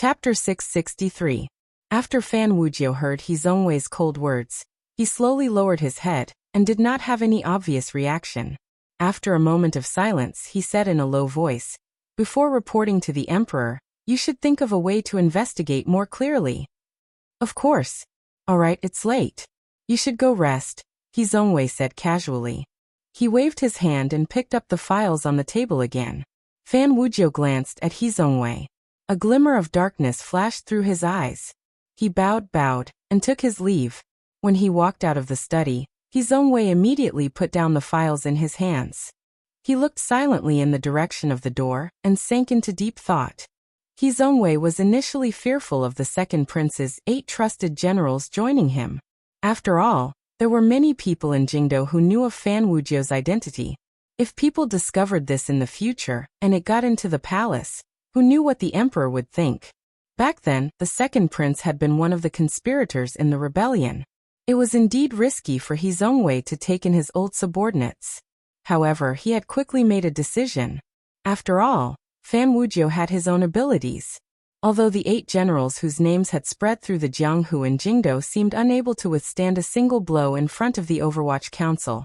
Chapter 663. After Fan Wujiu heard He Zongwei's cold words, he slowly lowered his head, and did not have any obvious reaction. After a moment of silence, he said in a low voice, "Before reporting to the Emperor, you should think of a way to investigate more clearly." "Of course. Alright, it's late. You should go rest," He Zongwei said casually. He waved his hand and picked up the files on the table again. Fan Wujiu glanced at He Zongwei. A glimmer of darkness flashed through his eyes. He bowed, and took his leave. When he walked out of the study, He Zongwei immediately put down the files in his hands. He looked silently in the direction of the door, and sank into deep thought. He Zongwei was initially fearful of the second prince's 8 trusted generals joining him. After all, there were many people in Jingdo who knew of Fan Wujiu's identity. If people discovered this in the future, and it got into the palace, who knew what the emperor would think? Back then, the second prince had been one of the conspirators in the rebellion. It was indeed risky for He Zongwei to take in his old subordinates. However, he had quickly made a decision. After all, Fan Wujiu had his own abilities. Although the 8 generals whose names had spread through the Jianghu and Jingdo seemed unable to withstand a single blow in front of the Overwatch Council,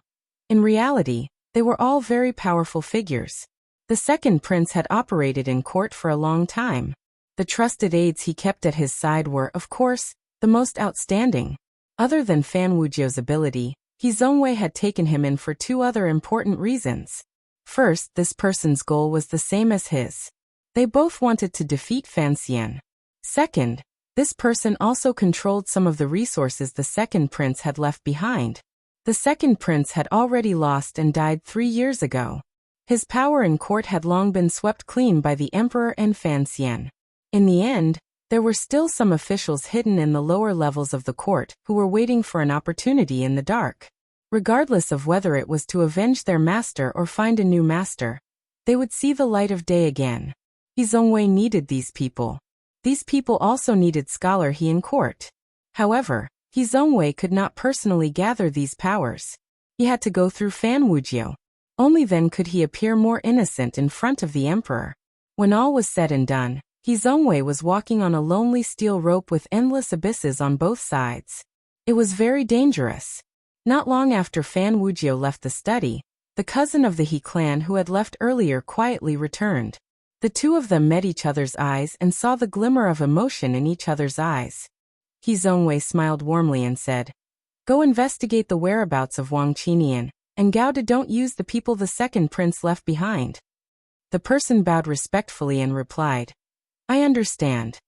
in reality, they were all very powerful figures. The second prince had operated in court for a long time. The trusted aides he kept at his side were, of course, the most outstanding. Other than Fan Wujiu's ability, He Zongwei had taken him in for 2 other important reasons. First, this person's goal was the same as his. They both wanted to defeat Fan Xian. Second, this person also controlled some of the resources the second prince had left behind. The second prince had already lost and died 3 years ago. His power in court had long been swept clean by the emperor and Fan Xian. In the end, there were still some officials hidden in the lower levels of the court who were waiting for an opportunity in the dark. Regardless of whether it was to avenge their master or find a new master, they would see the light of day again. He Zongwei needed these people. These people also needed Scholar He in court. However, He Zongwei could not personally gather these powers. He had to go through Fan Wujiu. Only then could he appear more innocent in front of the emperor. When all was said and done, He Zongwei was walking on a lonely steel rope with endless abysses on both sides. It was very dangerous. Not long after Fan Wujiu left the study, the cousin of the He clan who had left earlier quietly returned. The 2 of them met each other's eyes and saw the glimmer of emotion in each other's eyes. He Zongwei smiled warmly and said, "Go investigate the whereabouts of Wang Qinian, and Gauda don't use the people the second prince left behind." The person bowed respectfully and replied, "I understand."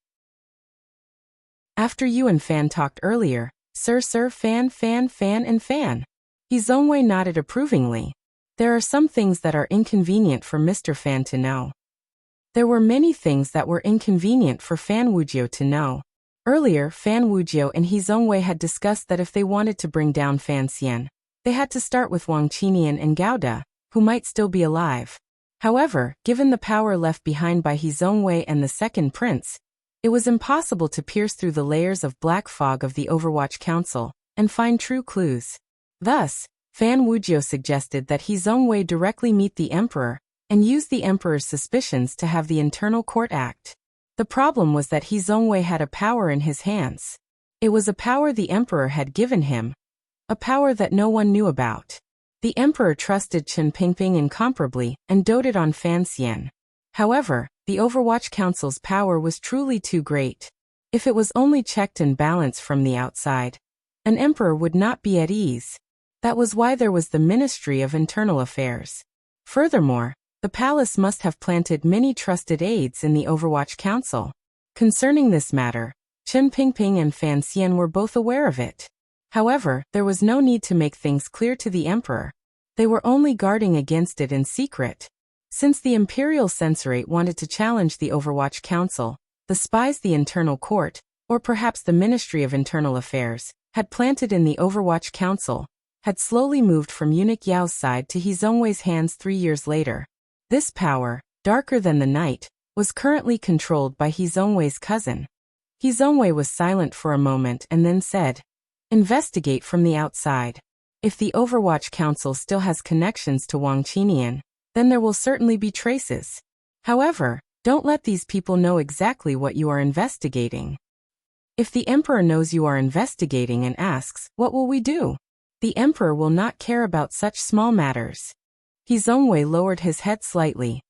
After you and Fan talked earlier, Sir Fan, and Fan. He Zongwei nodded approvingly. There are some things that are inconvenient for Mr. Fan to know. There were many things that were inconvenient for Fan Wujiu to know. Earlier, Fan Wujiu and He Zongwei had discussed that if they wanted to bring down Fan Xian, they had to start with Wang Qinian and Gauda, who might still be alive. However, given the power left behind by He Zongwei and the second prince, it was impossible to pierce through the layers of black fog of the Overwatch Council and find true clues. Thus, Fan Wujiu suggested that He Zongwei directly meet the emperor and use the emperor's suspicions to have the internal court act. The problem was that He Zongwei had a power in his hands. It was a power the emperor had given him, a power that no one knew about. The emperor trusted Chen Pingping incomparably and doted on Fan Xian. However, the Overwatch Council's power was truly too great. If it was only checked and balanced from the outside, an emperor would not be at ease. That was why there was the Ministry of Internal Affairs. Furthermore, the palace must have planted many trusted aides in the Overwatch Council. Concerning this matter, Chen Pingping and Fan Xian were both aware of it. However, there was no need to make things clear to the emperor. They were only guarding against it in secret. Since the Imperial Censorate wanted to challenge the Overwatch Council, the spies the internal court, or perhaps the Ministry of Internal Affairs, had planted in the Overwatch Council, had slowly moved from Eunuch Yao's side to He Zongwei's hands 3 years later. This power, darker than the night, was currently controlled by He Zongwei's cousin. He Zongwei was silent for a moment and then said, "Investigate from the outside. If the Overwatch Council still has connections to Wang Qinian, then there will certainly be traces. However, Don't let these people know exactly what you are investigating. If the emperor knows you are investigating and asks, "What will we do?" the emperor will not care about such small matters. Zongwei lowered his head slightly.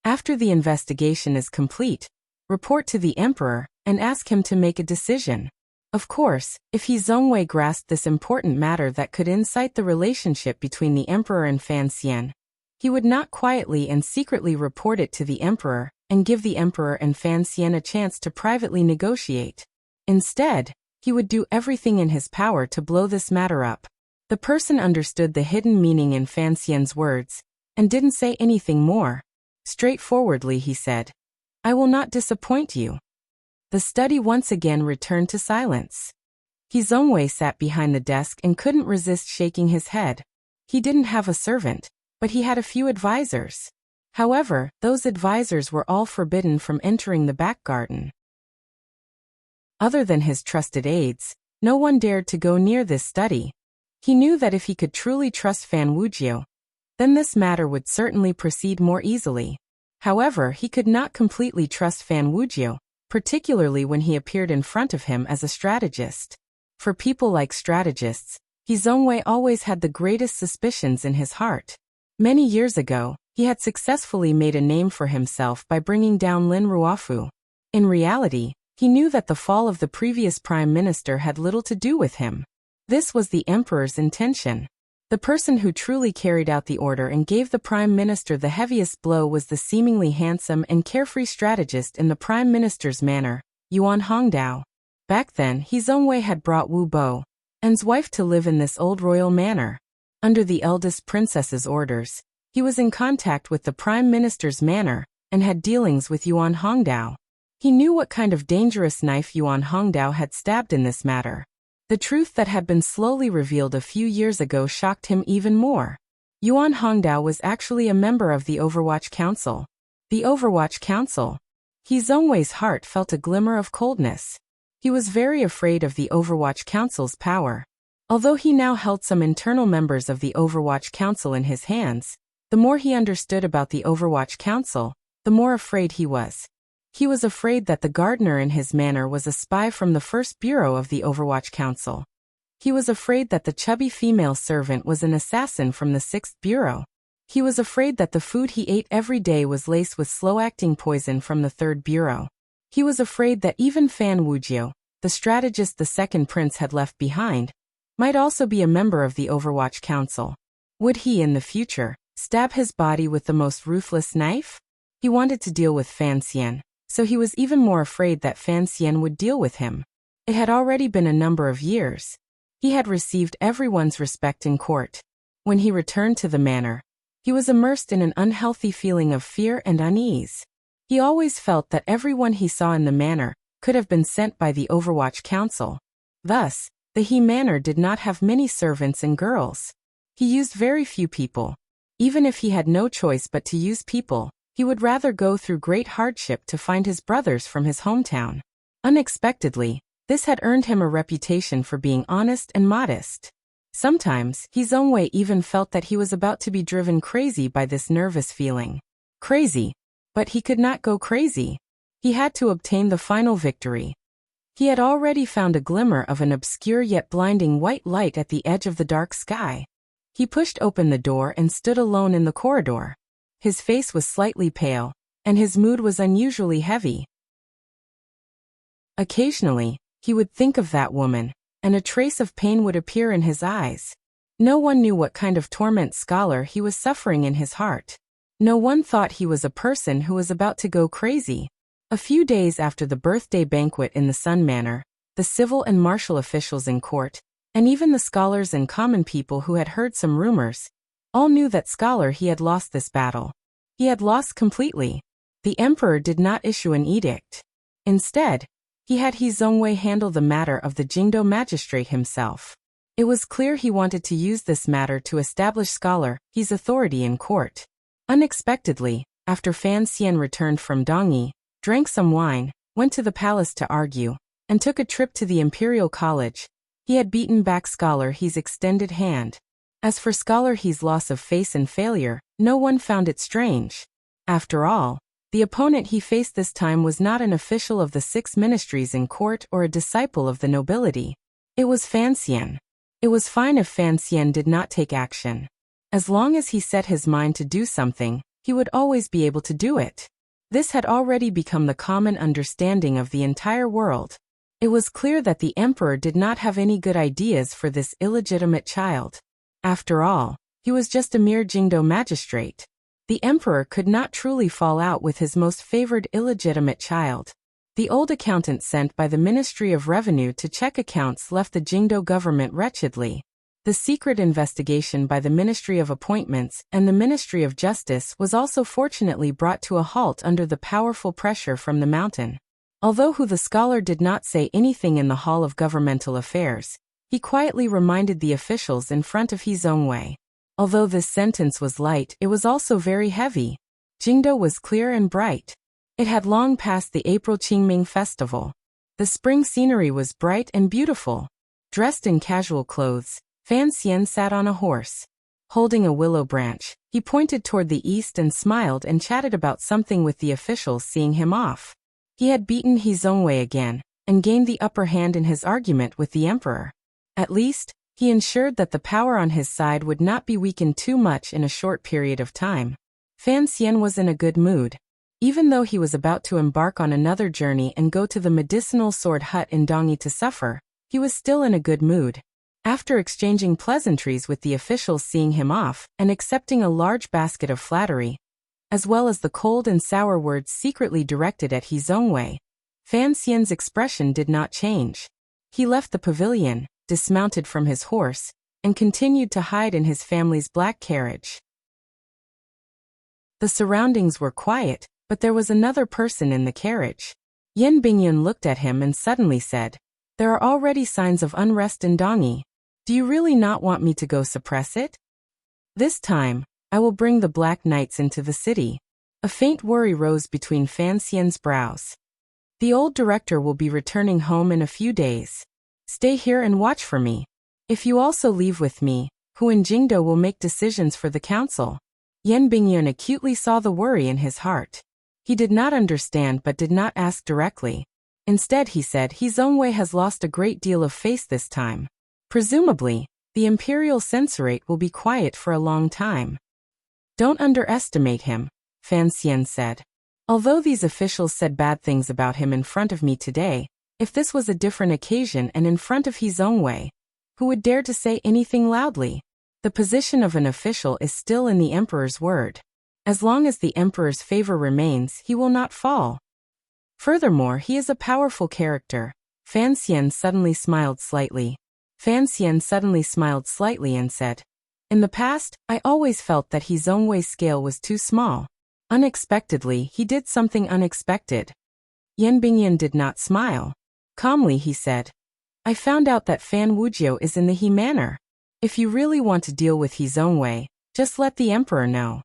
After the investigation is complete, report to the emperor and ask him to make a decision. Of course, if Zongwei grasped this important matter that could incite the relationship between the emperor and Fan Xian, he would not quietly and secretly report it to the emperor and give the emperor and Fan Xian a chance to privately negotiate. Instead, he would do everything in his power to blow this matter up. The person understood the hidden meaning in Fan Xian's words and didn't say anything more. Straightforwardly he said, "I will not disappoint you." The study once again returned to silence. Zongwei sat behind the desk and couldn't resist shaking his head. He didn't have a servant, but he had a few advisors. However, those advisors were all forbidden from entering the back garden. Other than his trusted aides, no one dared to go near this study. He knew that if he could truly trust Fan Wujiu, then this matter would certainly proceed more easily. However, he could not completely trust Fan Wujiu, particularly when he appeared in front of him as a strategist. For people like strategists, Zongwei always had the greatest suspicions in his heart. Many years ago, he had successfully made a name for himself by bringing down Lin Ruofu. In reality, he knew that the fall of the previous prime minister had little to do with him. This was the emperor's intention. The person who truly carried out the order and gave the prime minister the heaviest blow was the seemingly handsome and carefree strategist in the prime minister's manor, Yuan Hongdao. Back then, Zongwei had brought Wu Bo and's wife to live in this old royal manor. Under the eldest princess's orders, he was in contact with the prime minister's manor and had dealings with Yuan Hongdao. He knew what kind of dangerous knife Yuan Hongdao had stabbed in this matter. The truth that had been slowly revealed a few years ago shocked him even more. Yuan Hongdao was actually a member of the Overwatch Council. The Overwatch Council. Zongwei's heart felt a glimmer of coldness. He was very afraid of the Overwatch Council's power. Although he now held some internal members of the Overwatch Council in his hands, the more he understood about the Overwatch Council, the more afraid he was. He was afraid that the gardener in his manor was a spy from the first bureau of the Overwatch Council. He was afraid that the chubby female servant was an assassin from the 6th bureau. He was afraid that the food he ate every day was laced with slow-acting poison from the 3rd bureau. He was afraid that even Fan Wujiu, the strategist the second prince had left behind, might also be a member of the Overwatch Council. Would he in the future stab his body with the most ruthless knife? He wanted to deal with Fan Xian, so he was even more afraid that Fan Xian would deal with him. It had already been a number of years. He had received everyone's respect in court. When he returned to the manor, he was immersed in an unhealthy feeling of fear and unease. He always felt that everyone he saw in the manor could have been sent by the Overwatch Council. Thus, the He Manor did not have many servants and girls. He used very few people. Even if he had no choice but to use people, he would rather go through great hardship to find his brothers from his hometown. Unexpectedly, this had earned him a reputation for being honest and modest. Sometimes, Zongwei even felt that he was about to be driven crazy by this nervous feeling. Crazy. But he could not go crazy. He had to obtain the final victory. He had already found a glimmer of an obscure yet blinding white light at the edge of the dark sky. He pushed open the door and stood alone in the corridor. His face was slightly pale, and his mood was unusually heavy. Occasionally, he would think of that woman, and a trace of pain would appear in his eyes. No one knew what kind of torment scholar he was suffering in his heart. No one thought he was a person who was about to go crazy. A few days after the birthday banquet in the Sun Manor, the civil and martial officials in court, and even the scholars and common people who had heard some rumors, all knew that Scholar he had lost this battle. He had lost completely. The emperor did not issue an edict. Instead, he had Zongwei handle the matter of the Jingdo magistrate himself. It was clear he wanted to use this matter to establish Scholar he's authority in court. Unexpectedly, after Fan Xian returned from Dongyi, drank some wine, went to the palace to argue, and took a trip to the Imperial College, he had beaten back Scholar he's extended hand. As for Scholar he's loss of face and failure, no one found it strange. After all, The opponent he faced this time was not an official of the 6 ministries in court or a disciple of the nobility. It was Fan Xian. It was fine if Fan Xian did not take action. As long as he set his mind to do something, he would always be able to do it. This had already become the common understanding of the entire world. It was clear that the emperor did not have any good ideas for this illegitimate child. After all, he was just a mere Jingdo magistrate. The emperor could not truly fall out with his most favored illegitimate child. The old accountant sent by the Ministry of Revenue to check accounts left the Jingdo government wretchedly. The secret investigation by the Ministry of Appointments and the Ministry of Justice was also fortunately brought to a halt under the powerful pressure from the mountain. Although the scholar did not say anything in the Hall of Governmental Affairs, he quietly reminded the officials in front of Zhongwei. Although this sentence was light, it was also very heavy. Jingdo was clear and bright. It had long passed the April Qingming festival. The spring scenery was bright and beautiful. Dressed in casual clothes, Fan Xian sat on a horse. Holding a willow branch, he pointed toward the east and smiled and chatted about something with the officials seeing him off. He had beaten Zhongwei again, and gained the upper hand in his argument with the emperor. At least, he ensured that the power on his side would not be weakened too much in a short period of time. Fan Xian was in a good mood. Even though he was about to embark on another journey and go to the medicinal sword hut in Dongyi to suffer, he was still in a good mood. After exchanging pleasantries with the officials seeing him off and accepting a large basket of flattery, as well as the cold and sour words secretly directed at Zhongwei, Fan Xian's expression did not change. He left the pavilion, dismounted from his horse, and continued to hide in his family's black carriage. The surroundings were quiet, but there was another person in the carriage. Yan Bingyun looked at him and suddenly said, "There are already signs of unrest in Dongyi. Do you really not want me to go suppress it? This time, I will bring the Black Knights into the city." A faint worry rose between Fan Xian's brows. "The old director will be returning home in a few days. Stay here and watch for me. If you also leave with me, Hu and Jingdo will make decisions for the council." Yan Bingyun acutely saw the worry in his heart. He did not understand but did not ask directly. Instead he said Zhongwei has lost a great deal of face this time. Presumably, the imperial censorate will be quiet for a long time. "Don't underestimate him," Fan Xian said. "Although these officials said bad things about him in front of me today, if this was a different occasion and in front of Zhongwei, who would dare to say anything loudly? The position of an official is still in the emperor's word. As long as the emperor's favor remains, he will not fall. Furthermore, he is a powerful character." Fan Xian suddenly smiled slightly. And said, "In the past, I always felt that Zhongwei's scale was too small. Unexpectedly, he did something unexpected." Yan Bingyun did not smile. Calmly he said, "I found out that Fan Wuxia is in the He Manor. If you really want to deal with Zhongwei, just let the emperor know."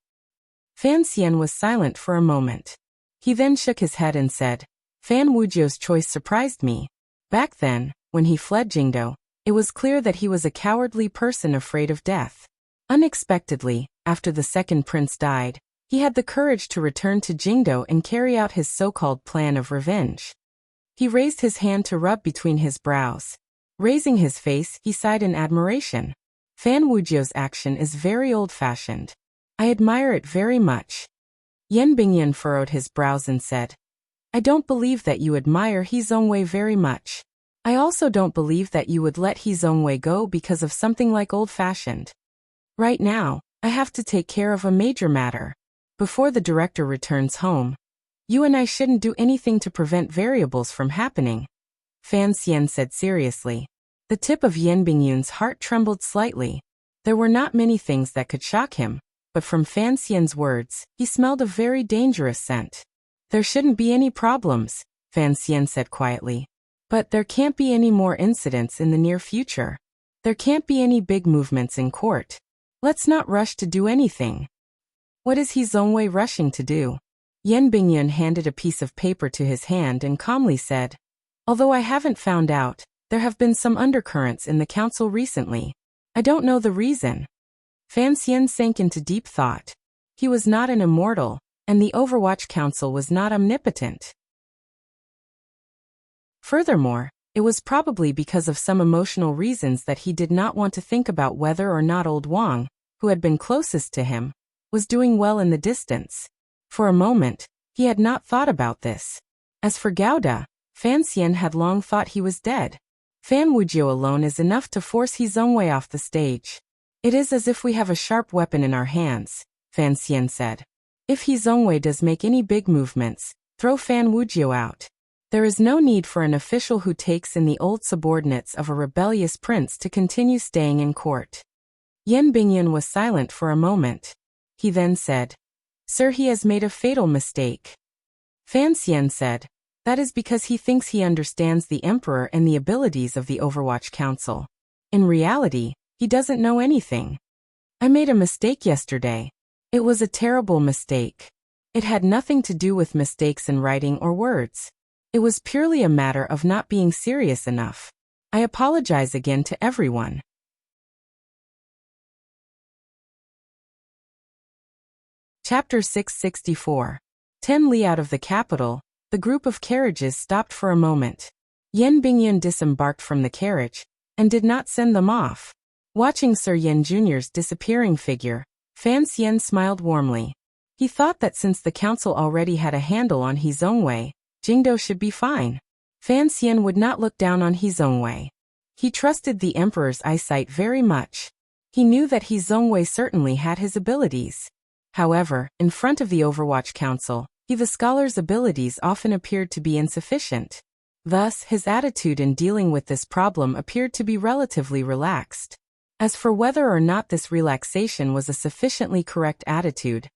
Fan Xian was silent for a moment. He then shook his head and said, "Fan Wuxia's choice surprised me. Back then, when he fled Jingdo, it was clear that he was a cowardly person afraid of death. Unexpectedly, after the second prince died, he had the courage to return to Jingdo and carry out his so-called plan of revenge." He raised his hand to rub between his brows. Raising his face, he sighed in admiration. "Fan Wuxia's action is very old-fashioned. I admire it very much." Yan Bingyun furrowed his brows and said, "I don't believe that you admire Zhongwei very much. I also don't believe that you would let Zhongwei go because of something like old-fashioned. Right now, I have to take care of a major matter. Before the director returns home, you and I shouldn't do anything to prevent variables from happening," Fan Xian said seriously. The tip of Yan Bingyun's heart trembled slightly. There were not many things that could shock him, but from Fan Xian's words, he smelled a very dangerous scent. "There shouldn't be any problems," Fan Xian said quietly. "But there can't be any more incidents in the near future. There can't be any big movements in court. Let's not rush to do anything." "What is Zhongwei rushing to do?" Yan Bingyun handed a piece of paper to his hand and calmly said, "Although I haven't found out, there have been some undercurrents in the council recently. I don't know the reason." Fan Xian sank into deep thought. He was not an immortal, and the Overwatch Council was not omnipotent. Furthermore, it was probably because of some emotional reasons that he did not want to think about whether or not old Wang, who had been closest to him, was doing well in the distance. For a moment, he had not thought about this. As for Gouda, Fan Xian had long thought he was dead. Fan Wujiu alone is enough to force He Zongwei off the stage. It is as if we have a sharp weapon in our hands, Fan Xian said. If He Zongwei does make any big movements, throw Fan Wujiu out. There is no need for an official who takes in the old subordinates of a rebellious prince to continue staying in court. Yan Bingyun was silent for a moment. He then said, Sir, he has made a fatal mistake. Fan Xian said, that is because he thinks he understands the Emperor and the abilities of the Overwatch Council. In reality, he doesn't know anything. I made a mistake yesterday. It was a terrible mistake. It had nothing to do with mistakes in writing or words. It was purely a matter of not being serious enough. I apologize again to everyone. Chapter 664. 10 li out of the capital, the group of carriages stopped for a moment. Yan Bingyun disembarked from the carriage, and did not send them off. Watching Sir Yan Jr.'s disappearing figure, Fan Xian smiled warmly. He thought that since the council already had a handle on He Zongwei, Jingdo should be fine. Fan Xian would not look down on He Zongwei. He trusted the Emperor's eyesight very much. He knew that He Zongwei certainly had his abilities. However, in front of the Overwatch Council, the scholar's abilities often appeared to be insufficient. Thus, his attitude in dealing with this problem appeared to be relatively relaxed. As for whether or not this relaxation was a sufficiently correct attitude,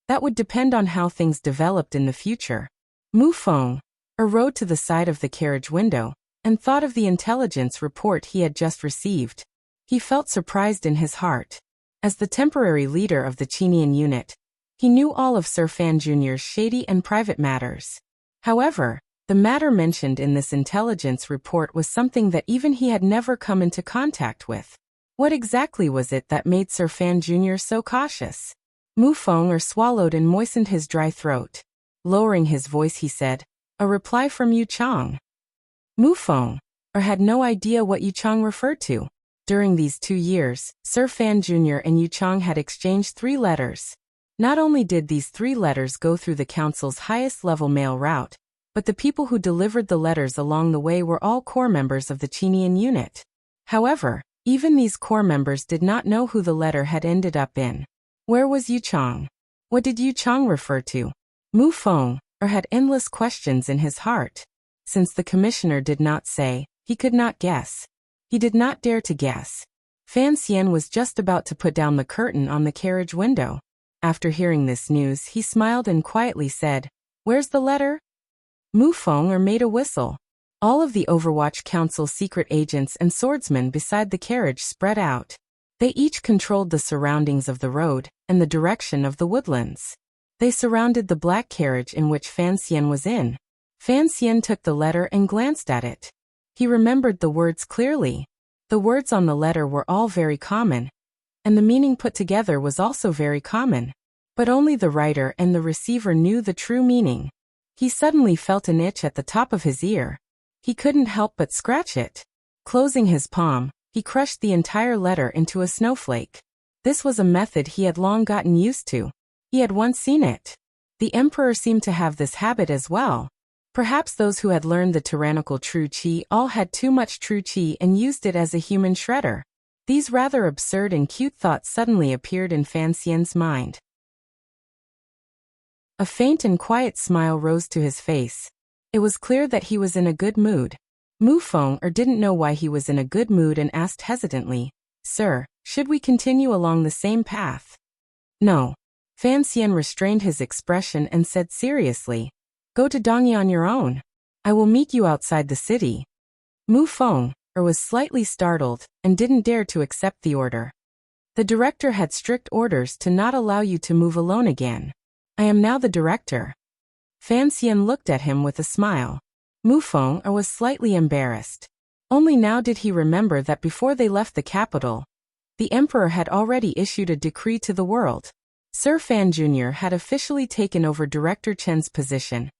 that would depend on how things developed in the future. Mu Feng rode to the side of the carriage window and thought of the intelligence report he had just received. He felt surprised in his heart. As the temporary leader of the Qinian unit, he knew all of Sir Fan Jr.'s shady and private matters. However, the matter mentioned in this intelligence report was something that even he had never come into contact with. What exactly was it that made Sir Fan Jr. so cautious? Mu Feng swallowed and moistened his dry throat. Lowering his voice, he said, a reply from Yu Chang. Mu Feng had no idea what Yu Chang referred to. During these 2 years, Sir Fan Jr. and Yu Chang had exchanged 3 letters. Not only did these 3 letters go through the council's highest-level mail route, but the people who delivered the letters along the way were all core members of the Qinian unit. However, even these core members did not know who the letter had ended up in. Where was Yu Chang? What did Yu Chang refer to? Mu Feng had endless questions in his heart. Since the commissioner did not say, he could not guess. He did not dare to guess. Fan Xian was just about to put down the curtain on the carriage window. After hearing this news, he smiled and quietly said, "Where's the letter?" Mu Feng made a whistle. All of the Overwatch Council secret agents and swordsmen beside the carriage spread out. They each controlled the surroundings of the road and the direction of the woodlands. They surrounded the black carriage in which Fan Xian was in. Fan Xian took the letter and glanced at it. He remembered the words clearly. The words on the letter were all very common, and the meaning put together was also very common. But only the writer and the receiver knew the true meaning. He suddenly felt an itch at the top of his ear. He couldn't help but scratch it. Closing his palm, he crushed the entire letter into a snowflake. This was a method he had long gotten used to. He had once seen it. The emperor seemed to have this habit as well. Perhaps those who had learned the tyrannical true qi all had too much true qi and used it as a human shredder. These rather absurd and cute thoughts suddenly appeared in Fan Xian's mind. A faint and quiet smile rose to his face. It was clear that he was in a good mood. Mu Feng didn't know why he was in a good mood and asked hesitantly, "Sir, should we continue along the same path?" "No." Fan Xian restrained his expression and said seriously, "Go to Dongyi on your own. I will meet you outside the city." Mu Feng was slightly startled and didn't dare to accept the order. "The director had strict orders to not allow you to move alone again. I am now the director." Fan Xian looked at him with a smile. Mu Feng was slightly embarrassed. Only now did he remember that before they left the capital, the emperor had already issued a decree to the world. Sir Fan Jr. had officially taken over Director Chen's position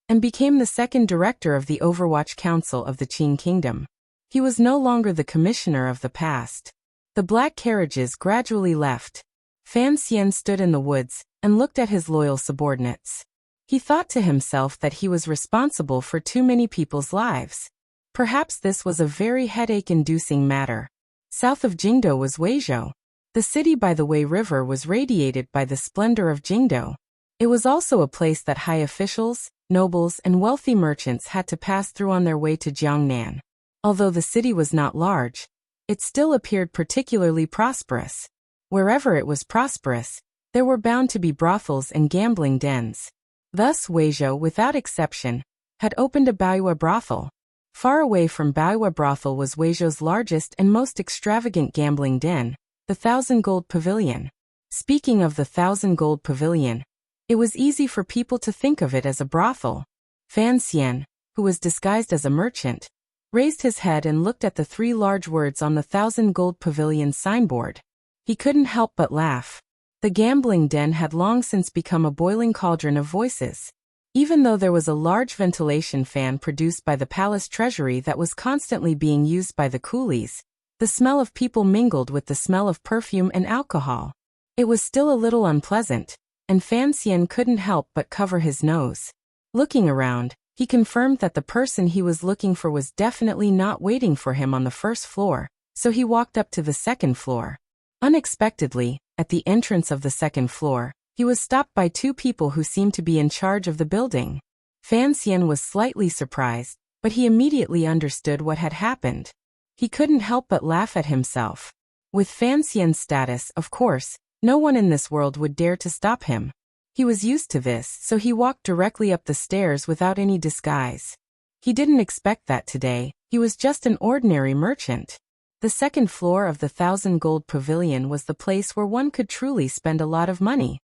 and became the second director of the Overwatch Council of the Qing Kingdom. He was no longer the commissioner of the past. The black carriages gradually left. Fan Xian stood in the woods and looked at his loyal subordinates. He thought to himself that he was responsible for too many people's lives. Perhaps this was a very headache-inducing matter. South of Jingdo was Weizhou. The city by the Wei River was radiated by the splendor of Jingdo. It was also a place that high officials, nobles, and wealthy merchants had to pass through on their way to Jiangnan. Although the city was not large, it still appeared particularly prosperous. Wherever it was prosperous, there were bound to be brothels and gambling dens. Thus Weizhou, without exception, had opened a Baoyue brothel. Far away from Baoyue brothel was Weizhou's largest and most extravagant gambling den, the 1,000 Gold Pavilion. Speaking of the 1,000 Gold Pavilion, it was easy for people to think of it as a brothel. Fan Xian, who was disguised as a merchant, raised his head and looked at the 3 large words on the 1,000 Gold Pavilion signboard. He couldn't help but laugh. The gambling den had long since become a boiling cauldron of voices. Even though there was a large ventilation fan produced by the palace treasury that was constantly being used by the coolies, the smell of people mingled with the smell of perfume and alcohol. It was still a little unpleasant, and Fan Xian couldn't help but cover his nose. Looking around, he confirmed that the person he was looking for was definitely not waiting for him on the first floor, so he walked up to the second floor. Unexpectedly, at the entrance of the second floor, he was stopped by 2 people who seemed to be in charge of the building. Fan Xian was slightly surprised, but he immediately understood what had happened. He couldn't help but laugh at himself. With Fan Xian's status, of course, no one in this world would dare to stop him. He was used to this, so he walked directly up the stairs without any disguise. He didn't expect that today. He was just an ordinary merchant. The second floor of the 1,000 Gold Pavilion was the place where one could truly spend a lot of money.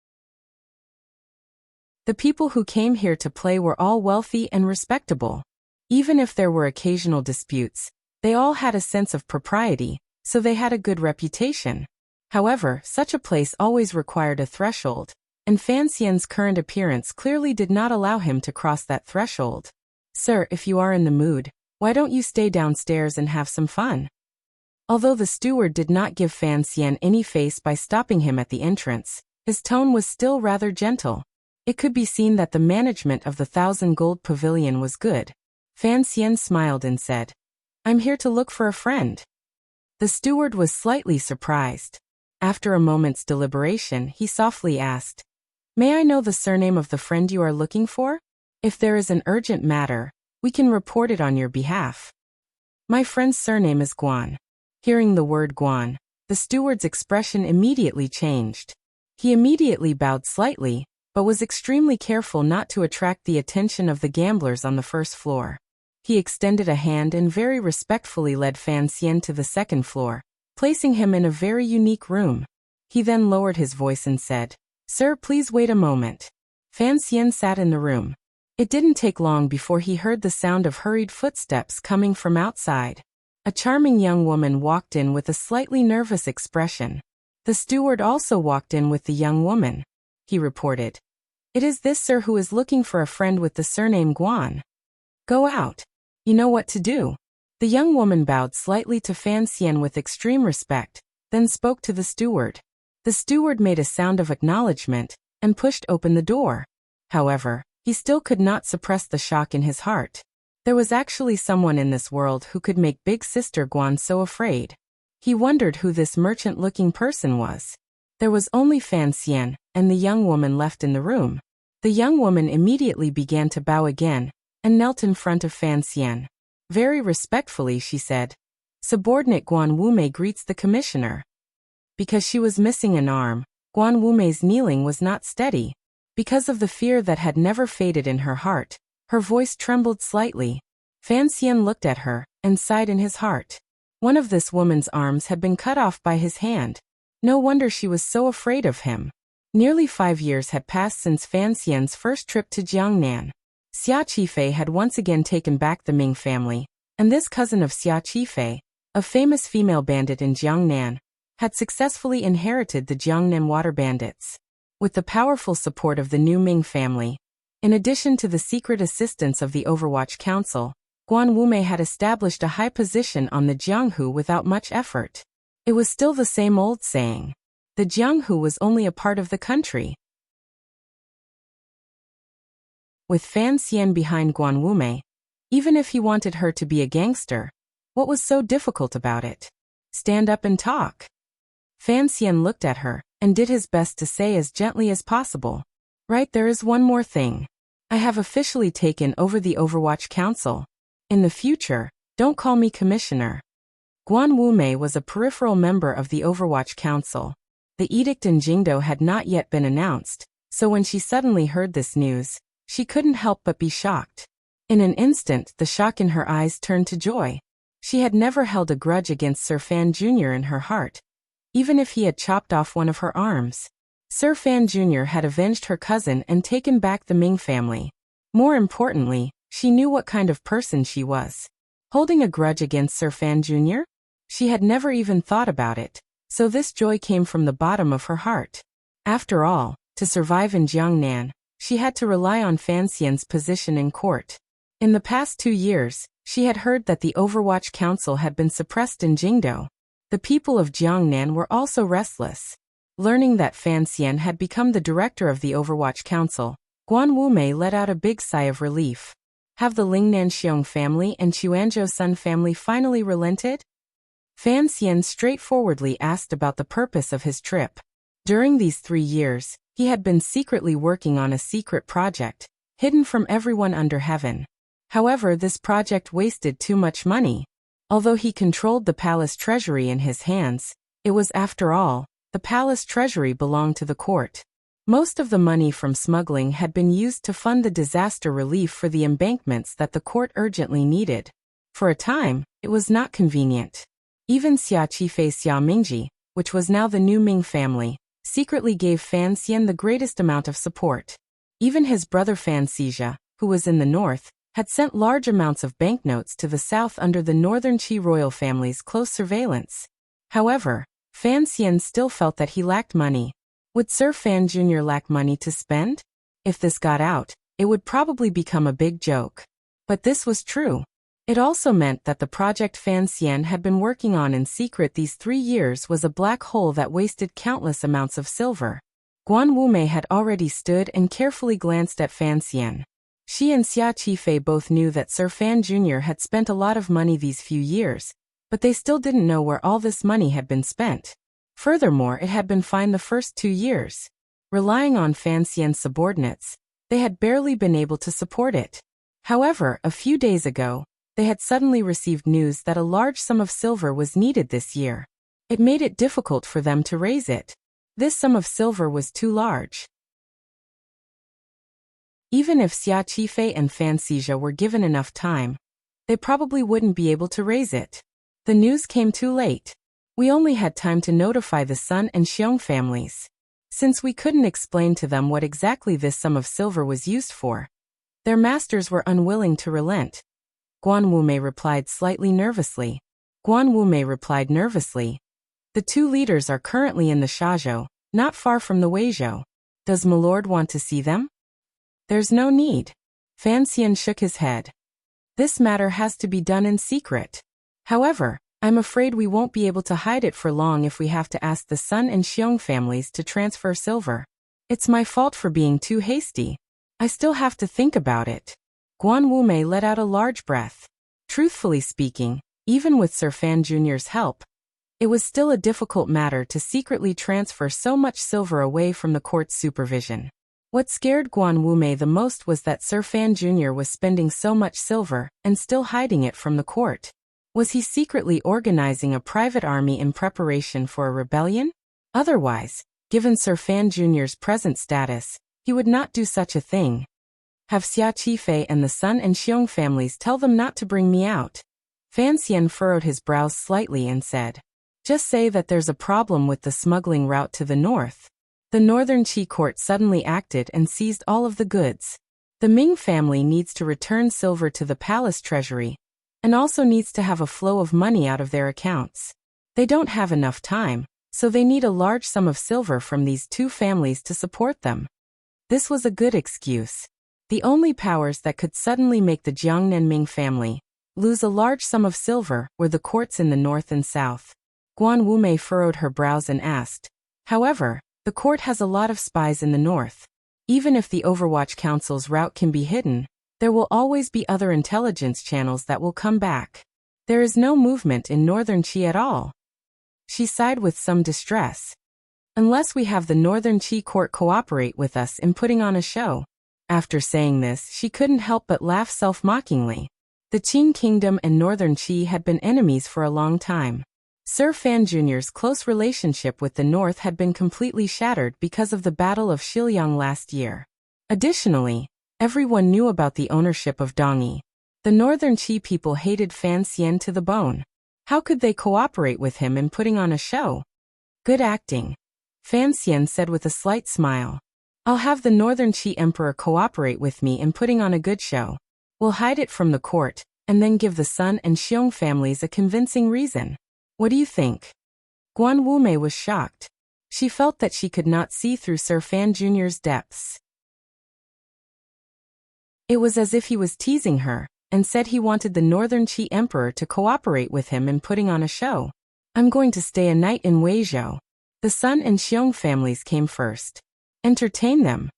The people who came here to play were all wealthy and respectable. Even if there were occasional disputes, they all had a sense of propriety, so they had a good reputation. However, such a place always required a threshold, and Fan Xian's current appearance clearly did not allow him to cross that threshold. "Sir, if you are in the mood, why don't you stay downstairs and have some fun?" Although the steward did not give Fan Xian any face by stopping him at the entrance, his tone was still rather gentle. It could be seen that the management of the 1,000 Gold Pavilion was good. Fan Xian smiled and said, "I'm here to look for a friend." The steward was slightly surprised. After a moment's deliberation, he softly asked, "May I know the surname of the friend you are looking for? If there is an urgent matter, we can report it on your behalf." "My friend's surname is Guan." Hearing the word Guan, the steward's expression immediately changed. He immediately bowed slightly, but was extremely careful not to attract the attention of the gamblers on the first floor. He extended a hand and very respectfully led Fan Xian to the second floor, placing him in a very unique room. He then lowered his voice and said, "Sir, please wait a moment." Fan Xian sat in the room. It didn't take long before he heard the sound of hurried footsteps coming from outside. A charming young woman walked in with a slightly nervous expression. The steward also walked in with the young woman. He reported, "It is this sir who is looking for a friend with the surname Guan. Go out. You know what to do." The young woman bowed slightly to Fan Xian with extreme respect, then spoke to the steward. The steward made a sound of acknowledgement and pushed open the door. However, he still could not suppress the shock in his heart. There was actually someone in this world who could make Big Sister Guan so afraid. He wondered who this merchant-looking person was. There was only Fan Xian and the young woman left in the room. The young woman immediately began to bow again and knelt in front of Fan Xian. Very respectfully she said, "Subordinate Guan Wumei greets the commissioner." Because she was missing an arm, Guan Wumei's kneeling was not steady. Because of the fear that had never faded in her heart, her voice trembled slightly. Fan Xian looked at her and sighed in his heart. One of this woman's arms had been cut off by his hand. No wonder she was so afraid of him. Nearly 5 years had passed since Fan Xian's first trip to Jiangnan. Xia Qifei had once again taken back the Ming family, and this cousin of Xia Qifei, a famous female bandit in Jiangnan, had successfully inherited the Jiangnan water bandits. With the powerful support of the new Ming family, in addition to the secret assistance of the Overwatch Council, Guan Wumei had established a high position on the Jianghu without much effort. It was still the same old saying. The Jianghu was only a part of the country. With Fan Xian behind Guan Wumei, even if he wanted her to be a gangster, what was so difficult about it? Stand up and talk. Fan Xian looked at her and did his best to say as gently as possible. Right, there is one more thing. I have officially taken over the Overwatch Council. In the future, don't call me Commissioner. Guan Wumei was a peripheral member of the Overwatch Council. The edict in Jingdo had not yet been announced, so when she suddenly heard this news, she couldn't help but be shocked. In an instant, the shock in her eyes turned to joy. She had never held a grudge against Sir Fan Jr. in her heart, even if he had chopped off one of her arms. Sir Fan Jr. had avenged her cousin and taken back the Ming family. More importantly, she knew what kind of person she was. Holding a grudge against Sir Fan Jr.? She had never even thought about it, so this joy came from the bottom of her heart. After all, to survive in Jiangnan, she had to rely on Fan Xian's position in court. In the past 2 years, she had heard that the Overwatch Council had been suppressed in Jingdo. The people of Jiangnan were also restless. Learning that Fan Xian had become the director of the Overwatch Council, Guan Wumei let out a big sigh of relief. Have the Lingnan Xiong family and Chuanzhou Sun family finally relented? Fan Xian straightforwardly asked about the purpose of his trip. During these 3 years, he had been secretly working on a secret project, hidden from everyone under heaven. However, this project wasted too much money. Although he controlled the palace treasury in his hands, it was, after all, the palace treasury belonged to the court. Most of the money from smuggling had been used to fund the disaster relief for the embankments that the court urgently needed. For a time, it was not convenient. Even Xia Qifei Xia Mingji, which was now the new Ming family, secretly gave Fan Xian the greatest amount of support. Even his brother Fan Xizha, who was in the north, had sent large amounts of banknotes to the south under the northern Qi royal family's close surveillance. However, Fan Xian still felt that he lacked money. Would Sir Fan Jr. lack money to spend? If this got out, it would probably become a big joke. But this was true. It also meant that the project Fan Xian had been working on in secret these 3 years was a black hole that wasted countless amounts of silver. Guan Wumei had already stood and carefully glanced at Fan Xian. She and Xia Qifei both knew that Sir Fan Jr. had spent a lot of money these few years, but they still didn't know where all this money had been spent. Furthermore, it had been fine the first 2 years. Relying on Fan Xian's subordinates, they had barely been able to support it. However, a few days ago, they had suddenly received news that a large sum of silver was needed this year. It made it difficult for them to raise it. This sum of silver was too large. Even if Xia Qifei and Fan Xizha were given enough time, they probably wouldn't be able to raise it. The news came too late. We only had time to notify the Sun and Xiong families. Since we couldn't explain to them what exactly this sum of silver was used for, their masters were unwilling to relent. Guan Wumei replied slightly nervously. Guan Wumei replied nervously. The 2 leaders are currently in the Shazhou, not far from the Weizhou. Does Milord want to see them? There's no need. Fan Xian shook his head. This matter has to be done in secret. However, I'm afraid we won't be able to hide it for long if we have to ask the Sun and Xiong families to transfer silver. It's my fault for being too hasty. I still have to think about it. Guan Wumei let out a large breath. Truthfully speaking, even with Sir Fan Jr.'s help, it was still a difficult matter to secretly transfer so much silver away from the court's supervision. What scared Guan Wumei the most was that Sir Fan Jr. was spending so much silver and still hiding it from the court. Was he secretly organizing a private army in preparation for a rebellion? Otherwise, given Sir Fan Jr.'s present status, he would not do such a thing. Have Xia Qifei and the Sun and Xiong families tell them not to bring me out. Fan Xian furrowed his brows slightly and said, just say that there's a problem with the smuggling route to the north. The northern Qi court suddenly acted and seized all of the goods. The Ming family needs to return silver to the palace treasury, and also needs to have a flow of money out of their accounts. They don't have enough time, so they need a large sum of silver from these two families to support them. This was a good excuse. The only powers that could suddenly make the Jiangnenming family lose a large sum of silver were the courts in the north and south. Guan Wumei furrowed her brows and asked, "However, the court has a lot of spies in the north. Even if the Overwatch Council's route can be hidden, there will always be other intelligence channels that will come back. There is no movement in northern Qi at all." She sighed with some distress. "Unless we have the northern Qi court cooperate with us in putting on a show." After saying this, she couldn't help but laugh self-mockingly. The Qin kingdom and northern Qi had been enemies for a long time. Sir Fan Jr.'s close relationship with the north had been completely shattered because of the Battle of Shilyang last year. Additionally, everyone knew about the ownership of Dongyi. The northern Qi people hated Fan Xian to the bone. How could they cooperate with him in putting on a show? "Good acting," Fan Xian said with a slight smile. "I'll have the northern Qi emperor cooperate with me in putting on a good show. We'll hide it from the court, and then give the Sun and Xiong families a convincing reason. What do you think?" Guan Wumei was shocked. She felt that she could not see through Sir Fan Jr.'s depths. It was as if he was teasing her, and said he wanted the northern Qi emperor to cooperate with him in putting on a show. "I'm going to stay a night in Weizhou. The Sun and Xiong families came first. Entertain them."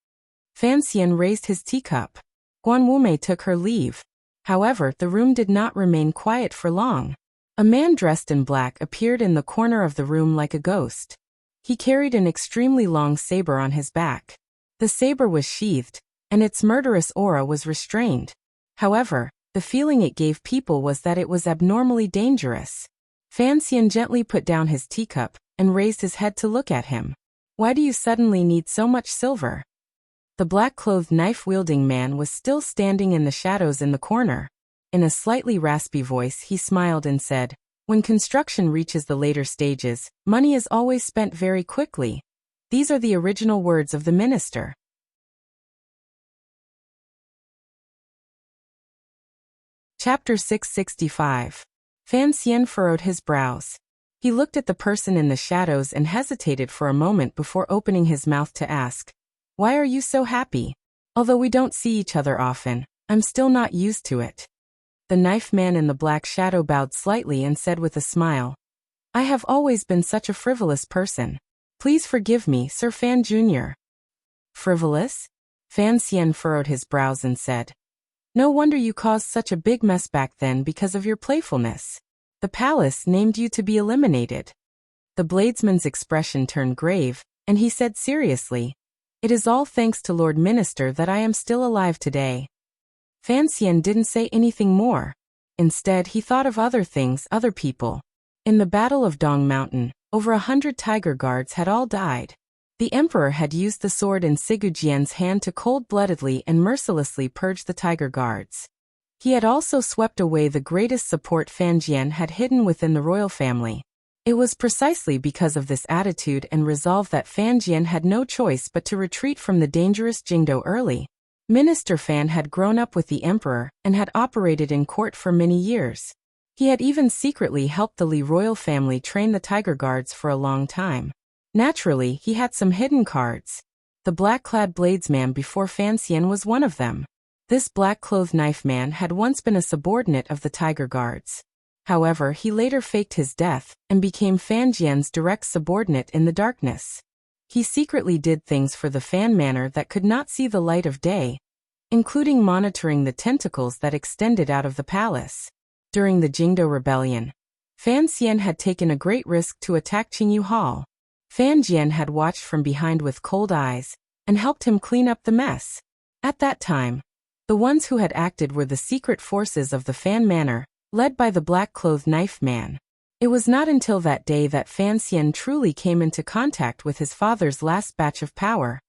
Fan Xian raised his teacup. Guan Wumei took her leave. However, the room did not remain quiet for long. A man dressed in black appeared in the corner of the room like a ghost. He carried an extremely long saber on his back. The saber was sheathed, and its murderous aura was restrained. However, the feeling it gave people was that it was abnormally dangerous. Fan Xian gently put down his teacup and raised his head to look at him. "Why do you suddenly need so much silver?" The black-clothed knife-wielding man was still standing in the shadows in the corner. In a slightly raspy voice, he smiled and said, "When construction reaches the later stages, money is always spent very quickly." These are the original words of the minister. Chapter 665. Fan Xian furrowed his brows. He looked at the person in the shadows and hesitated for a moment before opening his mouth to ask, "Why are you so happy? Although we don't see each other often, I'm still not used to it." The knife man in the black shadow bowed slightly and said with a smile, "I have always been such a frivolous person. Please forgive me, Sir Fan Jr." "Frivolous?" Fan Xian furrowed his brows and said, "No wonder you caused such a big mess back then because of your playfulness. The palace named you to be eliminated." The bladesman's expression turned grave, and he said seriously, "It is all thanks to Lord Minister that I am still alive today." Fan Xian didn't say anything more. Instead, he thought of other things, other people. In the Battle of Dong Mountain, over 100 tiger guards had all died. The emperor had used the sword in Sigu Jian's hand to cold-bloodedly and mercilessly purge the tiger guards. He had also swept away the greatest support Fan Jian had hidden within the royal family. It was precisely because of this attitude and resolve that Fan Jian had no choice but to retreat from the dangerous Jingdo early. Minister Fan had grown up with the emperor and had operated in court for many years. He had even secretly helped the Li royal family train the tiger guards for a long time. Naturally, he had some hidden cards. The black-clad bladesman before Fan Xian was one of them. This black-clothed knife man had once been a subordinate of the tiger guards. However, he later faked his death and became Fan Jian's direct subordinate in the darkness. He secretly did things for the Fan Manor that could not see the light of day, including monitoring the tentacles that extended out of the palace. During the Jingdo Rebellion, Fan Xian had taken a great risk to attack Qingyu Hall. Fan Jian had watched from behind with cold eyes and helped him clean up the mess. At that time, the ones who had acted were the secret forces of the Fan Manor, led by the black-clothed knife man. It was not until that day that Fan Xian truly came into contact with his father's last batch of power.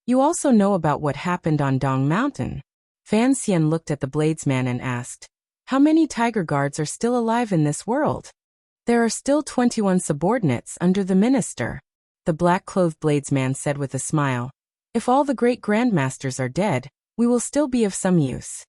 "You also know about what happened on Dong Mountain?" Fan Xian looked at the bladesman and asked, "How many tiger guards are still alive in this world?" "There are still 21 subordinates under the minister," the black-clothed bladesman said with a smile. "If all the great grandmasters are dead, we will still be of some use."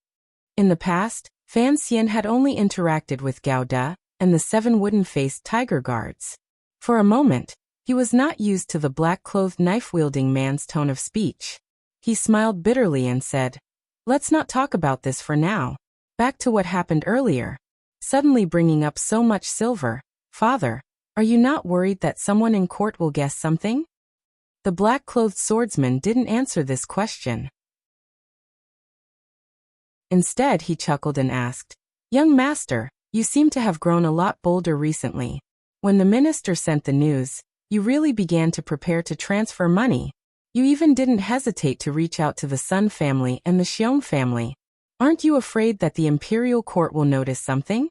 In the past, Fan Xian had only interacted with Gao Da and the 7 wooden-faced tiger guards. For a moment, He was not used to the black-clothed knife-wielding man's tone of speech. He smiled bitterly and said, "Let's not talk about this for now. Back to what happened earlier. Suddenly bringing up so much silver. Father, are you not worried that someone in court will guess something?" The black-clothed swordsman didn't answer this question. Instead, he chuckled and asked, "Young master, you seem to have grown a lot bolder recently. When the minister sent the news, you really began to prepare to transfer money. You even didn't hesitate to reach out to the Sun family and the Xiong family. Aren't you afraid that the imperial court will notice something?"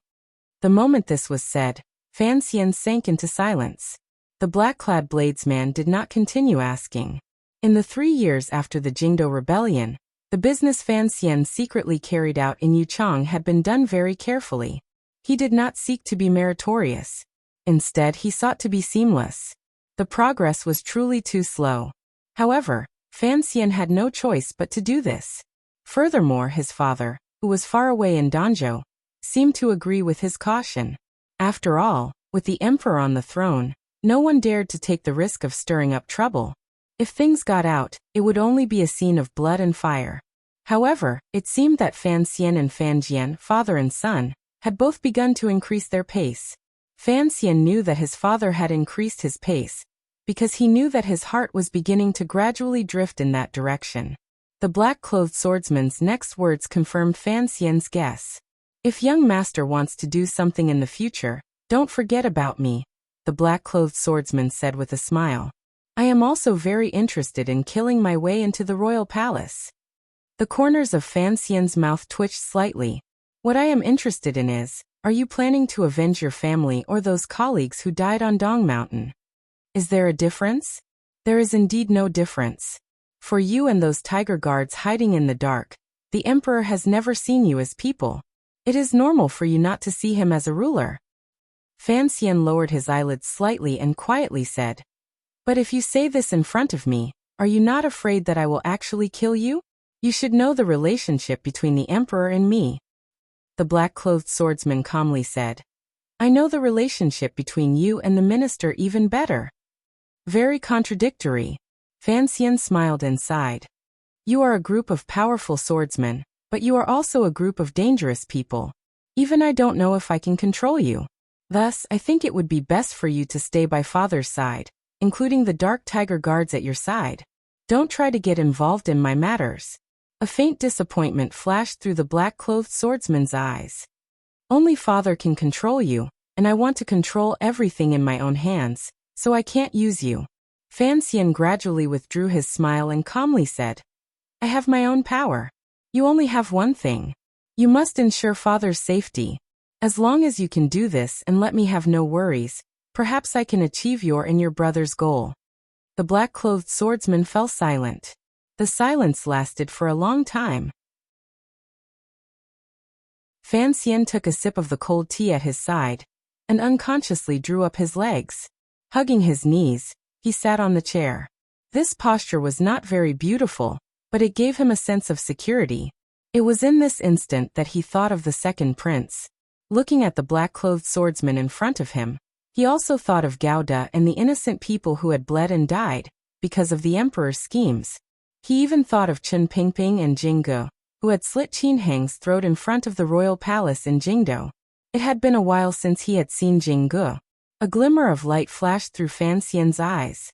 The moment this was said, Fan Xian sank into silence. The black-clad bladesman did not continue asking. In the 3 years after the Jingdo rebellion, the business Fan Xian secretly carried out in Yuchang had been done very carefully. He did not seek to be meritorious. Instead, he sought to be seamless. The progress was truly too slow. However, Fan Xian had no choice but to do this. Furthermore, his father, who was far away in Danzhou, seemed to agree with his caution. After all, with the emperor on the throne, no one dared to take the risk of stirring up trouble. If things got out, it would only be a scene of blood and fire. However, it seemed that Fan Xian and Fan Jian, father and son, had both begun to increase their pace. Fan Xian knew that his father had increased his pace, because he knew that his heart was beginning to gradually drift in that direction. The black-clothed swordsman's next words confirmed Fan Xian's guess. "If young master wants to do something in the future, don't forget about me," the black-clothed swordsman said with a smile. "I am also very interested in killing my way into the royal palace." The corners of Fan Xian's mouth twitched slightly. "What I am interested in is, are you planning to avenge your family or those colleagues who died on Dong Mountain? Is there a difference?" "There is indeed no difference. For you and those tiger guards hiding in the dark, the emperor has never seen you as people. It is normal for you not to see him as a ruler." Fan Xian lowered his eyelids slightly and quietly said, "But if you say this in front of me, are you not afraid that I will actually kill you? You should know the relationship between the emperor and me." The black-clothed swordsman calmly said, "I know the relationship between you and the minister even better." Very contradictory. Fan Xian smiled and sighed. "You are a group of powerful swordsmen, but you are also a group of dangerous people. Even I don't know if I can control you. Thus, I think it would be best for you to stay by father's side, including the dark tiger guards at your side. Don't try to get involved in my matters." A faint disappointment flashed through the black-clothed swordsman's eyes. "Only father can control you, and I want to control everything in my own hands, so I can't use you." Fan Xian gradually withdrew his smile and calmly said, "I have my own power. You only have one thing. You must ensure father's safety. As long as you can do this and let me have no worries, perhaps I can achieve your and your brother's goal." The black-clothed swordsman fell silent. The silence lasted for a long time. Fan Xian took a sip of the cold tea at his side, and unconsciously drew up his legs. Hugging his knees, he sat on the chair. This posture was not very beautiful, but it gave him a sense of security. It was in this instant that he thought of the second prince. Looking at the black-clothed swordsman in front of him, he also thought of Gao De and the innocent people who had bled and died because of the emperor's schemes. He even thought of Chen Pingping and Jing Ge, who had slit Qin Heng's throat in front of the royal palace in Jingdo. It had been a while since he had seen Jing Ge. A glimmer of light flashed through Fan Xian's eyes.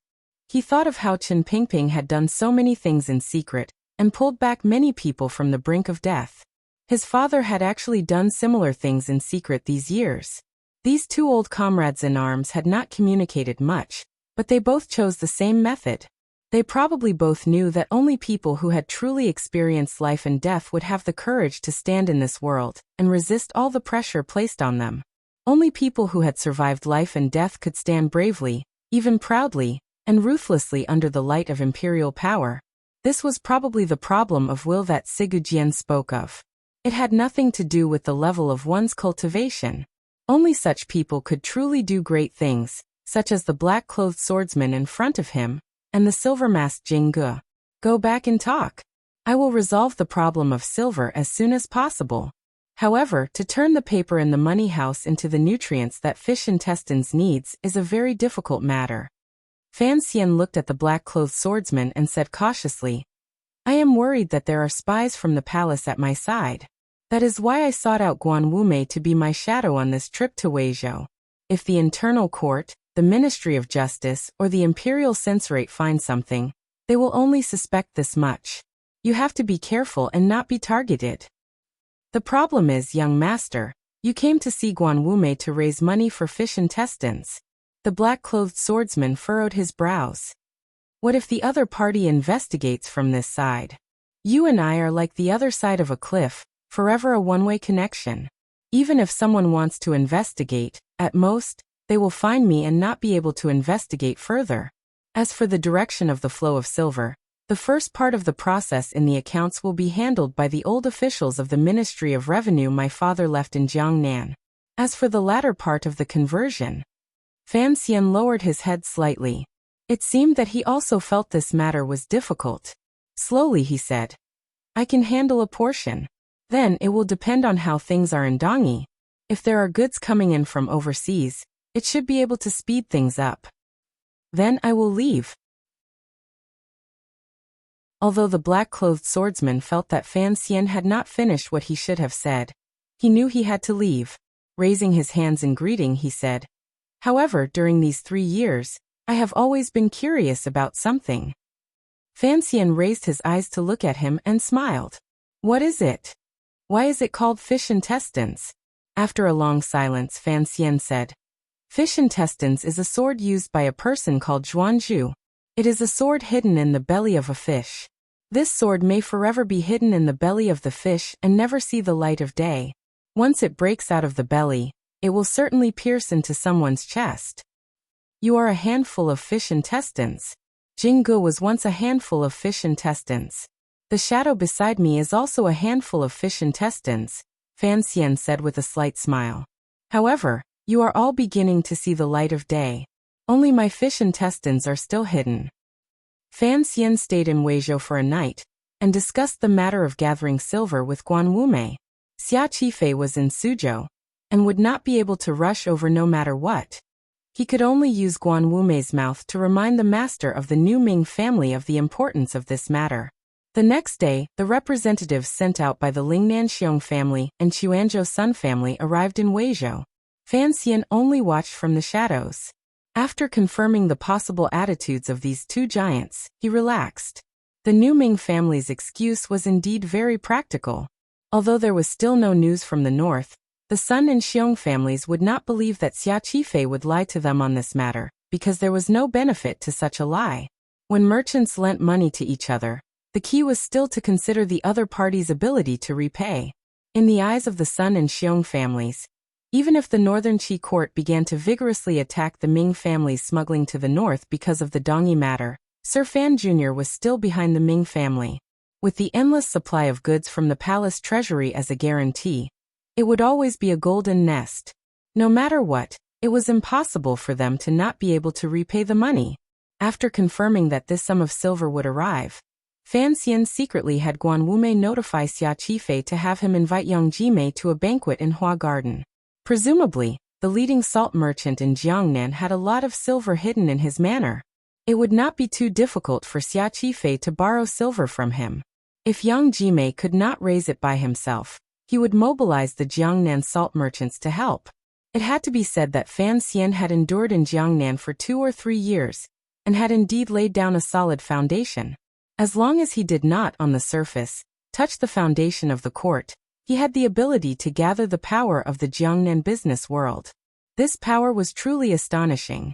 He thought of how Chen Pingping had done so many things in secret, and pulled back many people from the brink of death. His father had actually done similar things in secret these years. These two old comrades in arms had not communicated much, but they both chose the same method. They probably both knew that only people who had truly experienced life and death would have the courage to stand in this world and resist all the pressure placed on them. Only people who had survived life and death could stand bravely, even proudly, and ruthlessly under the light of imperial power. This was probably the problem of will that Sigu Jian spoke of. It had nothing to do with the level of one's cultivation. Only such people could truly do great things, such as the black-clothed swordsman in front of him, and the silver-masked Jing Ge. Go back and talk. I will resolve the problem of silver as soon as possible. However, to turn the paper in the money house into the nutrients that fish intestines needs is a very difficult matter. Fan Xian looked at the black-clothed swordsman and said cautiously, I am worried that there are spies from the palace at my side. That is why I sought out Guan Wumei to be my shadow on this trip to Weizhou. If the internal court, the Ministry of Justice, or the Imperial Censorate find something, they will only suspect this much. You have to be careful and not be targeted. The problem is, young master, you came to see Guan Wumei to raise money for fish intestines. The black-clothed swordsman furrowed his brows. What if the other party investigates from this side? You and I are like the other side of a cliff, forever a one-way connection. Even if someone wants to investigate, at most, they will find me and not be able to investigate further. As for the direction of the flow of silver, the first part of the process in the accounts will be handled by the old officials of the Ministry of Revenue my father left in Jiangnan. As for the latter part of the conversion, Fan Xian lowered his head slightly. It seemed that he also felt this matter was difficult. Slowly he said, I can handle a portion. Then it will depend on how things are in Dongyi. If there are goods coming in from overseas, it should be able to speed things up. Then I will leave. Although the black-clothed swordsman felt that Fan Xian had not finished what he should have said, he knew he had to leave. Raising his hands in greeting, he said, However, during these 3 years, I have always been curious about something. Fan Xian raised his eyes to look at him and smiled. What is it? Why is it called fish intestines? After a long silence, Fan Xian said, Fish intestines is a sword used by a person called Zhuanzhu. It is a sword hidden in the belly of a fish. This sword may forever be hidden in the belly of the fish and never see the light of day. Once it breaks out of the belly, it will certainly pierce into someone's chest. You are a handful of fish intestines. Jingge was once a handful of fish intestines. The shadow beside me is also a handful of fish intestines, Fan Xian said with a slight smile. However, you are all beginning to see the light of day. Only my fish intestines are still hidden. Fan Xian stayed in Weizhou for a night, and discussed the matter of gathering silver with Guan Wumei. Xia Qifei was in Suzhou, and would not be able to rush over no matter what. He could only use Guan Wumei's mouth to remind the master of the new Ming family of the importance of this matter. The next day, the representatives sent out by the Lingnan Xiong family and Chuanzhou Sun family arrived in Weizhou. Fan Xian only watched from the shadows. After confirming the possible attitudes of these two giants, he relaxed. The new Ming family's excuse was indeed very practical. Although there was still no news from the north, the Sun and Xiong families would not believe that Xia Qifei would lie to them on this matter, because there was no benefit to such a lie. When merchants lent money to each other, the key was still to consider the other party's ability to repay. In the eyes of the Sun and Xiong families, even if the Northern Qi court began to vigorously attack the Ming family's smuggling to the north because of the Dongyi matter, Sir Fan Jr. was still behind the Ming family. With the endless supply of goods from the palace treasury as a guarantee, it would always be a golden nest. No matter what, it was impossible for them to not be able to repay the money. After confirming that this sum of silver would arrive, Fan Xian secretly had Guan Wumei notify Xia Qifei to have him invite Yang Jimei to a banquet in Hua Garden. Presumably, the leading salt merchant in Jiangnan had a lot of silver hidden in his manor. It would not be too difficult for Xia Qifei to borrow silver from him. If Yang Jimei could not raise it by himself, he would mobilize the Jiangnan salt merchants to help. It had to be said that Fan Xian had endured in Jiangnan for 2 or 3 years, and had indeed laid down a solid foundation. As long as he did not, on the surface, touch the foundation of the court, he had the ability to gather the power of the Jiangnan business world. This power was truly astonishing.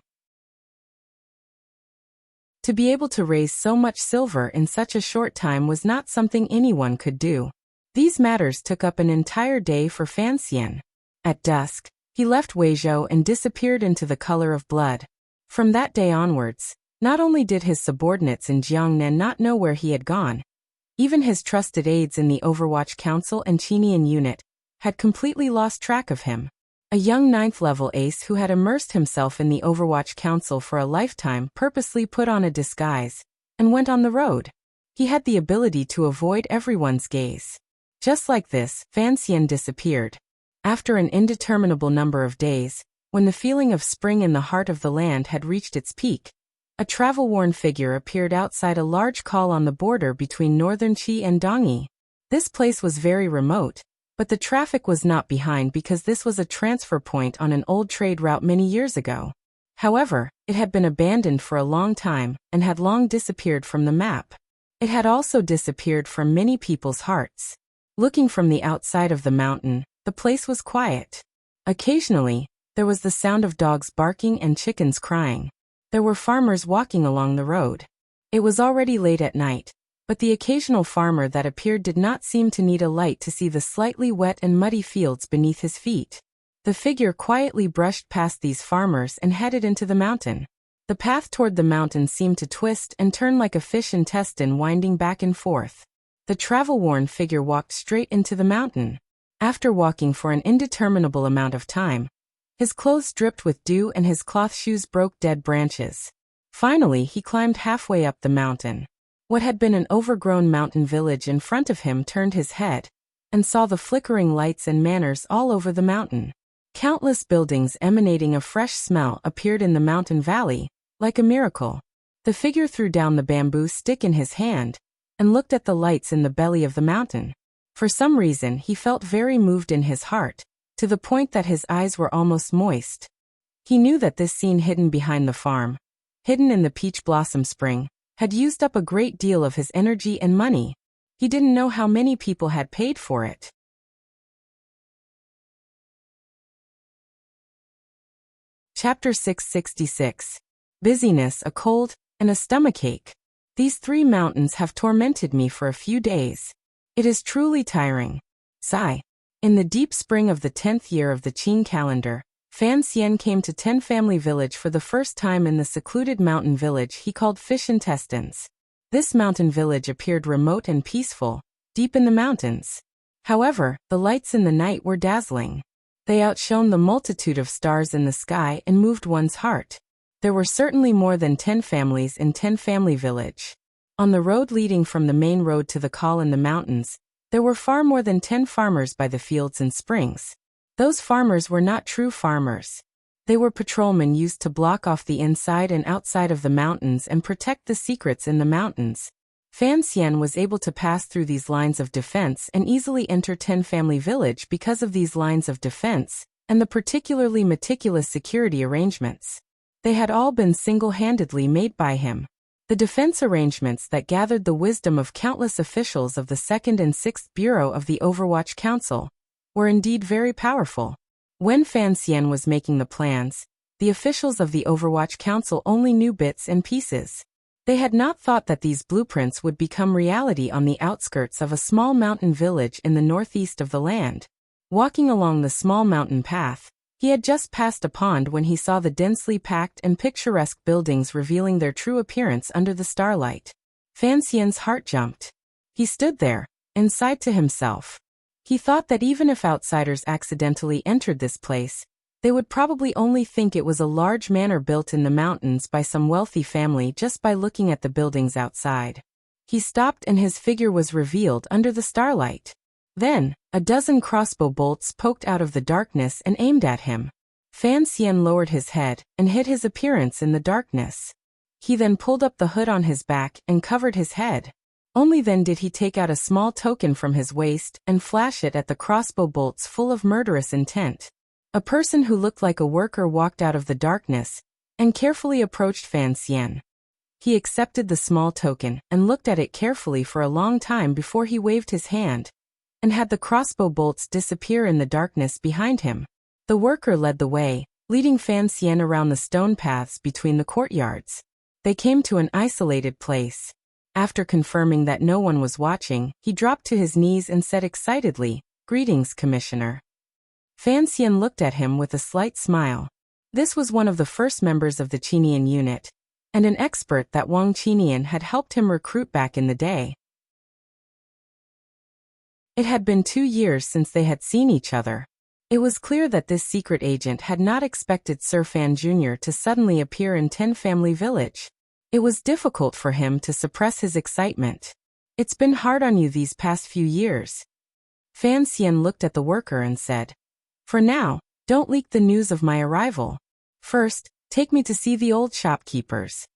To be able to raise so much silver in such a short time was not something anyone could do. These matters took up an entire day for Fan Xian. At dusk, he left Weizhou and disappeared into the color of blood. From that day onwards, not only did his subordinates in Jiangnan not know where he had gone, even his trusted aides in the Overwatch Council and Qinian unit had completely lost track of him. A young 9th-level ace who had immersed himself in the Overwatch Council for a lifetime purposely put on a disguise and went on the road. He had the ability to avoid everyone's gaze. Just like this, Fan Xian disappeared. After an indeterminable number of days, when the feeling of spring in the heart of the land had reached its peak, A travel-worn figure appeared outside a large call on the border between northern Qi and Dongyi. This place was very remote, but the traffic was not behind because this was a transfer point on an old trade route many years ago. However, it had been abandoned for a long time and had long disappeared from the map. It had also disappeared from many people's hearts. Looking from the outside of the mountain, the place was quiet. Occasionally, there was the sound of dogs barking and chickens crying. There were farmers walking along the road. It was already late at night, but the occasional farmer that appeared did not seem to need a light to see the slightly wet and muddy fields beneath his feet. The figure quietly brushed past these farmers and headed into the mountain. The path toward the mountain seemed to twist and turn like a fish intestine winding back and forth. The travel-worn figure walked straight into the mountain. After walking for an indeterminable amount of time, his clothes dripped with dew and his cloth shoes broke dead branches. Finally, he climbed halfway up the mountain. What had been an overgrown mountain village in front of him turned his head and saw the flickering lights and manners all over the mountain. Countless buildings emanating a fresh smell appeared in the mountain valley, like a miracle. The figure threw down the bamboo stick in his hand and looked at the lights in the belly of the mountain. For some reason, he felt very moved in his heart, to the point that his eyes were almost moist. He knew that this scene hidden behind the farm, hidden in the peach blossom spring, had used up a great deal of his energy and money. He didn't know how many people had paid for it. Chapter 666. Busyness, a cold, and a stomachache. These 3 mountains have tormented me for a few days. It is truly tiring. Sigh. In the deep spring of the 10th year of the Qing calendar, Fan Xian came to Ten Family Village for the first time in the secluded mountain village he called Fish Intestines. This mountain village appeared remote and peaceful, deep in the mountains. However, the lights in the night were dazzling. They outshone the multitude of stars in the sky and moved one's heart. There were certainly more than 10 families in Ten Family Village. On the road leading from the main road to the call in the mountains, there were far more than 10 farmers by the fields and springs. Those farmers were not true farmers. They were patrolmen used to block off the inside and outside of the mountains and protect the secrets in the mountains. Fan Xian was able to pass through these lines of defense and easily enter Ten Family Village because of these lines of defense and the particularly meticulous security arrangements. They had all been single-handedly made by him. The defense arrangements that gathered the wisdom of countless officials of the 2nd and 6th Bureau of the Overwatch Council were indeed very powerful. When Fan Xian was making the plans, the officials of the Overwatch Council only knew bits and pieces. They had not thought that these blueprints would become reality on the outskirts of a small mountain village in the northeast of the land. Walking along the small mountain path, he had just passed a pond when he saw the densely packed and picturesque buildings revealing their true appearance under the starlight. Fan Xian's heart jumped. He stood there and sighed to himself. He thought that even if outsiders accidentally entered this place, they would probably only think it was a large manor built in the mountains by some wealthy family just by looking at the buildings outside. He stopped and his figure was revealed under the starlight. Then, a dozen crossbow bolts poked out of the darkness and aimed at him. Fan Xian lowered his head and hid his appearance in the darkness. He then pulled up the hood on his back and covered his head. Only then did he take out a small token from his waist and flash it at the crossbow bolts full of murderous intent. A person who looked like a worker walked out of the darkness and carefully approached Fan Xian. He accepted the small token and looked at it carefully for a long time before he waved his hand and had the crossbow bolts disappear in the darkness behind him. The worker led the way, leading Fan Xian around the stone paths between the courtyards. They came to an isolated place. After confirming that no one was watching, he dropped to his knees and said excitedly, "Greetings, Commissioner." Fan Xian looked at him with a slight smile. This was one of the first members of the Qinian unit, and an expert that Wang Qinian had helped him recruit back in the day. It had been 2 years since they had seen each other. It was clear that this secret agent had not expected Sir Fan Jr. to suddenly appear in Ten Family Village. It was difficult for him to suppress his excitement. "It's been hard on you these past few years." Fan Xian looked at the worker and said, "For now, don't leak the news of my arrival. First, take me to see the old shopkeepers."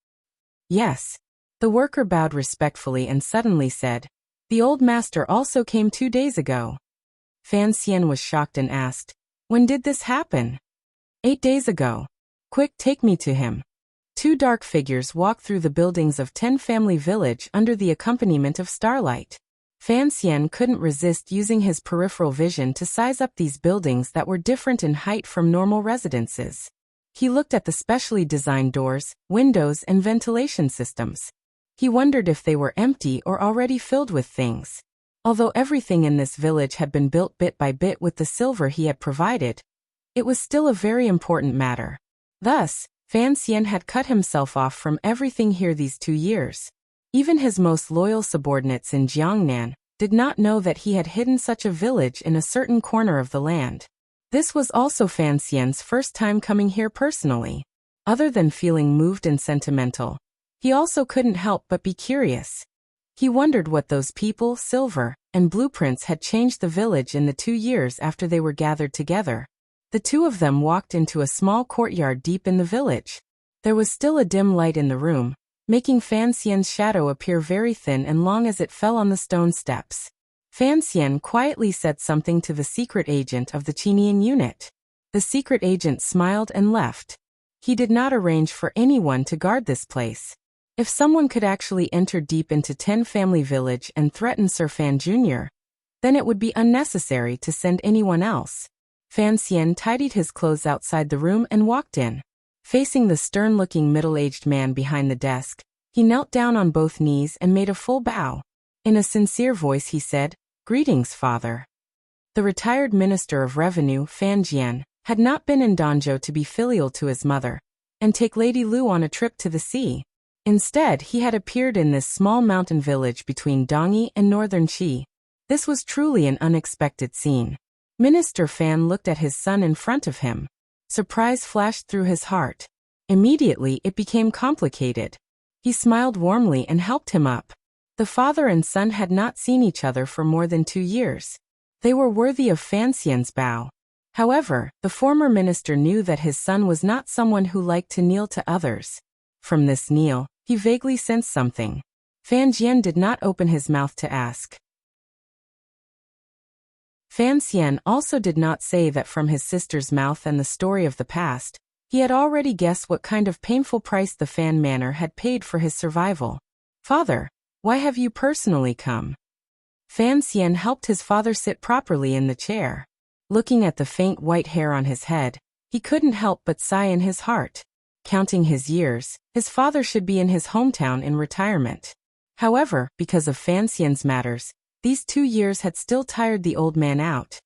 Yes. The worker bowed respectfully and suddenly said, "The old master also came 2 days ago." Fan Xian was shocked and asked, "When did this happen?" 8 days ago. Quick, take me to him. Two dark figures walked through the buildings of 10 Family Village under the accompaniment of starlight. Fan Xian couldn't resist using his peripheral vision to size up these buildings that were different in height from normal residences. He looked at the specially designed doors, windows, and ventilation systems. He wondered if they were empty or already filled with things. Although everything in this village had been built bit by bit with the silver he had provided, it was still a very important matter. Thus, Fan Xian had cut himself off from everything here these 2 years. Even his most loyal subordinates in Jiangnan did not know that he had hidden such a village in a certain corner of the land. This was also Fan Xian's first time coming here personally. Other than feeling moved and sentimental, he also couldn't help but be curious. He wondered what those people, silver, and blueprints had changed the village in the 2 years after they were gathered together. The two of them walked into a small courtyard deep in the village. There was still a dim light in the room, making Fan Xian's shadow appear very thin and long as it fell on the stone steps. Fan Xian quietly said something to the secret agent of the Qinian unit. The secret agent smiled and left. He did not arrange for anyone to guard this place. If someone could actually enter deep into 10 Family Village and threaten Sir Fan Jr., then it would be unnecessary to send anyone else. Fan Xian tidied his clothes outside the room and walked in. Facing the stern-looking middle-aged man behind the desk, he knelt down on both knees and made a full bow. In a sincere voice he said, "Greetings, father." The retired Minister of Revenue, Fan Jian, had not been in Danzhou to be filial to his mother and take Lady Lu on a trip to the sea. Instead, he had appeared in this small mountain village between Dongyi and northern Qi. This was truly an unexpected scene. Minister Fan looked at his son in front of him. Surprise flashed through his heart. Immediately, it became complicated. He smiled warmly and helped him up. The father and son had not seen each other for more than 2 years. They were worthy of Fan Xian's bow. However, the former minister knew that his son was not someone who liked to kneel to others. From this kneel, he vaguely sensed something. Fan Jian did not open his mouth to ask. Fan Xian also did not say that from his sister's mouth and the story of the past, he had already guessed what kind of painful price the Fan Manor had paid for his survival. "Father, why have you personally come?" Fan Xian helped his father sit properly in the chair. Looking at the faint white hair on his head, he couldn't help but sigh in his heart. Counting his years, his father should be in his hometown in retirement. However, because of Fan Xian's matters, these 2 years had still tired the old man out.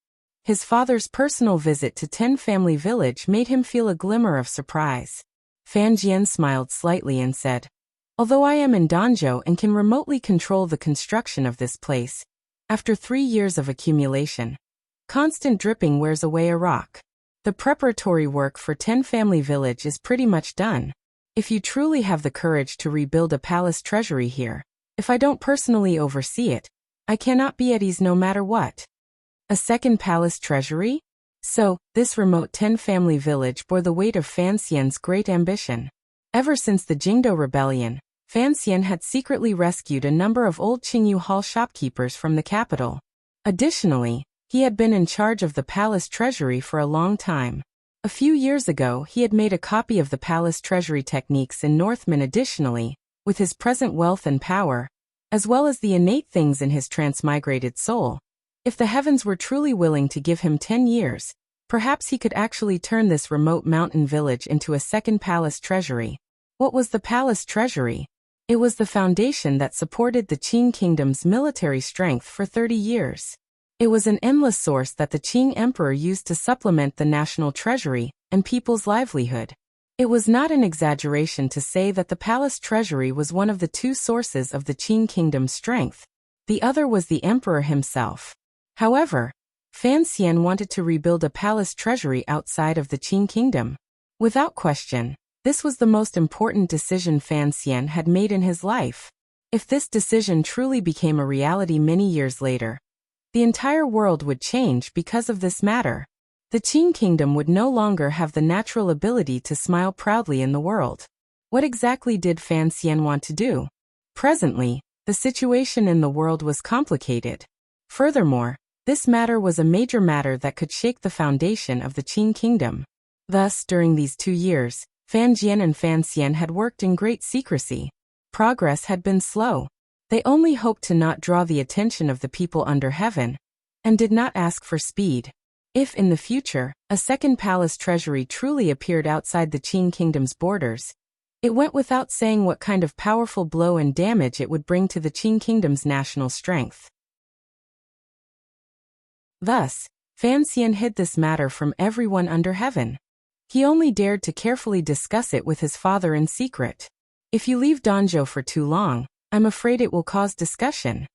His father's personal visit to 10 Family Village made him feel a glimmer of surprise. Fan Jian smiled slightly and said, "Although I am in Danzhou and can remotely control the construction of this place, after 3 years of accumulation, constant dripping wears away a rock. The preparatory work for 10 Family Village is pretty much done. If you truly have the courage to rebuild a palace treasury here, if I don't personally oversee it, I cannot be at ease no matter what." A second palace treasury? So, this remote 10 Family Village bore the weight of Fan Xian's great ambition. Ever since the Jingdo Rebellion, Fan Xian had secretly rescued a number of old Qingyu Hall shopkeepers from the capital. Additionally, he had been in charge of the palace treasury for a long time. A few years ago, he had made a copy of the palace treasury techniques in Northman. Additionally, with his present wealth and power, as well as the innate things in his transmigrated soul, if the heavens were truly willing to give him 10 years, perhaps he could actually turn this remote mountain village into a second palace treasury. What was the palace treasury? It was the foundation that supported the Qing kingdom's military strength for 30 years. It was an endless source that the Qing emperor used to supplement the national treasury and people's livelihood. It was not an exaggeration to say that the palace treasury was one of the 2 sources of the Qing kingdom's strength. The other was the emperor himself. However, Fan Xian wanted to rebuild a palace treasury outside of the Qing kingdom. Without question, this was the most important decision Fan Xian had made in his life. If this decision truly became a reality many years later, the entire world would change because of this matter. The Qing kingdom would no longer have the natural ability to smile proudly in the world. What exactly did Fan Xian want to do? Presently, the situation in the world was complicated. Furthermore, this matter was a major matter that could shake the foundation of the Qing kingdom. Thus, during these 2 years, Fan Jian and Fan Xian had worked in great secrecy. Progress had been slow. They only hoped to not draw the attention of the people under heaven, and did not ask for speed. If in the future, a second palace treasury truly appeared outside the Qing kingdom's borders, it went without saying what kind of powerful blow and damage it would bring to the Qing kingdom's national strength. Thus, Fan Xian hid this matter from everyone under heaven. He only dared to carefully discuss it with his father in secret. If you leave Danzhou for too long, I'm afraid it will cause discussion.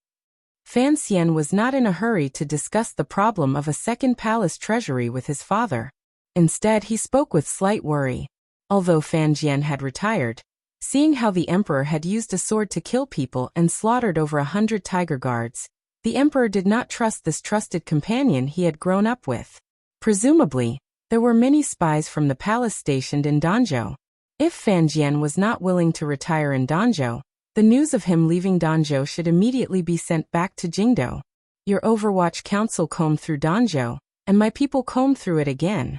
Fan Xian was not in a hurry to discuss the problem of a second palace treasury with his father. Instead, he spoke with slight worry. Although Fan Jian had retired, seeing how the emperor had used a sword to kill people and slaughtered over 100 tiger guards, the emperor did not trust this trusted companion he had grown up with. Presumably, there were many spies from the palace stationed in Danzhou. If Fan Jian was not willing to retire in Danzhou, the news of him leaving Danzhou should immediately be sent back to Jingdou. Your Overwatch Council combed through Danzhou, and my people combed through it again.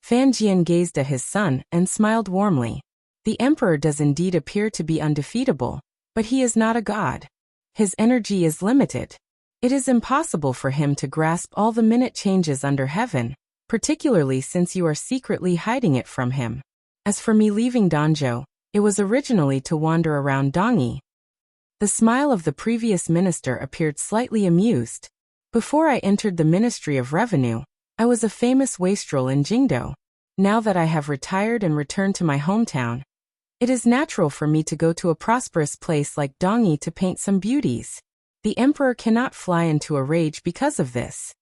Fan Jian gazed at his son and smiled warmly. The emperor does indeed appear to be undefeatable, but he is not a god. His energy is limited. It is impossible for him to grasp all the minute changes under heaven, particularly since you are secretly hiding it from him. As for me leaving Danzhou, it was originally to wander around Dongyi. The smile of the previous minister appeared slightly amused. Before I entered the Ministry of Revenue, I was a famous wastrel in Jingdou. Now that I have retired and returned to my hometown, it is natural for me to go to a prosperous place like Dongyi to paint some beauties. The emperor cannot fly into a rage because of this.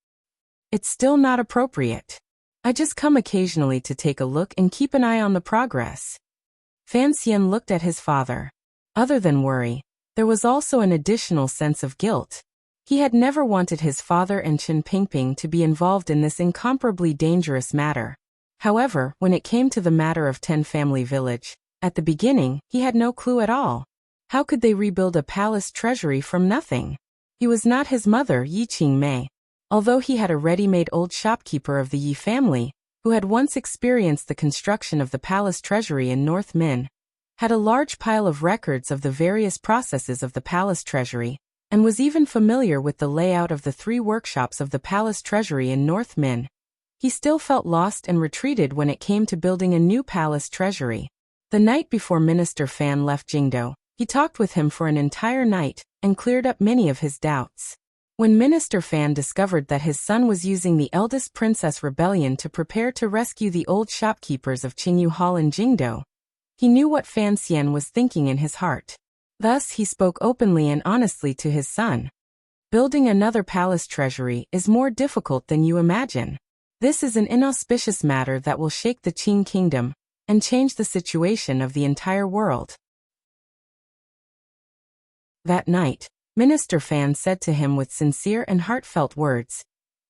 It's still not appropriate. I just come occasionally to take a look and keep an eye on the progress. Fan Xian looked at his father. Other than worry, there was also an additional sense of guilt. He had never wanted his father and Chen Pingping to be involved in this incomparably dangerous matter. However, when it came to the matter of 10 Family Village, at the beginning, he had no clue at all. How could they rebuild a palace treasury from nothing? He was not his mother, Yi Qingmei. Although he had a ready-made old shopkeeper of the Yi family, who had once experienced the construction of the palace treasury in North Min, had a large pile of records of the various processes of the palace treasury, and was even familiar with the layout of the 3 workshops of the palace treasury in North Min. He still felt lost and retreated when it came to building a new palace treasury. The night before Minister Fan left Jingdou, he talked with him for an entire night and cleared up many of his doubts. When Minister Fan discovered that his son was using the eldest princess rebellion to prepare to rescue the old shopkeepers of Qingyu Hall in Jingdou, he knew what Fan Xian was thinking in his heart. Thus he spoke openly and honestly to his son. Building another palace treasury is more difficult than you imagine. This is an inauspicious matter that will shake the Qing kingdom and change the situation of the entire world. That night, Minister Fan said to him with sincere and heartfelt words,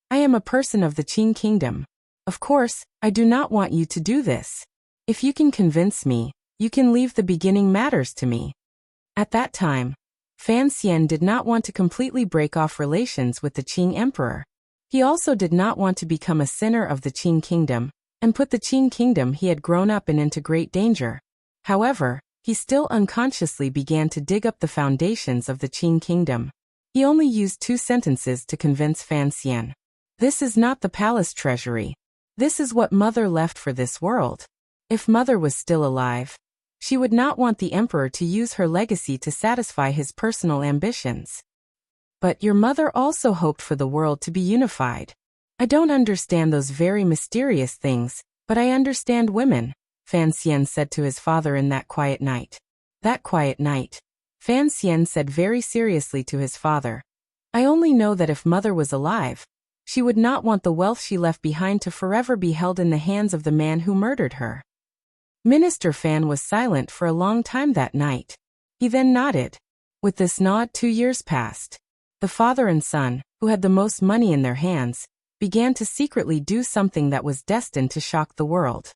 "I am a person of the Qing kingdom. Of course, I do not want you to do this. If you can convince me, you can leave the beginning matters to me." At that time, Fan Xian did not want to completely break off relations with the Qing emperor. He also did not want to become a sinner of the Qing kingdom and put the Qing kingdom he had grown up in into great danger. However, he still unconsciously began to dig up the foundations of the Qing kingdom. He only used 2 sentences to convince Fan Xian. This is not the palace treasury. This is what Mother left for this world. If Mother was still alive, she would not want the emperor to use her legacy to satisfy his personal ambitions. But your mother also hoped for the world to be unified. I don't understand those very mysterious things, but I understand women, Fan Xian said to his father in that quiet night. That quiet night, Fan Xian said very seriously to his father, "I only know that if Mother was alive, she would not want the wealth she left behind to forever be held in the hands of the man who murdered her." Minister Fan was silent for a long time that night. He then nodded. With this nod, 2 years passed. The father and son, who had the most money in their hands, began to secretly do something that was destined to shock the world.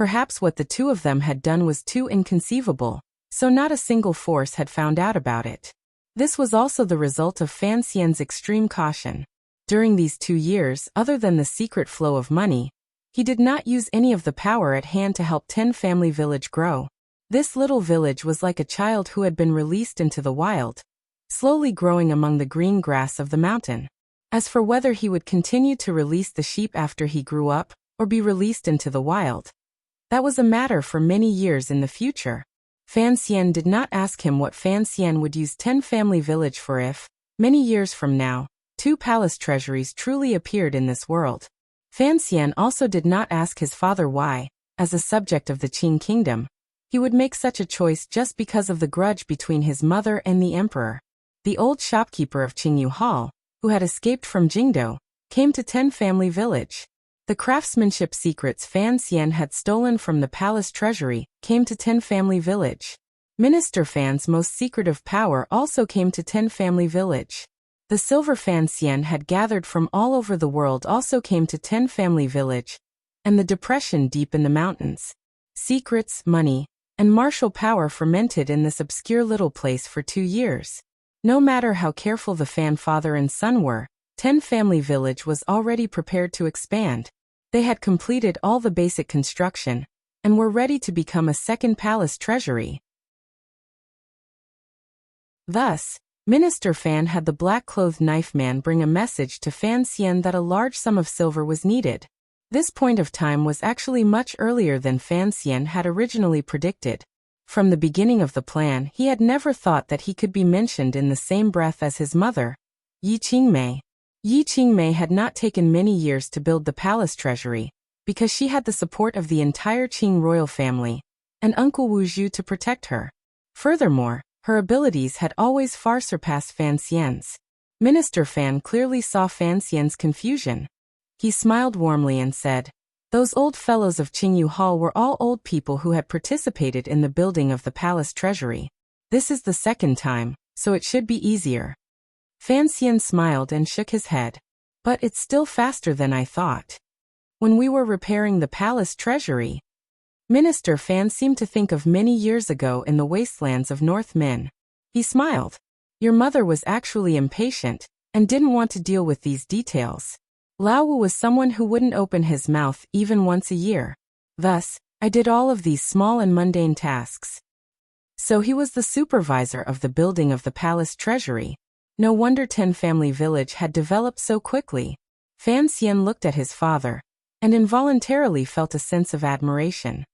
Perhaps what the two of them had done was too inconceivable, so not a single force had found out about it. This was also the result of Fan Xian's extreme caution. During these 2 years, other than the secret flow of money, he did not use any of the power at hand to help 10 Family Village grow. This little village was like a child who had been released into the wild, slowly growing among the green grass of the mountain. As for whether he would continue to release the sheep after he grew up, or be released into the wild, that was a matter for many years in the future. Fan Xian did not ask him what Fan Xian would use 10 Family Village for if, many years from now, 2 palace treasuries truly appeared in this world. Fan Xian also did not ask his father why, as a subject of the Qing kingdom, he would make such a choice just because of the grudge between his mother and the emperor. The old shopkeeper of Qingyu Hall, who had escaped from Jingdo, came to 10 Family Village. The craftsmanship secrets Fan Xian had stolen from the palace treasury came to 10 Family Village. Minister Fan's most secretive power also came to 10 Family Village. The silver Fan Xian had gathered from all over the world also came to 10 Family Village, and the depression deep in the mountains. Secrets, money, and martial power fermented in this obscure little place for 2 years. No matter how careful the Fan father and son were, 10 Family Village was already prepared to expand. They had completed all the basic construction, and were ready to become a second palace treasury. Thus, Minister Fan had the black-clothed knife man bring a message to Fan Xian that a large sum of silver was needed. This point of time was actually much earlier than Fan Xian had originally predicted. From the beginning of the plan, he had never thought that he could be mentioned in the same breath as his mother, Yi Qingmei. Yi Qingmei had not taken many years to build the palace treasury, because she had the support of the entire Qing royal family, and Uncle Wuxia to protect her. Furthermore, her abilities had always far surpassed Fan Xian's. Minister Fan clearly saw Fan Xian's confusion. He smiled warmly and said, "Those old fellows of Qingyu Hall were all old people who had participated in the building of the palace treasury. This is the second time, so it should be easier." Fan Xian smiled and shook his head. "But it's still faster than I thought. When we were repairing the palace treasury..." Minister Fan seemed to think of many years ago in the wastelands of North Min. He smiled. "Your mother was actually impatient, and didn't want to deal with these details. Lao Wu was someone who wouldn't open his mouth even once a year. Thus, I did all of these small and mundane tasks." So he was the supervisor of the building of the palace treasury. No wonder 10 Family Village had developed so quickly. Fan Xian looked at his father, and involuntarily felt a sense of admiration.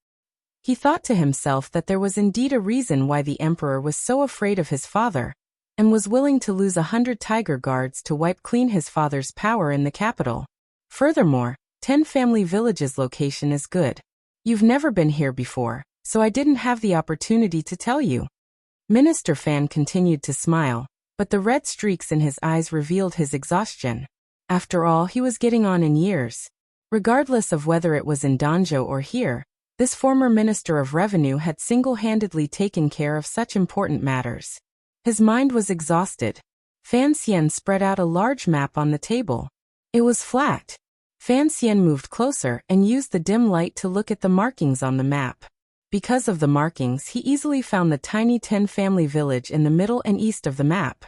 He thought to himself that there was indeed a reason why the emperor was so afraid of his father, and was willing to lose 100 tiger guards to wipe clean his father's power in the capital. Furthermore, 10 Family Village's location is good. You've never been here before, so I didn't have the opportunity to tell you. Minister Fan continued to smile, but the red streaks in his eyes revealed his exhaustion. After all, he was getting on in years. Regardless of whether it was in Danzhou or here, this former Minister of Revenue had single-handedly taken care of such important matters. His mind was exhausted. Fan Xian spread out a large map on the table. It was flat. Fan Xian moved closer and used the dim light to look at the markings on the map. Because of the markings, he easily found the tiny 10 Family Village in the middle and east of the map.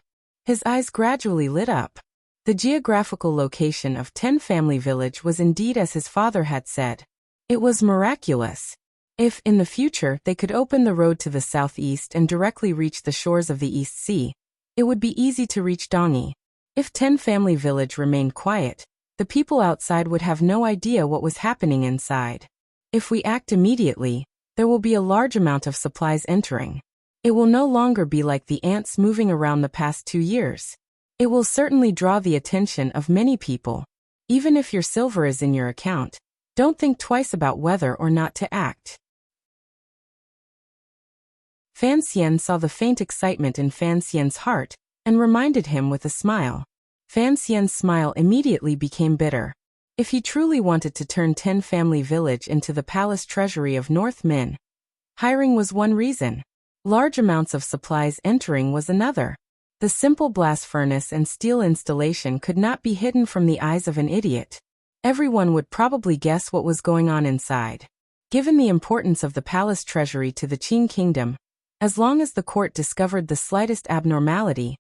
His eyes gradually lit up. The geographical location of 10 Family Village was indeed as his father had said. It was miraculous. If, in the future, they could open the road to the southeast and directly reach the shores of the East Sea, it would be easy to reach Dongyi. If 10 Family Village remained quiet, the people outside would have no idea what was happening inside. If we act immediately, there will be a large amount of supplies entering. It will no longer be like the ants moving around the past 2 years. It will certainly draw the attention of many people. Even if your silver is in your account, don't think twice about whether or not to act. Fan Xian saw the faint excitement in Fan Xian's heart, and reminded him with a smile. Fan Xian's smile immediately became bitter. If he truly wanted to turn 10 Family Village into the palace treasury of North Min, hiring was one reason. Large amounts of supplies entering was another. The simple blast furnace and steel installation could not be hidden from the eyes of an idiot. Everyone would probably guess what was going on inside. Given the importance of the palace treasury to the Qing kingdom, as long as the court discovered the slightest abnormality,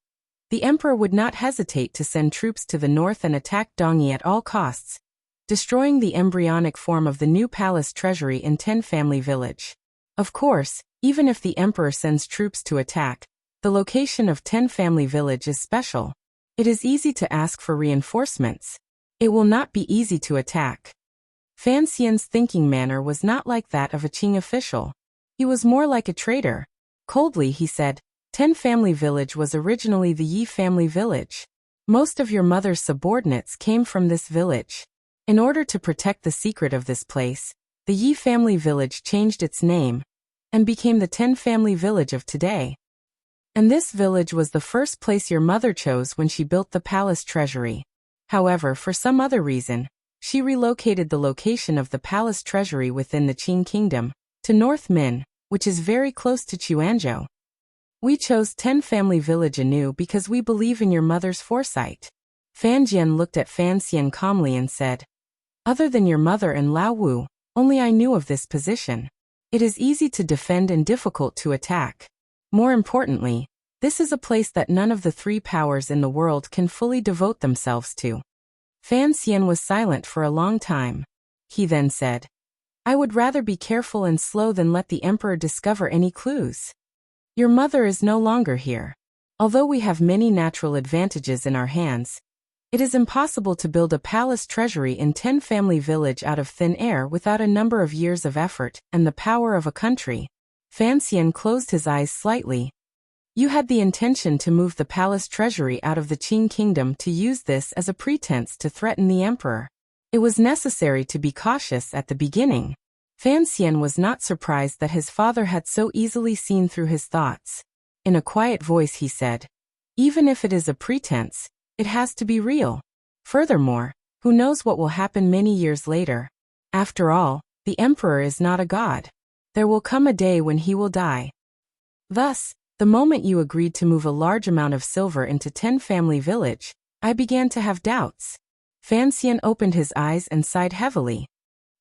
the emperor would not hesitate to send troops to the north and attack Dongyi at all costs, destroying the embryonic form of the new palace treasury in Ten Family Village. Of course, even if the emperor sends troops to attack, the location of Ten Family Village is special. It is easy to ask for reinforcements. It will not be easy to attack. Fan Xian's thinking manner was not like that of a Qing official. He was more like a traitor. Coldly he said, Ten Family Village was originally the Yi family village. Most of your mother's subordinates came from this village. In order to protect the secret of this place, the Yi family village changed its name and became the Ten Family Village of today. And this village was the first place your mother chose when she built the palace treasury. However, for some other reason, she relocated the location of the palace treasury within the Qing kingdom to North Min, which is very close to Quanzhou. We chose Ten Family Village anew because we believe in your mother's foresight. Fan Jian looked at Fan Xian calmly and said, Other than your mother and Lao Wu, only I knew of this position. It is easy to defend and difficult to attack. More importantly, this is a place that none of the three powers in the world can fully devote themselves to. Fan Xian was silent for a long time. He then said, I would rather be careful and slow than let the emperor discover any clues. Your mother is no longer here. Although we have many natural advantages in our hands, it is impossible to build a palace treasury in Ten Family Village out of thin air without a number of years of effort and the power of a country. Fan Xian closed his eyes slightly. You had the intention to move the palace treasury out of the Qing kingdom to use this as a pretense to threaten the emperor. It was necessary to be cautious at the beginning. Fan Xian was not surprised that his father had so easily seen through his thoughts. In a quiet voice he said, Even if it is a pretense, it has to be real. Furthermore, who knows what will happen many years later? After all, the emperor is not a god. There will come a day when he will die. Thus, the moment you agreed to move a large amount of silver into Ten Family Village, I began to have doubts. Fan Xian opened his eyes and sighed heavily.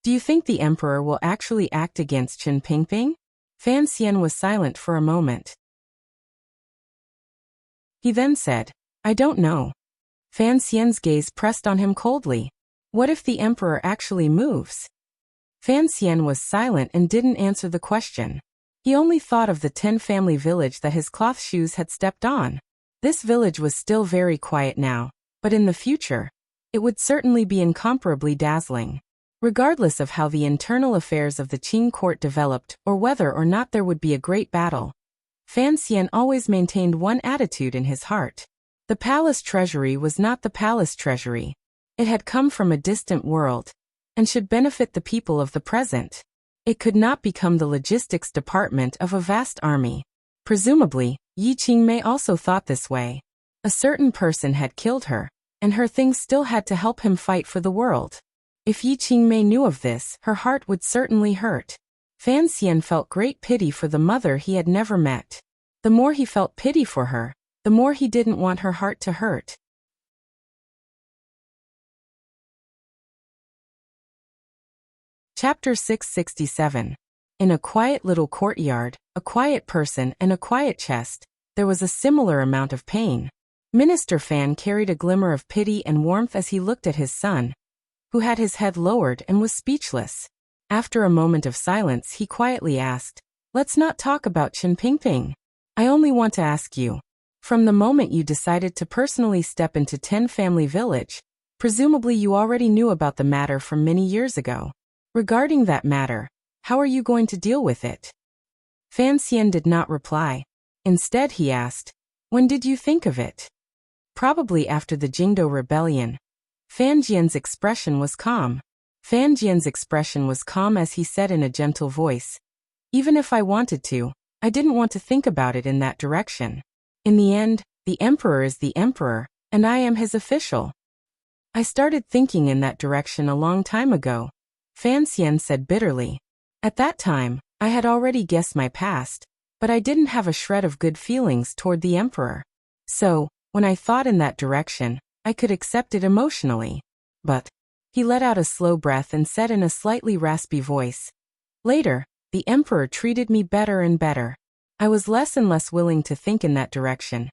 Do you think the emperor will actually act against Qin Pingping? Fan Xian was silent for a moment. He then said, I don't know. Fan Xian's gaze pressed on him coldly. What if the emperor actually moves? Fan Xian was silent and didn't answer the question. He only thought of the Ten Family Village that his cloth shoes had stepped on. This village was still very quiet now, but in the future, it would certainly be incomparably dazzling. Regardless of how the internal affairs of the Qing court developed or whether or not there would be a great battle, Fan Xian always maintained one attitude in his heart. The palace treasury was not the palace treasury. It had come from a distant world and should benefit the people of the present. It could not become the logistics department of a vast army. Presumably, Yi Qingmei also thought this way. A certain person had killed her, and her things still had to help him fight for the world. If Yi Qingmei knew of this, her heart would certainly hurt. Fan Xian felt great pity for the mother he had never met. The more he felt pity for her, the more he didn't want her heart to hurt. Chapter 667. In a quiet little courtyard, a quiet person and a quiet chest, there was a similar amount of pain. Minister Fan carried a glimmer of pity and warmth as he looked at his son, who had his head lowered and was speechless. After a moment of silence, he quietly asked, Let's not talk about Qin Pingping. I only want to ask you. From the moment you decided to personally step into Ten Family Village, presumably you already knew about the matter from many years ago. Regarding that matter, how are you going to deal with it? Fan Xian did not reply. Instead he asked, When did you think of it? Probably after the Jingdo rebellion. Fan Jian's expression was calm. As he said in a gentle voice, Even if I wanted to, I didn't want to think about it in that direction. In the end, the emperor is the emperor, and I am his official. I started thinking in that direction a long time ago, Fan Xian said bitterly. At that time, I had already guessed my past, but I didn't have a shred of good feelings toward the emperor. So, when I thought in that direction, I could accept it emotionally. But, he let out a slow breath and said in a slightly raspy voice, Later, the emperor treated me better and better. I was less and less willing to think in that direction.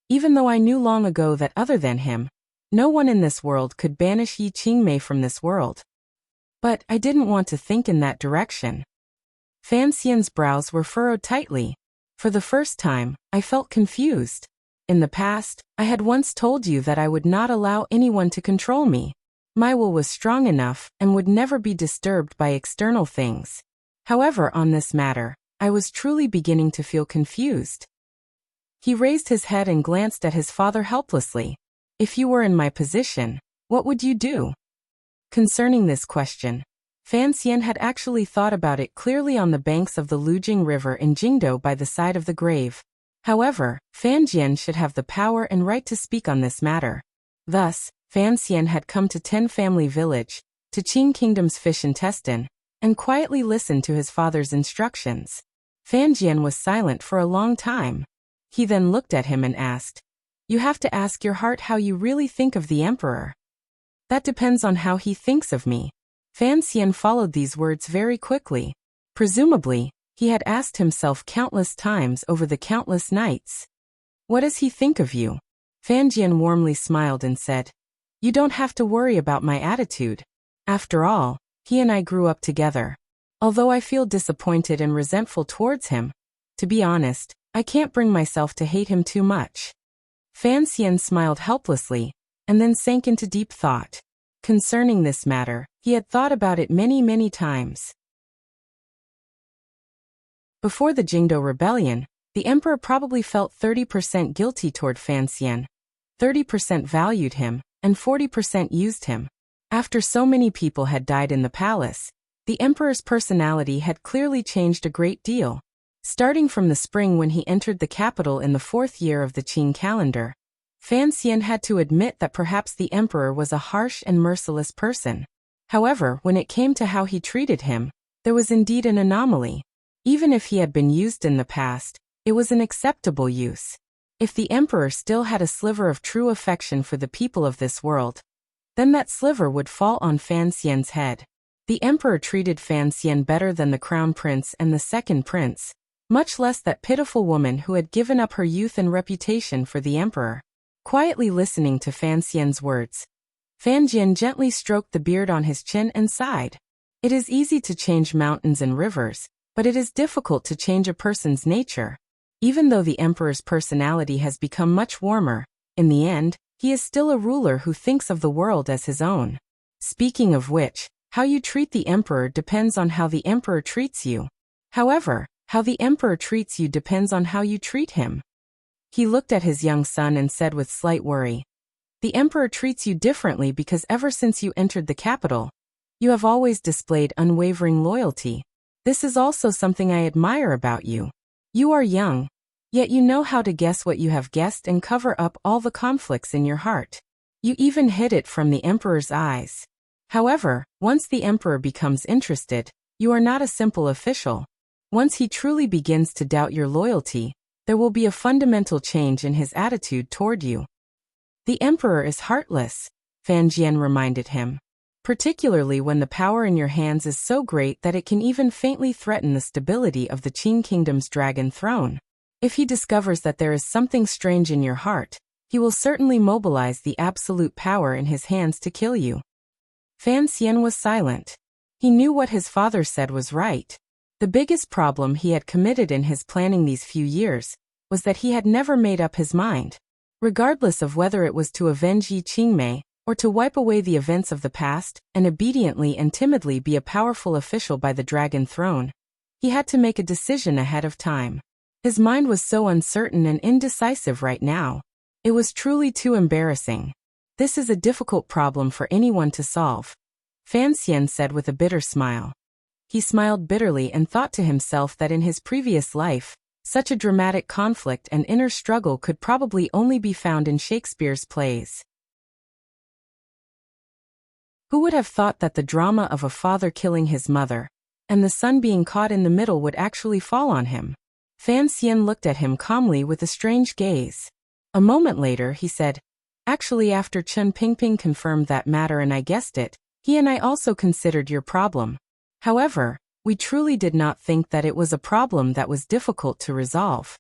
Even though I knew long ago that other than him, no one in this world could banish Yi Qingmei from this world. But I didn't want to think in that direction. Fan Xian's brows were furrowed tightly. For the first time, I felt confused. In the past, I had once told you that I would not allow anyone to control me. My will was strong enough and would never be disturbed by external things. However, on this matter, I was truly beginning to feel confused. He raised his head and glanced at his father helplessly. If you were in my position, what would you do? Concerning this question, Fan Xian had actually thought about it clearly on the banks of the Lujing River in Jingdou by the side of the grave. However, Fan Jian should have the power and right to speak on this matter. Thus, Fan Xian had come to Ten Family Village, to Qing Kingdom's fish intestine, and quietly listened to his father's instructions. Fan Jian was silent for a long time. He then looked at him and asked, "You have to ask your heart how you really think of the emperor." "That depends on how he thinks of me." Fan Xian followed these words very quickly. Presumably, he had asked himself countless times over the countless nights. "What does he think of you?" Fan Jian warmly smiled and said, "You don't have to worry about my attitude. After all, he and I grew up together. Although I feel disappointed and resentful towards him, to be honest, I can't bring myself to hate him too much." Fan Xian smiled helplessly, and then sank into deep thought. Concerning this matter, he had thought about it many times. Before the Jingdou Rebellion, the emperor probably felt 30% guilty toward Fan Xian, 30% valued him, and 40% used him. After so many people had died in the palace, the emperor's personality had clearly changed a great deal. Starting from the spring when he entered the capital in the 4th year of the Qing calendar, Fan Xian had to admit that perhaps the emperor was a harsh and merciless person. However, when it came to how he treated him, there was indeed an anomaly. Even if he had been used in the past, it was an acceptable use. If the emperor still had a sliver of true affection for the people of this world, then that sliver would fall on Fan Xian's head. The emperor treated Fan Xian better than the crown prince and the second prince, much less that pitiful woman who had given up her youth and reputation for the emperor. Quietly listening to Fan Xian's words, Fan Jian gently stroked the beard on his chin and sighed. It is easy to change mountains and rivers, but it is difficult to change a person's nature. Even though the emperor's personality has become much warmer, in the end, he is still a ruler who thinks of the world as his own. Speaking of which, how you treat the emperor depends on how the emperor treats you. However, how the emperor treats you depends on how you treat him. He looked at his young son and said with slight worry, "The emperor treats you differently because ever since you entered the capital, you have always displayed unwavering loyalty. This is also something I admire about you. You are young, yet you know how to guess what you have guessed and cover up all the conflicts in your heart. You even hid it from the emperor's eyes. However, once the emperor becomes interested, you are not a simple official. Once he truly begins to doubt your loyalty, there will be a fundamental change in his attitude toward you." "The emperor is heartless," Fan Jian reminded him. "Particularly when the power in your hands is so great that it can even faintly threaten the stability of the Qing Kingdom's dragon throne. If he discovers that there is something strange in your heart, he will certainly mobilize the absolute power in his hands to kill you." Fan Xian was silent. He knew what his father said was right. The biggest problem he had committed in his planning these few years was that he had never made up his mind. Regardless of whether it was to avenge Yi Qingmei or to wipe away the events of the past and obediently and timidly be a powerful official by the dragon throne, he had to make a decision ahead of time. His mind was so uncertain and indecisive right now. It was truly too embarrassing. "This is a difficult problem for anyone to solve," Fan Xian said with a bitter smile. He smiled bitterly and thought to himself that in his previous life, such a dramatic conflict and inner struggle could probably only be found in Shakespeare's plays. Who would have thought that the drama of a father killing his mother, and the son being caught in the middle would actually fall on him? Fan Xian looked at him calmly with a strange gaze. A moment later he said, "Actually, after Chen Pingping confirmed that matter and I guessed it, he and I also considered your problem. However, We truly did not think that it was a problem that was difficult to resolve.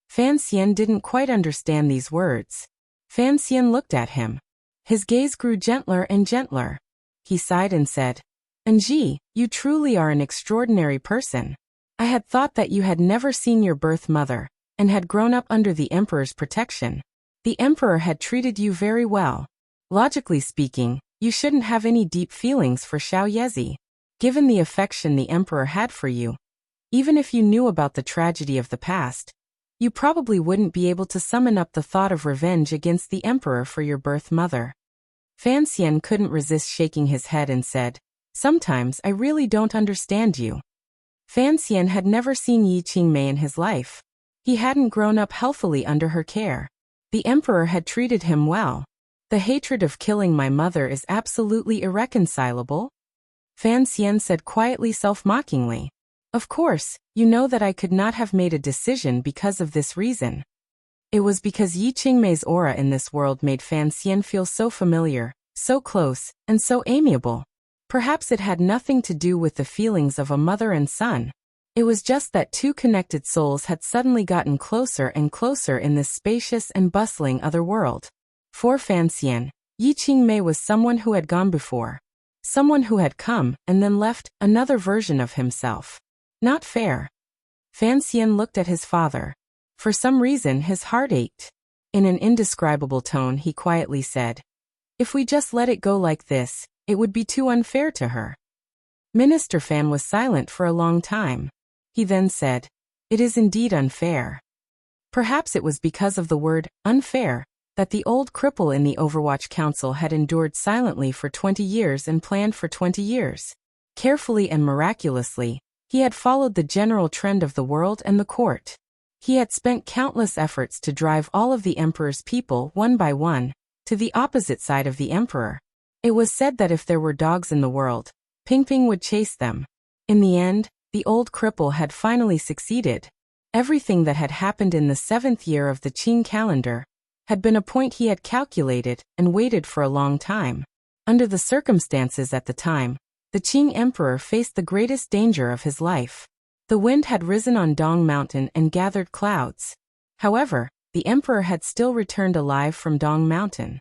Fan Xian didn't quite understand these words. Fan Xian looked at him. His gaze grew gentler and gentler. He sighed and said, "Anji, you truly are an extraordinary person. I had thought that you had never seen your birth mother, and had grown up under the emperor's protection. The emperor had treated you very well. Logically speaking, you shouldn't have any deep feelings for Xiao Yezi, given the affection the emperor had for you. Even if you knew about the tragedy of the past, you probably wouldn't be able to summon up the thought of revenge against the emperor for your birth mother." Fan Xian couldn't resist shaking his head and said, "Sometimes I really don't understand you." Fan Xian had never seen Yi Qingmei in his life. He hadn't grown up healthily under her care. The emperor had treated him well. "The hatred of killing my mother is absolutely irreconcilable," Fan Xian said quietly, self-mockingly. "Of course, you know that I could not have made a decision because of this reason." It was because Yi Qingmei's aura in this world made Fan Xian feel so familiar, so close, and so amiable. Perhaps it had nothing to do with the feelings of a mother and son. It was just that two connected souls had suddenly gotten closer and closer in this spacious and bustling other world. For Fan Xian, Yi Qingmei was someone who had gone before. Someone who had come and then left, another version of himself. Not fair. Fan Xian looked at his father. For some reason his heart ached. In an indescribable tone he quietly said, "If we just let it go like this, it would be too unfair to her." Minister Fan was silent for a long time. He then said, "It is indeed unfair." Perhaps it was because of the word, unfair, that the old cripple in the Overwatch Council had endured silently for 20 years and planned for 20 years. Carefully and miraculously, he had followed the general trend of the world and the court. He had spent countless efforts to drive all of the emperor's people, one by one, to the opposite side of the emperor. It was said that if there were dogs in the world, Ping Ping would chase them. In the end, the old cripple had finally succeeded. Everything that had happened in the 7th year of the Qing calendar had been a point he had calculated and waited for a long time. Under the circumstances at the time, the Qing emperor faced the greatest danger of his life. The wind had risen on Dong Mountain and gathered clouds. However, the emperor had still returned alive from Dong Mountain.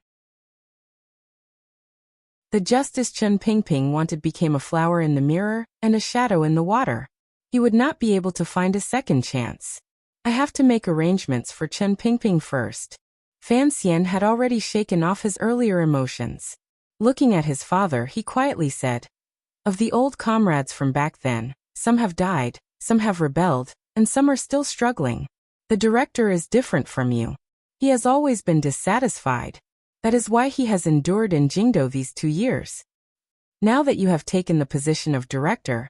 The Justice Chen Pingping wanted became a flower in the mirror and a shadow in the water. He would not be able to find a second chance. "I have to make arrangements for Chen Pingping first." Fan Xian had already shaken off his earlier emotions. Looking at his father, he quietly said, "Of the old comrades from back then, some have died, some have rebelled, and some are still struggling. The director is different from you. He has always been dissatisfied. That is why he has endured in Jingdo these 2 years. Now that you have taken the position of director,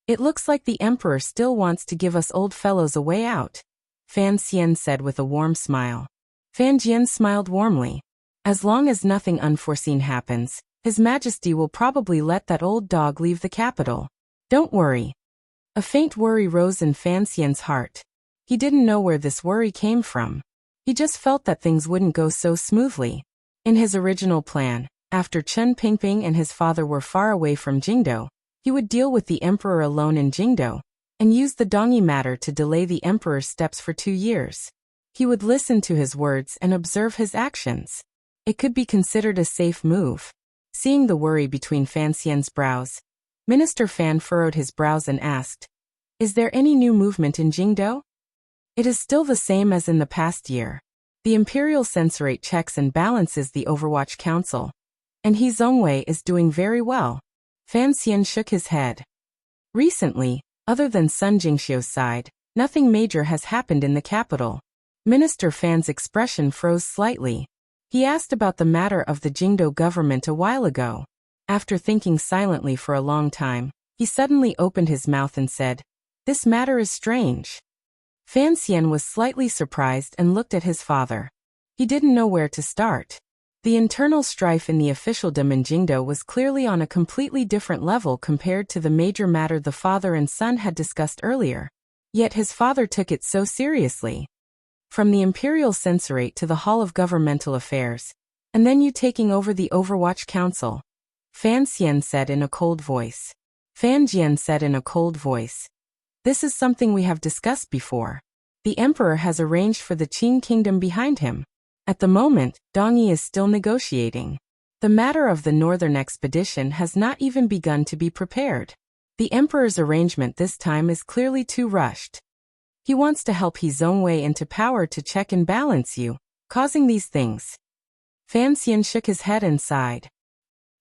it looks like the emperor still wants to give us old fellows a way out," Fan Xian said with a warm smile. Fan Jian smiled warmly. "As long as nothing unforeseen happens, His Majesty will probably let that old dog leave the capital. Don't worry." A faint worry rose in Fan Xian's heart. He didn't know where this worry came from. He just felt that things wouldn't go so smoothly. In his original plan, after Chen Pingping and his father were far away from Jingdo, he would deal with the emperor alone in Jingdo, and use the Dongyi matter to delay the emperor's steps for 2 years. He would listen to his words and observe his actions. It could be considered a safe move. Seeing the worry between Fan Xian's brows, Minister Fan furrowed his brows and asked, "Is there any new movement in Jingdo?" "It is still the same as in the past year. The Imperial Censorate checks and balances the Overwatch Council, and He Zongwei is doing very well." Fan Xian shook his head. Recently, other than Sun Jingxiu's side, nothing major has happened in the capital. Minister Fan's expression froze slightly. He asked about the matter of the Jingdo government a while ago. After thinking silently for a long time, he suddenly opened his mouth and said, "This matter is strange." Fan Xian was slightly surprised and looked at his father. He didn't know where to start. The internal strife in the officialdom in Jingdo was clearly on a completely different level compared to the major matter the father and son had discussed earlier. Yet his father took it so seriously. From the Imperial Censorate to the Hall of Governmental Affairs, and then you taking over the Overwatch Council, Fan Xian said in a cold voice. Fan Jian said in a cold voice. This is something we have discussed before. The emperor has arranged for the Qing kingdom behind him. At the moment, Dong Yi is still negotiating. The matter of the northern expedition has not even begun to be prepared. The emperor's arrangement this time is clearly too rushed. He wants to help He Zhongwei into power to check and balance you, causing these things. Fan Xian shook his head and sighed.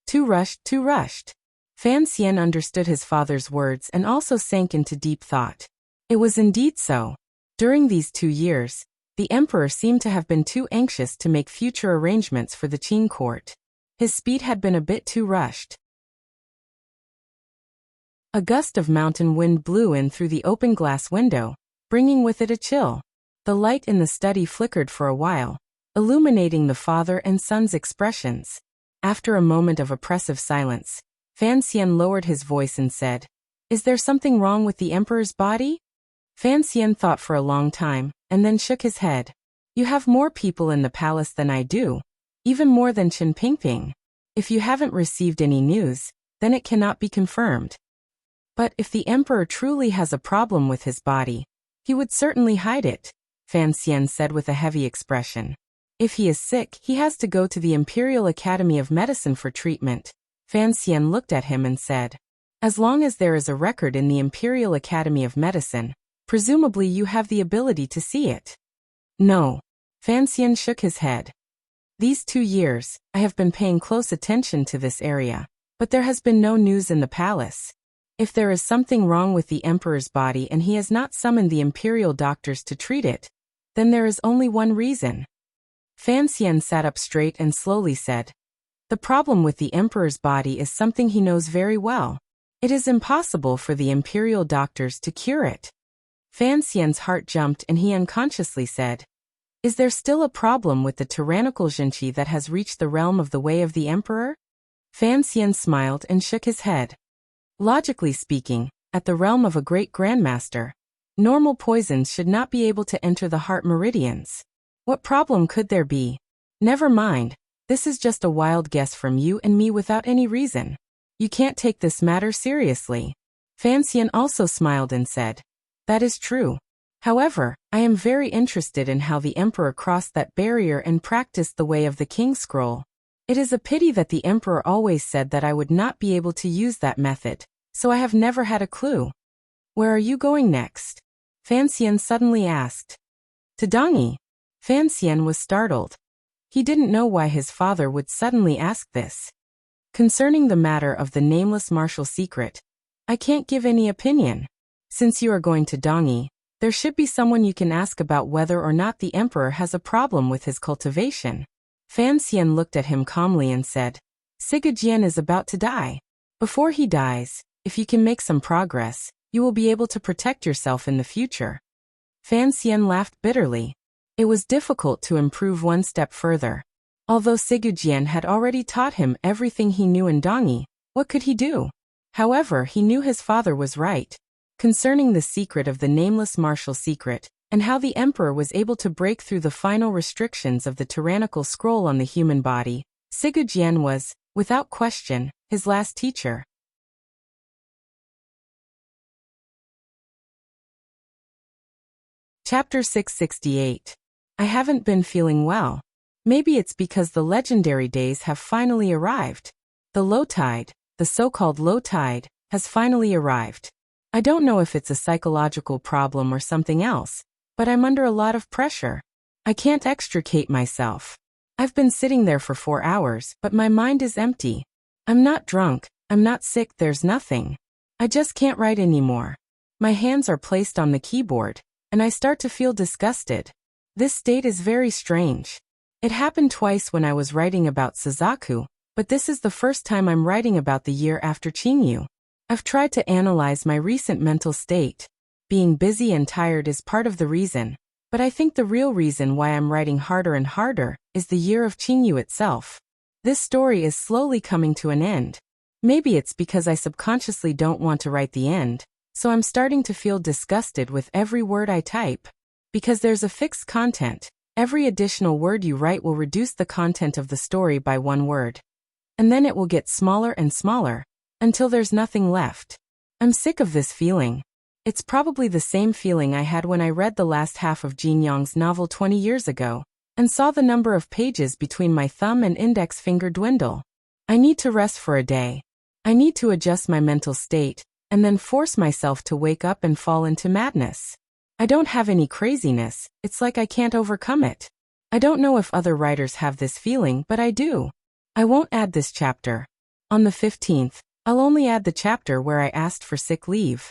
Too rushed, too rushed. Fan Xian understood his father's words and also sank into deep thought. It was indeed so. During these 2 years, the emperor seemed to have been too anxious to make future arrangements for the Qing court. His speed had been a bit too rushed. A gust of mountain wind blew in through the open glass window, bringing with it a chill. The light in the study flickered for a while, illuminating the father and son's expressions. After a moment of oppressive silence, Fan Xian lowered his voice and said, "Is there something wrong with the emperor's body?" Fan Xian thought for a long time, and then shook his head. "You have more people in the palace than I do, even more than Qin Pingping. If you haven't received any news, then it cannot be confirmed. But if the emperor truly has a problem with his body, he would certainly hide it," Fan Xian said with a heavy expression. "If he is sick, he has to go to the Imperial Academy of Medicine for treatment." Fan Xian looked at him and said, "As long as there is a record in the Imperial Academy of Medicine, presumably you have the ability to see it." "No." Fan Xian shook his head. "These 2 years, I have been paying close attention to this area, but there has been no news in the palace. If there is something wrong with the emperor's body and he has not summoned the imperial doctors to treat it, then there is only one reason." Fan Xian sat up straight and slowly said, "The problem with the emperor's body is something he knows very well. It is impossible for the imperial doctors to cure it." Fan Xian's heart jumped and he unconsciously said, "Is there still a problem with the tyrannical Jinqi that has reached the realm of the way of the emperor?" Fan Xian smiled and shook his head. "Logically speaking, at the realm of a great grandmaster, normal poisons should not be able to enter the heart meridians. What problem could there be? Never mind, this is just a wild guess from you and me without any reason. You can't take this matter seriously." Fan Xian also smiled and said, "That is true. However, I am very interested in how the emperor crossed that barrier and practiced the way of the King's Scroll. It is a pity that the emperor always said that I would not be able to use that method, so I have never had a clue." "Where are you going next?" Fan Xian suddenly asked. "To Dong Yi." Fan Xian was startled. He didn't know why his father would suddenly ask this. "Concerning the matter of the nameless martial secret, I can't give any opinion. Since you are going to Dong Yi, there should be someone you can ask about whether or not the emperor has a problem with his cultivation." Fan Xian looked at him calmly and said, "Sigurd is about to die. Before he dies, if you can make some progress, you will be able to protect yourself in the future." Fan Xian laughed bitterly. It was difficult to improve one step further. Although Sigurd had already taught him everything he knew in Dong Yi, what could he do? However, he knew his father was right. Concerning the secret of the nameless martial secret, and how the emperor was able to break through the final restrictions of the tyrannical scroll on the human body, Sigurd was, without question, his last teacher. Chapter 668. I haven't been feeling well. Maybe it's because the legendary days have finally arrived. The low tide, the so-called low tide, has finally arrived. I don't know if it's a psychological problem or something else, but I'm under a lot of pressure. I can't extricate myself. I've been sitting there for 4 hours, but my mind is empty. I'm not drunk, I'm not sick, there's nothing. I just can't write anymore. My hands are placed on the keyboard, and I start to feel disgusted. This state is very strange. It happened twice when I was writing about Suzaku, but this is the first time I'm writing about the year after Qingyu. I've tried to analyze my recent mental state. Being busy and tired is part of the reason, but I think the real reason why I'm writing harder and harder is the year of Qingyu itself. This story is slowly coming to an end. Maybe it's because I subconsciously don't want to write the end, so I'm starting to feel disgusted with every word I type. Because there's a fixed content, every additional word you write will reduce the content of the story by 1 word. And then it will get smaller and smaller, until there's nothing left. I'm sick of this feeling. It's probably the same feeling I had when I read the last half of Jin Yong's novel 20 years ago, and saw the number of pages between my thumb and index finger dwindle. I need to rest for a day. I need to adjust my mental state, and then force myself to wake up and fall into madness. I don't have any craziness, it's like I can't overcome it. I don't know if other writers have this feeling, but I do. I won't add this chapter. On the 15th, I'll only add the chapter where I asked for sick leave.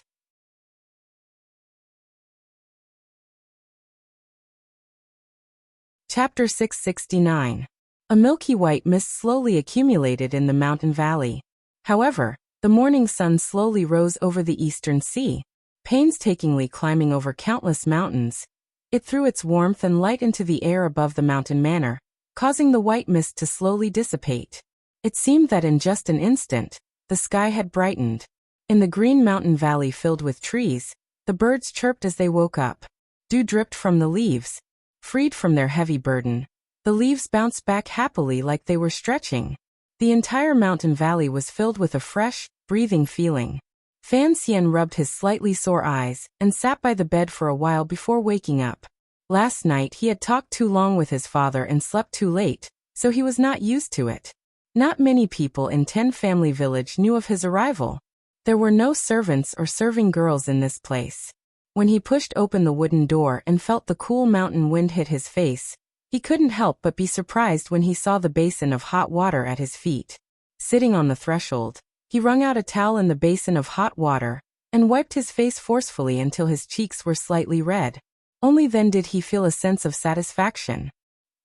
Chapter 669. A milky white mist slowly accumulated in the mountain valley. However, the morning sun slowly rose over the eastern sea, painstakingly climbing over countless mountains. It threw its warmth and light into the air above the mountain manor, causing the white mist to slowly dissipate. It seemed that in just an instant, the sky had brightened. In the green mountain valley filled with trees, the birds chirped as they woke up. Dew dripped from the leaves. Freed from their heavy burden, the leaves bounced back happily like they were stretching. The entire mountain valley was filled with a fresh, breathing feeling. Fan Xian rubbed his slightly sore eyes and sat by the bed for a while before waking up. Last night he had talked too long with his father and slept too late, so he was not used to it. Not many people in 10 Family Village knew of his arrival. There were no servants or serving girls in this place. When he pushed open the wooden door and felt the cool mountain wind hit his face, he couldn't help but be surprised when he saw the basin of hot water at his feet. Sitting on the threshold, he wrung out a towel in the basin of hot water and wiped his face forcefully until his cheeks were slightly red. Only then did he feel a sense of satisfaction.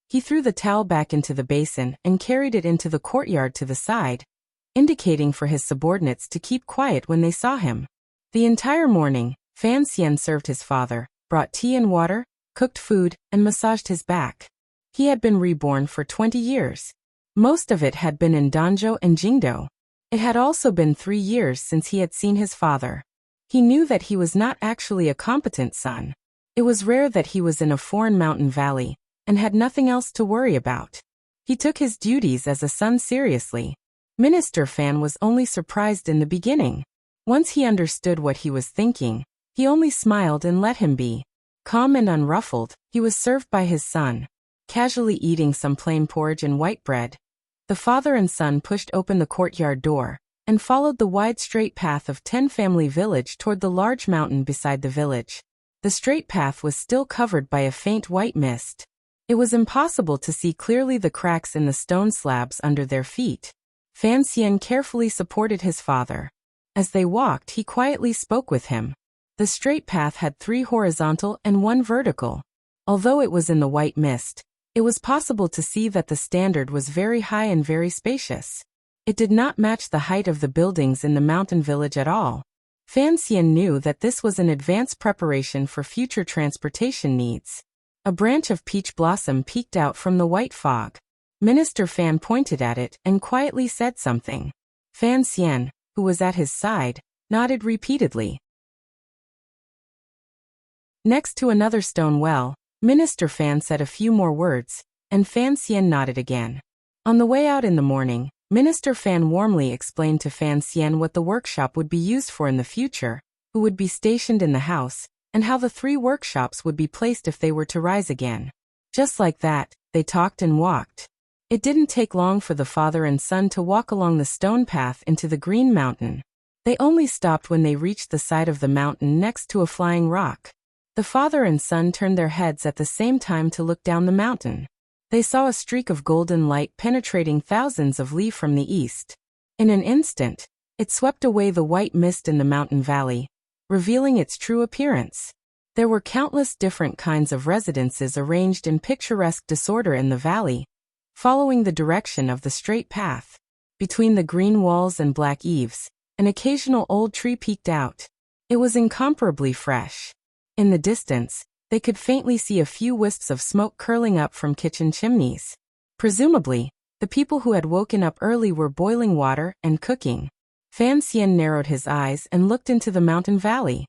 He threw the towel back into the basin and carried it into the courtyard to the side, indicating for his subordinates to keep quiet when they saw him. The entire morning, Fan Xian served his father, brought tea and water, cooked food, and massaged his back. He had been reborn for 20 years. Most of it had been in Danzhou and Jingdou. It had also been 3 years since he had seen his father. He knew that he was not actually a competent son. It was rare that he was in a foreign mountain valley, and had nothing else to worry about. He took his duties as a son seriously. Minister Fan was only surprised in the beginning. Once he understood what he was thinking, he only smiled and let him be. Calm and unruffled, he was served by his son, casually eating some plain porridge and white bread. The father and son pushed open the courtyard door, and followed the wide straight path of 10 Family Village toward the large mountain beside the village. The straight path was still covered by a faint white mist. It was impossible to see clearly the cracks in the stone slabs under their feet. Fan Xian carefully supported his father. As they walked, he quietly spoke with him. The straight path had 3 horizontal and 1 vertical. Although it was in the white mist, it was possible to see that the standard was very high and very spacious. It did not match the height of the buildings in the mountain village at all. Fan Xian knew that this was an advanced preparation for future transportation needs. A branch of peach blossom peeked out from the white fog. Minister Fan pointed at it and quietly said something. Fan Xian, who was at his side, nodded repeatedly. Next to another stone well, Minister Fan said a few more words, and Fan Xian nodded again. On the way out in the morning, Minister Fan warmly explained to Fan Xian what the workshop would be used for in the future, who would be stationed in the house, and how the 3 workshops would be placed if they were to rise again. Just like that, they talked and walked. It didn't take long for the father and son to walk along the stone path into the green mountain. They only stopped when they reached the side of the mountain next to a flying rock. The father and son turned their heads at the same time to look down the mountain. They saw a streak of golden light penetrating thousands of li from the east. In an instant, it swept away the white mist in the mountain valley, revealing its true appearance. There were countless different kinds of residences arranged in picturesque disorder in the valley, following the direction of the straight path. Between the green walls and black eaves, an occasional old tree peeked out. It was incomparably fresh. In the distance, they could faintly see a few wisps of smoke curling up from kitchen chimneys. Presumably, the people who had woken up early were boiling water and cooking. Fan Xian narrowed his eyes and looked into the mountain valley.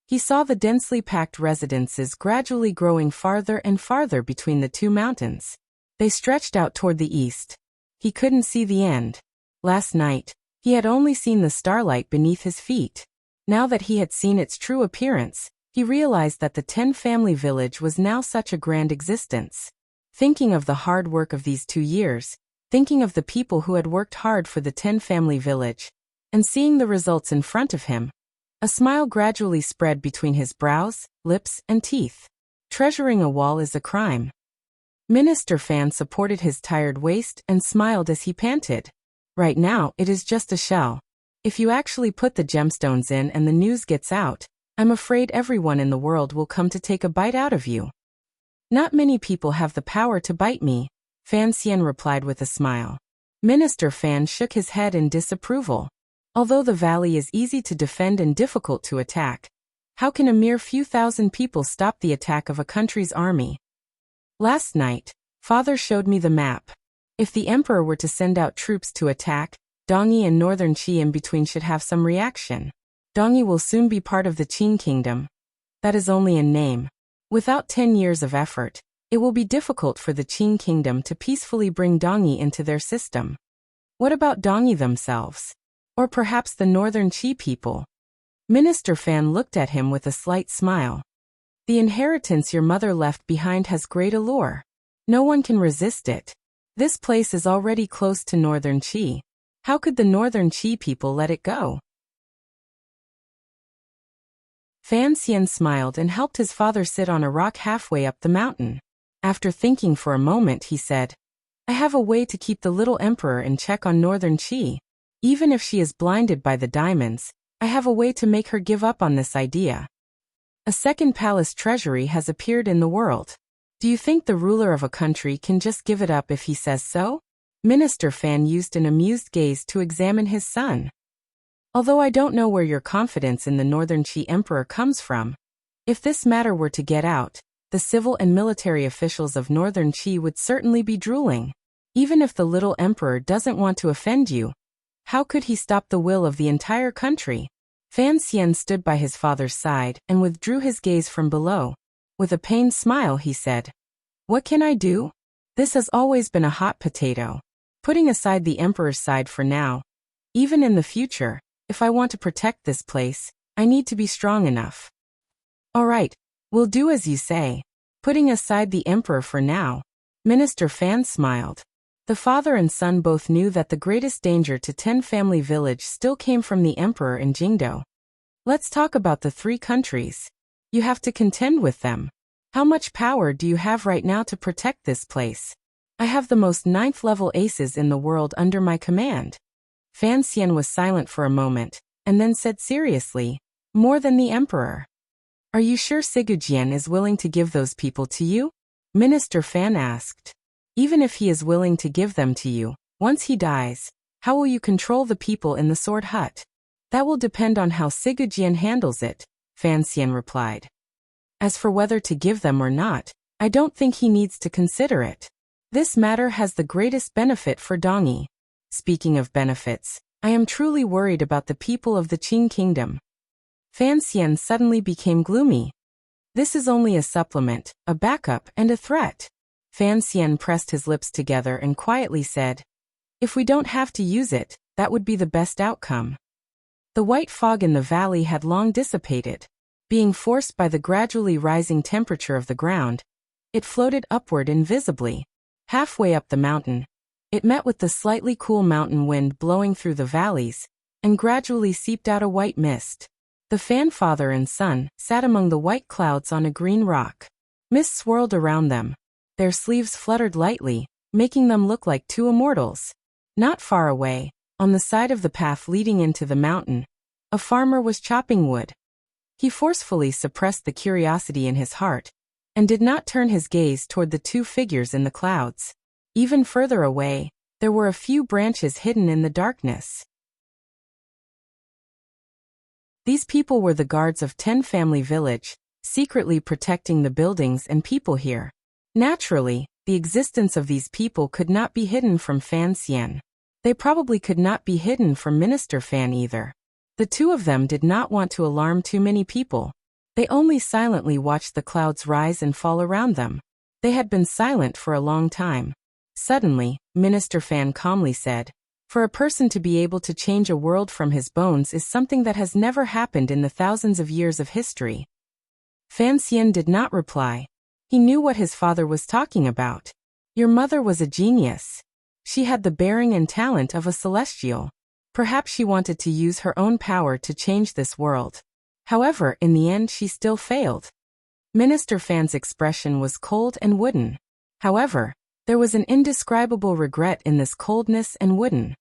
He saw the densely packed residences gradually growing farther and farther between the 2 mountains. They stretched out toward the east. He couldn't see the end. Last night, he had only seen the starlight beneath his feet. Now that he had seen its true appearance, he realized that the 10-family village was now such a grand existence. Thinking of the hard work of these 2 years, thinking of the people who had worked hard for the 10-family village, and seeing the results in front of him, a smile gradually spread between his brows, lips, and teeth. Treasuring a wall is a crime. Minister Fan supported his tired waist and smiled as he panted. Right now, it is just a shell. If you actually put the gemstones in and the news gets out, I'm afraid everyone in the world will come to take a bite out of you. Not many people have the power to bite me, Fan Xian replied with a smile. Minister Fan shook his head in disapproval. Although the valley is easy to defend and difficult to attack, how can a mere few thousand people stop the attack of a country's army? Last night, Father showed me the map. If the Emperor were to send out troops to attack, Dongyi and Northern Qi in between should have some reaction. Dongyi will soon be part of the Qin kingdom. That is only in name. Without 10 years of effort, it will be difficult for the Qin kingdom to peacefully bring Dongyi into their system. What about Dongyi themselves? Or perhaps the Northern Qi people? Minister Fan looked at him with a slight smile. The inheritance your mother left behind has great allure. No one can resist it. This place is already close to Northern Qi. How could the Northern Qi people let it go? Fan Xian smiled and helped his father sit on a rock halfway up the mountain. After thinking for a moment, he said, I have a way to keep the little emperor in check on Northern Qi. Even if she is blinded by the diamonds, I have a way to make her give up on this idea. A second palace treasury has appeared in the world. Do you think the ruler of a country can just give it up if he says so? Minister Fan used an amused gaze to examine his son. Although I don't know where your confidence in the Northern Qi Emperor comes from, if this matter were to get out, the civil and military officials of Northern Qi would certainly be drooling. Even if the little emperor doesn't want to offend you, how could he stop the will of the entire country? Fan Xian stood by his father's side and withdrew his gaze from below. With a pained smile, he said, What can I do? This has always been a hot potato. Putting aside the emperor's side for now, even in the future, if I want to protect this place, I need to be strong enough. All right, we'll do as you say. Putting aside the emperor for now, Minister Fan smiled. The father and son both knew that the greatest danger to 10-family village still came from the emperor in Jingdo. Let's talk about the 3 countries. You have to contend with them. How much power do you have right now to protect this place? I have the most 9th-level aces in the world under my command. Fan Xian was silent for a moment, and then said seriously, More than the emperor. Are you sure Sigujian is willing to give those people to you? Minister Fan asked. Even if he is willing to give them to you, once he dies, how will you control the people in the sword hut? That will depend on how Sigujian handles it, Fan Xian replied. As for whether to give them or not, I don't think he needs to consider it. This matter has the greatest benefit for Dongyi. Speaking of benefits, I am truly worried about the people of the Qin kingdom. Fan Xian suddenly became gloomy. This is only a supplement, a backup, and a threat. Fan Xian pressed his lips together and quietly said, If we don't have to use it, that would be the best outcome. The white fog in the valley had long dissipated. Being forced by the gradually rising temperature of the ground, it floated upward invisibly. Halfway up the mountain, it met with the slightly cool mountain wind blowing through the valleys, and gradually seeped out a white mist. The Fan father and son sat among the white clouds on a green rock. Mist swirled around them. Their sleeves fluttered lightly, making them look like 2 immortals. Not far away, on the side of the path leading into the mountain, a farmer was chopping wood. He forcefully suppressed the curiosity in his heart, and did not turn his gaze toward the 2 figures in the clouds. Even further away, there were a few branches hidden in the darkness. These people were the guards of 10-family village, secretly protecting the buildings and people here. Naturally, the existence of these people could not be hidden from Fan Xian. They probably could not be hidden from Minister Fan either. The 2 of them did not want to alarm too many people. They only silently watched the clouds rise and fall around them. They had been silent for a long time. Suddenly, Minister Fan calmly said, For a person to be able to change a world from his bones is something that has never happened in the thousands of years of history. Fan Xian did not reply. He knew what his father was talking about. Your mother was a genius. She had the bearing and talent of a celestial. Perhaps she wanted to use her own power to change this world. However, in the end she still failed. Minister Fan's expression was cold and wooden. However, there was an indescribable regret in this coldness and wooden.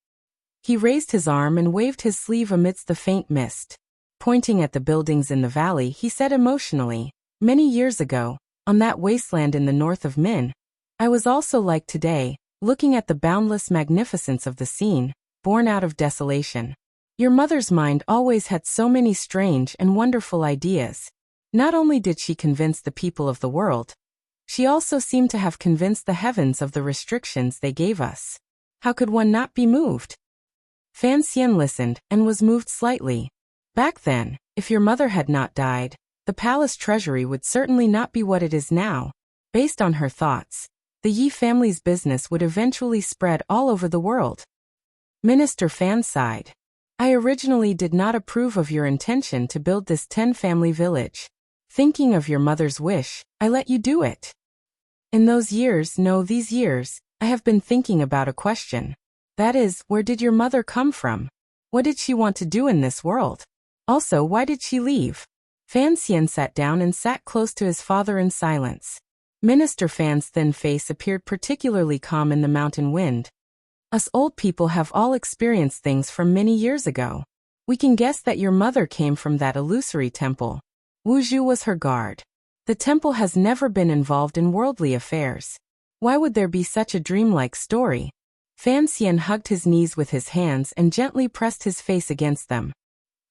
He raised his arm and waved his sleeve amidst the faint mist. Pointing at the buildings in the valley, he said emotionally, "Many years ago, on that wasteland in the north of Min, I was also like today, looking at the boundless magnificence of the scene, born out of desolation. Your mother's mind always had so many strange and wonderful ideas. Not only did she convince the people of the world, she also seemed to have convinced the heavens of the restrictions they gave us. How could one not be moved?" Fan Xian listened and was moved slightly. Back then, if your mother had not died, the palace treasury would certainly not be what it is now. Based on her thoughts, the Yi family's business would eventually spread all over the world. Minister Fan sighed. "I originally did not approve of your intention to build this 10-family village. Thinking of your mother's wish, I let you do it. In these years, I have been thinking about a question. That is, where did your mother come from? What did she want to do in this world? Also, why did she leave?" Fan Xian sat down and sat close to his father in silence. Minister Fan's thin face appeared particularly calm in the mountain wind. "Us old people have all experienced things from many years ago. We can guess that your mother came from that illusory temple. Wuxia was her guard. The temple has never been involved in worldly affairs. Why would there be such a dreamlike story?" Fan Xian hugged his knees with his hands and gently pressed his face against them.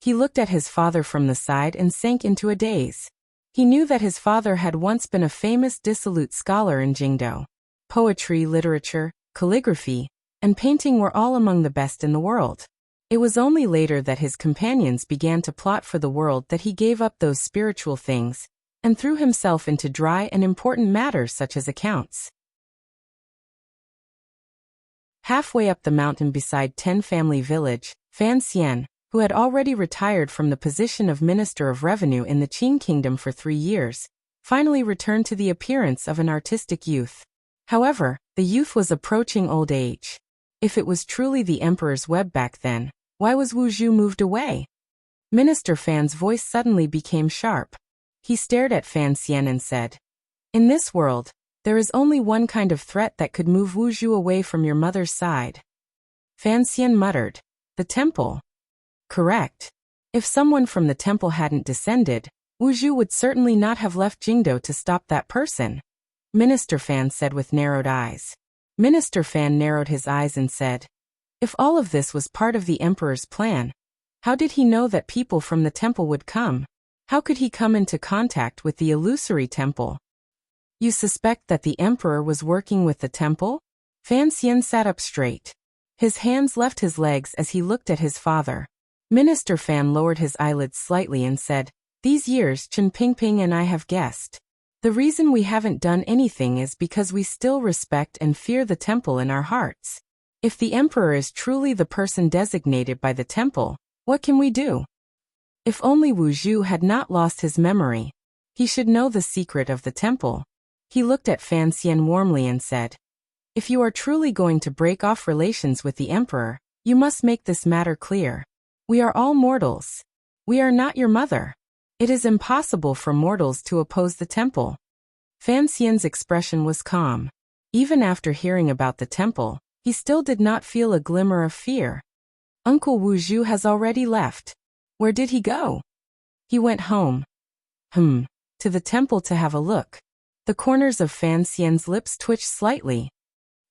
He looked at his father from the side and sank into a daze. He knew that his father had once been a famous dissolute scholar in Jingdo. Poetry, literature, calligraphy, and painting were all among the best in the world. It was only later that his companions began to plot for the world that he gave up those spiritual things and threw himself into dry and important matters such as accounts. Halfway up the mountain beside 10-family village, Fan Xian, who had already retired from the position of Minister of Revenue in the Qing Kingdom for 3 years, finally returned to the appearance of an artistic youth. However, the youth was approaching old age. If it was truly the Emperor's web back then, why was Wuxia moved away? Minister Fan's voice suddenly became sharp. He stared at Fan Xian and said, "In this world, there is only one kind of threat that could move Wuxia away from your mother's side." Fan Xian muttered, "The temple." "Correct. If someone from the temple hadn't descended, Wuxia would certainly not have left Jingdo to stop that person," Minister Fan said with narrowed eyes. Minister Fan narrowed his eyes and said, "If all of this was part of the Emperor's plan, how did he know that people from the temple would come? How could he come into contact with the illusory temple?" "You suspect that the Emperor was working with the temple?" Fan Xian sat up straight. His hands left his legs as he looked at his father. Minister Fan lowered his eyelids slightly and said, "These years Chen Pingping and I have guessed. The reason we haven't done anything is because we still respect and fear the temple in our hearts. If the Emperor is truly the person designated by the temple, what can we do? If only Wuxia had not lost his memory. He should know the secret of the temple." He looked at Fan Xian warmly and said, "If you are truly going to break off relations with the Emperor, you must make this matter clear. We are all mortals. We are not your mother. It is impossible for mortals to oppose the temple." Fan Xian's expression was calm. Even after hearing about the temple, he still did not feel a glimmer of fear. "Uncle Wuxia has already left. Where did he go?" "He went home." To the temple to have a look." The corners of Fan Xian's lips twitched slightly.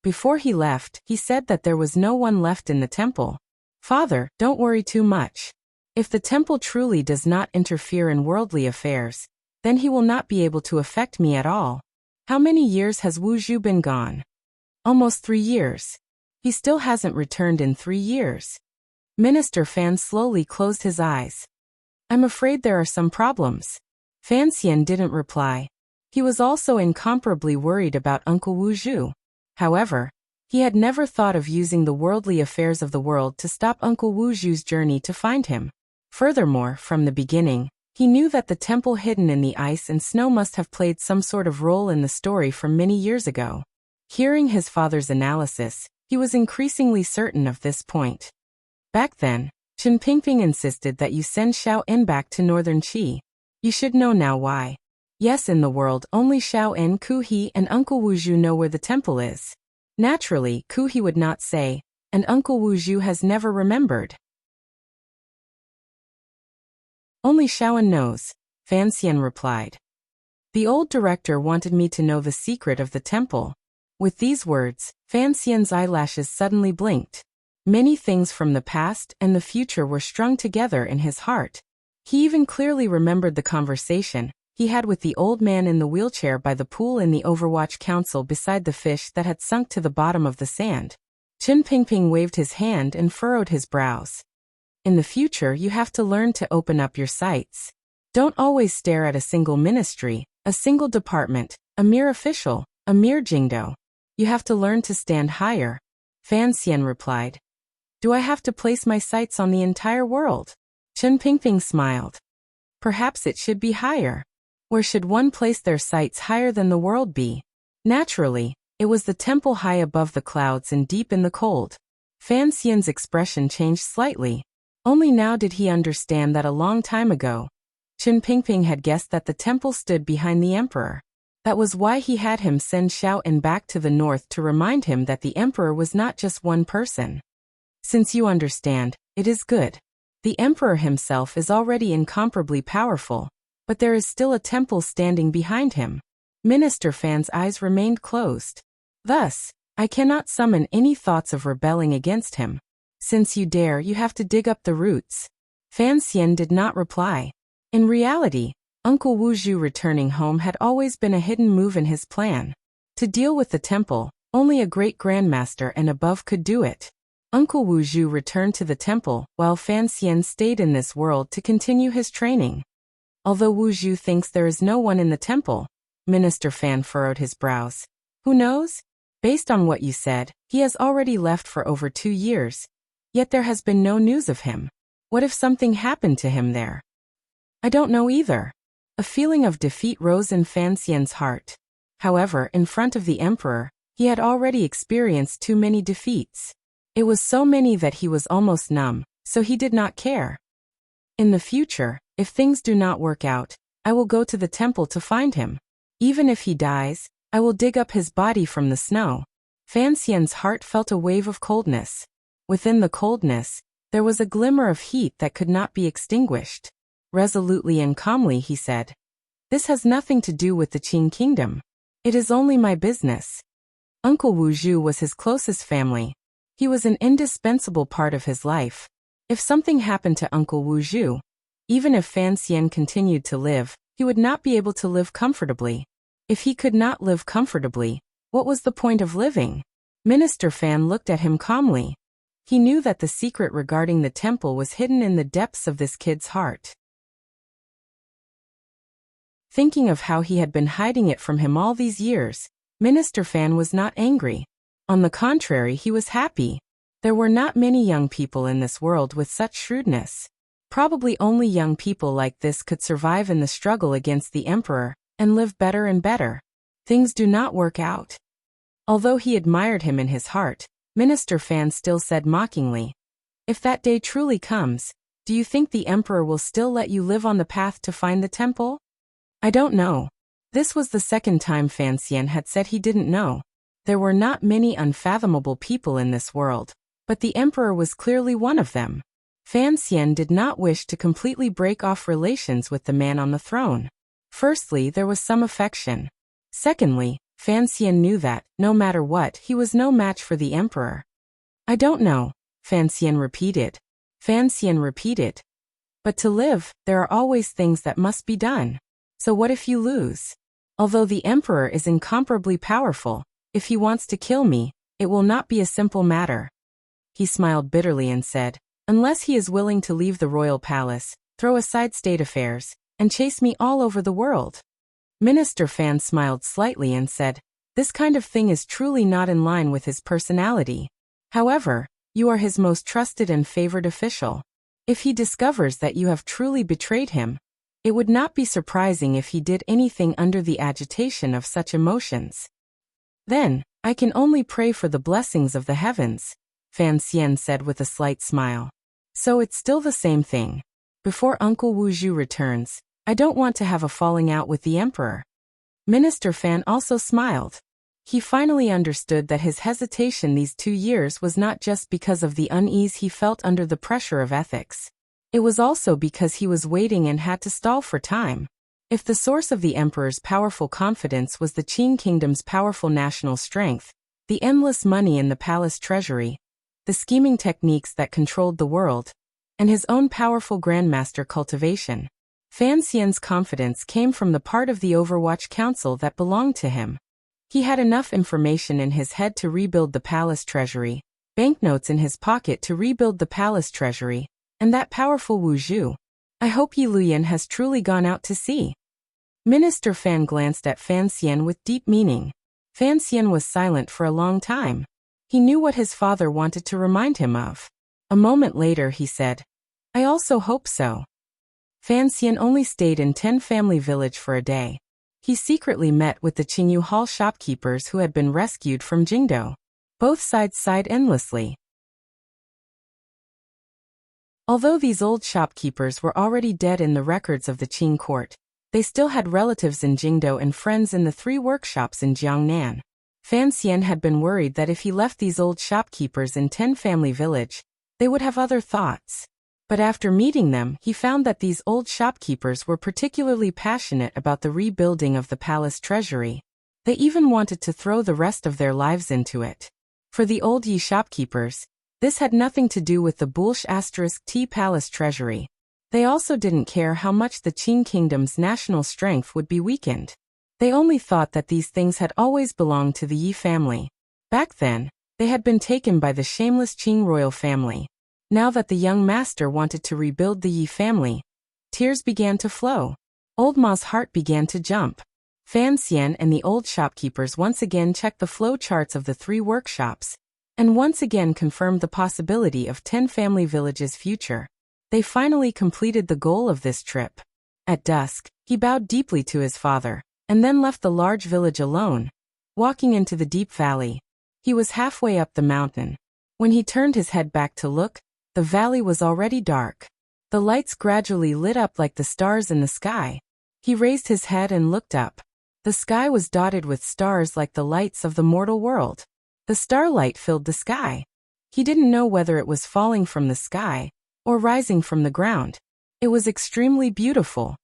Before he left, he said that there was no one left in the temple. "Father, don't worry too much. If the temple truly does not interfere in worldly affairs, then he will not be able to affect me at all." "How many years has Wuxia been gone?" "Almost 3 years. He still hasn't returned in 3 years." Minister Fan slowly closed his eyes. "I'm afraid there are some problems." Fan Xian didn't reply. He was also incomparably worried about Uncle Wuxia. However, He had never thought of using the worldly affairs of the world to stop Uncle Wuju's journey to find him. Furthermore, from the beginning, he knew that the temple hidden in the ice and snow must have played some sort of role in the story from many years ago. Hearing his father's analysis, he was increasingly certain of this point. Back then, Chen Pingping insisted that you send Xiao En back to Northern Qi. You should know now why. Yes, in the world, only Xiao En, Ku He, and Uncle Wuju know where the temple is. Naturally, Ku He would not say, and Uncle Wuju has never remembered. Only Xiao En knows, Fan Xian replied. The old director wanted me to know the secret of the temple. With these words, Fan Xian's eyelashes suddenly blinked. Many things from the past and the future were strung together in his heart. He even clearly remembered the conversation he had with the old man in the wheelchair by the pool in the Overwatch Council beside the fish that had sunk to the bottom of the sand. Chen Pingping waved his hand and furrowed his brows. In the future, you have to learn to open up your sights. Don't always stare at a single ministry, a single department, a mere official, a mere jingdo. You have to learn to stand higher. Fan Xian replied. Do I have to place my sights on the entire world? Chen Pingping smiled. Perhaps it should be higher. Where should one place their sights higher than the world be? Naturally, it was the temple high above the clouds and deep in the cold. Fan Xian's expression changed slightly. Only now did he understand that a long time ago, Chen Pingping had guessed that the temple stood behind the emperor. That was why he had him send Xiao En back to the north to remind him that the emperor was not just one person. Since you understand, it is good. The emperor himself is already incomparably powerful, but there is still a temple standing behind him. Minister Fan's eyes remained closed. Thus, I cannot summon any thoughts of rebelling against him. Since you dare, you have to dig up the roots. Fan Xian did not reply. In reality, Uncle Wuju returning home had always been a hidden move in his plan. To deal with the temple, only a great grandmaster and above could do it. Uncle Wuju returned to the temple, while Fan Xian stayed in this world to continue his training. Although Wuju thinks there is no one in the temple, Minister Fan furrowed his brows. Who knows? Based on what you said, he has already left for over 2 years. Yet there has been no news of him. What if something happened to him there? I don't know either. A feeling of defeat rose in Fan Xian's heart. However, in front of the emperor, he had already experienced too many defeats. It was so many that he was almost numb, so he did not care. In the future, if things do not work out, I will go to the temple to find him. Even if he dies, I will dig up his body from the snow. Fan Xian's heart felt a wave of coldness. Within the coldness, there was a glimmer of heat that could not be extinguished. Resolutely and calmly he said, "This has nothing to do with the Qin kingdom. It is only my business." Uncle Wuju was his closest family. He was an indispensable part of his life. If something happened to Uncle Wuju, even if Fan Xian continued to live, he would not be able to live comfortably. If he could not live comfortably, what was the point of living? Minister Fan looked at him calmly. He knew that the secret regarding the temple was hidden in the depths of this kid's heart. Thinking of how he had been hiding it from him all these years, Minister Fan was not angry. On the contrary, he was happy. There were not many young people in this world with such shrewdness. Probably only young people like this could survive in the struggle against the emperor and live better and better. Things do not work out. Although he admired him in his heart, Minister Fan still said mockingly, "If that day truly comes, do you think the emperor will still let you live on the path to find the temple?" "I don't know." This was the second time Fan Xian had said he didn't know. There were not many unfathomable people in this world, but the emperor was clearly one of them. Fan Xian did not wish to completely break off relations with the man on the throne. Firstly, there was some affection. Secondly, Fan Xian knew that, no matter what, he was no match for the emperor. "I don't know," Fan Xian repeated. Fan Xian repeated. "But to live, there are always things that must be done. So what if you lose? Although the emperor is incomparably powerful, if he wants to kill me, it will not be a simple matter." He smiled bitterly and said, "Unless he is willing to leave the royal palace, throw aside state affairs, and chase me all over the world." Minister Fan smiled slightly and said, This kind of thing is truly not in line with his personality. However, you are his most trusted and favored official. If he discovers that you have truly betrayed him, it would not be surprising if he did anything under the agitation of such emotions. Then, I can only pray for the blessings of the heavens, Fan Xian said with a slight smile. So it's still the same thing. Before Uncle Wu Zhu returns, I don't want to have a falling out with the emperor. Minister Fan also smiled. He finally understood that his hesitation these 2 years was not just because of the unease he felt under the pressure of ethics. It was also because he was waiting and had to stall for time. If the source of the emperor's powerful confidence was the Qing kingdom's powerful national strength, the endless money in the palace treasury, the scheming techniques that controlled the world, and his own powerful grandmaster cultivation, Fan Xian's confidence came from the part of the Overwatch Council that belonged to him. He had enough information in his head to rebuild the palace treasury, banknotes in his pocket to rebuild the palace treasury, and that powerful Wu Zhu. I hope Yi Luyan has truly gone out to sea. Minister Fan glanced at Fan Xian with deep meaning. Fan Xian was silent for a long time. He knew what his father wanted to remind him of. A moment later he said, I also hope so. Fan Xian only stayed in 10 Family Village for a day. He secretly met with the Qingyu Hall shopkeepers who had been rescued from Jingdo. Both sides sighed endlessly. Although these old shopkeepers were already dead in the records of the Qing court, they still had relatives in Jingdo and friends in the 3 workshops in Jiangnan. Fan Xian had been worried that if he left these old shopkeepers in 10 Family Village, they would have other thoughts. But after meeting them, he found that these old shopkeepers were particularly passionate about the rebuilding of the palace treasury. They even wanted to throw the rest of their lives into it. For the old Yi shopkeepers, this had nothing to do with the Bulsh*T palace treasury. They also didn't care how much the Qing kingdom's national strength would be weakened. They only thought that these things had always belonged to the Yi family. Back then, they had been taken by the shameless Qing royal family. Now that the young master wanted to rebuild the Yi family, tears began to flow. Old Ma's heart began to jump. Fan Xian and the old shopkeepers once again checked the flow charts of the 3 workshops, and once again confirmed the possibility of 10 family villages' future. They finally completed the goal of this trip. At dusk, he bowed deeply to his father, and then left the large village alone, walking into the deep valley. He was halfway up the mountain. When he turned his head back to look, the valley was already dark. The lights gradually lit up like the stars in the sky. He raised his head and looked up. The sky was dotted with stars like the lights of the mortal world. The starlight filled the sky. He didn't know whether it was falling from the sky or rising from the ground. It was extremely beautiful.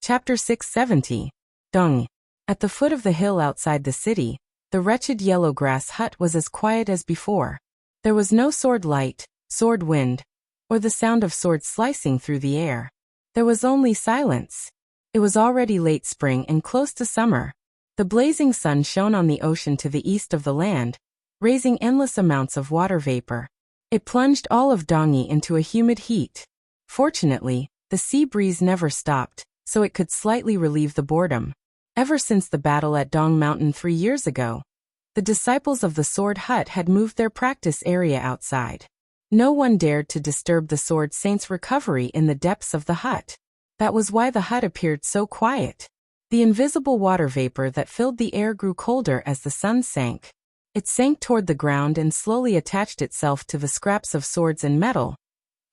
Chapter 670. Dong. At the foot of the hill outside the city, the wretched yellow grass hut was as quiet as before. There was no sword light, sword wind, or the sound of swords slicing through the air. There was only silence. It was already late spring and close to summer. The blazing sun shone on the ocean to the east of the land, raising endless amounts of water vapor. It plunged all of Dongyi into a humid heat. Fortunately, the sea breeze never stopped, so it could slightly relieve the boredom. Ever since the battle at Dong Mountain 3 years ago, the disciples of the Sword Hut had moved their practice area outside. No one dared to disturb the Sword Saint's recovery in the depths of the hut. That was why the hut appeared so quiet. The invisible water vapor that filled the air grew colder as the sun sank. It sank toward the ground and slowly attached itself to the scraps of swords and metal,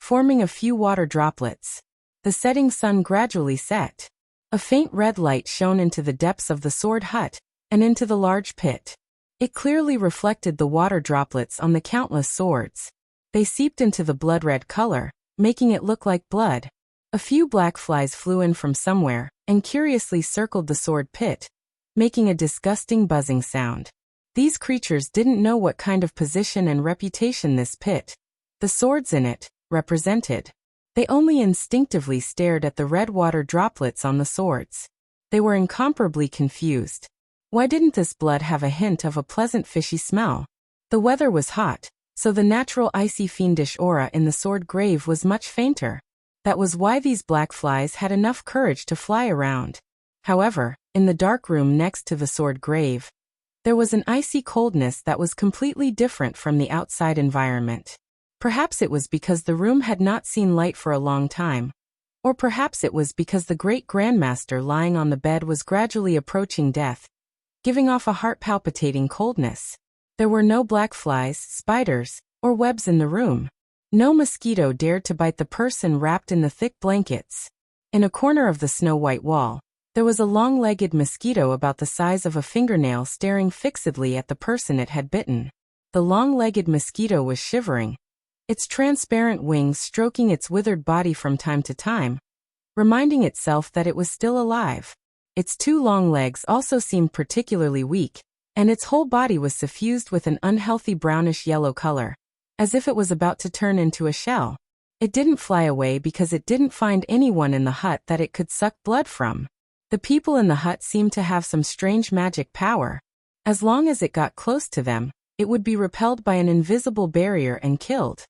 forming a few water droplets. The setting sun gradually set. A faint red light shone into the depths of the sword hut, and into the large pit. It clearly reflected the water droplets on the countless swords. They seeped into the blood-red color, making it look like blood. A few black flies flew in from somewhere, and curiously circled the sword pit, making a disgusting buzzing sound. These creatures didn't know what kind of position and reputation this pit, the swords in it, represented. They only instinctively stared at the red water droplets on the swords. They were incomparably confused. Why didn't this blood have a hint of a pleasant fishy smell? The weather was hot, so the natural icy fiendish aura in the sword grave was much fainter. That was why these black flies had enough courage to fly around. However, in the dark room next to the sword grave, there was an icy coldness that was completely different from the outside environment. Perhaps it was because the room had not seen light for a long time. Or perhaps it was because the great grandmaster lying on the bed was gradually approaching death, giving off a heart-palpitating coldness. There were no black flies, spiders, or webs in the room. No mosquito dared to bite the person wrapped in the thick blankets. In a corner of the snow-white wall, there was a long-legged mosquito about the size of a fingernail staring fixedly at the person it had bitten. The long-legged mosquito was shivering, its transparent wings stroking its withered body from time to time, reminding itself that it was still alive. Its two long legs also seemed particularly weak, and its whole body was suffused with an unhealthy brownish-yellow color, as if it was about to turn into a shell. It didn't fly away because it didn't find anyone in the hut that it could suck blood from. The people in the hut seemed to have some strange magic power. As long as it got close to them, it would be repelled by an invisible barrier and killed.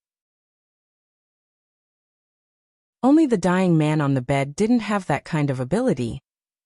Only the dying man on the bed didn't have that kind of ability.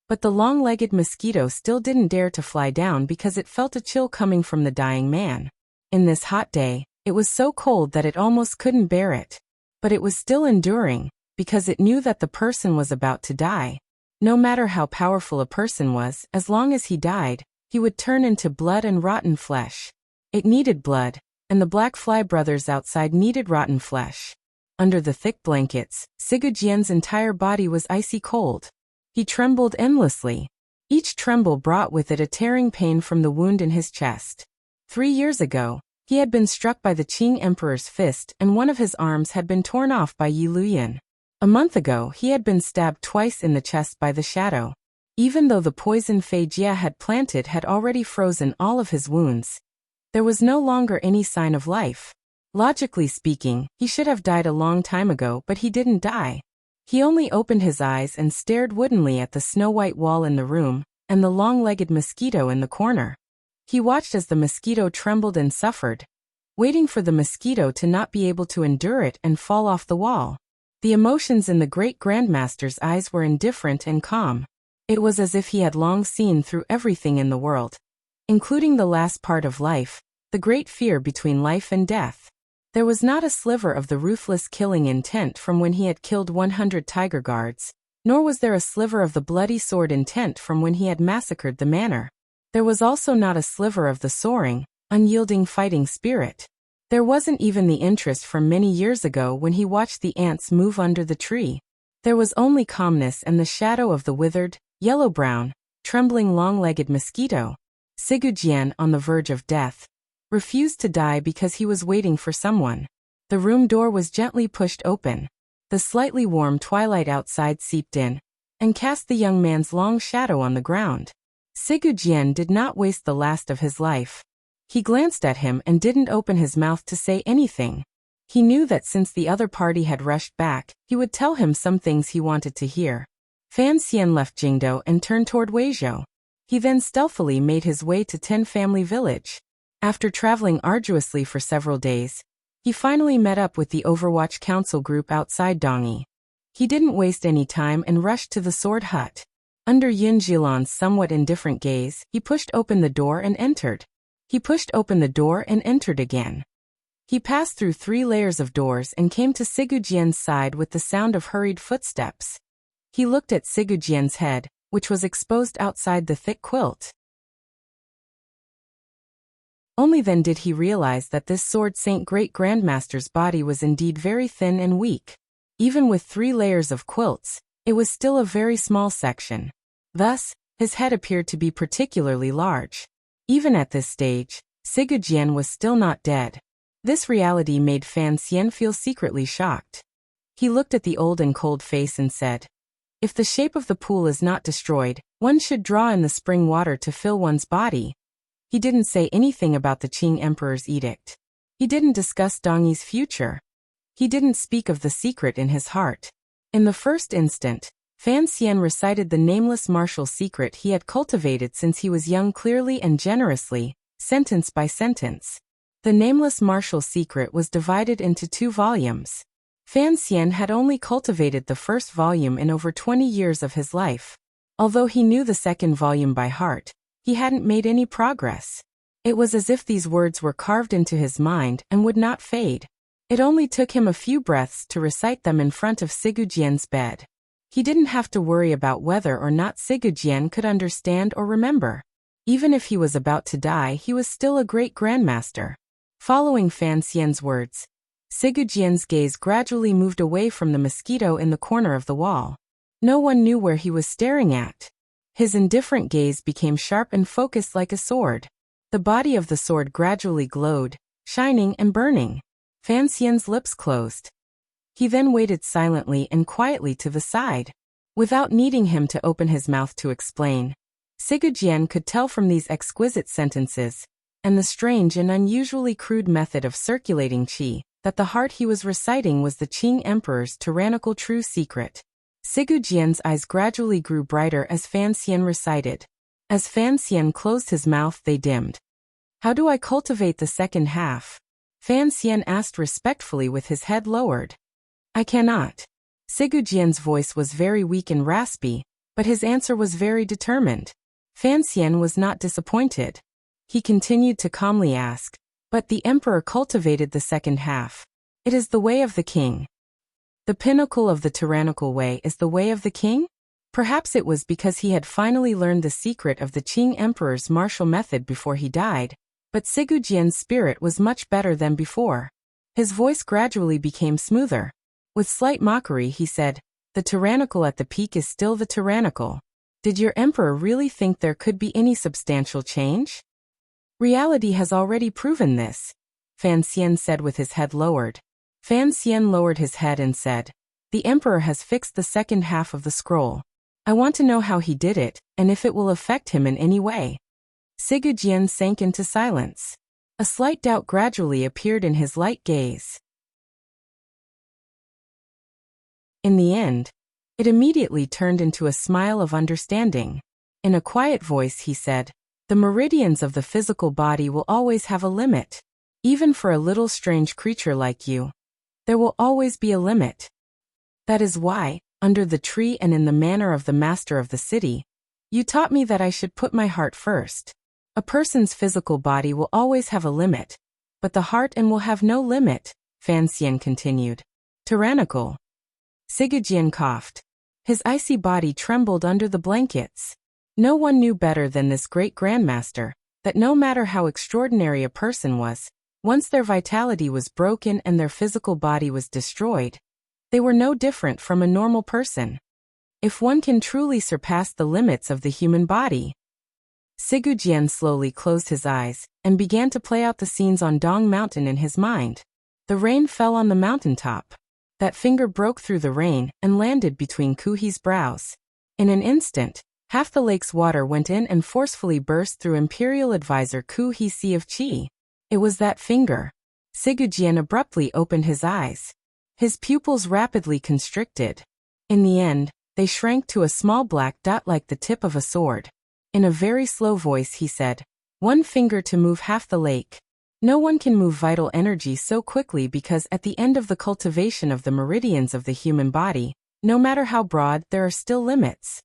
But the long-legged mosquito still didn't dare to fly down because it felt a chill coming from the dying man. In this hot day, it was so cold that it almost couldn't bear it. But it was still enduring, because it knew that the person was about to die. No matter how powerful a person was, as long as he died, he would turn into blood and rotten flesh. It needed blood, and the black fly brothers outside needed rotten flesh. Under the thick blankets, Sigujian's entire body was icy cold. He trembled endlessly. Each tremble brought with it a tearing pain from the wound in his chest. 3 years ago, he had been struck by the Qing Emperor's fist and one of his arms had been torn off by Yi Luyan. A month ago he had been stabbed twice in the chest by the shadow. Even though the poison Fei Jia had planted had already frozen all of his wounds, there was no longer any sign of life. Logically speaking, he should have died a long time ago, but he didn't die. He only opened his eyes and stared woodenly at the snow-white wall in the room, and the long-legged mosquito in the corner. He watched as the mosquito trembled and suffered, waiting for the mosquito to not be able to endure it and fall off the wall. The emotions in the great grandmaster's eyes were indifferent and calm. It was as if he had long seen through everything in the world, including the last part of life, the great fear between life and death. There was not a sliver of the ruthless killing intent from when he had killed 100 tiger guards, nor was there a sliver of the bloody sword intent from when he had massacred the manor. There was also not a sliver of the soaring, unyielding fighting spirit. There wasn't even the interest from many years ago when he watched the ants move under the tree. There was only calmness and the shadow of the withered, yellow-brown, trembling long-legged mosquito. Sigujian, on the verge of death, refused to die because he was waiting for someone. The room door was gently pushed open. The slightly warm twilight outside seeped in, and cast the young man's long shadow on the ground. Sigujian did not waste the last of his life. He glanced at him and didn't open his mouth to say anything. He knew that since the other party had rushed back, he would tell him some things he wanted to hear. Fan Xian left Jingdo and turned toward Weizhou. He then stealthily made his way to Ten Family Village. After traveling arduously for several days, he finally met up with the Overwatch Council group outside Dongyi. He didn't waste any time and rushed to the sword hut. Under Yin Zhilan's somewhat indifferent gaze, he pushed open the door and entered. He pushed open the door and entered again. He passed through 3 layers of doors and came to Sigujian's side with the sound of hurried footsteps. He looked at Sigujian's head, which was exposed outside the thick quilt. Only then did he realize that this sword saint great grandmaster's body was indeed very thin and weak. Even with 3 layers of quilts, it was still a very small section. Thus, his head appeared to be particularly large. Even at this stage, Sigujian was still not dead. This reality made Fan Xian feel secretly shocked. He looked at the old and cold face and said, "If the shape of the pool is not destroyed, one should draw in the spring water to fill one's body." He didn't say anything about the Qing Emperor's edict. He didn't discuss Dongyi's future. He didn't speak of the secret in his heart. In the first instant, Fan Xian recited the nameless martial secret he had cultivated since he was young clearly and generously, sentence by sentence. The nameless martial secret was divided into 2 volumes. Fan Xian had only cultivated the first volume in over 20 years of his life. Although he knew the second volume by heart, he hadn't made any progress. It was as if these words were carved into his mind and would not fade. It only took him a few breaths to recite them in front of Sigujian's bed. He didn't have to worry about whether or not Sigujian could understand or remember. Even if he was about to die, he was still a great grandmaster. Following Fan Xian's words, Sigujian's gaze gradually moved away from the mosquito in the corner of the wall. No one knew where he was staring at. His indifferent gaze became sharp and focused like a sword. The body of the sword gradually glowed, shining and burning. Fan Xian's lips closed. He then waited silently and quietly to the side. Without needing him to open his mouth to explain, Sigujian could tell from these exquisite sentences, and the strange and unusually crude method of circulating qi, that the heart he was reciting was the Qing Emperor's tyrannical true secret. Sigujian's eyes gradually grew brighter as Fan Xian recited. As Fan Xian closed his mouth, they dimmed. "How do I cultivate the second half?" Fan Xian asked respectfully with his head lowered. "I cannot." Sigujian's voice was very weak and raspy, but his answer was very determined. Fan Xian was not disappointed. He continued to calmly ask, "But the emperor cultivated the second half. It is the way of the king." The pinnacle of the tyrannical way is the way of the king? Perhaps it was because he had finally learned the secret of the Qing emperor's martial method before he died, but Sigujian's spirit was much better than before. His voice gradually became smoother. With slight mockery he said, "The tyrannical at the peak is still the tyrannical. Did your emperor really think there could be any substantial change? Reality has already proven this," Fan Xian said with his head lowered. Fan Xian lowered his head and said, "The emperor has fixed the second half of the scroll. I want to know how he did it, and if it will affect him in any way." Sigujian sank into silence. A slight doubt gradually appeared in his light gaze. In the end, it immediately turned into a smile of understanding. In a quiet voice he said, "The meridians of the physical body will always have a limit. Even for a little strange creature like you, there will always be a limit. That is why, under the tree and in the manner of the master of the city, you taught me that I should put my heart first. A person's physical body will always have a limit, but the heart and will have no limit," Fan Xian continued. "Tyrannical." Sigujian coughed. His icy body trembled under the blankets. No one knew better than this great grandmaster, that no matter how extraordinary a person was, once their vitality was broken and their physical body was destroyed, they were no different from a normal person. If one can truly surpass the limits of the human body. Sigujian slowly closed his eyes and began to play out the scenes on Dong Mountain in his mind. The rain fell on the mountaintop. That finger broke through the rain and landed between Kuhi's brows. In an instant, half the lake's water went in and forcefully burst through Imperial Advisor Kuhi's sea of qi. It was that finger. Sigujian abruptly opened his eyes. His pupils rapidly constricted. In the end, they shrank to a small black dot like the tip of a sword. In a very slow voice he said, "One finger to move half the lake." No one can move vital energy so quickly because at the end of the cultivation of the meridians of the human body, no matter how broad, there are still limits.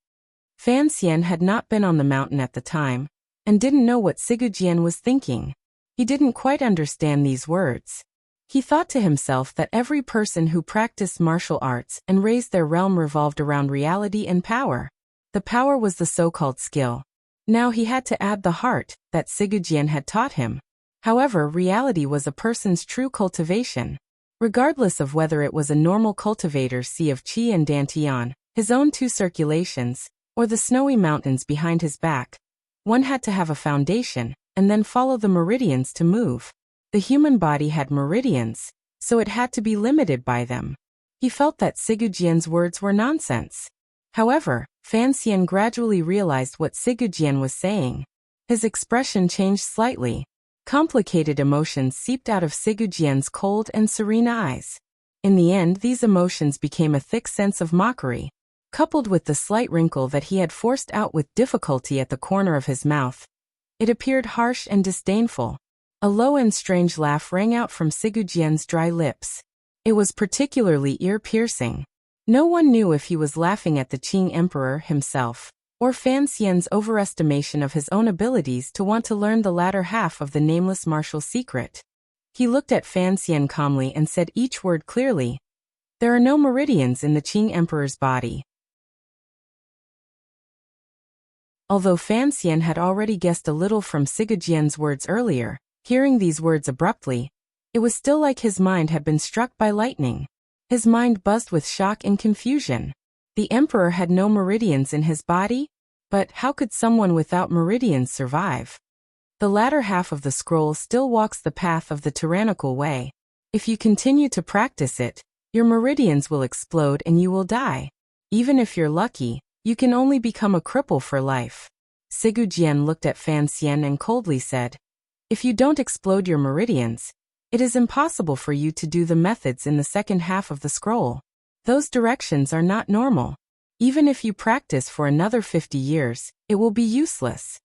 Fan Xian had not been on the mountain at the time, and didn't know what Sigujian was thinking. He didn't quite understand these words. He thought to himself that every person who practiced martial arts and raised their realm revolved around reality and power. The power was the so-called skill. Now he had to add the heart that Sigujian had taught him. However, reality was a person's true cultivation. Regardless of whether it was a normal cultivator's sea of qi and dantian, his own 2 circulations, or the snowy mountains behind his back, one had to have a foundation, and then follow the meridians to move. The human body had meridians, so it had to be limited by them. He felt that Sigujian's words were nonsense. However, Fan Xian gradually realized what Sigujian was saying. His expression changed slightly. Complicated emotions seeped out of Sigujian's cold and serene eyes. In the end, these emotions became a thick sense of mockery, coupled with the slight wrinkle that he had forced out with difficulty at the corner of his mouth. It appeared harsh and disdainful. A low and strange laugh rang out from Sigujian's dry lips. It was particularly ear-piercing. No one knew if he was laughing at the Qing Emperor himself, or Fan Xian's overestimation of his own abilities to want to learn the latter half of the nameless martial secret. He looked at Fan Xian calmly and said each word clearly. There are no meridians in the Qing Emperor's body. Although Fan Xian had already guessed a little from Sigujian's words earlier, hearing these words abruptly, it was still like his mind had been struck by lightning. His mind buzzed with shock and confusion. The Emperor had no meridians in his body? But how could someone without meridians survive? The latter half of the scroll still walks the path of the tyrannical way. If you continue to practice it, your meridians will explode and you will die. Even if you're lucky, you can only become a cripple for life. Sigujian looked at Fan Xian and coldly said, if you don't explode your meridians, it is impossible for you to do the methods in the second half of the scroll. Those directions are not normal. Even if you practice for another 50 years, it will be useless.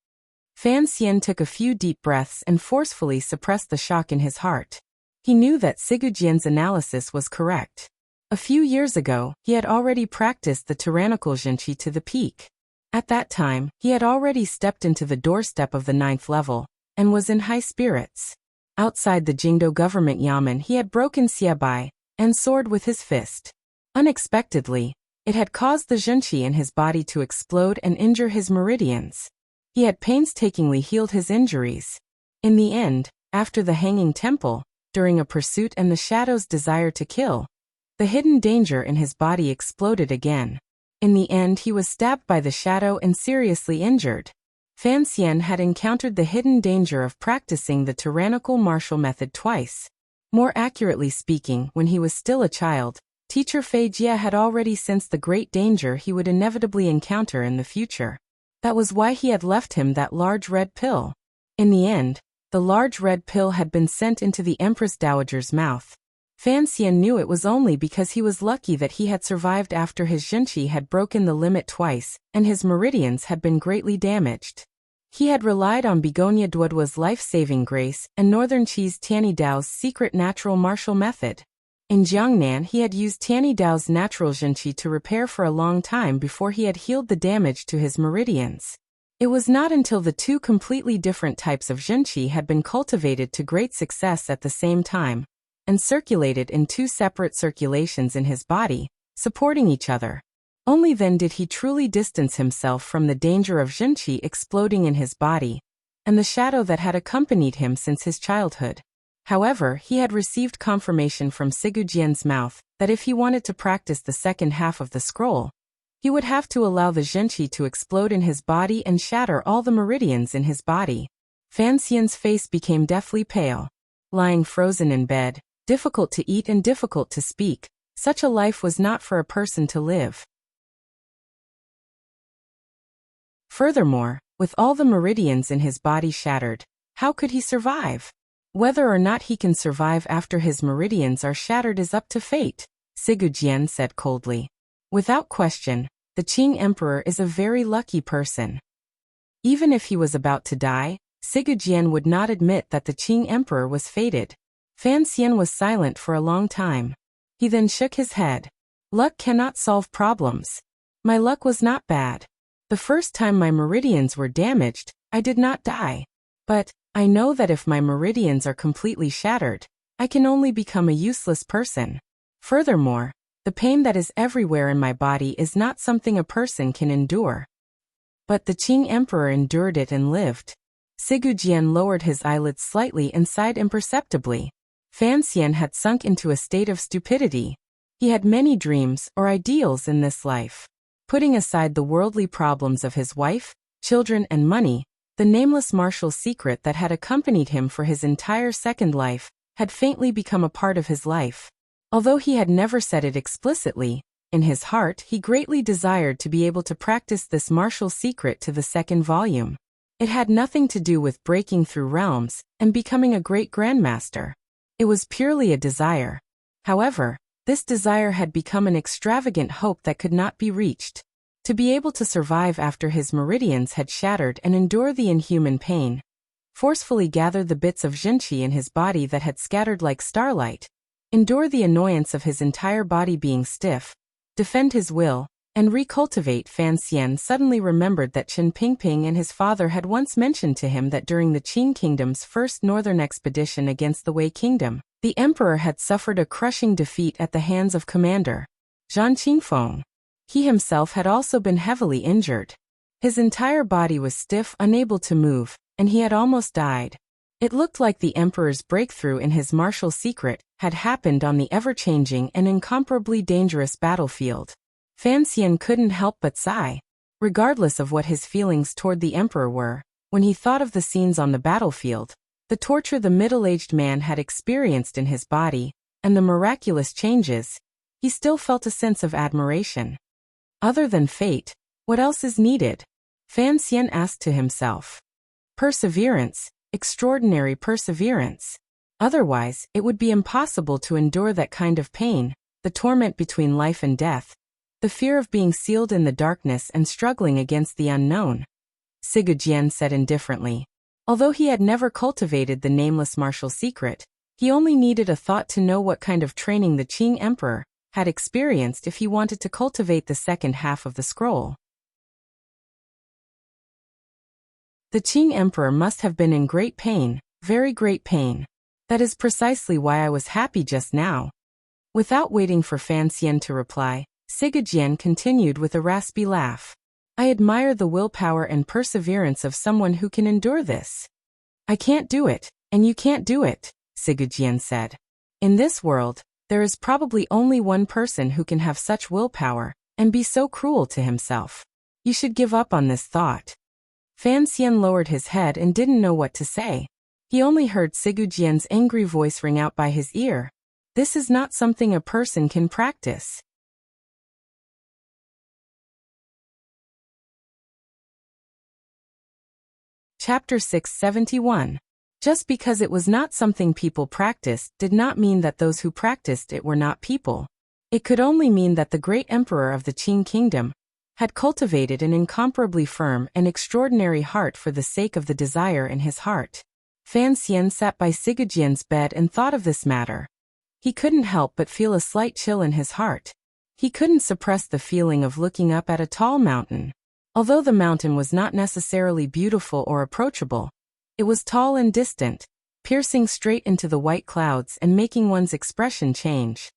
Fan Xian took a few deep breaths and forcefully suppressed the shock in his heart. He knew that Sigujian's analysis was correct. A few years ago, he had already practiced the tyrannical Zhenqi to the peak. At that time, he had already stepped into the doorstep of the 9th level, and was in high spirits. Outside the Jingdo government yamen he had broken Xiebai, and soared with his fist. Unexpectedly, it had caused the Zhenqi in his body to explode and injure his meridians. He had painstakingly healed his injuries. In the end, after the Hanging Temple, during a pursuit and the Shadow's desire to kill, the hidden danger in his body exploded again. In the end he was stabbed by the Shadow and seriously injured. Fan Xian had encountered the hidden danger of practicing the tyrannical martial method twice. More accurately speaking, when he was still a child, teacher Fei Jie had already sensed the great danger he would inevitably encounter in the future. That was why he had left him that large red pill. In the end, the large red pill had been sent into the Empress Dowager's mouth. Fan Xian knew it was only because he was lucky that he had survived after his Zhenqi had broken the limit twice, and his meridians had been greatly damaged. He had relied on Begonia Duodua's life-saving grace and Northern Qi's Tianyi Dao's secret natural martial method. In Jiangnan he had used Tianyi Dao's natural Zhenqi to repair for a long time before he had healed the damage to his meridians. It was not until the two completely different types of Zhenqi had been cultivated to great success at the same time, and circulated in two separate circulations in his body, supporting each other. Only then did he truly distance himself from the danger of Zhenqi exploding in his body, and the shadow that had accompanied him since his childhood. However, he had received confirmation from Sigujian's mouth that if he wanted to practice the second half of the scroll, he would have to allow the Zhenqi to explode in his body and shatter all the meridians in his body. Fan Xian's face became deathly pale. Lying frozen in bed, difficult to eat and difficult to speak, such a life was not for a person to live. Furthermore, with all the meridians in his body shattered, how could he survive? Whether or not he can survive after his meridians are shattered is up to fate, Sigujian said coldly. Without question, the Qing Emperor is a very lucky person. Even if he was about to die, Sigujian would not admit that the Qing Emperor was fated. Fan Xian was silent for a long time. He then shook his head. Luck cannot solve problems. My luck was not bad. The first time my meridians were damaged, I did not die. But I know that if my meridians are completely shattered, I can only become a useless person. Furthermore, the pain that is everywhere in my body is not something a person can endure. But the Qing Emperor endured it and lived. Sigujian lowered his eyelids slightly and sighed imperceptibly. Fan Xian had sunk into a state of stupidity. He had many dreams or ideals in this life. Putting aside the worldly problems of his wife, children and money, the nameless martial secret that had accompanied him for his entire second life had faintly become a part of his life. Although he had never said it explicitly, in his heart he greatly desired to be able to practice this martial secret to the second volume. It had nothing to do with breaking through realms and becoming a great grandmaster. It was purely a desire. However, this desire had become an extravagant hope that could not be reached. To be able to survive after his meridians had shattered and endure the inhuman pain, forcefully gather the bits of Zhenqi in his body that had scattered like starlight, endure the annoyance of his entire body being stiff, defend his will, and recultivate. Fan Xian suddenly remembered that Qin Pingping and his father had once mentioned to him that during the Qing Kingdom's first northern expedition against the Wei Kingdom, the emperor had suffered a crushing defeat at the hands of Commander Zhang Qingfeng. He himself had also been heavily injured. His entire body was stiff, unable to move, and he had almost died. It looked like the emperor's breakthrough in his martial secret had happened on the ever-changing and incomparably dangerous battlefield. Fan Xian couldn't help but sigh. Regardless of what his feelings toward the emperor were, when he thought of the scenes on the battlefield, the torture the middle-aged man had experienced in his body, and the miraculous changes, he still felt a sense of admiration. Other than fate, what else is needed? Fan Xian asked to himself. Perseverance, extraordinary perseverance. Otherwise, it would be impossible to endure that kind of pain, the torment between life and death, the fear of being sealed in the darkness and struggling against the unknown. Sigurd said indifferently. Although he had never cultivated the nameless martial secret, he only needed a thought to know what kind of training the Qing emperor had experienced if he wanted to cultivate the second half of the scroll. The Qing emperor must have been in great pain, very great pain. That is precisely why I was happy just now. Without waiting for Fan Xian to reply, Sigurd continued with a raspy laugh. I admire the willpower and perseverance of someone who can endure this. I can't do it, and you can't do it, Sigurd said. In this world, there is probably only one person who can have such willpower and be so cruel to himself. You should give up on this thought. Fan Xian lowered his head and didn't know what to say. He only heard Sigurd angry voice ring out by his ear. This is not something a person can practice. Chapter 671. Just because it was not something people practiced did not mean that those who practiced it were not people. It could only mean that the great emperor of the Qing Kingdom had cultivated an incomparably firm and extraordinary heart for the sake of the desire in his heart. Fan Xian sat by Sigurd bed and thought of this matter. He couldn't help but feel a slight chill in his heart. He couldn't suppress the feeling of looking up at a tall mountain. Although the mountain was not necessarily beautiful or approachable, it was tall and distant, piercing straight into the white clouds and making one's expression change.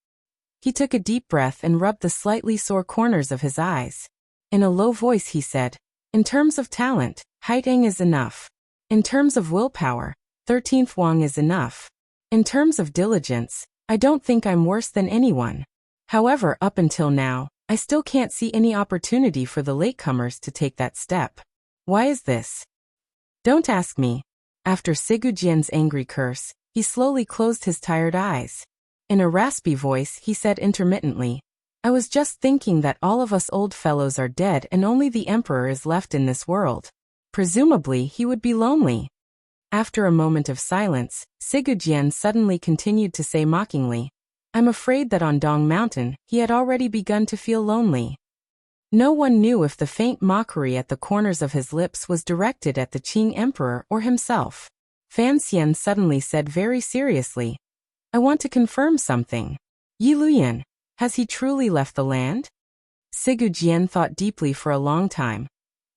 He took a deep breath and rubbed the slightly sore corners of his eyes. In a low voice he said, in terms of talent, Haiteng is enough. In terms of willpower, 13th Wang is enough. In terms of diligence, I don't think I'm worse than anyone. However, up until now, I still can't see any opportunity for the latecomers to take that step. Why is this? Don't ask me. After Sigurd angry curse, he slowly closed his tired eyes. In a raspy voice, he said intermittently, I was just thinking that all of us old fellows are dead and only the emperor is left in this world. Presumably, he would be lonely. After a moment of silence, Sigurd suddenly continued to say mockingly, I'm afraid that on Dong Mountain, he had already begun to feel lonely. No one knew if the faint mockery at the corners of his lips was directed at the Qing emperor or himself. Fan Xian suddenly said very seriously, I want to confirm something. Yi Luyan, has he truly left the land? Sigurd thought deeply for a long time,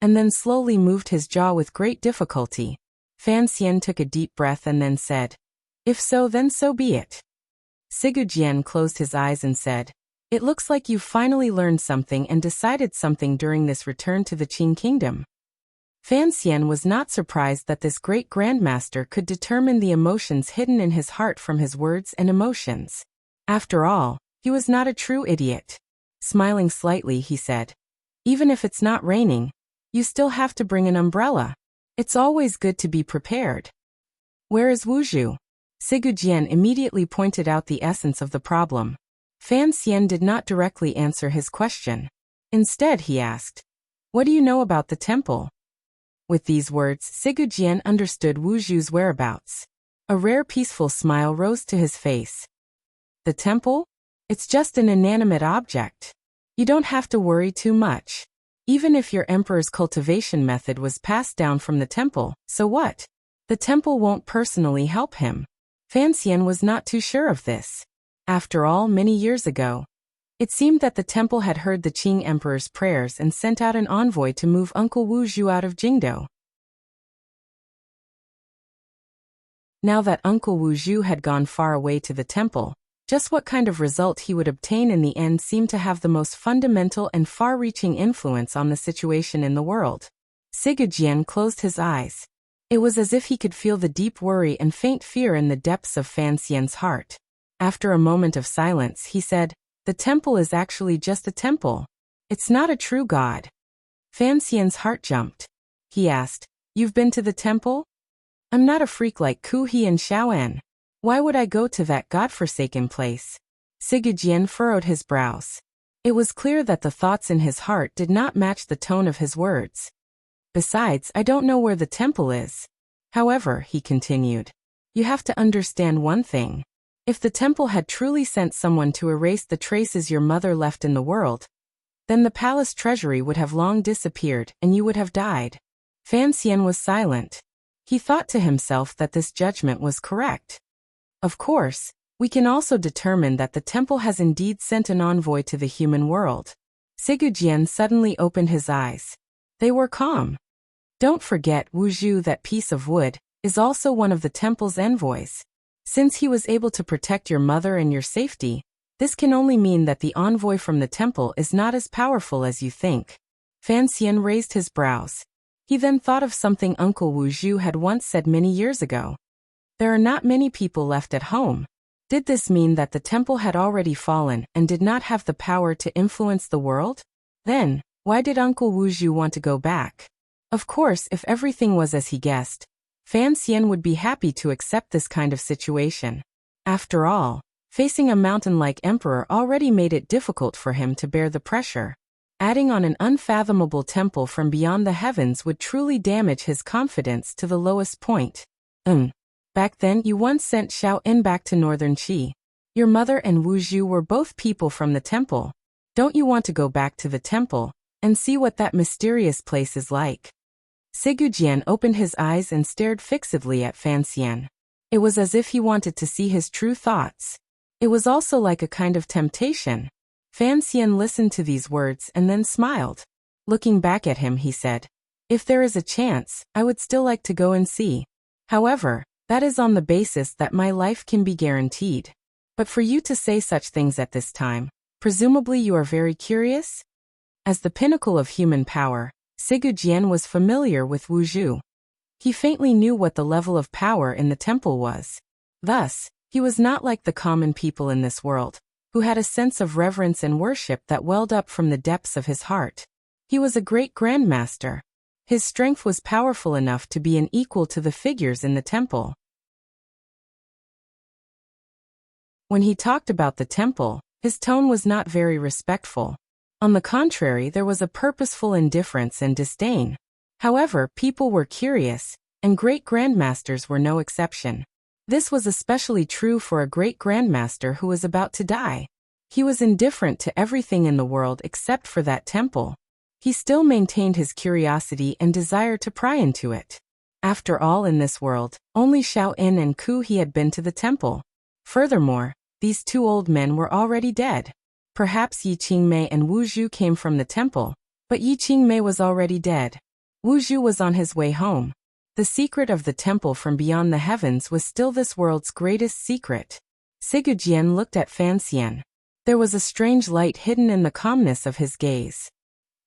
and then slowly moved his jaw with great difficulty. Fan Xian took a deep breath and then said, If so, then so be it. Sigurd closed his eyes and said, It looks like you've finally learned something and decided something during this return to the Qing Kingdom. Fan Xian was not surprised that this great grandmaster could determine the emotions hidden in his heart from his words and emotions. After all, he was not a true idiot. Smiling slightly, he said, Even if it's not raining, you still have to bring an umbrella. It's always good to be prepared. Where is Wuxia? Sigurd immediately pointed out the essence of the problem. Fan Xian did not directly answer his question. Instead, he asked, What do you know about the temple? With these words, Sigurd understood Wuxia's whereabouts. A rare peaceful smile rose to his face. The temple? It's just an inanimate object. You don't have to worry too much. Even if your emperor's cultivation method was passed down from the temple, so what? The temple won't personally help him. Fan Xian was not too sure of this. After all, many years ago, it seemed that the temple had heard the Qing emperor's prayers and sent out an envoy to move Uncle Wu Zhu out of Jingdou. Now that Uncle Wu Zhu had gone far away to the temple, just what kind of result he would obtain in the end seemed to have the most fundamental and far-reaching influence on the situation in the world. Sigujian closed his eyes. It was as if he could feel the deep worry and faint fear in the depths of Fan Xian's heart. After a moment of silence, he said, "The temple is actually just a temple. It's not a true god." Fan Xian's heart jumped. He asked, "You've been to the temple?" "I'm not a freak like Ku He and Xiaoan. Why would I go to that godforsaken place?" Sigujian furrowed his brows. It was clear that the thoughts in his heart did not match the tone of his words. "Besides, I don't know where the temple is. However," he continued, "you have to understand one thing. If the temple had truly sent someone to erase the traces your mother left in the world, then the palace treasury would have long disappeared and you would have died." Fan Xian was silent. He thought to himself that this judgment was correct. Of course, we can also determine that the temple has indeed sent an envoy to the human world. Sigujian suddenly opened his eyes. They were calm. "Don't forget, Wu Zhu, that piece of wood, is also one of the temple's envoys. Since he was able to protect your mother and your safety, this can only mean that the envoy from the temple is not as powerful as you think." Fan Xian raised his brows. He then thought of something Uncle Wu Zhu had once said many years ago. There are not many people left at home. Did this mean that the temple had already fallen and did not have the power to influence the world? Then, why did Uncle Wu Zhu want to go back? Of course, if everything was as he guessed, Fan Xian would be happy to accept this kind of situation. After all, facing a mountain-like emperor already made it difficult for him to bear the pressure. Adding on an unfathomable temple from beyond the heavens would truly damage his confidence to the lowest point. Back then you once sent Xiao En back to northern Qi. Your mother and Wu Zhu were both people from the temple. Don't you want to go back to the temple and see what that mysterious place is like?" Sigujian opened his eyes and stared fixedly at Fan Xian. It was as if he wanted to see his true thoughts. It was also like a kind of temptation. Fan Xian listened to these words and then smiled. Looking back at him, he said, "If there is a chance, I would still like to go and see. However, that is on the basis that my life can be guaranteed. But for you to say such things at this time, presumably you are very curious?" As the pinnacle of human power, Sigujian was familiar with Wu Zhu. He faintly knew what the level of power in the temple was. Thus, he was not like the common people in this world, who had a sense of reverence and worship that welled up from the depths of his heart. He was a great grandmaster. His strength was powerful enough to be an equal to the figures in the temple. When he talked about the temple, his tone was not very respectful. On the contrary, there was a purposeful indifference and disdain. However, people were curious, and great grandmasters were no exception. This was especially true for a great grandmaster who was about to die. He was indifferent to everything in the world except for that temple. He still maintained his curiosity and desire to pry into it. After all, in this world, only Xiao En and Ku He had been to the temple. Furthermore, these two old men were already dead. Perhaps Yi Qingmei and Wu Zhu came from the temple, but Yi Qingmei was already dead. Wu Zhu was on his way home. The secret of the temple from beyond the heavens was still this world's greatest secret. Sigujian looked at Fan Xian. There was a strange light hidden in the calmness of his gaze.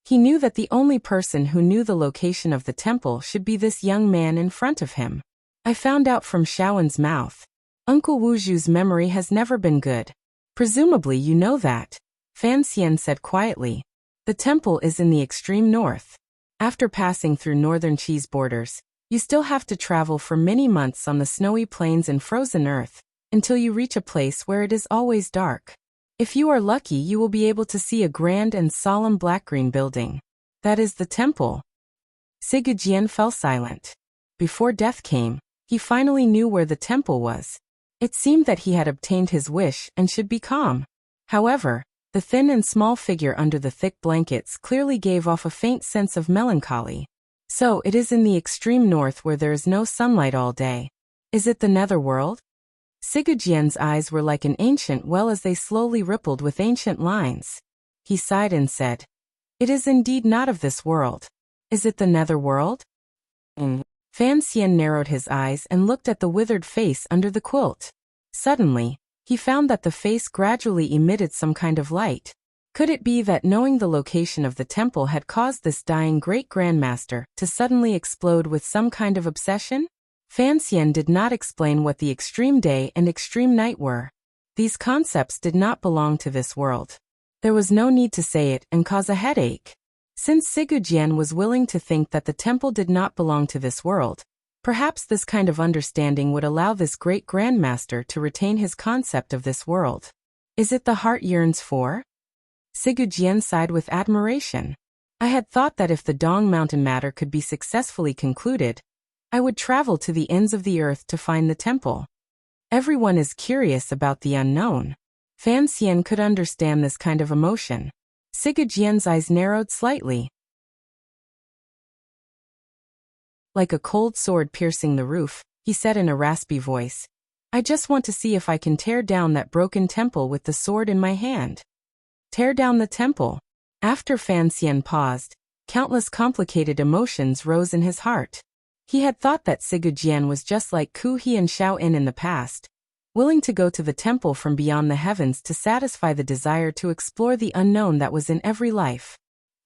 He knew that the only person who knew the location of the temple should be this young man in front of him. "I found out from Xiaowen's mouth. Uncle Wu Zhu's memory has never been good. Presumably you know that," Fan Xian said quietly. "The temple is in the extreme north. After passing through northern Qi's borders, you still have to travel for many months on the snowy plains and frozen earth, until you reach a place where it is always dark. If you are lucky, you will be able to see a grand and solemn black-green building. That is the temple." Sigujian fell silent. Before death came, he finally knew where the temple was. It seemed that he had obtained his wish and should be calm. However, the thin and small figure under the thick blankets clearly gave off a faint sense of melancholy. "So it is in the extreme north where there is no sunlight all day. Is it the nether world?" Sigujian's eyes were like an ancient well as they slowly rippled with ancient lines. He sighed and said, "It is indeed not of this world. Is it the nether world?" Fan Xian narrowed his eyes and looked at the withered face under the quilt. Suddenly, he found that the face gradually emitted some kind of light. Could it be that knowing the location of the temple had caused this dying great-grandmaster to suddenly explode with some kind of obsession? Fan Xian did not explain what the extreme day and extreme night were. These concepts did not belong to this world. There was no need to say it and cause a headache. Since Sigujian was willing to think that the temple did not belong to this world, perhaps this kind of understanding would allow this great grandmaster to retain his concept of this world. Is it the heart yearns for? Sigujian sighed with admiration. I had thought that if the Dong Mountain matter could be successfully concluded, I would travel to the ends of the earth to find the temple. Everyone is curious about the unknown. Fan Xian could understand this kind of emotion. Sigujian's eyes narrowed slightly. Like a cold sword piercing the roof, he said in a raspy voice, "I just want to see if I can tear down that broken temple with the sword in my hand." Tear down the temple. After Fan Xian paused, countless complicated emotions rose in his heart. He had thought that Sigujian was just like Ku He and Xiao In the past, willing to go to the temple from beyond the heavens to satisfy the desire to explore the unknown that was in every life.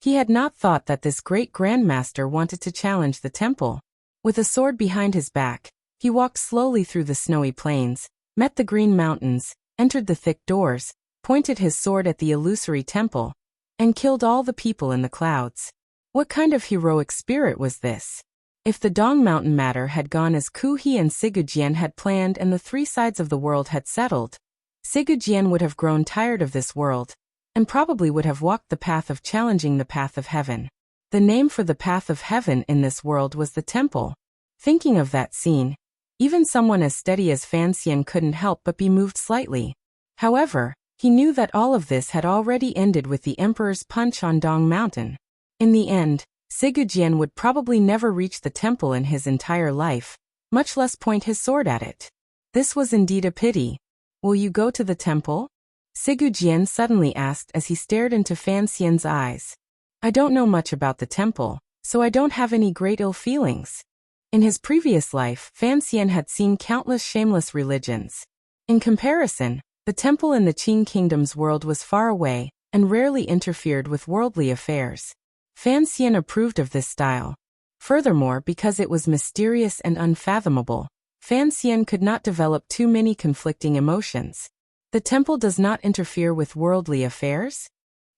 He had not thought that this great grandmaster wanted to challenge the temple. With a sword behind his back, he walked slowly through the snowy plains, met the green mountains, entered the thick doors, pointed his sword at the illusory temple, and killed all the people in the clouds. What kind of heroic spirit was this? If the Dong Mountain matter had gone as Ku He and Sigujian had planned and the three sides of the world had settled, Sigujian would have grown tired of this world, and probably would have walked the path of challenging the path of heaven. The name for the path of heaven in this world was the temple. Thinking of that scene, even someone as steady as Fan Xian couldn't help but be moved slightly. However, he knew that all of this had already ended with the Emperor's punch on Dong Mountain. In the end, Sigujian would probably never reach the temple in his entire life, much less point his sword at it. This was indeed a pity. "Will you go to the temple?" Sigujian suddenly asked as he stared into Fan Xian's eyes. "I don't know much about the temple, so I don't have any great ill feelings." In his previous life, Fan Xian had seen countless shameless religions. In comparison, the temple in the Qing Kingdom's world was far away and rarely interfered with worldly affairs. Fan Xian approved of this style. Furthermore, because it was mysterious and unfathomable, Fan Xian could not develop too many conflicting emotions. The temple does not interfere with worldly affairs?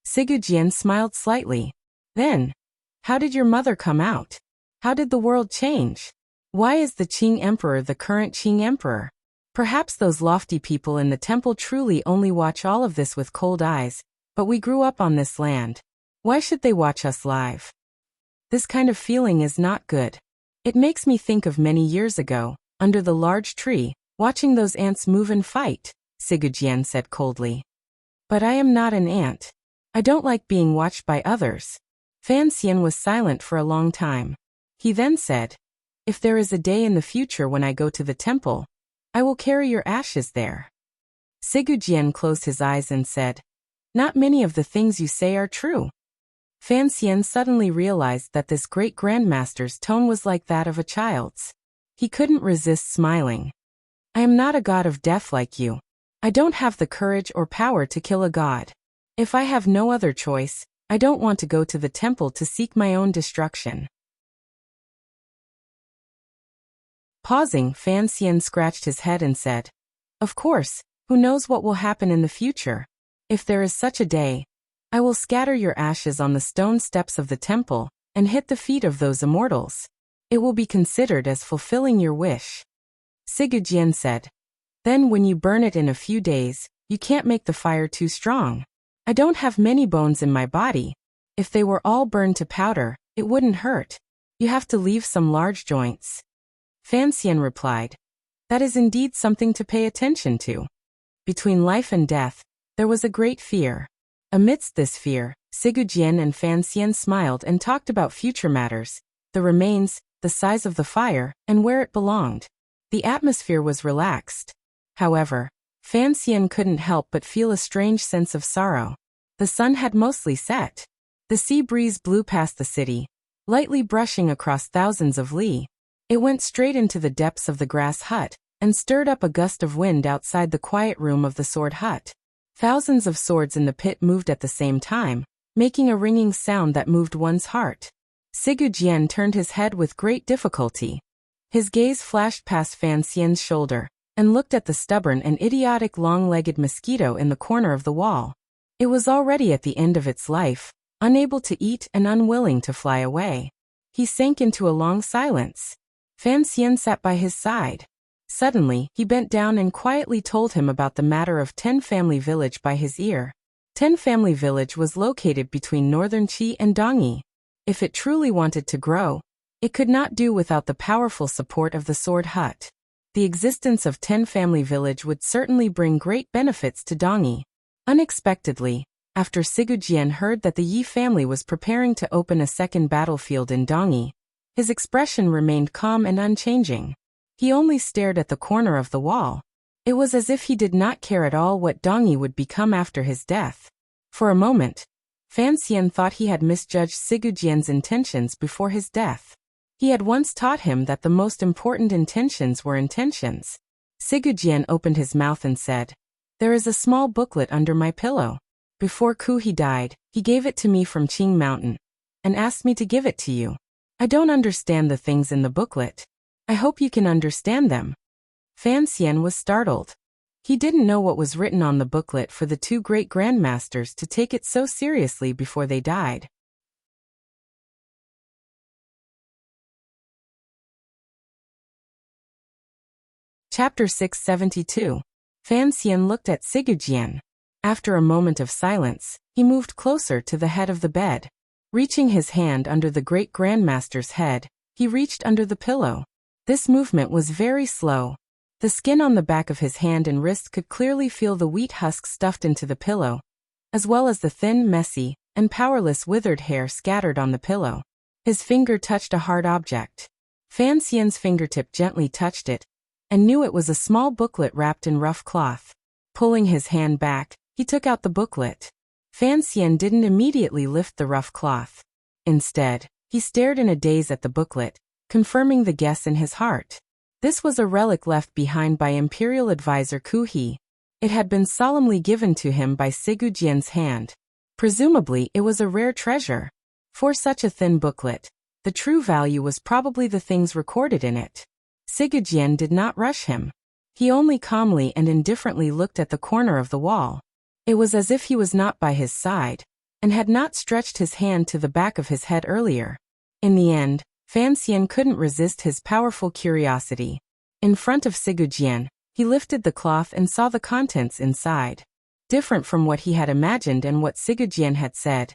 Sigujian smiled slightly. Then, how did your mother come out? How did the world change? Why is the Qing Emperor the current Qing Emperor? Perhaps those lofty people in the temple truly only watch all of this with cold eyes, but we grew up on this land. Why should they watch us live? This kind of feeling is not good. It makes me think of many years ago, under the large tree, watching those ants move and fight, Sigujian said coldly. But I am not an ant. I don't like being watched by others. Fan Xian was silent for a long time. He then said, "If there is a day in the future when I go to the temple, I will carry your ashes there." Sigujian closed his eyes and said, "Not many of the things you say are true." Fan Xian suddenly realized that this great grandmaster's tone was like that of a child's. He couldn't resist smiling. "I am not a god of death like you. I don't have the courage or power to kill a god. If I have no other choice, I don't want to go to the temple to seek my own destruction." Pausing, Fan Xian scratched his head and said, "Of course, who knows what will happen in the future? If there is such a day, I will scatter your ashes on the stone steps of the temple and hit the feet of those immortals. It will be considered as fulfilling your wish." Sigujian said, "Then when you burn it in a few days, you can't make the fire too strong. I don't have many bones in my body. If they were all burned to powder, it wouldn't hurt. You have to leave some large joints." Fan Xian replied, "That is indeed something to pay attention to." Between life and death, there was a great fear. Amidst this fear, Sigujian and Fan Xian smiled and talked about future matters, the remains, the size of the fire, and where it belonged. The atmosphere was relaxed. However, Fan Xian couldn't help but feel a strange sense of sorrow. The sun had mostly set. The sea breeze blew past the city, lightly brushing across thousands of li. It went straight into the depths of the grass hut, and stirred up a gust of wind outside the quiet room of the sword hut. Thousands of swords in the pit moved at the same time, making a ringing sound that moved one's heart. Sigujian turned his head with great difficulty. His gaze flashed past Fan Xian's shoulder, and looked at the stubborn and idiotic long-legged mosquito in the corner of the wall. It was already at the end of its life, unable to eat and unwilling to fly away. He sank into a long silence. Fan Xian sat by his side. Suddenly, he bent down and quietly told him about the matter of Ten Family Village by his ear. Ten Family Village was located between northern Qi and Dongyi. If it truly wanted to grow, it could not do without the powerful support of the sword hut. The existence of Ten Family Village would certainly bring great benefits to Dongyi. Unexpectedly, after Sigujian heard that the Yi family was preparing to open a second battlefield in Dongyi, his expression remained calm and unchanging. He only stared at the corner of the wall. It was as if he did not care at all what Dongyi would become after his death. For a moment, Fan Xian thought he had misjudged Sigujian's intentions before his death. He had once taught him that the most important intentions were intentions. Sigujian opened his mouth and said, "There is a small booklet under my pillow. Before Kuhi died, he gave it to me from Qing Mountain, and asked me to give it to you. I don't understand the things in the booklet. I hope you can understand them." Fan Xian was startled. He didn't know what was written on the booklet for the two great grandmasters to take it so seriously before they died. Chapter 672. Fan Xian looked at Sigujian. After a moment of silence, he moved closer to the head of the bed. Reaching his hand under the great grandmaster's head, he reached under the pillow. This movement was very slow. The skin on the back of his hand and wrist could clearly feel the wheat husk stuffed into the pillow, as well as the thin, messy, and powerless withered hair scattered on the pillow. His finger touched a hard object. Fan Xian's fingertip gently touched it, and knew it was a small booklet wrapped in rough cloth. Pulling his hand back, he took out the booklet. Fan Xian didn't immediately lift the rough cloth. Instead, he stared in a daze at the booklet, confirming the guess in his heart. This was a relic left behind by Imperial Advisor Ku He. It had been solemnly given to him by Sigujian's hand. Presumably, it was a rare treasure. For such a thin booklet, the true value was probably the things recorded in it. Sigujian did not rush him. He only calmly and indifferently looked at the corner of the wall. It was as if he was not by his side, and had not stretched his hand to the back of his head earlier. In the end, Fan Xian couldn't resist his powerful curiosity. In front of Sigujian, he lifted the cloth and saw the contents inside. Different from what he had imagined and what Sigujian had said,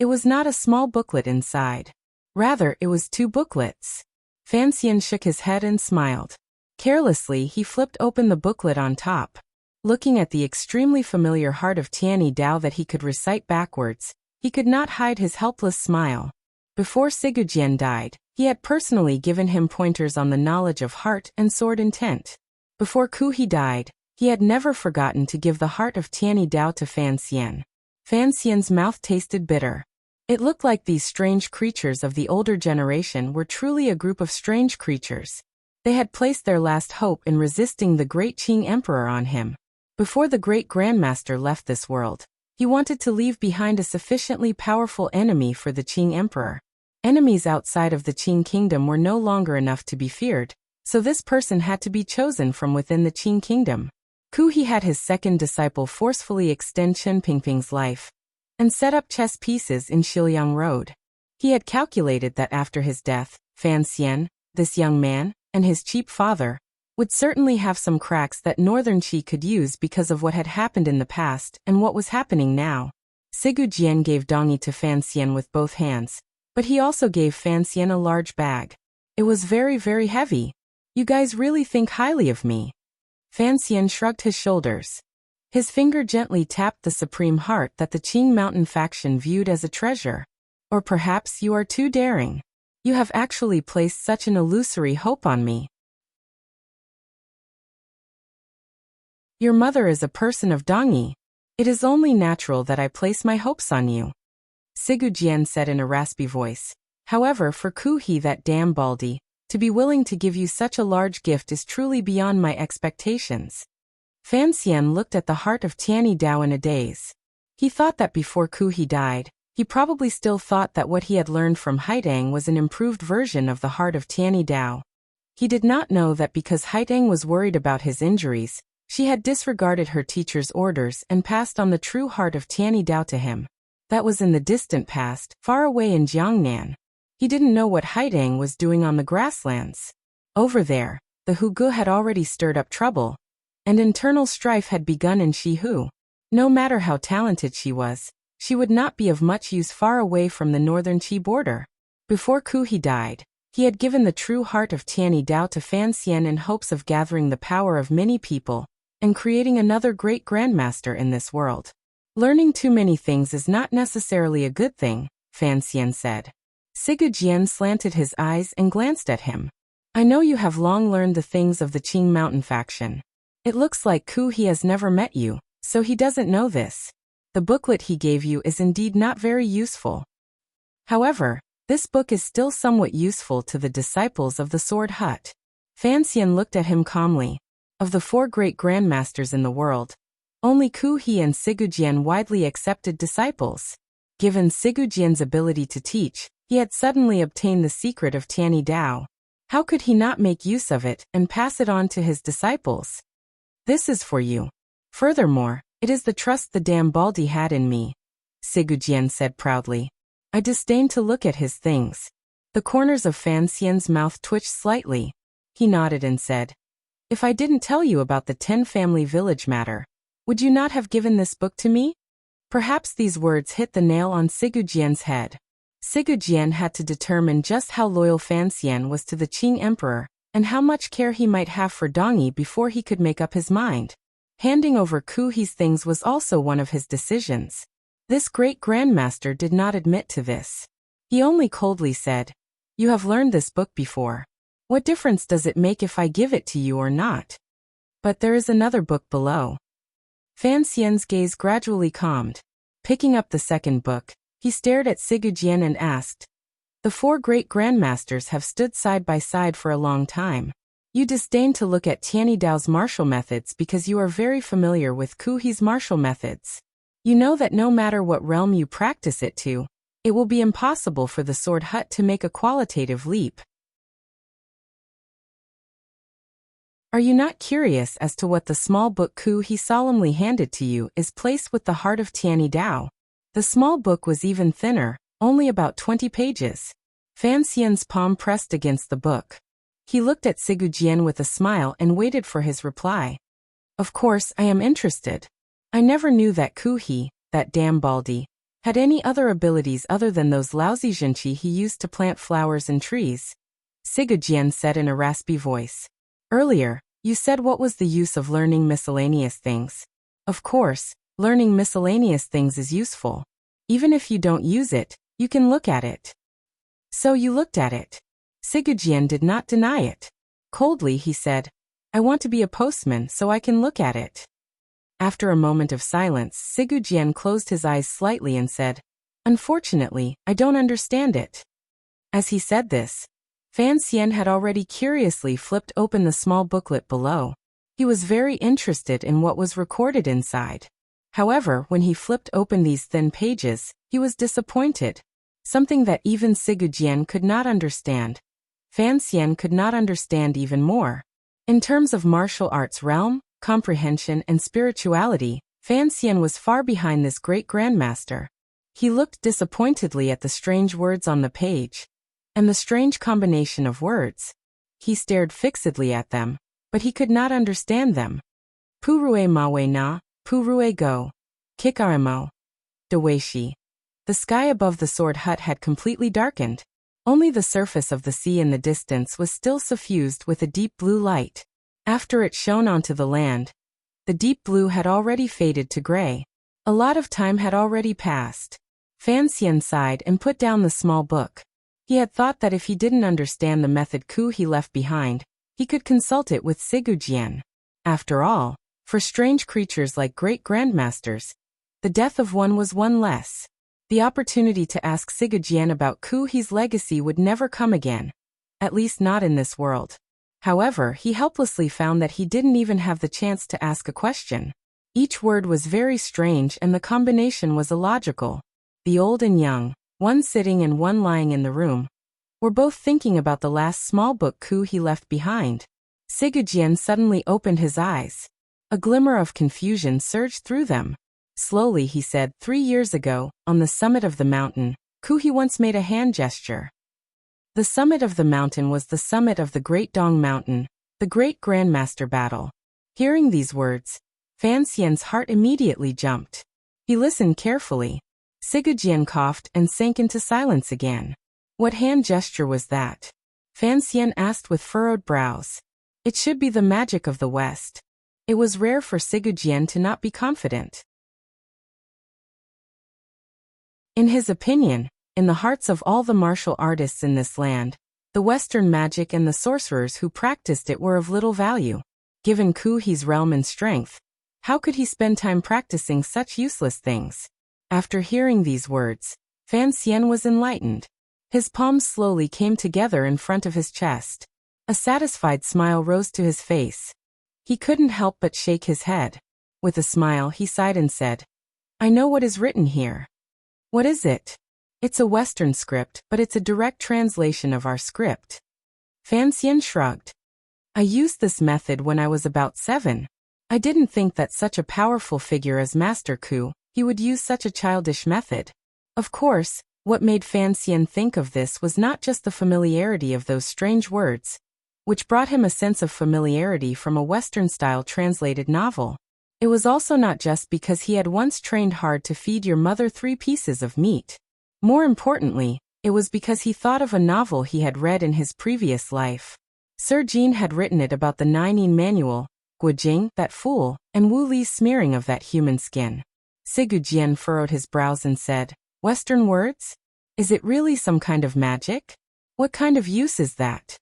it was not a small booklet inside. Rather, it was two booklets. Fan Xian shook his head and smiled. Carelessly, he flipped open the booklet on top. Looking at the extremely familiar Heart of Tianyi Dao that he could recite backwards, he could not hide his helpless smile. Before Sigujian died, he had personally given him pointers on the knowledge of heart and sword intent. Before Ku He died, he had never forgotten to give the Heart of Tianyi Dao to Fan Xian. Fan Xian's mouth tasted bitter. It looked like these strange creatures of the older generation were truly a group of strange creatures. They had placed their last hope in resisting the great Qing Emperor on him. Before the great Grandmaster left this world, he wanted to leave behind a sufficiently powerful enemy for the Qing Emperor. Enemies outside of the Qing kingdom were no longer enough to be feared, so this person had to be chosen from within the Qing kingdom. Ku He had his second disciple forcefully extend Chen Pingping's life, and set up chess pieces in Shiliang Road. He had calculated that after his death, Fan Xian, this young man, and his cheap father, would certainly have some cracks that Northern Qi could use because of what had happened in the past and what was happening now. Sigujian gave Dongyi to Fan Xian with both hands, but he also gave Fan Xian a large bag. It was very, very heavy. "You guys really think highly of me." Fan Xian shrugged his shoulders. His finger gently tapped the supreme heart that the Qing Mountain faction viewed as a treasure. "Or perhaps you are too daring. You have actually placed such an illusory hope on me." Your mother is a person of Dongyi. It is only natural that I place my hopes on you. Sigujian said in a raspy voice. However, for Kuhi, that damn baldy, to be willing to give you such a large gift is truly beyond my expectations. Fan Xian looked at the heart of Tianyi Dao in a daze. He thought that before Kuhi died, he probably still thought that what he had learned from Haidang was an improved version of the heart of Tianyi Dao. He did not know that because Haidang was worried about his injuries, she had disregarded her teacher's orders and passed on the true heart of Tianyi Dao to him. That was in the distant past, far away in Jiangnan. He didn't know what Haidang was doing on the grasslands. Over there, the Hugu had already stirred up trouble, and internal strife had begun in Shihu. No matter how talented she was, she would not be of much use far away from the northern Qi border. Before Kuhi died, he had given the true heart of Tianyi Dao to Fan Xian in hopes of gathering the power of many people and creating another great grandmaster in this world. Learning too many things is not necessarily a good thing, Fan Xian said. Sigujian slanted his eyes and glanced at him. I know you have long learned the things of the Qing Mountain faction. It looks like Kuhi has never met you, so he doesn't know this. The booklet he gave you is indeed not very useful. However, this book is still somewhat useful to the disciples of the Sword Hut. Fan Xian looked at him calmly. Of the 4 great grandmasters in the world, only Kuhi and Sigujian widely accepted disciples. Given Sigujian's ability to teach, he had suddenly obtained the secret of Tianyi Dao. How could he not make use of it and pass it on to his disciples? This is for you. Furthermore, it is the trust the damn baldy had in me, Sigujian said proudly. I disdained to look at his things. The corners of Fan Xian's mouth twitched slightly. He nodded and said, If I didn't tell you about the 10 family village matter, would you not have given this book to me? Perhaps these words hit the nail on Sigujian's head. Sigujian had to determine just how loyal Fan Xian was to the Qing emperor, and how much care he might have for Dongyi before he could make up his mind. Handing over Kuhi's things was also one of his decisions. This great grandmaster did not admit to this. He only coldly said, You have learned this book before. What difference does it make if I give it to you or not? But there is another book below. Fan Xian's gaze gradually calmed. Picking up the second book, he stared at Sigujian and asked, The 4 great grandmasters have stood side by side for a long time. You disdain to look at Tianyi Dao's martial methods because you are very familiar with Kuhi's martial methods. You know that no matter what realm you practice it to, it will be impossible for the Sword Hut to make a qualitative leap. Are you not curious as to what the small book Kuhi solemnly handed to you is placed with the heart of Tianyi Dao? The small book was even thinner, only about 20 pages. Fan Xian's palm pressed against the book. He looked at Sigujian with a smile and waited for his reply. Of course, I am interested. I never knew that Kuhi, that damn baldy, had any other abilities other than those lousy zhenqi he used to plant flowers and trees. Sigujian said in a raspy voice. Earlier, you said what was the use of learning miscellaneous things. Of course, learning miscellaneous things is useful. Even if you don't use it, you can look at it. So you looked at it. Sigujian did not deny it. Coldly he said, I want to be a postman so I can look at it. After a moment of silence, Sigujian closed his eyes slightly and said, Unfortunately, I don't understand it. As he said this, Fan Xian had already curiously flipped open the small booklet below. He was very interested in what was recorded inside. However, when he flipped open these thin pages, he was disappointed. Something that even Sigujian could not understand. Fan Xian could not understand even more. In terms of martial arts realm, comprehension and spirituality, Fan Xian was far behind this great grandmaster. He looked disappointedly at the strange words on the page. And the strange combination of words. He stared fixedly at them, but he could not understand them. Purue mawe na, purue go. Kikaremo. Deweishi. The sky above the Sword Hut had completely darkened. Only the surface of the sea in the distance was still suffused with a deep blue light. After it shone onto the land, the deep blue had already faded to gray. A lot of time had already passed. Fan Xian sighed and put down the small book. He had thought that if he didn't understand the method Kuhi left behind, he could consult it with Sigujian. After all, For strange creatures like great grandmasters, the death of one was one less. The opportunity to ask Sigurd about Ku He's legacy would never come again, at least not in this world. However, he helplessly found that he didn't even have the chance to ask a question. Each word was very strange and the combination was illogical. The old and young, one sitting and one lying in the room, were both thinking about the last small book Ku he left behind. Sigurd suddenly opened his eyes. A glimmer of confusion surged through them. Slowly he said, 3 years ago, on the summit of the mountain, Ku he once made a hand gesture. The summit of the mountain was the summit of the Great Dong Mountain, the Great Grandmaster Battle. Hearing these words, Fan Xian's heart immediately jumped. He listened carefully. Sigurd coughed and sank into silence again. What hand gesture was that? Fan Xian asked with furrowed brows. It should be the magic of the West. It was rare for Sigurd to not be confident. In his opinion, in the hearts of all the martial artists in this land, the Western magic and the sorcerers who practiced it were of little value. Given Ku He's realm and strength, how could he spend time practicing such useless things? After hearing these words, Fan Xian was enlightened. His palms slowly came together in front of his chest. A satisfied smile rose to his face. He couldn't help but shake his head. With a smile he sighed and said, I know what is written here. What is it? It's a Western script, but it's a direct translation of our script. Fan Xian shrugged. I used this method when I was about 7. I didn't think that such a powerful figure as Master Ku, he would use such a childish method. Of course, what made Fan Xian think of this was not just the familiarity of those strange words, which brought him a sense of familiarity from a Western-style translated novel. It was also not just because he had once trained hard to feed your mother 3 pieces of meat. More importantly, it was because he thought of a novel he had read in his previous life. Sir Jean had written it about the 9 manual, Guojing, that fool, and Wu Li's smearing of that human skin. Sigurd furrowed his brows and said, Western words? Is it really some kind of magic? What kind of use is that?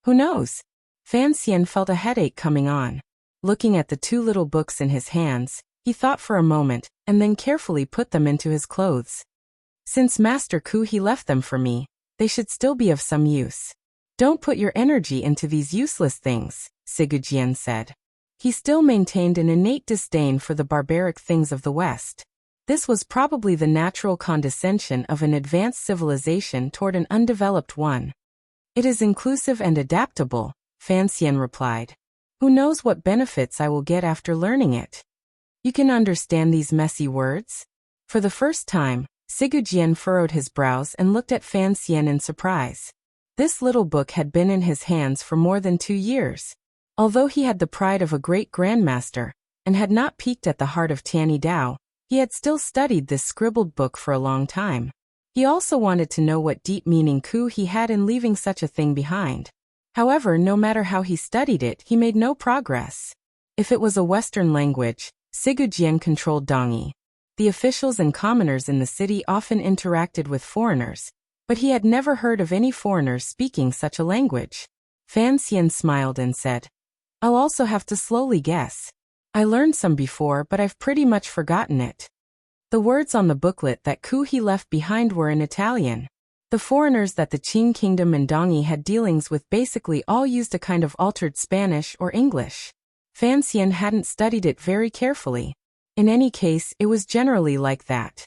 Who knows? Fan Xian felt a headache coming on. Looking at the 2 little books in his hands, he thought for a moment, and then carefully put them into his clothes. Since Master Ku he left them for me, they should still be of some use. Don't put your energy into these useless things, Sigurd said. He still maintained an innate disdain for the barbaric things of the West. This was probably the natural condescension of an advanced civilization toward an undeveloped one. It is inclusive and adaptable, Fan Xian replied. Who knows what benefits I will get after learning it? You can understand these messy words? For the first time, Sigurd furrowed his brows and looked at Fan Xian in surprise. This little book had been in his hands for more than 2 years. Although he had the pride of a great grandmaster, and had not peeked at the heart of Tianyi Dao, he had still studied this scribbled book for a long time. He also wanted to know what deep meaning Ku he had in leaving such a thing behind. However, no matter how he studied it, he made no progress. If it was a Western language, Sigurd controlled Dongyi. The officials and commoners in the city often interacted with foreigners, but he had never heard of any foreigners speaking such a language. Fan Xian smiled and said, I'll also have to slowly guess. I learned some before, but I've pretty much forgotten it. The words on the booklet that Ku he left behind were in Italian. The foreigners that the Qing Kingdom and Dongyi had dealings with basically all used a kind of altered Spanish or English. Fan Xian hadn't studied it very carefully. In any case, it was generally like that.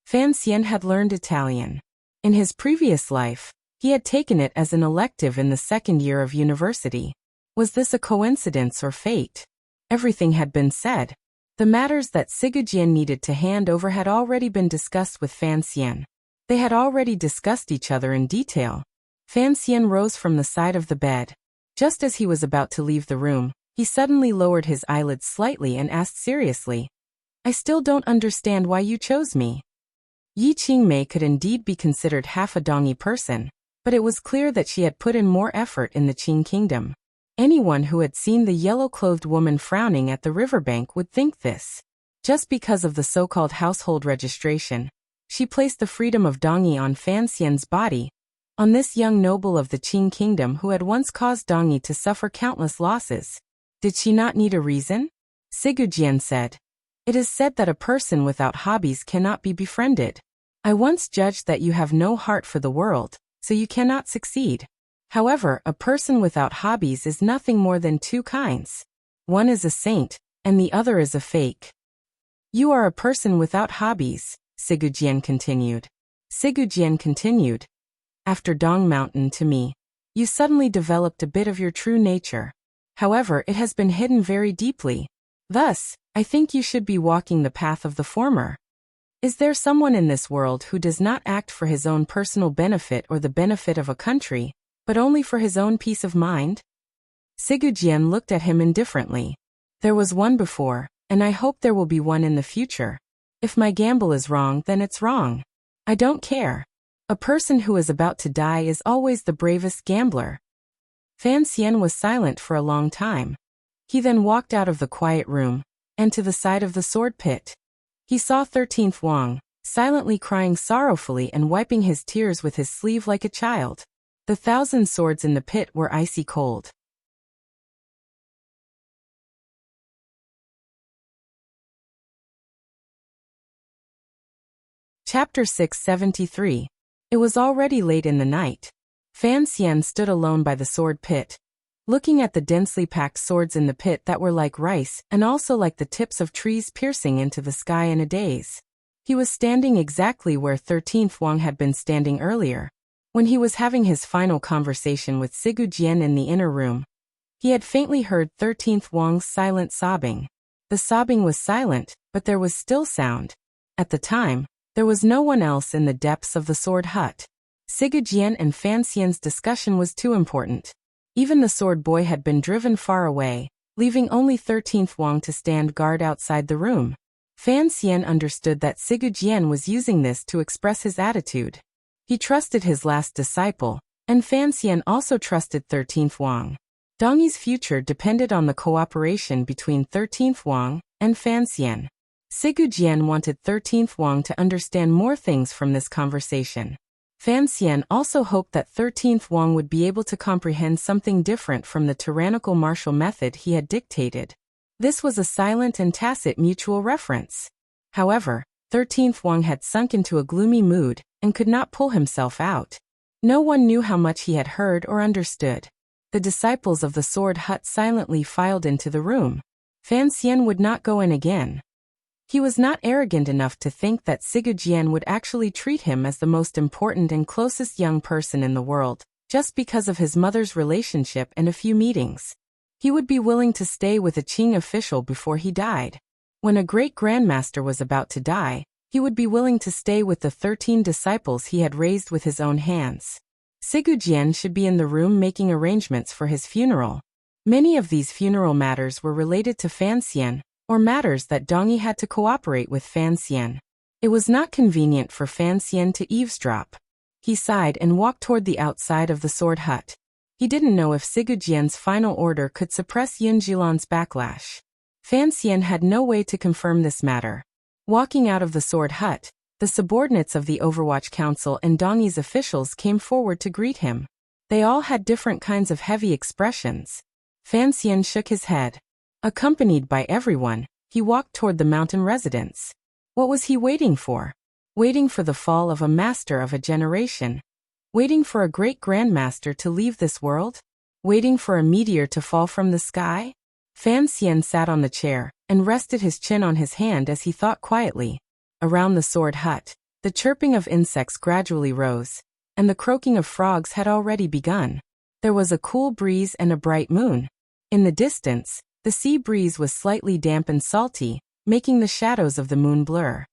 Fan Xian had learned Italian. In his previous life, he had taken it as an elective in the 2nd year of university. Was this a coincidence or fate? Everything had been said. The matters that Sigurd needed to hand over had already been discussed with Fan Xian. They had already discussed each other in detail. Fan Xian rose from the side of the bed. Just as he was about to leave the room, he suddenly lowered his eyelids slightly and asked seriously, I still don't understand why you chose me. Yi Qingmei could indeed be considered half a Dongyi person, but it was clear that she had put in more effort in the Qing kingdom. Anyone who had seen the yellow-clothed woman frowning at the riverbank would think this. Just because of the so-called household registration, she placed the freedom of Dongyi on Fan Xian's body, on this young noble of the Qing kingdom who had once caused Dongyi to suffer countless losses. Did she not need a reason? Sigujian said. It is said that a person without hobbies cannot be befriended. I once judged that you have no heart for the world, so you cannot succeed. However, a person without hobbies is nothing more than two kinds. One is a saint, and the other is a fake. You are a person without hobbies, Sigujian continued. Sigujian continued. After Dong Mountain to me, you suddenly developed a bit of your true nature. However, it has been hidden very deeply. Thus, I think you should be walking the path of the former. Is there someone in this world who does not act for his own personal benefit or the benefit of a country, but only for his own peace of mind? Sigujian looked at him indifferently. There was one before, and I hope there will be one in the future. If my gamble is wrong, then it's wrong. I don't care. A person who is about to die is always the bravest gambler. Fan Xian was silent for a long time. He then walked out of the quiet room, and to the side of the sword pit. He saw 13th Wang, silently crying sorrowfully and wiping his tears with his sleeve like a child. The 1,000 swords in the pit were icy cold. Chapter 673. It was already late in the night. Fan Xian stood alone by the sword pit, looking at the densely packed swords in the pit that were like rice and also like the tips of trees piercing into the sky in a daze. He was standing exactly where 13th Wang had been standing earlier, when he was having his final conversation with Sigujian in the inner room. He had faintly heard 13th Wang's silent sobbing. The sobbing was silent, but there was still sound. At the time, there was no one else in the depths of the sword hut. Sigujian and Fan Xian's discussion was too important. Even the sword boy had been driven far away, leaving only 13th Wang to stand guard outside the room. Fan Xian understood that Sigujian was using this to express his attitude. He trusted his last disciple, and Fan Xian also trusted 13th Wang. Dongyi's future depended on the cooperation between 13th Wang and Fan Xian. Sigujian wanted 13th Wang to understand more things from this conversation. Fan Xian also hoped that 13th Wang would be able to comprehend something different from the tyrannical martial method he had dictated. This was a silent and tacit mutual reference. However, 13th Wang had sunk into a gloomy mood and could not pull himself out. No one knew how much he had heard or understood. The disciples of the sword hut silently filed into the room. Fan Xian would not go in again. He was not arrogant enough to think that Sigujian would actually treat him as the most important and closest young person in the world, just because of his mother's relationship and a few meetings. He would be willing to stay with a Qing official before he died. When a great grandmaster was about to die, he would be willing to stay with the 13 disciples he had raised with his own hands. Sigujian should be in the room making arrangements for his funeral. Many of these funeral matters were related to Fan Xian, or matters that Dongyi had to cooperate with Fan Xian. It was not convenient for Fan Xian to eavesdrop. He sighed and walked toward the outside of the sword hut. He didn't know if Sigujian's final order could suppress Yunjilan's backlash. Fan Xian had no way to confirm this matter. Walking out of the sword hut, the subordinates of the Overwatch Council and Dongyi's officials came forward to greet him. They all had different kinds of heavy expressions. Fan Xian shook his head. Accompanied by everyone, he walked toward the mountain residence. What was he waiting for? Waiting for the fall of a master of a generation? Waiting for a great grandmaster to leave this world? Waiting for a meteor to fall from the sky? Fan Xian sat on the chair and rested his chin on his hand as he thought quietly. Around the sword hut, the chirping of insects gradually rose, and the croaking of frogs had already begun. There was a cool breeze and a bright moon. In the distance, the sea breeze was slightly damp and salty, making the shadows of the moon blur.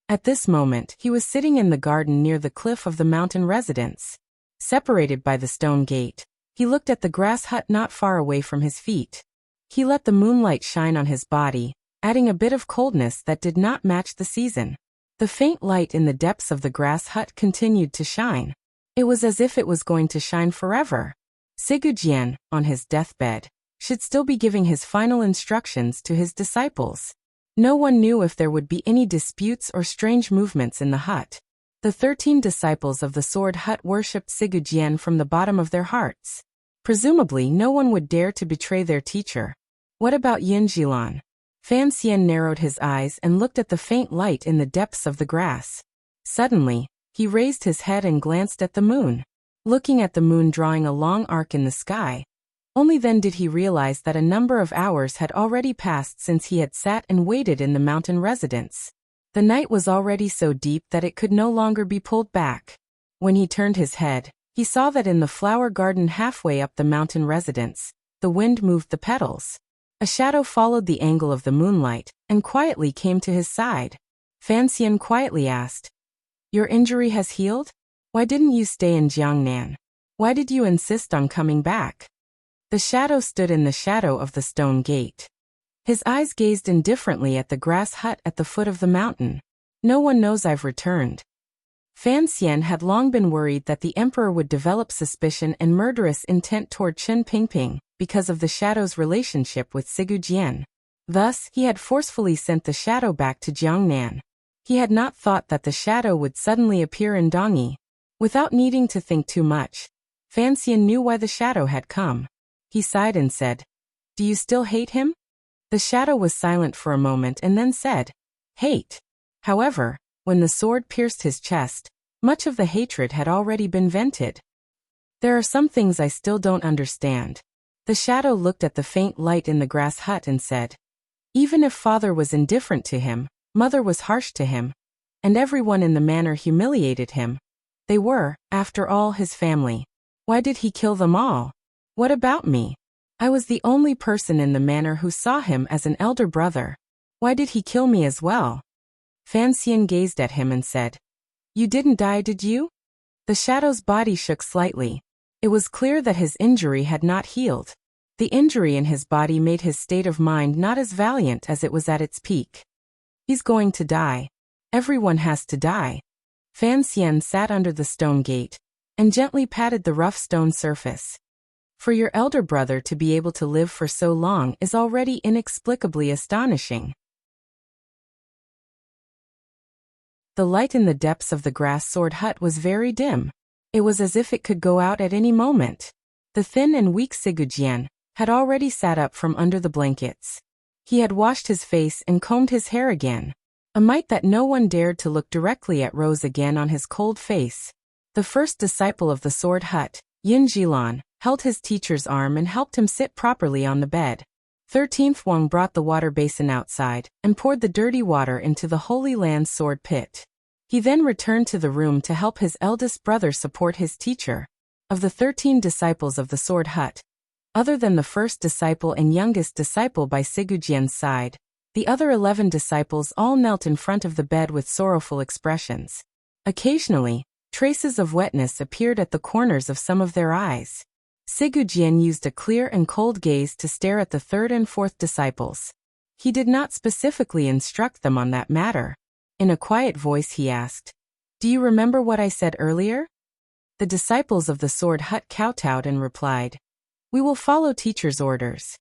At this moment, he was sitting in the garden near the cliff of the mountain residence. Separated by the stone gate, he looked at the grass hut not far away from his feet. He let the moonlight shine on his body, adding a bit of coldness that did not match the season. The faint light in the depths of the grass hut continued to shine. It was as if it was going to shine forever. Sigujian, on his deathbed, should still be giving his final instructions to his disciples. No one knew if there would be any disputes or strange movements in the hut. The 13 disciples of the Sword Hut worshipped Sigujian from the bottom of their hearts. Presumably, no one would dare to betray their teacher. What about Yunjilan? Fan Xian narrowed his eyes and looked at the faint light in the depths of the grass. Suddenly, he raised his head and glanced at the moon. Looking at the moon drawing a long arc in the sky, only then did he realize that a number of hours had already passed since he had sat and waited in the mountain residence. The night was already so deep that it could no longer be pulled back. When he turned his head, he saw that in the flower garden halfway up the mountain residence, the wind moved the petals. A shadow followed the angle of the moonlight and quietly came to his side. Fan Xian quietly asked, "Your injury has healed? Why didn't you stay in Jiangnan? Why did you insist on coming back?" The shadow stood in the shadow of the stone gate. His eyes gazed indifferently at the grass hut at the foot of the mountain. "No one knows I've returned." Fan Xian had long been worried that the emperor would develop suspicion and murderous intent toward Chen Pingping because of the shadow's relationship with Sigujian. Thus, he had forcefully sent the shadow back to Jiangnan. He had not thought that the shadow would suddenly appear in Dongyi. Without needing to think too much, Fan Xian knew why the shadow had come. He sighed and said, "Do you still hate him?" The shadow was silent for a moment and then said, "Hate." However, when the sword pierced his chest, much of the hatred had already been vented. "There are some things I still don't understand." The shadow looked at the faint light in the grass hut and said, "Even if father was indifferent to him, mother was harsh to him, and everyone in the manor humiliated him. They were, after all, his family. Why did he kill them all? What about me? I was the only person in the manor who saw him as an elder brother. Why did he kill me as well?" Fan Xian gazed at him and said, "You didn't die, did you?" The shadow's body shook slightly. It was clear that his injury had not healed. The injury in his body made his state of mind not as valiant as it was at its peak. "He's going to die. Everyone has to die." Fan Xian sat under the stone gate and gently patted the rough stone surface. "For your elder brother to be able to live for so long is already inexplicably astonishing." The light in the depths of the grass sword hut was very dim. It was as if it could go out at any moment. The thin and weak Sigujian had already sat up from under the blankets. He had washed his face and combed his hair again. A might that no one dared to look directly at rose again on his cold face. The first disciple of the sword hut, Yunjilan, held his teacher's arm and helped him sit properly on the bed. 13th Wang brought the water basin outside and poured the dirty water into the Holy Land's sword pit. He then returned to the room to help his eldest brother support his teacher. Of the 13 disciples of the sword hut, other than the first disciple and youngest disciple by Sigujian's side, the other 11 disciples all knelt in front of the bed with sorrowful expressions. Occasionally, traces of wetness appeared at the corners of some of their eyes. Sigujian used a clear and cold gaze to stare at the third and fourth disciples. He did not specifically instruct them on that matter. In a quiet voice he asked, "Do you remember what I said earlier?" The disciples of the sword hut kowtowed and replied, "We will follow teacher's orders."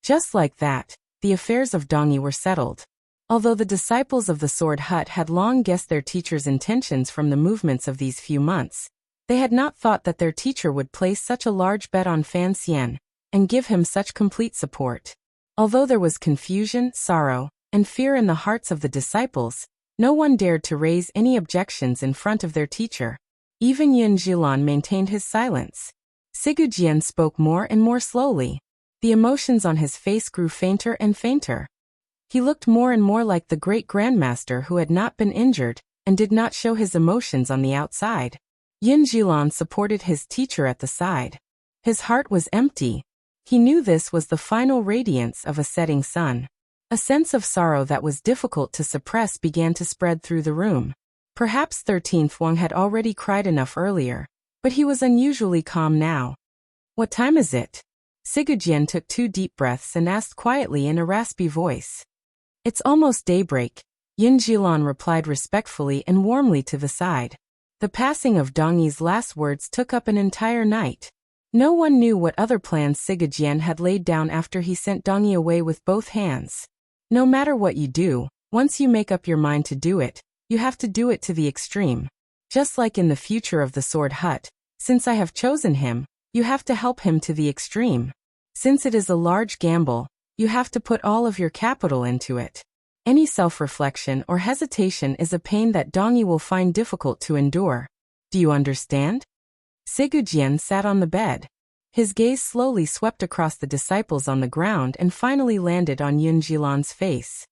Just like that, the affairs of Dongyi were settled. Although the disciples of the sword hut had long guessed their teacher's intentions from the movements of these few months, they had not thought that their teacher would place such a large bet on Fan Xian and give him such complete support. Although there was confusion, sorrow, and fear in the hearts of the disciples, no one dared to raise any objections in front of their teacher. Even Yun Jilan maintained his silence. Sigujian spoke more and more slowly. The emotions on his face grew fainter and fainter. He looked more and more like the great grandmaster who had not been injured and did not show his emotions on the outside. Yun Jilan supported his teacher at the side. His heart was empty. He knew this was the final radiance of a setting sun. A sense of sorrow that was difficult to suppress began to spread through the room. Perhaps 13th Wang had already cried enough earlier, but he was unusually calm now. "What time is it?" Sigujian took 2 deep breaths and asked quietly in a raspy voice. "It's almost daybreak," Yun Jilan replied respectfully and warmly to the side. The passing of Dongyi's last words took up an entire night. No one knew what other plans Sigujian had laid down after he sent Dongyi away with both hands. No matter what you do, once you make up your mind to do it, you have to do it to the extreme. Just like in the future of the sword hut, since I have chosen him, you have to help him to the extreme. Since it is a large gamble, you have to put all of your capital into it. Any self-reflection or hesitation is a pain that Dongyi will find difficult to endure. Do you understand? Sigujian sat on the bed. His gaze slowly swept across the disciples on the ground and finally landed on Yunjilan's face.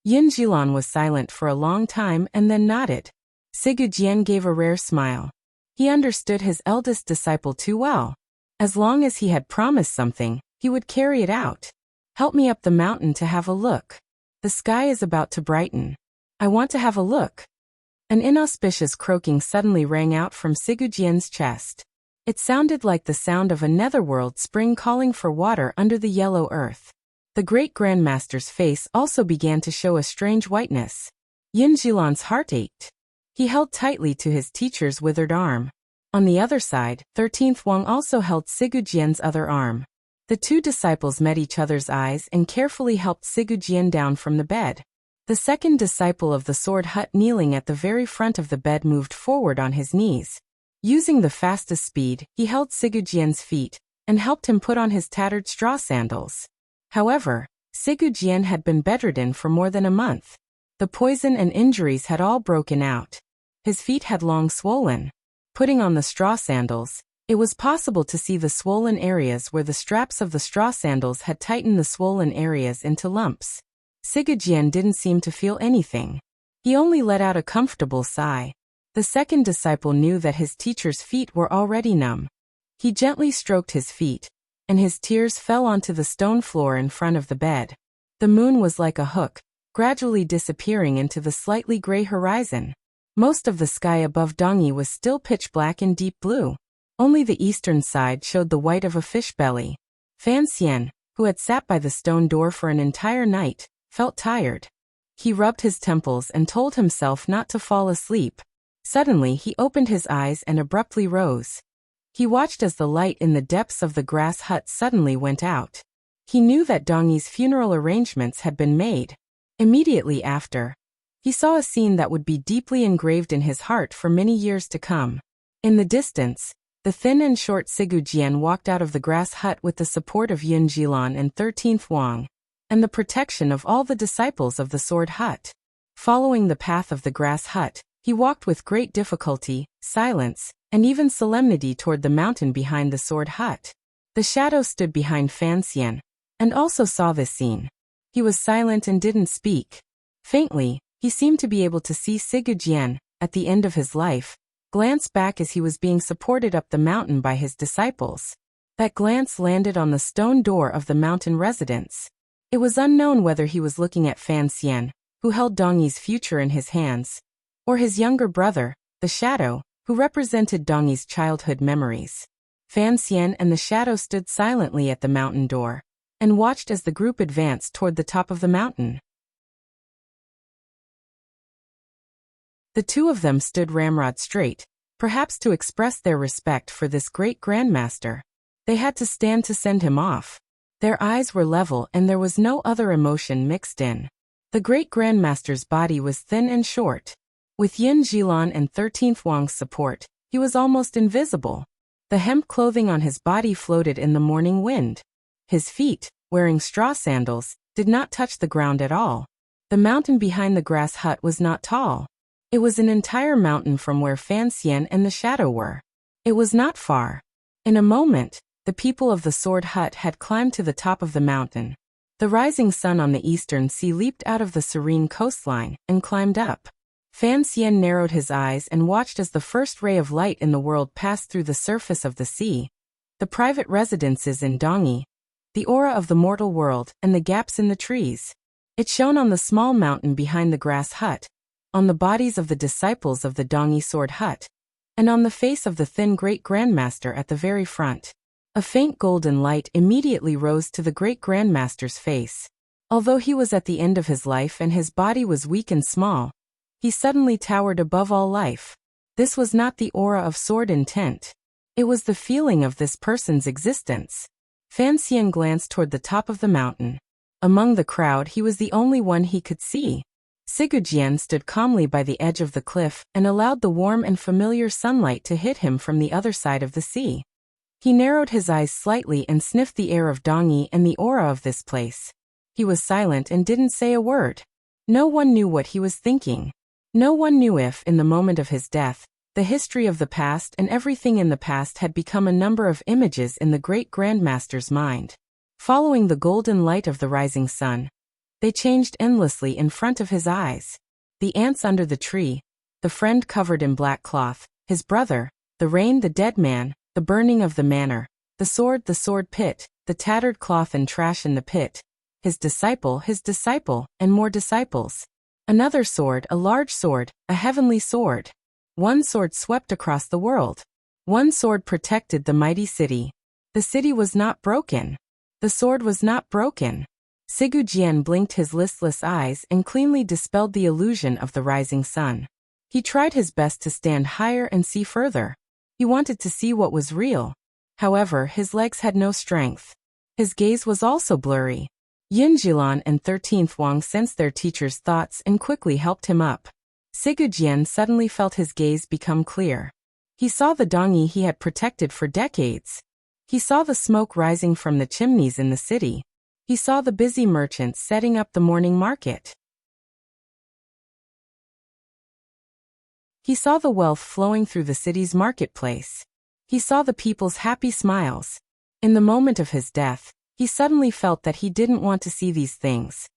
Yunjilan was silent for a long time and then nodded. Sigujian gave a rare smile. He understood his eldest disciple too well. As long as he had promised something, he would carry it out. Help me up the mountain to have a look. The sky is about to brighten. I want to have a look. An inauspicious croaking suddenly rang out from Sigujian's chest. It sounded like the sound of a netherworld spring calling for water under the yellow earth. The great grandmaster's face also began to show a strange whiteness. Yunjilan's heart ached. He held tightly to his teacher's withered arm. On the other side, 13th Wang also held Sigujian's other arm. The two disciples met each other's eyes and carefully helped Sigujian down from the bed. The second disciple of the sword hut kneeling at the very front of the bed moved forward on his knees. Using the fastest speed, he held Sigujian's feet and helped him put on his tattered straw sandals. However, Sigujian had been bedridden for more than a month. The poison and injuries had all broken out. His feet had long swollen. Putting on the straw sandals, it was possible to see the swollen areas where the straps of the straw sandals had tightened the swollen areas into lumps. Sigujian didn't seem to feel anything. He only let out a comfortable sigh. The second disciple knew that his teacher's feet were already numb. He gently stroked his feet, and his tears fell onto the stone floor in front of the bed. The moon was like a hook, gradually disappearing into the slightly gray horizon. Most of the sky above Dongyi was still pitch black and deep blue. Only the eastern side showed the white of a fish belly. Fan Xian, who had sat by the stone door for an entire night, felt tired. He rubbed his temples and told himself not to fall asleep. Suddenly he opened his eyes and abruptly rose. He watched as the light in the depths of the grass hut suddenly went out. He knew that Dongyi's funeral arrangements had been made. Immediately after, he saw a scene that would be deeply engraved in his heart for many years to come. In the distance, the thin and short Sigujian walked out of the grass hut with the support of Yunjilan and 13th Wang, and the protection of all the disciples of the sword hut. Following the path of the grass hut, he walked with great difficulty, silence, and even solemnity toward the mountain behind the sword hut. The shadow stood behind Fan Xian, and also saw this scene. He was silent and didn't speak. Faintly, he seemed to be able to see Sigujian, at the end of his life, glance back as he was being supported up the mountain by his disciples. That glance landed on the stone door of the mountain residence. It was unknown whether he was looking at Fan Xian, who held Dongyi's future in his hands, or his younger brother, the Shadow, who represented Dongyi's childhood memories. Fan Xian and the Shadow stood silently at the mountain door, and watched as the group advanced toward the top of the mountain. The two of them stood ramrod straight, perhaps to express their respect for this great grandmaster. They had to stand to send him off. Their eyes were level and there was no other emotion mixed in. The great grandmaster's body was thin and short. With Yin Jilan and 13th Wang's support, he was almost invisible. The hemp clothing on his body floated in the morning wind. His feet, wearing straw sandals, did not touch the ground at all. The mountain behind the grass hut was not tall. It was an entire mountain from where Fan Xian and the Shadow were. It was not far. In a moment, the people of the sword hut had climbed to the top of the mountain. The rising sun on the eastern sea leaped out of the serene coastline and climbed up. Fan Xian narrowed his eyes and watched as the first ray of light in the world passed through the surface of the sea. The private residences in Dongyi, the aura of the mortal world, and the gaps in the trees. It shone on the small mountain behind the grass hut, on the bodies of the disciples of the Dongyi sword hut, and on the face of the thin great grandmaster at the very front. A faint golden light immediately rose to the great grandmaster's face. Although he was at the end of his life and his body was weak and small, he suddenly towered above all life. This was not the aura of sword intent. It was the feeling of this person's existence. Fan Xian glanced toward the top of the mountain. Among the crowd he was the only one he could see. Sigujian stood calmly by the edge of the cliff and allowed the warm and familiar sunlight to hit him from the other side of the sea. He narrowed his eyes slightly and sniffed the air of Dongyi and the aura of this place. He was silent and didn't say a word. No one knew what he was thinking. No one knew if, in the moment of his death, the history of the past and everything in the past had become a number of images in the great Grandmaster's mind. Following the golden light of the rising sun, they changed endlessly in front of his eyes. The ants under the tree, the friend covered in black cloth, his brother, the rain, the dead man, the burning of the manor, the sword pit, the tattered cloth and trash in the pit, his disciple, and more disciples. Another sword, a large sword, a heavenly sword. One sword swept across the world. One sword protected the mighty city. The city was not broken. The sword was not broken. Sigujian blinked his listless eyes and cleanly dispelled the illusion of the rising sun. He tried his best to stand higher and see further. He wanted to see what was real. However, his legs had no strength. His gaze was also blurry. Yinjilan and 13th Wang sensed their teacher's thoughts and quickly helped him up. Sigujian suddenly felt his gaze become clear. He saw the Dongyi he had protected for decades. He saw the smoke rising from the chimneys in the city. He saw the busy merchants setting up the morning market. He saw the wealth flowing through the city's marketplace. He saw the people's happy smiles. In the moment of his death, he suddenly felt that he didn't want to see these things.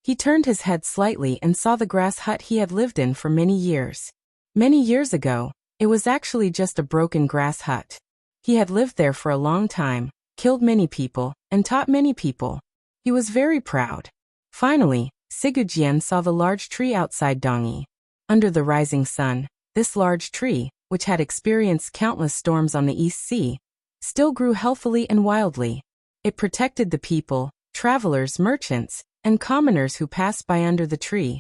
He turned his head slightly and saw the grass hut he had lived in for many years. Many years ago, it was actually just a broken grass hut. He had lived there for a long time, killed many people, and taught many people. He was very proud. Finally, Sigujian saw the large tree outside Dongyi. Under the rising sun, this large tree, which had experienced countless storms on the East Sea, still grew healthily and wildly. It protected the people, travelers, merchants, and commoners who passed by under the tree.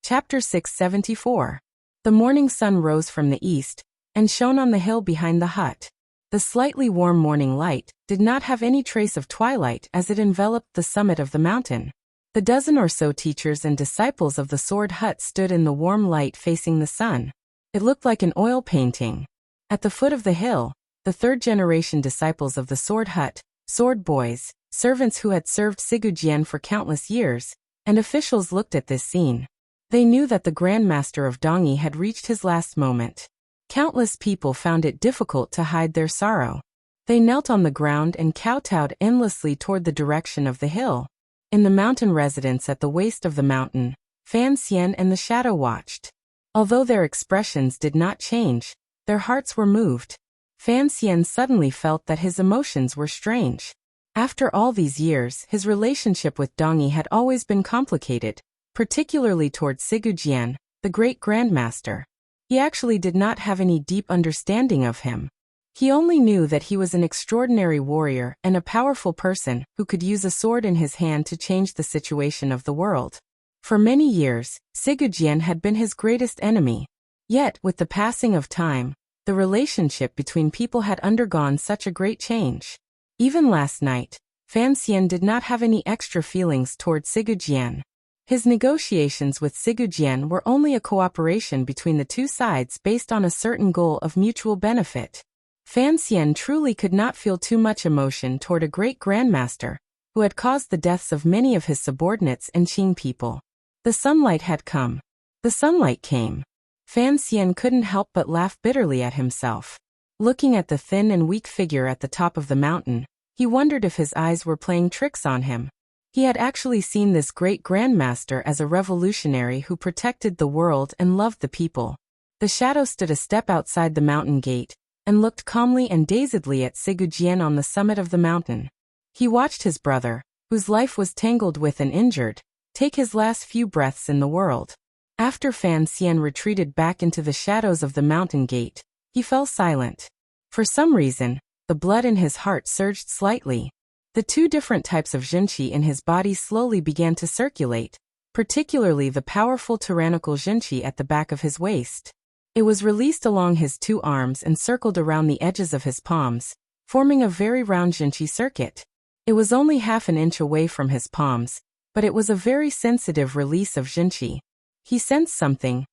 Chapter 674. The morning sun rose from the east and shone on the hill behind the hut. The slightly warm morning light did not have any trace of twilight as it enveloped the summit of the mountain. The dozen or so teachers and disciples of the sword hut stood in the warm light facing the sun. It looked like an oil painting. At the foot of the hill, the third-generation disciples of the sword hut, sword boys, servants who had served Sigujian for countless years, and officials looked at this scene. They knew that the Grandmaster of Dongyi had reached his last moment. Countless people found it difficult to hide their sorrow. They knelt on the ground and kowtowed endlessly toward the direction of the hill. In the mountain residence at the waist of the mountain, Fan Xian and the Shadow watched. Although their expressions did not change, their hearts were moved. Fan Xian suddenly felt that his emotions were strange. After all these years, his relationship with Dongyi had always been complicated, particularly towards Sigujian, the great Grandmaster. He actually did not have any deep understanding of him. He only knew that he was an extraordinary warrior and a powerful person who could use a sword in his hand to change the situation of the world. For many years, Sigujian had been his greatest enemy. Yet, with the passing of time, the relationship between people had undergone such a great change. Even last night, Fan Xian did not have any extra feelings toward Sigujian. His negotiations with Sigujian were only a cooperation between the two sides based on a certain goal of mutual benefit. Fan Xian truly could not feel too much emotion toward a great grandmaster, who had caused the deaths of many of his subordinates and Qing people. The sunlight had come. The sunlight came. Fan Xian couldn't help but laugh bitterly at himself. Looking at the thin and weak figure at the top of the mountain, he wondered if his eyes were playing tricks on him. He had actually seen this great grandmaster as a revolutionary who protected the world and loved the people. The shadow stood a step outside the mountain gate and looked calmly and dazedly at Sigujian on the summit of the mountain. He watched his brother, whose life was tangled with and injured, take his last few breaths in the world. After Fan Xian retreated back into the shadows of the mountain gate, he fell silent. For some reason, the blood in his heart surged slightly. The two different types of Jinqi in his body slowly began to circulate, particularly the powerful tyrannical Jinqi at the back of his waist. It was released along his two arms and circled around the edges of his palms, forming a very round Jinchi circuit. It was only half an inch away from his palms, but it was a very sensitive release of Jinchi. He sensed something,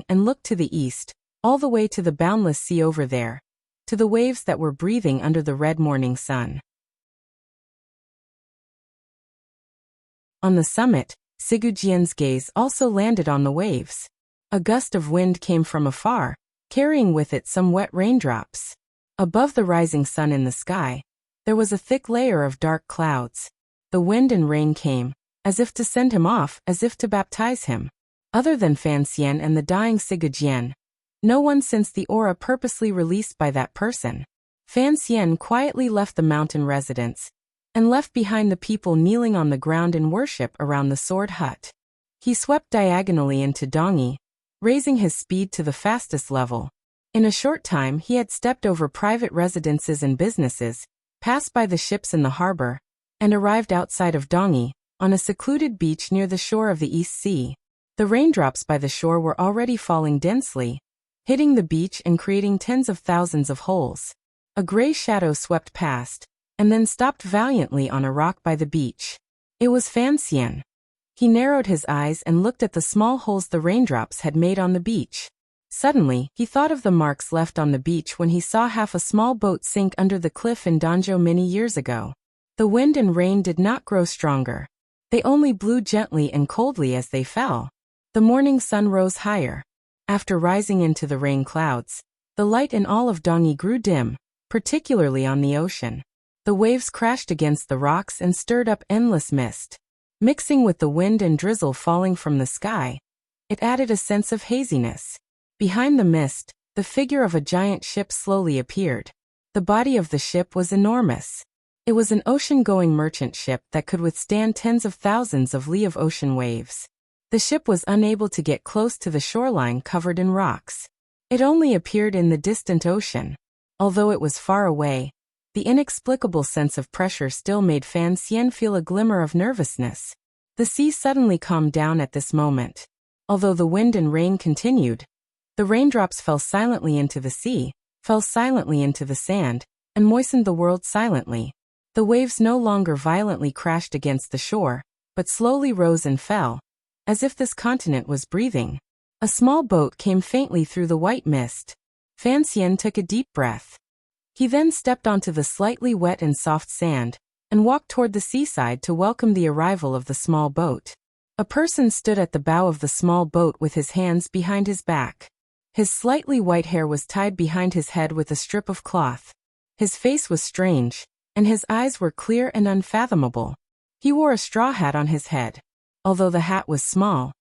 and looked to the east, all the way to the boundless sea over there, to the waves that were breathing under the red morning sun. On the summit, Sigujian's gaze also landed on the waves. A gust of wind came from afar, carrying with it some wet raindrops. Above the rising sun in the sky, there was a thick layer of dark clouds. The wind and rain came, as if to send him off, as if to baptize him. Other than Fan Xian and the dying Sigujian, no one sensed the aura purposely released by that person. Fan Xian quietly left the mountain residence, and left behind the people kneeling on the ground in worship around the sword hut. He swept diagonally into Dongyi, raising his speed to the fastest level. In a short time he had stepped over private residences and businesses, passed by the ships in the harbor, and arrived outside of Dongyi, on a secluded beach near the shore of the East Sea. The raindrops by the shore were already falling densely, hitting the beach and creating tens of thousands of holes. A gray shadow swept past, and then stopped valiantly on a rock by the beach. It was Fan Xian. He narrowed his eyes and looked at the small holes the raindrops had made on the beach. Suddenly, he thought of the marks left on the beach when he saw half a small boat sink under the cliff in Danzhou many years ago. The wind and rain did not grow stronger. They only blew gently and coldly as they fell. The morning sun rose higher. After rising into the rain clouds, the light in all of Dongyi grew dim, particularly on the ocean. The waves crashed against the rocks and stirred up endless mist. Mixing with the wind and drizzle falling from the sky, it added a sense of haziness. Behind the mist, the figure of a giant ship slowly appeared. The body of the ship was enormous. It was an ocean-going merchant ship that could withstand tens of thousands of li of ocean waves. The ship was unable to get close to the shoreline covered in rocks. It only appeared in the distant ocean. Although it was far away, the inexplicable sense of pressure still made Fan Xian feel a glimmer of nervousness. The sea suddenly calmed down at this moment. Although the wind and rain continued, the raindrops fell silently into the sea, fell silently into the sand, and moistened the world silently. The waves no longer violently crashed against the shore, but slowly rose and fell, as if this continent was breathing. A small boat came faintly through the white mist. Fan Xian took a deep breath. He then stepped onto the slightly wet and soft sand, and walked toward the seaside to welcome the arrival of the small boat. A person stood at the bow of the small boat with his hands behind his back. His slightly white hair was tied behind his head with a strip of cloth. His face was strange, and his eyes were clear and unfathomable. He wore a straw hat on his head. Although the hat was small,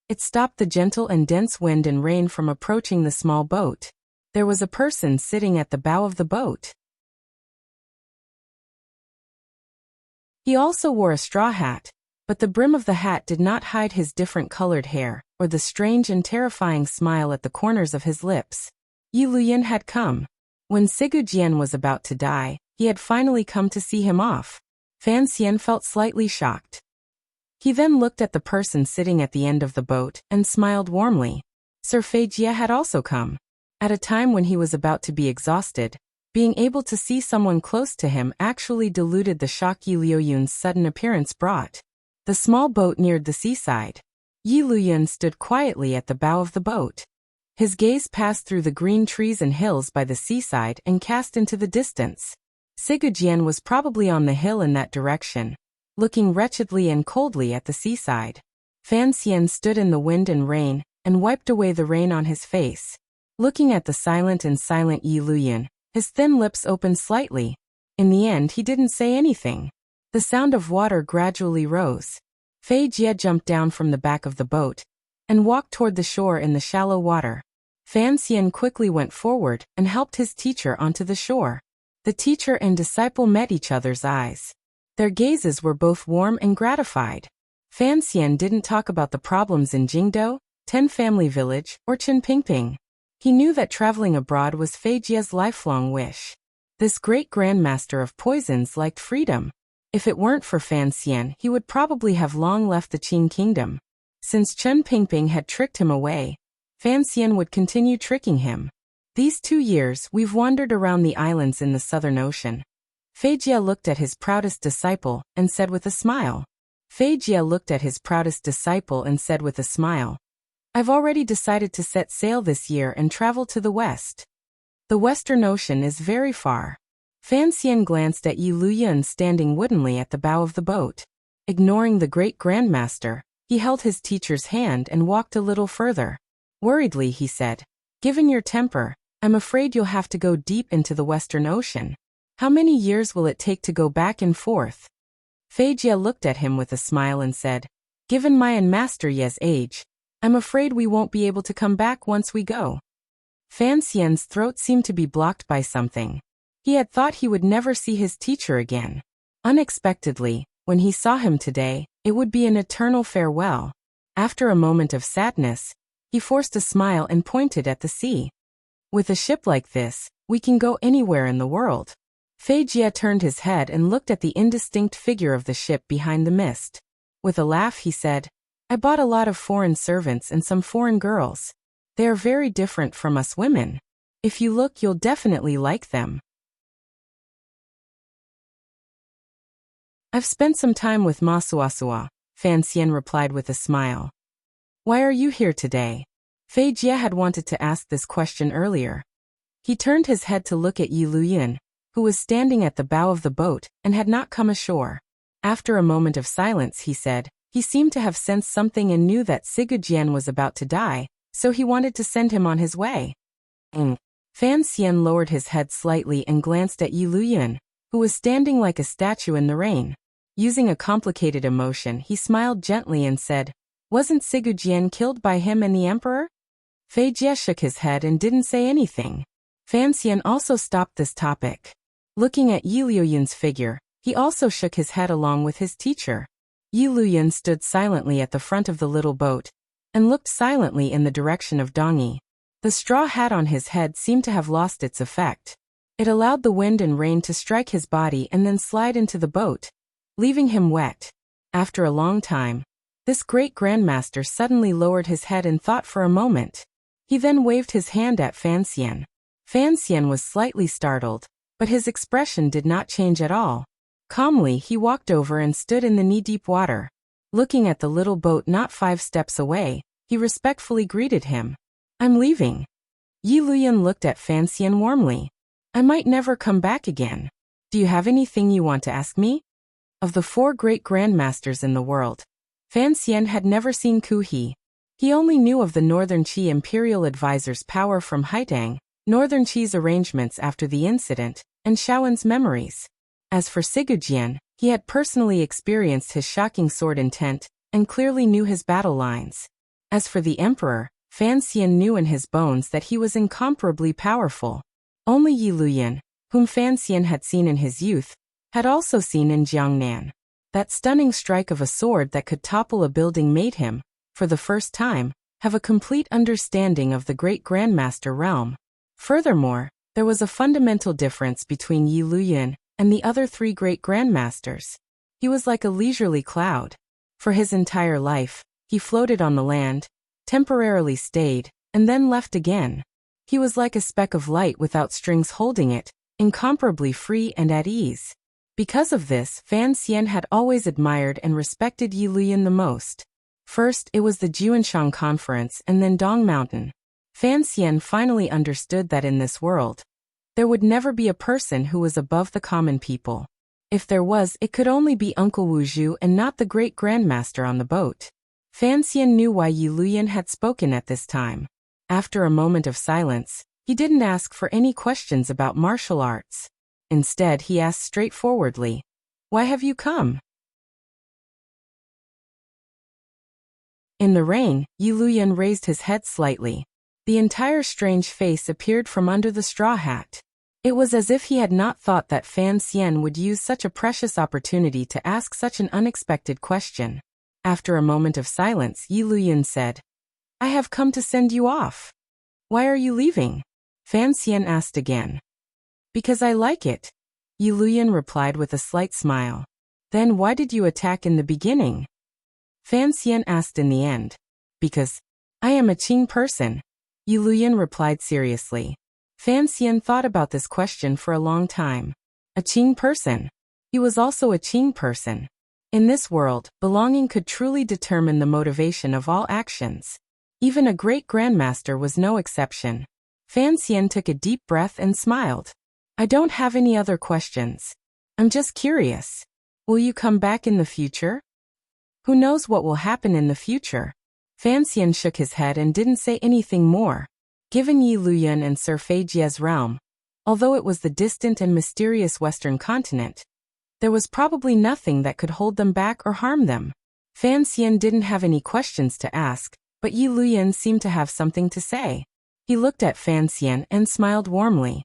it stopped the gentle and dense wind and rain from approaching the small boat. There was a person sitting at the bow of the boat. He also wore a straw hat, but the brim of the hat did not hide his different colored hair, or the strange and terrifying smile at the corners of his lips. Yi Luyan had come. When Sigujian was about to die, he had finally come to see him off. Fan Xian felt slightly shocked. He then looked at the person sitting at the end of the boat, and smiled warmly. Sir Fei Jie had also come. At a time when he was about to be exhausted, being able to see someone close to him actually diluted the shock Yi Luoyun's sudden appearance brought. The small boat neared the seaside. Yi Luoyun stood quietly at the bow of the boat. His gaze passed through the green trees and hills by the seaside and cast into the distance. Sigujian was probably on the hill in that direction, looking wretchedly and coldly at the seaside. Fan Xian stood in the wind and rain, and wiped away the rain on his face. Looking at the silent Yi Luoyun, his thin lips opened slightly. In the end he didn't say anything. The sound of water gradually rose. Fei Jie jumped down from the back of the boat, and walked toward the shore in the shallow water. Fan Xian quickly went forward and helped his teacher onto the shore. The teacher and disciple met each other's eyes. Their gazes were both warm and gratified. Fan Xian didn't talk about the problems in Jingdou, Ten Family Village, or Qinpingping. He knew that traveling abroad was Fei Jie's lifelong wish. This great grandmaster of poisons liked freedom. If it weren't for Fan Xian, he would probably have long left the Qin kingdom. Since Chen Pingping had tricked him away, Fan Xian would continue tricking him. These 2 years, we've wandered around the islands in the Southern Ocean. Feijia looked at his proudest disciple and said with a smile. I've already decided to set sail this year and travel to the west. The Western Ocean is very far. Fan Xian glanced at Yi Luyan standing woodenly at the bow of the boat. Ignoring the great grandmaster, he held his teacher's hand and walked a little further. Worriedly, he said, "Given your temper, I'm afraid you'll have to go deep into the Western Ocean. How many years will it take to go back and forth?" Feijia looked at him with a smile and said, "Given my and Master Ye's age, I'm afraid we won't be able to come back once we go." Fan Xian's throat seemed to be blocked by something. He had thought he would never see his teacher again. Unexpectedly, when he saw him today, it would be an eternal farewell. After a moment of sadness, he forced a smile and pointed at the sea. "With a ship like this, we can go anywhere in the world." Feijia turned his head and looked at the indistinct figure of the ship behind the mist. With a laugh, he said, "I bought a lot of foreign servants and some foreign girls. They are very different from us women. If you look, you'll definitely like them." "I've spent some time with Ma Suasua," Fan Xian replied with a smile. "Why are you here today?" Feijia had wanted to ask this question earlier. He turned his head to look at Yi Luyan, who was standing at the bow of the boat and had not come ashore. After a moment of silence, he said, he seemed to have sensed something and knew that Sigujian was about to die, so he wanted to send him on his way. Fan Xian lowered his head slightly and glanced at Yi Luyan, who was standing like a statue in the rain. Using a complicated emotion, he smiled gently and said, "Wasn't Sigujian killed by him and the emperor?" Feijia shook his head and didn't say anything. Fan Xian also stopped this topic. Looking at Yi Luyan's figure, he also shook his head along with his teacher. Yi Luyan stood silently at the front of the little boat and looked silently in the direction of Dongyi. The straw hat on his head seemed to have lost its effect. It allowed the wind and rain to strike his body and then slide into the boat, leaving him wet. After a long time, this great grandmaster suddenly lowered his head and thought for a moment. He then waved his hand at Fan Xian. Fan Xian was slightly startled, but his expression did not change at all. Calmly, he walked over and stood in the knee-deep water. Looking at the little boat not 5 steps away, he respectfully greeted him. "I'm leaving." Yi Luyan looked at Fan Xian warmly. "I might never come back again. Do you have anything you want to ask me?" Of the 4 great grandmasters in the world, Fan Xian had never seen Ku He. He only knew of the Northern Qi imperial advisor's power from Haitang, Northern Qi's arrangements after the incident, and Shaowen's memories. As for Sigujian, he had personally experienced his shocking sword intent, and clearly knew his battle lines. As for the emperor, Fan Xian knew in his bones that he was incomparably powerful. Only Yi Luyan, whom Fan Xian had seen in his youth, had also seen in Jiangnan. That stunning strike of a sword that could topple a building made him, for the first time, have a complete understanding of the great grandmaster realm. Furthermore, there was a fundamental difference between Yi Luyan and the other 3 great grandmasters. He was like a leisurely cloud. For his entire life, he floated on the land, temporarily stayed, and then left again. He was like a speck of light without strings holding it, incomparably free and at ease. Because of this, Fan Xian had always admired and respected Yi Luyan the most. First, it was the Juanshan Conference and then Dong Mountain. Fan Xian finally understood that in this world, there would never be a person who was above the common people. If there was, it could only be Uncle Wu Zhu and not the great grandmaster on the boat. Fan Xian knew why Yi Luyan had spoken at this time. After a moment of silence, he didn't ask for any questions about martial arts. Instead, he asked straightforwardly, "Why have you come?" In the rain, Yi Luyan raised his head slightly. The entire strange face appeared from under the straw hat. It was as if he had not thought that Fan Xian would use such a precious opportunity to ask such an unexpected question. After a moment of silence, Yi Luyan said, "I have come to send you off." "Why are you leaving?" Fan Xian asked again. "Because I like it," Yi Luyan replied with a slight smile. "Then why did you attack in the beginning?" Fan Xian asked in the end. "Because I am a Qing person," Yi Luyan replied seriously. Fan Xian thought about this question for a long time. A Qing person. He was also a Qing person. In this world, belonging could truly determine the motivation of all actions. Even a great grandmaster was no exception. Fan Xian took a deep breath and smiled. I don't have any other questions. I'm just curious. Will you come back in the future? Who knows what will happen in the future? Fan Xian shook his head and didn't say anything more. Given Yi Luyan and Sir Fei Jie's realm, although it was the distant and mysterious Western continent, there was probably nothing that could hold them back or harm them. Fan Xian didn't have any questions to ask, but Yi Luyan seemed to have something to say. He looked at Fan Xian and smiled warmly.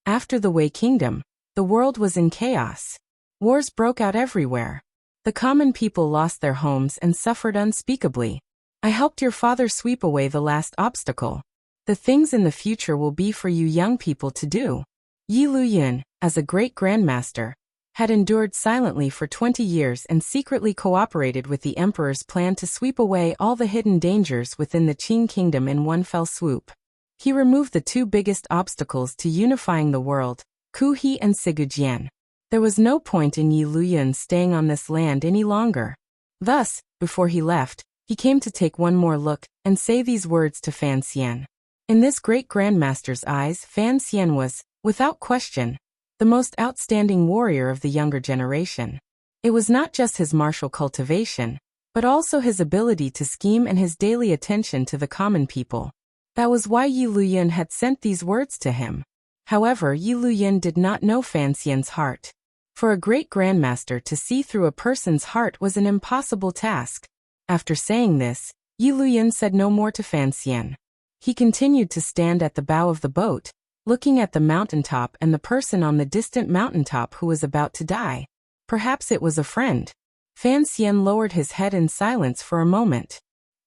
After the Wei Kingdom, the world was in chaos. Wars broke out everywhere. The common people lost their homes and suffered unspeakably. I helped your father sweep away the last obstacle. The things in the future will be for you young people to do. Yi Luyan, as a great grandmaster, had endured silently for 20 years and secretly cooperated with the emperor's plan to sweep away all the hidden dangers within the Qing kingdom in one fell swoop. He removed the two biggest obstacles to unifying the world, Ku He and Sigujian. There was no point in Yi Luyan staying on this land any longer. Thus, before he left, he came to take one more look and say these words to Fan Xian. In this great grandmaster's eyes, Fan Xian was, without question, the most outstanding warrior of the younger generation. It was not just his martial cultivation, but also his ability to scheme and his daily attention to the common people. That was why Yi Luyan had sent these words to him. However, Yi Luyan did not know Fan Xian's heart. For a great grandmaster to see through a person's heart was an impossible task. After saying this, Yi Luyan said no more to Fan Xian. He continued to stand at the bow of the boat, looking at the mountaintop and the person on the distant mountaintop who was about to die. Perhaps it was a friend. Fan Xian lowered his head in silence for a moment.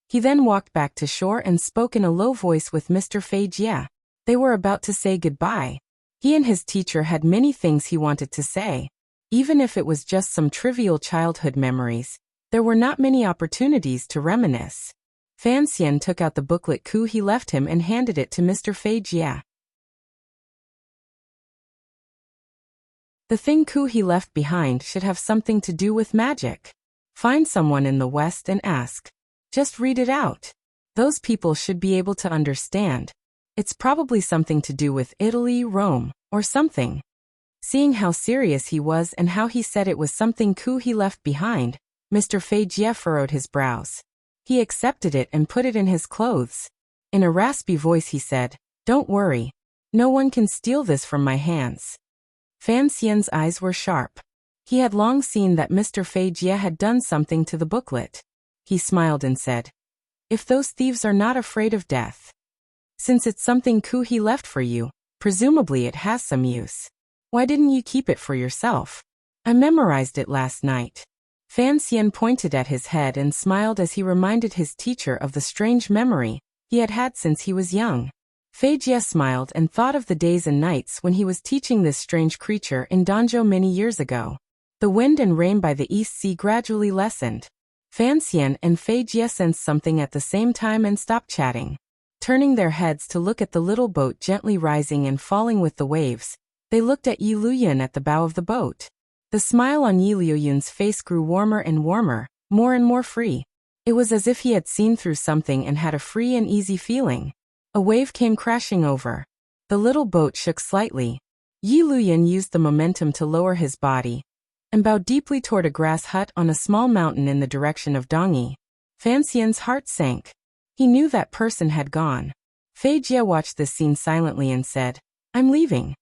He then walked back to shore and spoke in a low voice with Mr. Fei Jie. They were about to say goodbye. He and his teacher had many things he wanted to say. Even if it was just some trivial childhood memories, there were not many opportunities to reminisce. Fan Xian took out the booklet Ku he left him and handed it to Mr. Fei Jie. The thing Ku he left behind should have something to do with magic. Find someone in the West and ask. Just read it out. Those people should be able to understand. It's probably something to do with Italy, Rome, or something. Seeing how serious he was and how he said it was something Ku he left behind, Mr. Fei Jie furrowed his brows. He accepted it and put it in his clothes. In a raspy voice he said, "Don't worry. No one can steal this from my hands." Fan Xian's eyes were sharp. He had long seen that Mr. Fei Jie had done something to the booklet. He smiled and said, "If those thieves are not afraid of death. Since it's something Ku he left for you, presumably it has some use. Why didn't you keep it for yourself? I memorized it last night." Fan Xian pointed at his head and smiled as he reminded his teacher of the strange memory he had had since he was young. Fei Jie smiled and thought of the days and nights when he was teaching this strange creature in Danzhou many years ago. The wind and rain by the East Sea gradually lessened. Fan Xian and Fei Jie sensed something at the same time and stopped chatting. Turning their heads to look at the little boat gently rising and falling with the waves, they looked at Yi Luyan at the bow of the boat. The smile on Yi Luyan's face grew warmer and warmer, more and more free. It was as if he had seen through something and had a free and easy feeling. A wave came crashing over. The little boat shook slightly. Yi Luyan used the momentum to lower his body and bowed deeply toward a grass hut on a small mountain in the direction of Dongyi. Fan Xian's heart sank. He knew that person had gone. Fei Jie watched this scene silently and said, "I'm leaving."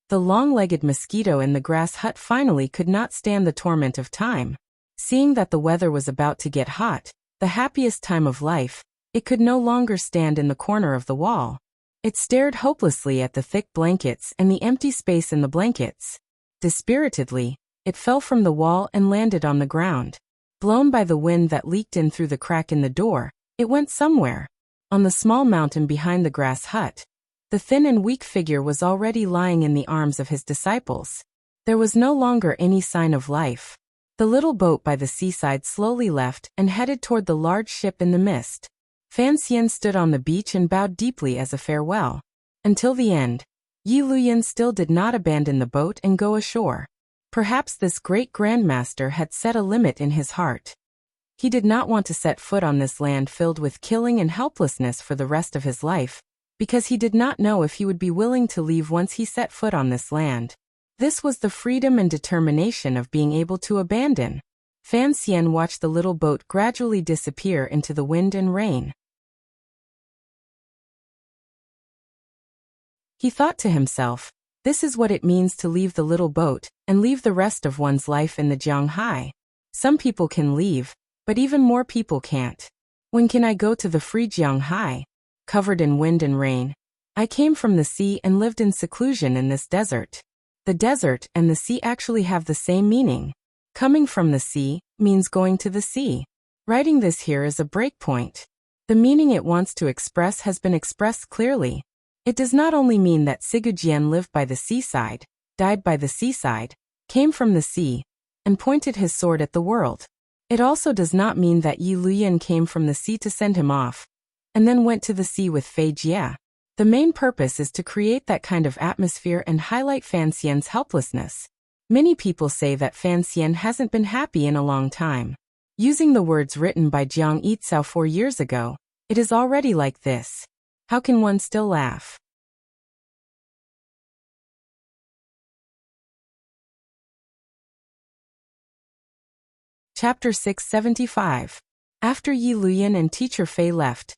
The long-legged mosquito in the grass hut finally could not stand the torment of time. Seeing that the weather was about to get hot, the happiest time of life, it could no longer stand in the corner of the wall. It stared hopelessly at the thick blankets and the empty space in the blankets. Dispiritedly, it fell from the wall and landed on the ground. Blown by the wind that leaked in through the crack in the door, it went somewhere. On the small mountain behind the grass hut, the thin and weak figure was already lying in the arms of his disciples. There was no longer any sign of life. The little boat by the seaside slowly left and headed toward the large ship in the mist. Fan Xian stood on the beach and bowed deeply as a farewell. Until the end, Yi Luyan still did not abandon the boat and go ashore. Perhaps this great grandmaster had set a limit in his heart. He did not want to set foot on this land filled with killing and helplessness for the rest of his life, because he did not know if he would be willing to leave once he set foot on this land. This was the freedom and determination of being able to abandon. Fan Xian watched the little boat gradually disappear into the wind and rain. He thought to himself, this is what it means to leave the little boat and leave the rest of one's life in the Jianghai. Some people can leave, but even more people can't. When can I go to the free Jianghai? Covered in wind and rain. I came from the sea and lived in seclusion in this desert. The desert and the sea actually have the same meaning. Coming from the sea means going to the sea. Writing this here is a breakpoint. The meaning it wants to express has been expressed clearly. It does not only mean that Sigujian lived by the seaside, died by the seaside, came from the sea, and pointed his sword at the world. It also does not mean that Yi Luyan came from the sea to send him off, and then went to the sea with Fei Jie. The main purpose is to create that kind of atmosphere and highlight Fan Xian's helplessness. Many people say that Fan Xian hasn't been happy in a long time. Using the words written by Jiang Yizhao 4 years ago, it is already like this. How can one still laugh? Chapter 675. After Yi Luyan and teacher Fei left,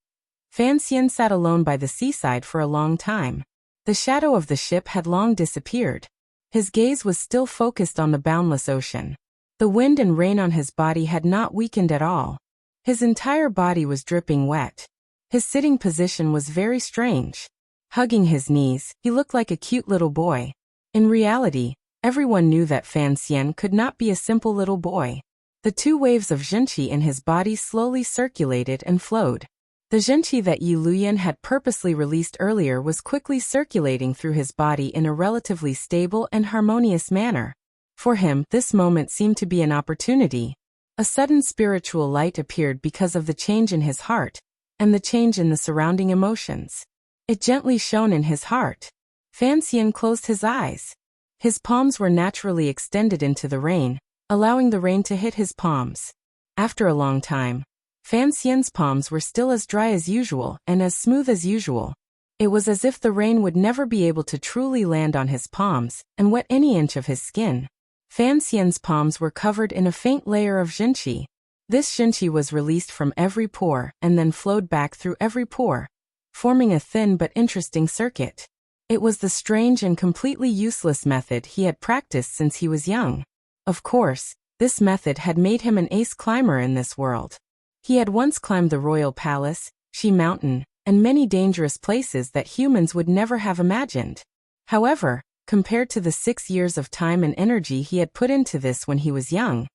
Fan Xian sat alone by the seaside for a long time. The shadow of the ship had long disappeared. His gaze was still focused on the boundless ocean. The wind and rain on his body had not weakened at all. His entire body was dripping wet. His sitting position was very strange. Hugging his knees, he looked like a cute little boy. In reality, everyone knew that Fan Xian could not be a simple little boy. The 2 waves of zhenqi in his body slowly circulated and flowed. The zhenqi that Yi Luyan had purposely released earlier was quickly circulating through his body in a relatively stable and harmonious manner. For him, this moment seemed to be an opportunity. A sudden spiritual light appeared because of the change in his heart, and the change in the surrounding emotions. It gently shone in his heart. Fan Xian closed his eyes. His palms were naturally extended into the rain, allowing the rain to hit his palms. After a long time, Fan Xian's palms were still as dry as usual and as smooth as usual. It was as if the rain would never be able to truly land on his palms and wet any inch of his skin. Fan Xian's palms were covered in a faint layer of zhenqi. This zhenqi was released from every pore and then flowed back through every pore, forming a thin but interesting circuit. It was the strange and completely useless method he had practiced since he was young. Of course, this method had made him an ace climber in this world. He had once climbed the royal palace, Shi Mountain, and many dangerous places that humans would never have imagined. However, compared to the 6 years of time and energy he had put into this when he was young,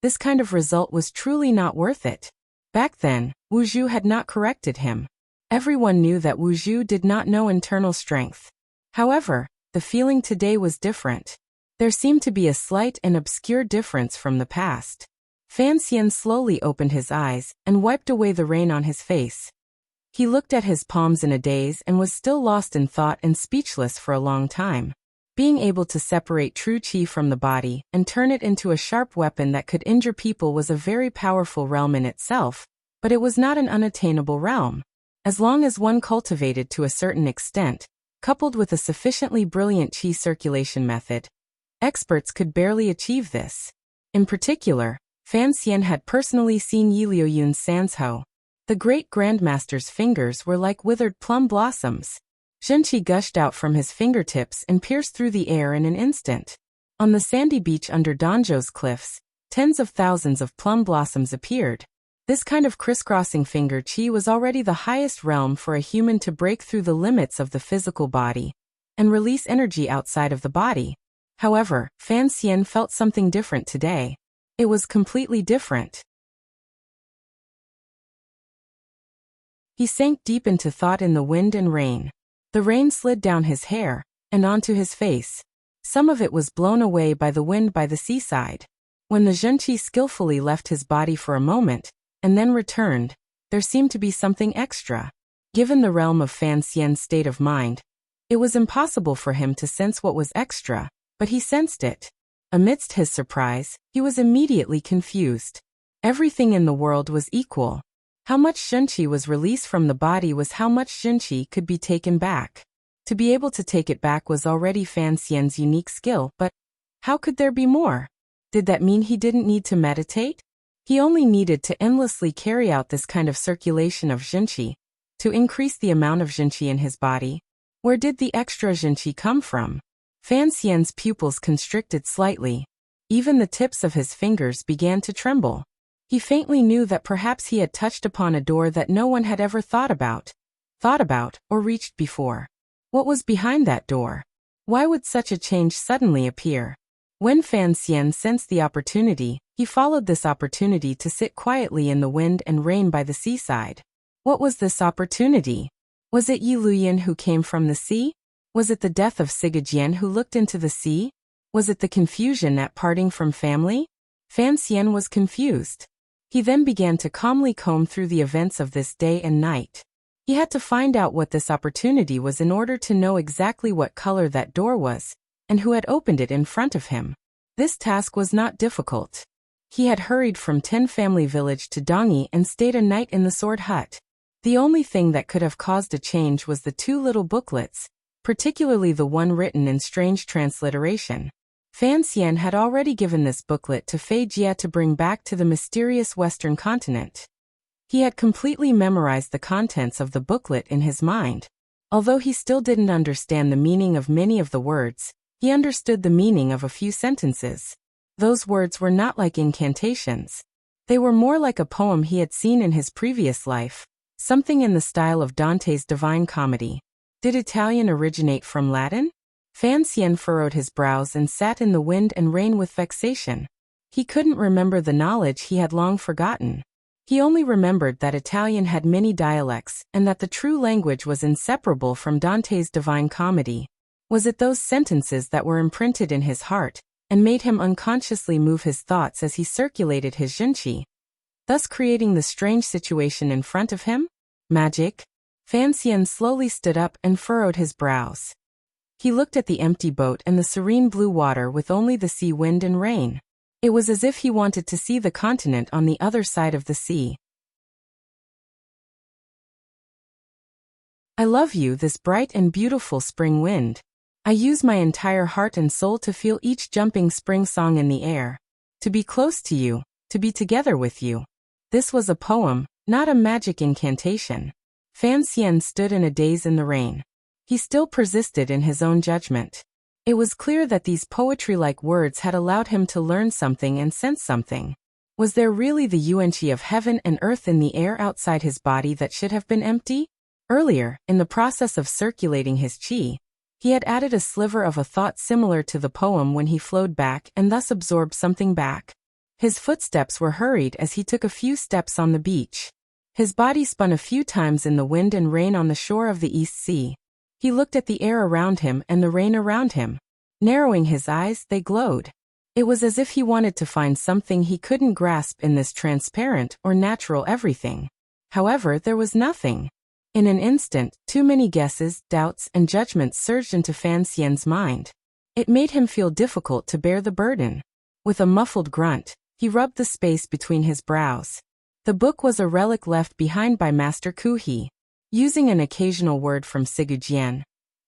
this kind of result was truly not worth it. Back then, Wuxia had not corrected him. Everyone knew that Wuxia did not know internal strength. However, the feeling today was different. There seemed to be a slight and obscure difference from the past. Fan Xian slowly opened his eyes and wiped away the rain on his face. He looked at his palms in a daze and was still lost in thought and speechless for a long time. Being able to separate true qi from the body and turn it into a sharp weapon that could injure people was a very powerful realm in itself, but it was not an unattainable realm. As long as one cultivated to a certain extent, coupled with a sufficiently brilliant qi circulation method, experts could barely achieve this. In particular, Fan Xian had personally seen Yi Luyan's Sansho. The great grandmaster's fingers were like withered plum blossoms. Zhenqi gushed out from his fingertips and pierced through the air in an instant. On the sandy beach under Danzhou's cliffs, tens of thousands of plum blossoms appeared. This kind of crisscrossing finger qi was already the highest realm for a human to break through the limits of the physical body and release energy outside of the body. However, Fan Xian felt something different today. It was completely different. He sank deep into thought in the wind and rain. The rain slid down his hair and onto his face. Some of it was blown away by the wind by the seaside. When the zhenqi skillfully left his body for a moment and then returned, there seemed to be something extra. Given the realm of Fan Xian's state of mind, It was impossible for him to sense what was extra, but he sensed it. Amidst his surprise, he was immediately confused. Everything in the world was equal. How much Xunqi was released from the body was how much Xunqi could be taken back. To be able to take it back was already Fan Xian's unique skill, but how could there be more? Did that mean he didn't need to meditate? He only needed to endlessly carry out this kind of circulation of Xunqi, to increase the amount of Xunqi in his body. Where did the extra Xunqi come from? Fan Xian's pupils constricted slightly. Even the tips of his fingers began to tremble. He faintly knew that perhaps he had touched upon a door that no one had ever thought about, or reached before. What was behind that door? Why would such a change suddenly appear? When Fan Xian sensed the opportunity, he followed this opportunity to sit quietly in the wind and rain by the seaside. What was this opportunity? Was it Yi Luyan who came from the sea? Was it the death of Sigajian who looked into the sea? Was it the confusion at parting from family? Fan Xian was confused. He then began to calmly comb through the events of this day and night. He had to find out what this opportunity was in order to know exactly what color that door was, and who had opened it in front of him. This task was not difficult. He had hurried from Ten Family Village to Dongyi and stayed a night in the Sword Hut. The only thing that could have caused a change was the two little booklets, particularly the one written in strange transliteration. Fan Xian had already given this booklet to Fei Jia to bring back to the mysterious Western continent. He had completely memorized the contents of the booklet in his mind. Although he still didn't understand the meaning of many of the words, he understood the meaning of a few sentences. Those words were not like incantations. They were more like a poem he had seen in his previous life, something in the style of Dante's Divine Comedy. Did Italian originate from Latin? Fan Xian furrowed his brows and sat in the wind and rain with vexation. He couldn't remember the knowledge he had long forgotten. He only remembered that Italian had many dialects and that the true language was inseparable from Dante's Divine Comedy. Was it those sentences that were imprinted in his heart and made him unconsciously move his thoughts as he circulated his Xunqi, thus creating the strange situation in front of him? Magic? Fan Xian slowly stood up and furrowed his brows. He looked at the empty boat and the serene blue water with only the sea wind and rain. It was as if he wanted to see the continent on the other side of the sea. I love you, this bright and beautiful spring wind. I use my entire heart and soul to feel each jumping spring song in the air. To be close to you, to be together with you. This was a poem, not a magic incantation. Fan Xian stood in a daze in the rain. He still persisted in his own judgment. It was clear that these poetry-like words had allowed him to learn something and sense something. Was there really the yuanqi of heaven and earth in the air outside his body that should have been empty? Earlier, in the process of circulating his qi, he had added a sliver of a thought similar to the poem when he flowed back and thus absorbed something back. His footsteps were hurried as he took a few steps on the beach. His body spun a few times in the wind and rain on the shore of the East Sea. He looked at the air around him and the rain around him. Narrowing his eyes, they glowed. It was as if he wanted to find something he couldn't grasp in this transparent or natural everything. However, there was nothing. In an instant, too many guesses, doubts, and judgments surged into Fan Xian's mind. It made him feel difficult to bear the burden. With a muffled grunt, he rubbed the space between his brows. The book was a relic left behind by Master Ku He. Using an occasional word from Sigajian,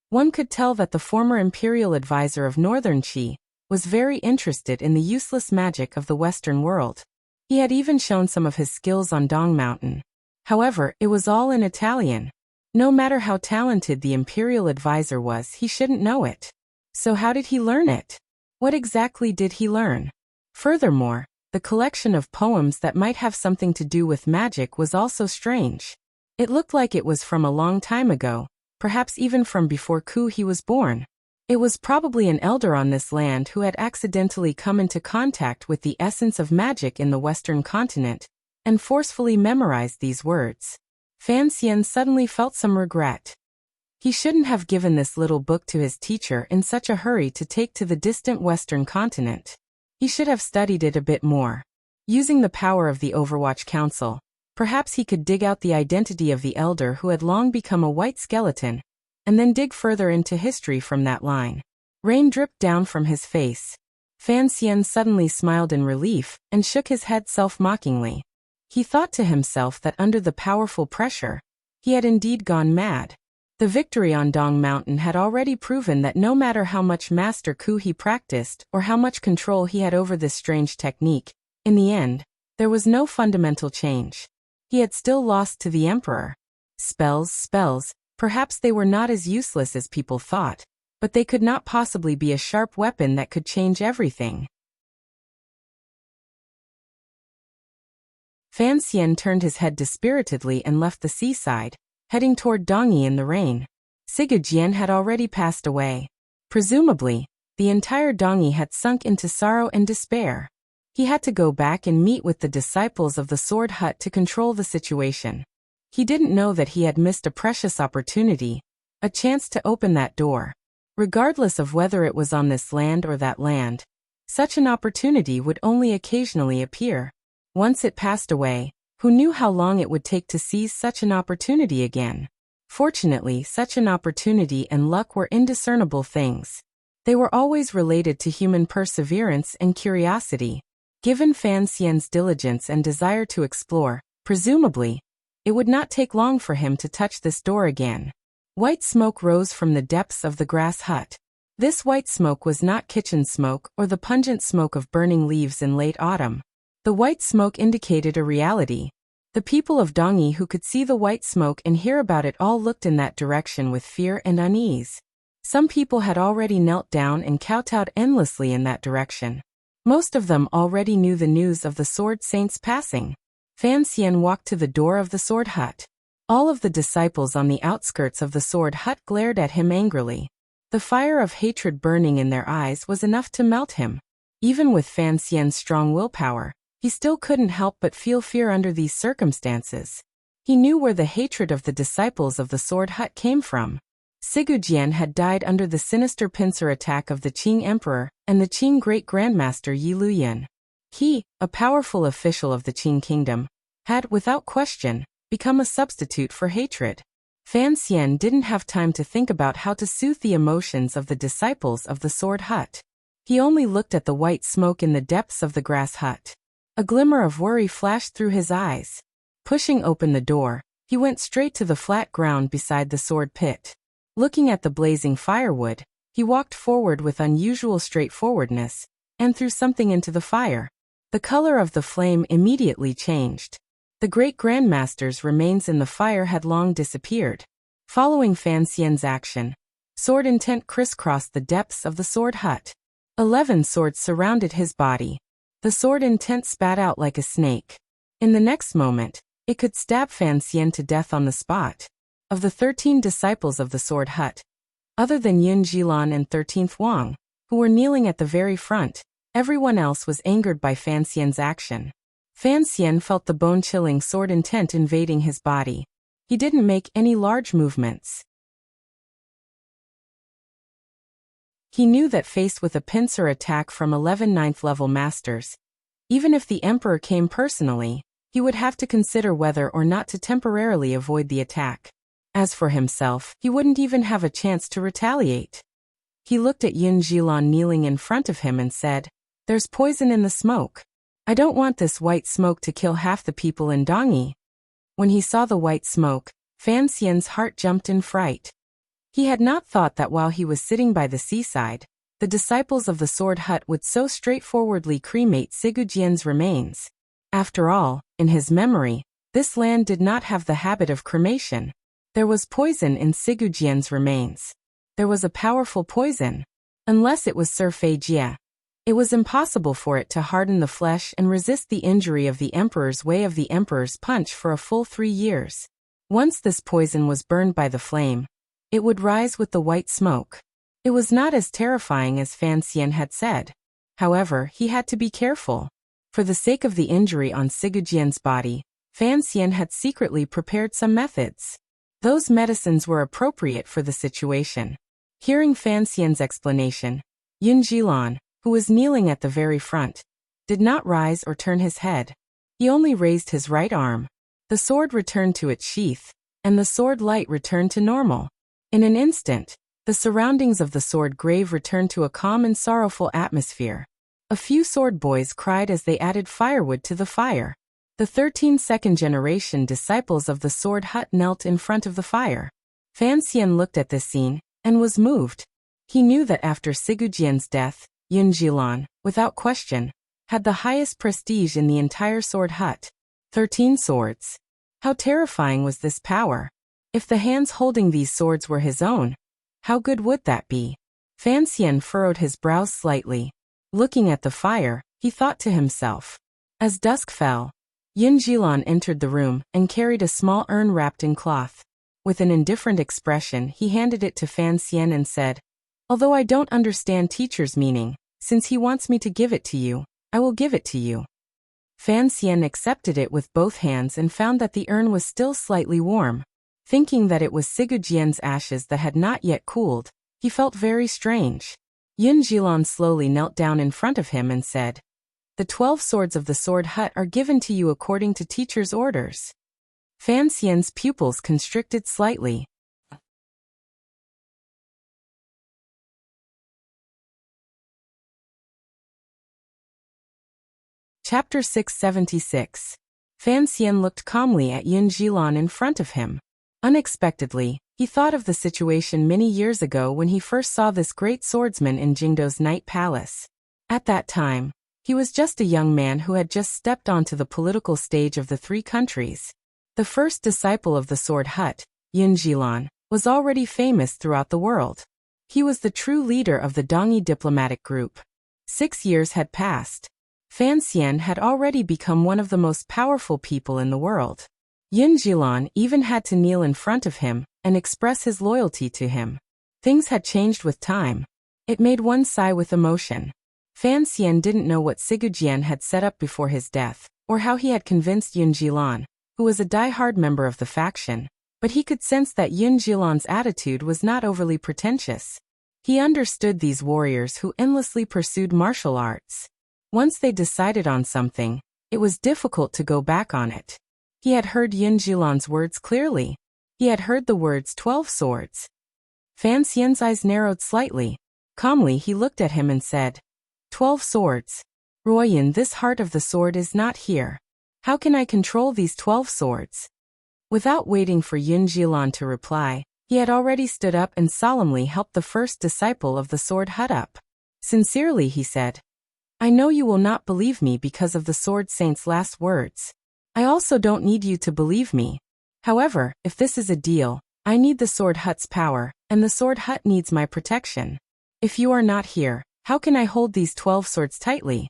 one could tell that the former imperial advisor of Northern Qi was very interested in the useless magic of the Western world. He had even shown some of his skills on Dong Mountain. However, it was all in Italian. No matter how talented the imperial advisor was, he shouldn't know it. So how did he learn it? What exactly did he learn? Furthermore, the collection of poems that might have something to do with magic was also strange. It looked like it was from a long time ago, perhaps even from before Ku He was born. It was probably an elder on this land who had accidentally come into contact with the essence of magic in the Western continent, and forcefully memorized these words. Fan Xian suddenly felt some regret. He shouldn't have given this little book to his teacher in such a hurry to take to the distant Western continent. He should have studied it a bit more. Using the power of the Overwatch Council, perhaps he could dig out the identity of the elder who had long become a white skeleton, and then dig further into history from that line. Rain dripped down from his face. Fan Xian suddenly smiled in relief and shook his head self-mockingly. He thought to himself that under the powerful pressure, he had indeed gone mad. The victory on Dong Mountain had already proven that no matter how much master coup he practiced or how much control he had over this strange technique, in the end, there was no fundamental change. He had still lost to the emperor. Spells, perhaps they were not as useless as people thought, but they could not possibly be a sharp weapon that could change everything. Fan Xian turned his head dispiritedly and left the seaside, heading toward Dongyi in the rain. Sigujian had already passed away. Presumably, the entire Dongyi had sunk into sorrow and despair. He had to go back and meet with the disciples of the Sword Hut to control the situation. He didn't know that he had missed a precious opportunity, a chance to open that door. Regardless of whether it was on this land or that land, such an opportunity would only occasionally appear. Once it passed away, who knew how long it would take to seize such an opportunity again? Fortunately, such an opportunity and luck were indiscernible things. They were always related to human perseverance and curiosity. Given Fan Xian's diligence and desire to explore, presumably, it would not take long for him to touch this door again. White smoke rose from the depths of the grass hut. This white smoke was not kitchen smoke or the pungent smoke of burning leaves in late autumn. The white smoke indicated a reality. The people of Dongyi who could see the white smoke and hear about it all looked in that direction with fear and unease. Some people had already knelt down and kowtowed endlessly in that direction. Most of them already knew the news of the Sword Saint's passing. Fan Xian walked to the door of the Sword Hut. All of the disciples on the outskirts of the Sword Hut glared at him angrily. The fire of hatred burning in their eyes was enough to melt him. Even with Fan Xian's strong willpower, he still couldn't help but feel fear under these circumstances. He knew where the hatred of the disciples of the Sword Hut came from. Sigujian had died under the sinister pincer attack of the Qing Emperor and the Qing Great Grandmaster Yi Luyan. He, a powerful official of the Qing kingdom, had, without question, become a substitute for hatred. Fan Xian didn't have time to think about how to soothe the emotions of the disciples of the Sword Hut. He only looked at the white smoke in the depths of the grass hut. A glimmer of worry flashed through his eyes. Pushing open the door, he went straight to the flat ground beside the sword pit. Looking at the blazing firewood, he walked forward with unusual straightforwardness, and threw something into the fire. The color of the flame immediately changed. The Great Grandmaster's remains in the fire had long disappeared. Following Fan Xian's action, sword intent crisscrossed the depths of the sword hut. 11 swords surrounded his body. The sword intent spat out like a snake. In the next moment, it could stab Fan Xian to death on the spot. Of the 13 disciples of the Sword Hut, other than Yun Jilan and 13th Wang, who were kneeling at the very front, everyone else was angered by Fan Xian's action. Fan Xian felt the bone-chilling sword intent invading his body. He didn't make any large movements. He knew that faced with a pincer attack from 11 ninth-level masters, even if the Emperor came personally, he would have to consider whether or not to temporarily avoid the attack. As for himself, he wouldn't even have a chance to retaliate. He looked at Yun Jilan kneeling in front of him and said, "There's poison in the smoke. I don't want this white smoke to kill half the people in Dongyi." When he saw the white smoke, Fan Xian's heart jumped in fright. He had not thought that while he was sitting by the seaside, the disciples of the Sword Hut would so straightforwardly cremate Sigujian's remains. After all, in his memory, this land did not have the habit of cremation. There was poison in Sigujian's remains. There was a powerful poison. Unless it was Sir Fei Jie, it was impossible for it to harden the flesh and resist the injury of the Emperor's way of the Emperor's punch for a full 3 years. Once this poison was burned by the flame, it would rise with the white smoke. It was not as terrifying as Fan Xian had said. However, he had to be careful. For the sake of the injury on Sigujian's body, Fan Xian had secretly prepared some methods. Those medicines were appropriate for the situation. Hearing Fan Xian's explanation, Yun Jilan, who was kneeling at the very front, did not rise or turn his head. He only raised his right arm. The sword returned to its sheath, and the sword light returned to normal. In an instant, the surroundings of the sword grave returned to a calm and sorrowful atmosphere. A few sword boys cried as they added firewood to the fire. The 13 second-generation disciples of the sword hut knelt in front of the fire. Fan Xian looked at this scene and was moved. He knew that after Sigujian's death, Yun Jilan, without question, had the highest prestige in the entire sword hut. 13 swords. How terrifying was this power? If the hands holding these swords were his own, how good would that be? Fan Xian furrowed his brows slightly. Looking at the fire, he thought to himself. As dusk fell, Yun Jilan entered the room and carried a small urn wrapped in cloth. With an indifferent expression, he handed it to Fan Xian and said, "Although I don't understand teacher's meaning, since he wants me to give it to you, I will give it to you." Fan Xian accepted it with both hands and found that the urn was still slightly warm. Thinking that it was Sigujian's ashes that had not yet cooled, he felt very strange. Yun Jilan slowly knelt down in front of him and said, "The 12 swords of the sword hut are given to you according to teacher's orders." Fan Xian's pupils constricted slightly. Chapter 676. Fan Xian looked calmly at Yun Jilan in front of him. Unexpectedly, he thought of the situation many years ago when he first saw this great swordsman in Jingdo's night palace. At that time, he was just a young man who had just stepped onto the political stage of the 3 countries. The first disciple of the sword hut, Yun Jilan, was already famous throughout the world. He was the true leader of the Dongyi diplomatic group. 6 years had passed. Fan Xian had already become one of the most powerful people in the world. Yun Jilan even had to kneel in front of him and express his loyalty to him. Things had changed with time. It made one sigh with emotion. Fan Xian didn't know what Sigujian had set up before his death, or how he had convinced Yun Jilan, who was a die-hard member of the faction, but he could sense that Yun Jilan's attitude was not overly pretentious. He understood these warriors who endlessly pursued martial arts. Once they decided on something, it was difficult to go back on it. He had heard Yun Jilan's words clearly. He had heard the words 12 swords. Fan Xian's eyes narrowed slightly. Calmly he looked at him and said, 12 swords. Ruoyan, this heart of the sword is not here. How can I control these 12 swords? Without waiting for Yun Jilan to reply, he had already stood up and solemnly helped the first disciple of the sword hut up. Sincerely he said, I know you will not believe me because of the sword saint's last words. I also don't need you to believe me. However, if this is a deal, I need the sword hut's power, and the sword hut needs my protection. If you are not here, how can I hold these 12 swords tightly?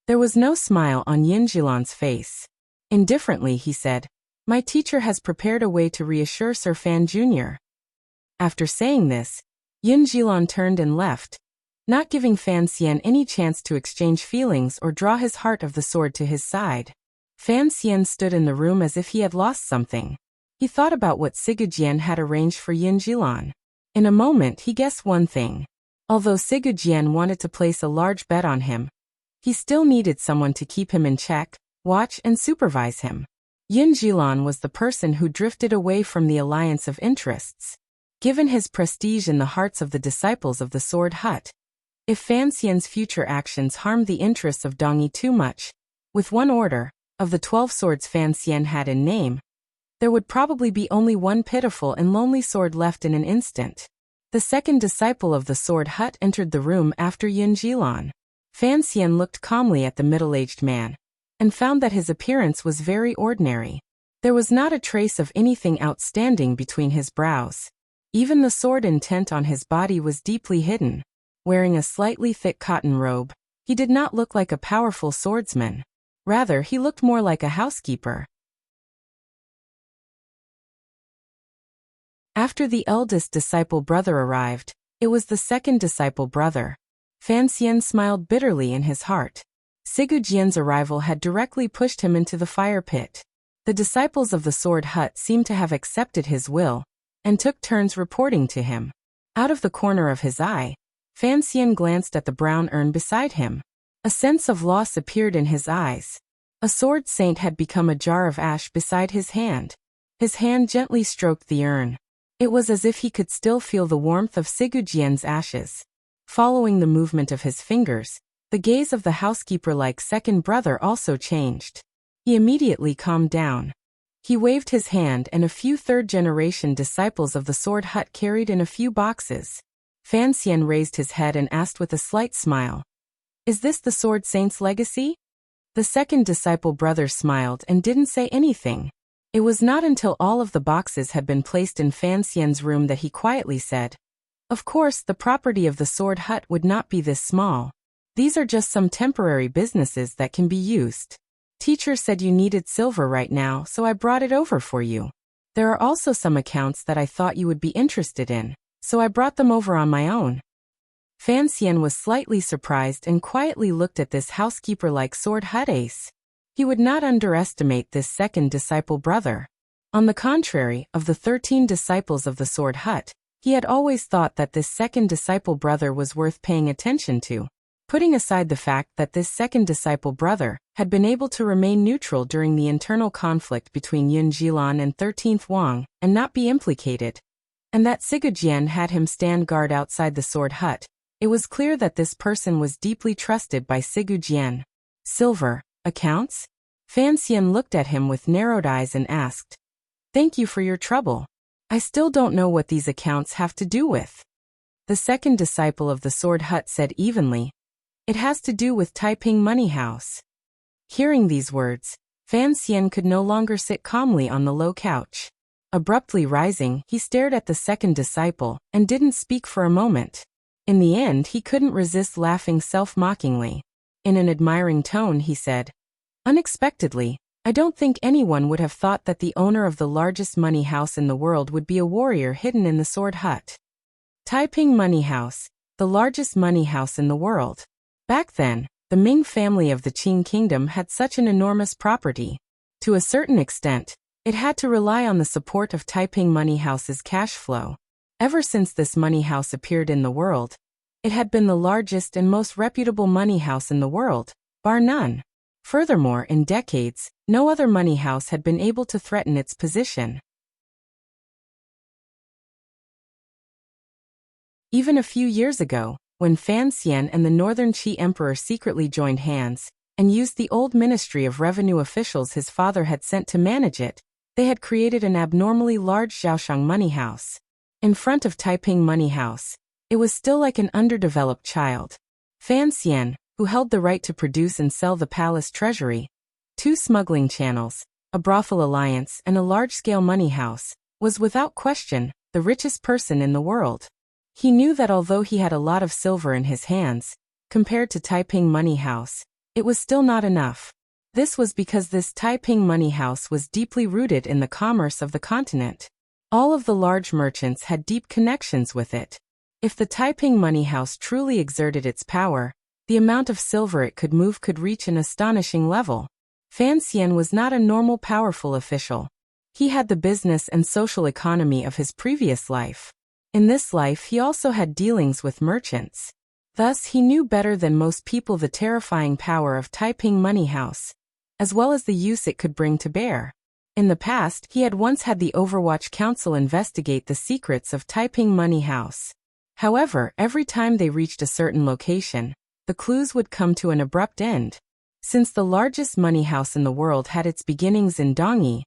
There was no smile on Yun Jilan's face. Indifferently he said, my teacher has prepared a way to reassure Sir Fan Jr. After saying this, Yun Jilan turned and left, not giving Fan Xian any chance to exchange feelings or draw his heart of the sword to his side. Fan Xian stood in the room as if he had lost something. He thought about what Sigujian had arranged for Yun Jilan. In a moment he guessed one thing. Although Sigujian wanted to place a large bet on him, he still needed someone to keep him in check, watch and supervise him. Yun Jilan was the person who drifted away from the alliance of interests. Given his prestige in the hearts of the disciples of the Sword Hut, if Fan Xian's future actions harmed the interests of Dongyi too much, with one order, of the 12 swords Fan Xian had in name, there would probably be only one pitiful and lonely sword left in an instant. The second disciple of the Sword Hut entered the room after Yun Jilan. Fan Xian looked calmly at the middle-aged man, and found that his appearance was very ordinary. There was not a trace of anything outstanding between his brows. Even the sword intent on his body was deeply hidden. Wearing a slightly thick cotton robe, he did not look like a powerful swordsman. Rather, he looked more like a housekeeper. After the eldest disciple brother arrived, it was the second disciple brother. Fan Xian smiled bitterly in his heart. Sigujian's arrival had directly pushed him into the fire pit. The disciples of the Sword Hut seemed to have accepted his will, and took turns reporting to him. Out of the corner of his eye, Fan Xian glanced at the brown urn beside him. A sense of loss appeared in his eyes. A sword saint had become a jar of ash beside his hand. His hand gently stroked the urn. It was as if he could still feel the warmth of Sigujian's ashes. Following the movement of his fingers, the gaze of the housekeeper-like second brother also changed. He immediately calmed down. He waved his hand and a few third-generation disciples of the sword hut carried in a few boxes. Fan Xian raised his head and asked with a slight smile, "Is this the Sword Saint's legacy?" The second disciple brother smiled and didn't say anything. It was not until all of the boxes had been placed in Fan Xian's room that he quietly said, "Of course, the property of the sword hut would not be this small. These are just some temporary businesses that can be used. Teacher said you needed silver right now, so I brought it over for you. There are also some accounts that I thought you would be interested in, so I brought them over on my own." Fan Xian was slightly surprised and quietly looked at this housekeeper-like sword hut ace. He would not underestimate this second disciple brother. On the contrary, of the 13 disciples of the sword hut, he had always thought that this second disciple brother was worth paying attention to. Putting aside the fact that this second disciple brother had been able to remain neutral during the internal conflict between Yun Jilan and 13th Wang and not be implicated, and that Sigujian had him stand guard outside the sword hut, it was clear that this person was deeply trusted by Sigujian. "Silver, accounts?" Fan Xian looked at him with narrowed eyes and asked, "Thank you for your trouble. I still don't know what these accounts have to do with." The second disciple of the sword hut said evenly, "It has to do with Taiping Money House." Hearing these words, Fan Xian could no longer sit calmly on the low couch. Abruptly rising, he stared at the second disciple and didn't speak for a moment. In the end, he couldn't resist laughing self-mockingly. In an admiring tone, he said, "Unexpectedly, I don't think anyone would have thought that the owner of the largest money house in the world would be a warrior hidden in the sword hut." Taiping Money House, the largest money house in the world. Back then, the Ming family of the Qing Kingdom had such an enormous property. To a certain extent, it had to rely on the support of Taiping Money House's cash flow. Ever since this money house appeared in the world, it had been the largest and most reputable money house in the world, bar none. Furthermore, in decades, no other money house had been able to threaten its position. Even a few years ago, when Fan Xian and the Northern Qi Emperor secretly joined hands and used the old Ministry of Revenue officials his father had sent to manage it, they had created an abnormally large Zhaoshang money house. In front of Taiping Money House, it was still like an underdeveloped child. Fan Xian, who held the right to produce and sell the palace treasury, 2 smuggling channels, a brothel alliance and a large-scale money house, was without question the richest person in the world. He knew that although he had a lot of silver in his hands, compared to Taiping Money House, it was still not enough. This was because this Taiping Money House was deeply rooted in the commerce of the continent. All of the large merchants had deep connections with it. If the Taiping Money House truly exerted its power, the amount of silver it could move could reach an astonishing level. Fan Xian was not a normal powerful official. He had the business and social economy of his previous life. In this life he also had dealings with merchants. Thus he knew better than most people the terrifying power of Taiping Money House, as well as the use it could bring to bear. In the past, he had once had the Overwatch Council investigate the secrets of Taiping Money House. However, every time they reached a certain location, the clues would come to an abrupt end. Since the largest money house in the world had its beginnings in Dongyi,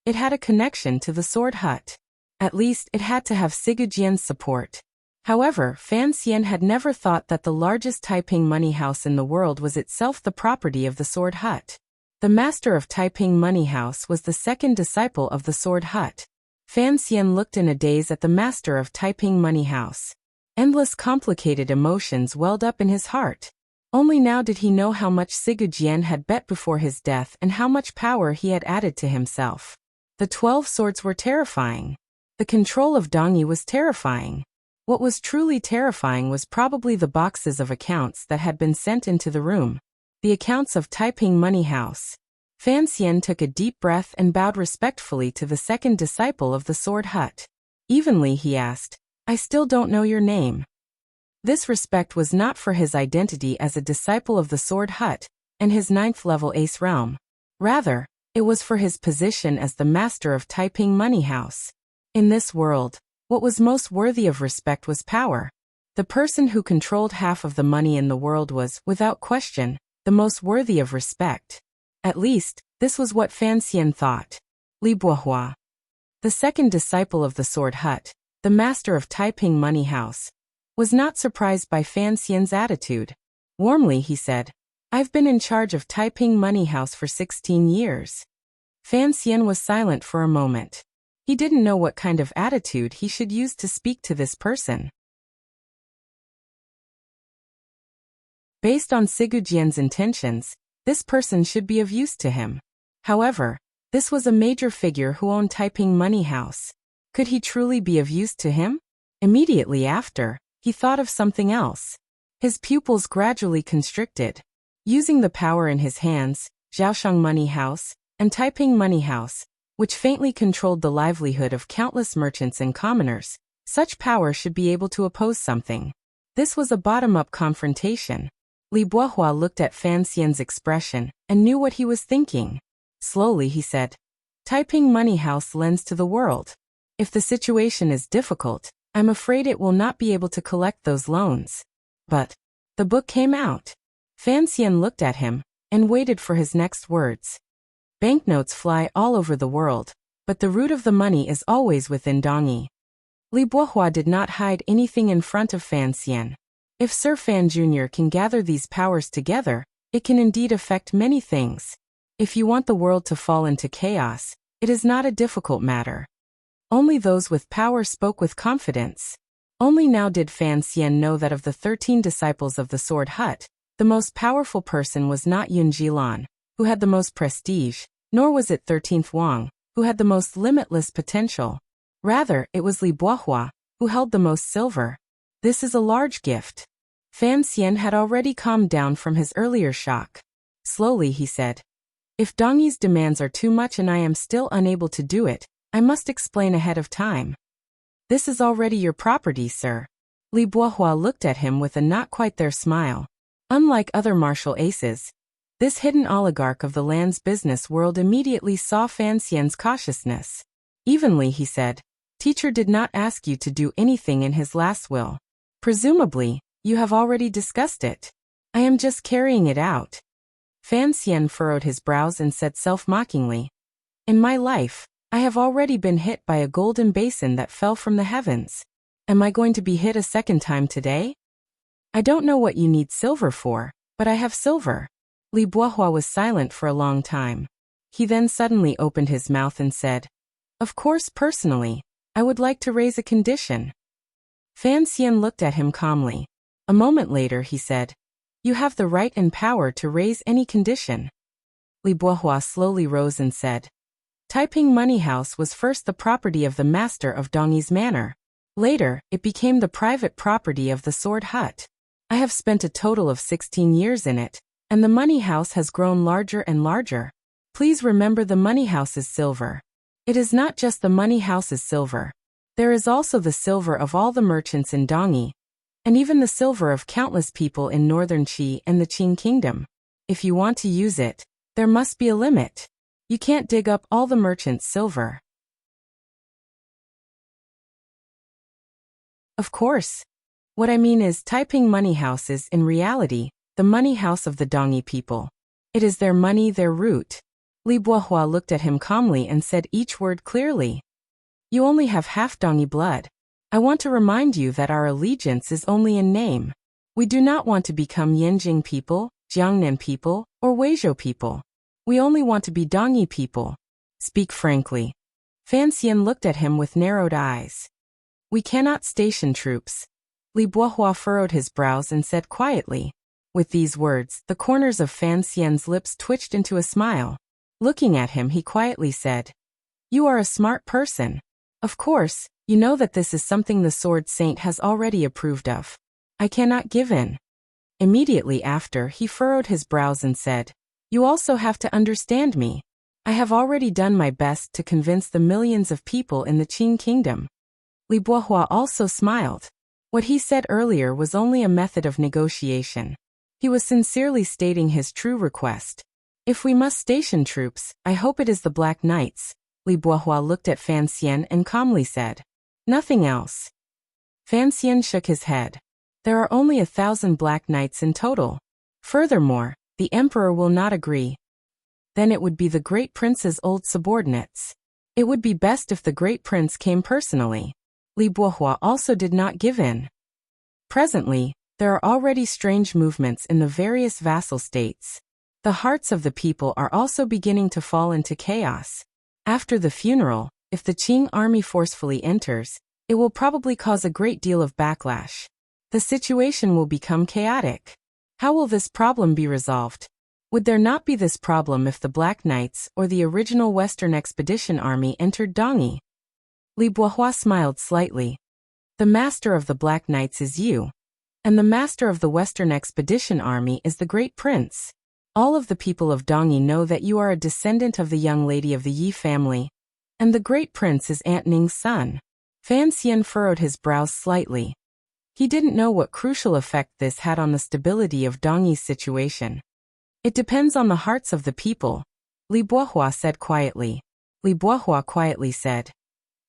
it had a connection to the sword hut. At least, it had to have Sigujian's support. However, Fan Xian had never thought that the largest Taiping money house in the world was itself the property of the sword hut. The master of Taiping Money House was the second disciple of the sword hut. Fan Xian looked in a daze at the master of Taiping Money House. Endless complicated emotions welled up in his heart. Only now did he know how much Sigujian had bet before his death and how much power he had added to himself. The 12 swords were terrifying. The control of Dongyi was terrifying. What was truly terrifying was probably the boxes of accounts that had been sent into the room. The accounts of Taiping Money House. Fan Xian took a deep breath and bowed respectfully to the second disciple of the sword hut. Evenly he asked, "I still don't know your name." This respect was not for his identity as a disciple of the sword hut and his 9th-level ace realm. Rather, it was for his position as the master of Taiping Money House. In this world, What was most worthy of respect was power. The person who controlled half of the money in the world was, without question, the most worthy of respect. At least, this was what Fan Xian thought. Li Bohua, the second disciple of the Sword Hut, the master of Taiping Money House, was not surprised by Fan Xian's attitude. Warmly he said, "I've been in charge of Taiping Money House for 16 years. Fan Xian was silent for a moment. He didn't know what kind of attitude he should use to speak to this person. Based on Sigujian's intentions, this person should be of use to him. However, this was a major figure who owned Taiping Money House. Could he truly be of use to him? Immediately after, he thought of something else. His pupils gradually constricted. Using the power in his hands, Zhaoshang Money House, and Taiping Money House, which faintly controlled the livelihood of countless merchants and commoners, such power should be able to oppose something. This was a bottom-up confrontation. Li Bohua looked at Fan Xian's expression and knew what he was thinking. Slowly he said, "Taiping Money House lends to the world. If the situation is difficult, I'm afraid it will not be able to collect those loans." But the book came out. Fan Xian looked at him and waited for his next words. Banknotes fly all over the world, but the root of the money is always within Dongyi. Li Bohua did not hide anything in front of Fan Xian. If Sir Fan Jr. can gather these powers together, it can indeed affect many things. If you want the world to fall into chaos, it is not a difficult matter. Only those with power spoke with confidence. Only now did Fan Xian know that of the 13 disciples of the Sword Hut, the most powerful person was not Yun Jilan, who had the most prestige, nor was it 13th Wang, who had the most limitless potential. Rather, it was Li Bohua, who held the most silver. This is a large gift. Fan Xian had already calmed down from his earlier shock. Slowly he said, "If Dongyi's demands are too much and I am still unable to do it, I must explain ahead of time. This is already your property, sir." Li Bohua looked at him with a not quite there smile. Unlike other martial aces, this hidden oligarch of the land's business world immediately saw Fan Xian's cautiousness. Evenly he said, "Teacher did not ask you to do anything in his last will. Presumably, you have already discussed it. I am just carrying it out." Fan Xian furrowed his brows and said self-mockingly, "In my life, I have already been hit by a golden basin that fell from the heavens. Am I going to be hit a second time today? I don't know what you need silver for, but I have silver." Li Bohua was silent for a long time. He then suddenly opened his mouth and said, "Of course, personally, I would like to raise a condition." Fan Xian looked at him calmly. A moment later he said, "You have the right and power to raise any condition." Li Bohua slowly rose and said, "Taiping Money House was first the property of the master of Dongyi's manor. Later, it became the private property of the Sword Hut. I have spent a total of 16 years in it, and the money house has grown larger and larger. Please remember the money house's silver. It is not just the money house's silver. There is also the silver of all the merchants in Dongyi, and even the silver of countless people in northern Qi and the Qing kingdom. If you want to use it, there must be a limit. You can't dig up all the merchants' silver." Of course. What I mean is Taiping Money House is, in reality, the money house of the Dongyi people. It is their money, their root. Li Bohua looked at him calmly and said each word clearly. "You only have half Dongyi blood. I want to remind you that our allegiance is only in name. We do not want to become Yanjing people, Jiangnan people, or Weizhou people. We only want to be Dongyi people. Speak frankly." Fan Xian looked at him with narrowed eyes. "We cannot station troops." Li Bohua furrowed his brows and said quietly. With these words, the corners of Fan Xian's lips twitched into a smile. Looking at him, he quietly said, "You are a smart person. Of course, you know that this is something the Sword Saint has already approved of. I cannot give in." Immediately after, he furrowed his brows and said, "You also have to understand me. I have already done my best to convince the millions of people in the Qing kingdom." Li Bohua also smiled. What he said earlier was only a method of negotiation. He was sincerely stating his true request. "If we must station troops, I hope it is the Black Knights." Li Bohua looked at Fan Xian and calmly said, Nothing else. Fan Xian shook his head. There are only 1,000 black knights in total. Furthermore, the emperor will not agree. Then it would be the great prince's old subordinates. It would be best if the great prince came personally. Li Bohua also did not give in. Presently, there are already strange movements in the various vassal states. The hearts of the people are also beginning to fall into chaos. After the funeral, if the Qing army forcefully enters, it will probably cause a great deal of backlash. The situation will become chaotic. How will this problem be resolved? Would there not be this problem if the Black Knights or the original Western Expedition Army entered Dongyi? Li Bohua smiled slightly. The master of the Black Knights is you, and the master of the Western Expedition Army is the Great Prince. All of the people of Dongyi know that you are a descendant of the young lady of the Yi family, and the Great Prince is Aunt Ning's son. Fan Xian furrowed his brows slightly. He didn't know what crucial effect this had on the stability of Dongyi's situation. It depends on the hearts of the people, Li Bohua said quietly. Li Bohua quietly said,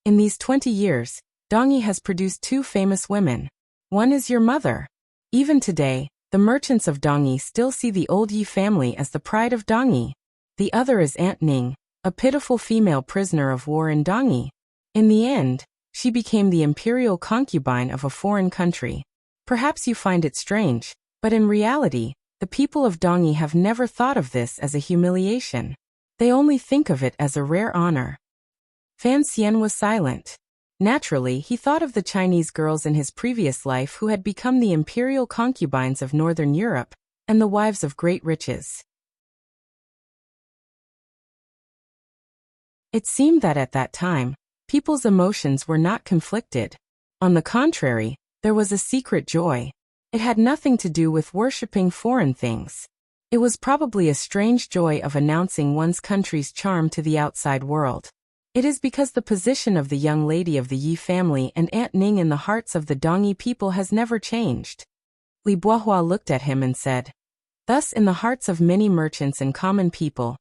in these 20 years, Dongyi has produced 2 famous women. One is your mother. Even today, the merchants of Dongyi still see the old Yi family as the pride of Dongyi. The other is Aunt Ning, a pitiful female prisoner of war in Dongyi. In the end, she became the imperial concubine of a foreign country. Perhaps you find it strange, but in reality, the people of Dongyi have never thought of this as a humiliation. They only think of it as a rare honor. Fan Xian was silent. Naturally, he thought of the Chinese girls in his previous life who had become the imperial concubines of Northern Europe, and the wives of great riches. It seemed that at that time, people's emotions were not conflicted. On the contrary, there was a secret joy. It had nothing to do with worshipping foreign things. It was probably a strange joy of announcing one's country's charm to the outside world. It is because the position of the young lady of the Yi family and Aunt Ning in the hearts of the Dongyi people has never changed. Li Bohua looked at him and said, thus in the hearts of many merchants and common people,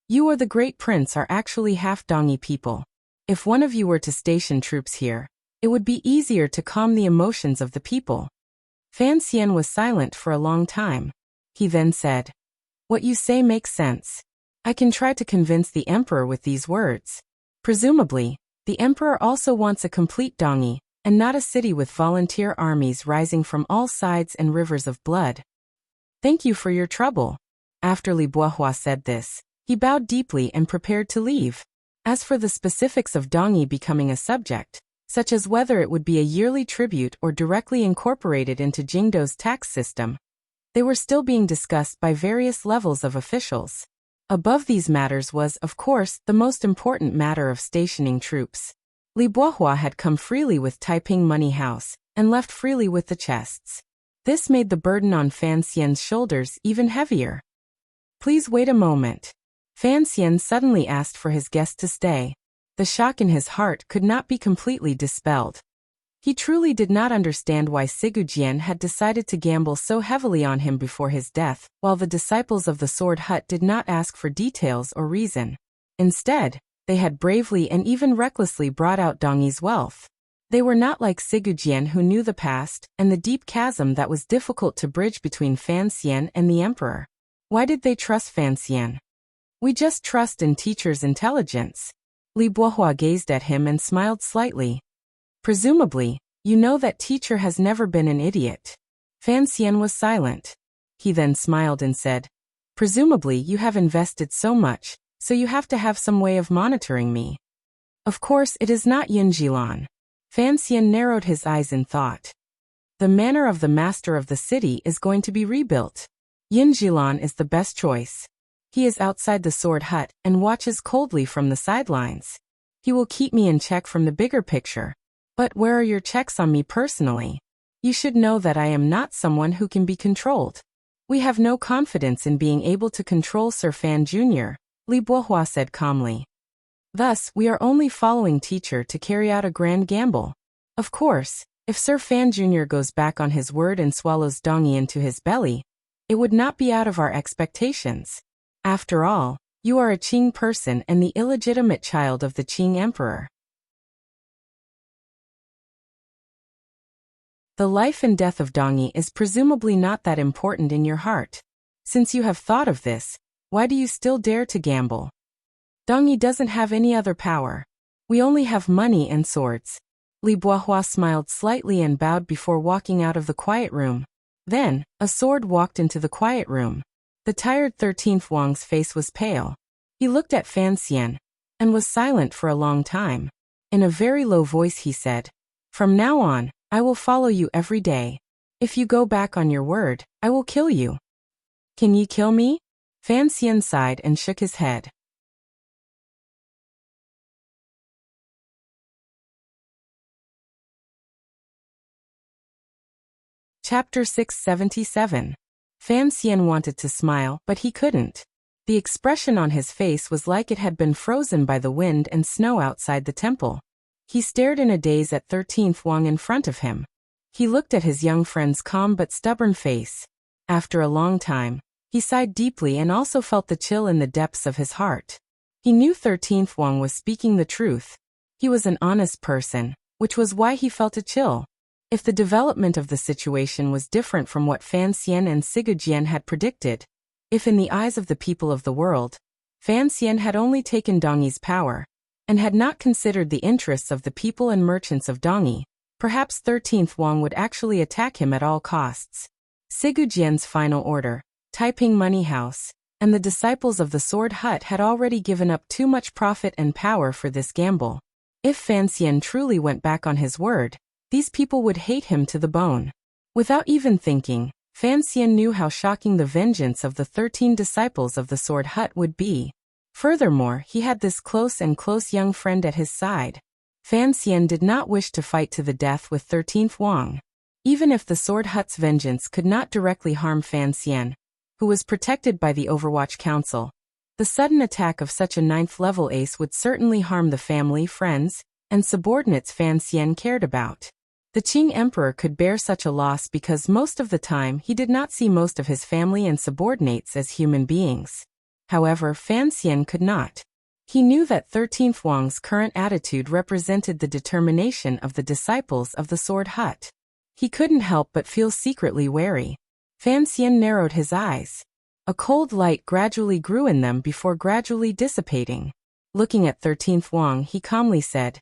you or the great prince are actually half Dongyi people. If one of you were to station troops here, it would be easier to calm the emotions of the people. Fan Xian was silent for a long time. He then said, what you say makes sense. I can try to convince the emperor with these words. Presumably, the emperor also wants a complete Dongyi, and not a city with volunteer armies rising from all sides and rivers of blood. Thank you for your trouble. After Li Bohua said this, he bowed deeply and prepared to leave. As for the specifics of Dongyi becoming a subject, such as whether it would be a yearly tribute or directly incorporated into Jingdo's tax system, they were still being discussed by various levels of officials. Above these matters was, of course, the most important matter of stationing troops. Li Bohua had come freely with Taiping Money House, and left freely with the chests. This made the burden on Fan Xian's shoulders even heavier. Please wait a moment. Fan Xian suddenly asked for his guest to stay. The shock in his heart could not be completely dispelled. He truly did not understand why Sigujian had decided to gamble so heavily on him before his death, while the disciples of the Sword Hut did not ask for details or reason. Instead, they had bravely and even recklessly brought out Dongyi's wealth. They were not like Sigujian, who knew the past and the deep chasm that was difficult to bridge between Fan Xian and the emperor. Why did they trust Fan Xian? We just trust in teacher's intelligence. Li Bohua gazed at him and smiled slightly. Presumably, you know that teacher has never been an idiot. Fan Xian was silent. He then smiled and said, presumably you have invested so much, so you have to have some way of monitoring me. Of course it is not Yunjilan. Fan Xian narrowed his eyes in thought. The manor of the master of the city is going to be rebuilt. Yunjilan is the best choice. He is outside the sword hut and watches coldly from the sidelines. He will keep me in check from the bigger picture. But where are your checks on me personally? You should know that I am not someone who can be controlled. We have no confidence in being able to control Sir Fan Jr., Li Bohua said calmly. Thus, we are only following teacher to carry out a grand gamble. Of course, if Sir Fan Jr. goes back on his word and swallows Dongyi into his belly, it would not be out of our expectations. After all, you are a Qing person and the illegitimate child of the Qing emperor. The life and death of Dongyi is presumably not that important in your heart. Since you have thought of this, why do you still dare to gamble? Dongyi doesn't have any other power. We only have money and swords. Li Boihua smiled slightly and bowed before walking out of the quiet room. Then, a sword walked into the quiet room. The tired 13th Wang's face was pale. He looked at Fan Xian, and was silent for a long time. In a very low voice he said, "From now on, I will follow you every day. If you go back on your word, I will kill you." "Can ye kill me?" Fan Xian sighed and shook his head. Chapter 677. Fan Xian wanted to smile, but he couldn't. The expression on his face was like it had been frozen by the wind and snow outside the temple. He stared in a daze at 13th Wang in front of him. He looked at his young friend's calm but stubborn face. After a long time, he sighed deeply and also felt the chill in the depths of his heart. He knew 13th Wang was speaking the truth. He was an honest person, which was why he felt a chill. If the development of the situation was different from what Fan Xian and Sigujian had predicted, if in the eyes of the people of the world, Fan Xian had only taken Dongyi's power, and had not considered the interests of the people and merchants of Dongyi, perhaps 13th Wang would actually attack him at all costs. Sigujian's final order, Taiping Money House, and the disciples of the Sword Hut had already given up too much profit and power for this gamble. If Fan Xian truly went back on his word, these people would hate him to the bone. Without even thinking, Fan Xian knew how shocking the vengeance of the 13 disciples of the Sword Hut would be. Furthermore, he had this close young friend at his side. Fan Xian did not wish to fight to the death with 13th Wang. Even if the Sword Hut's vengeance could not directly harm Fan Xian, who was protected by the Overwatch Council, the sudden attack of such a 9th-level ace would certainly harm the family, friends, and subordinates Fan Xian cared about. The Qing Emperor could bear such a loss because most of the time he did not see most of his family and subordinates as human beings. However, Fan Xian could not. He knew that 13th Wang's current attitude represented the determination of the disciples of the Sword Hut. He couldn't help but feel secretly wary. Fan Xian narrowed his eyes. A cold light gradually grew in them before gradually dissipating. Looking at 13th Wang, he calmly said,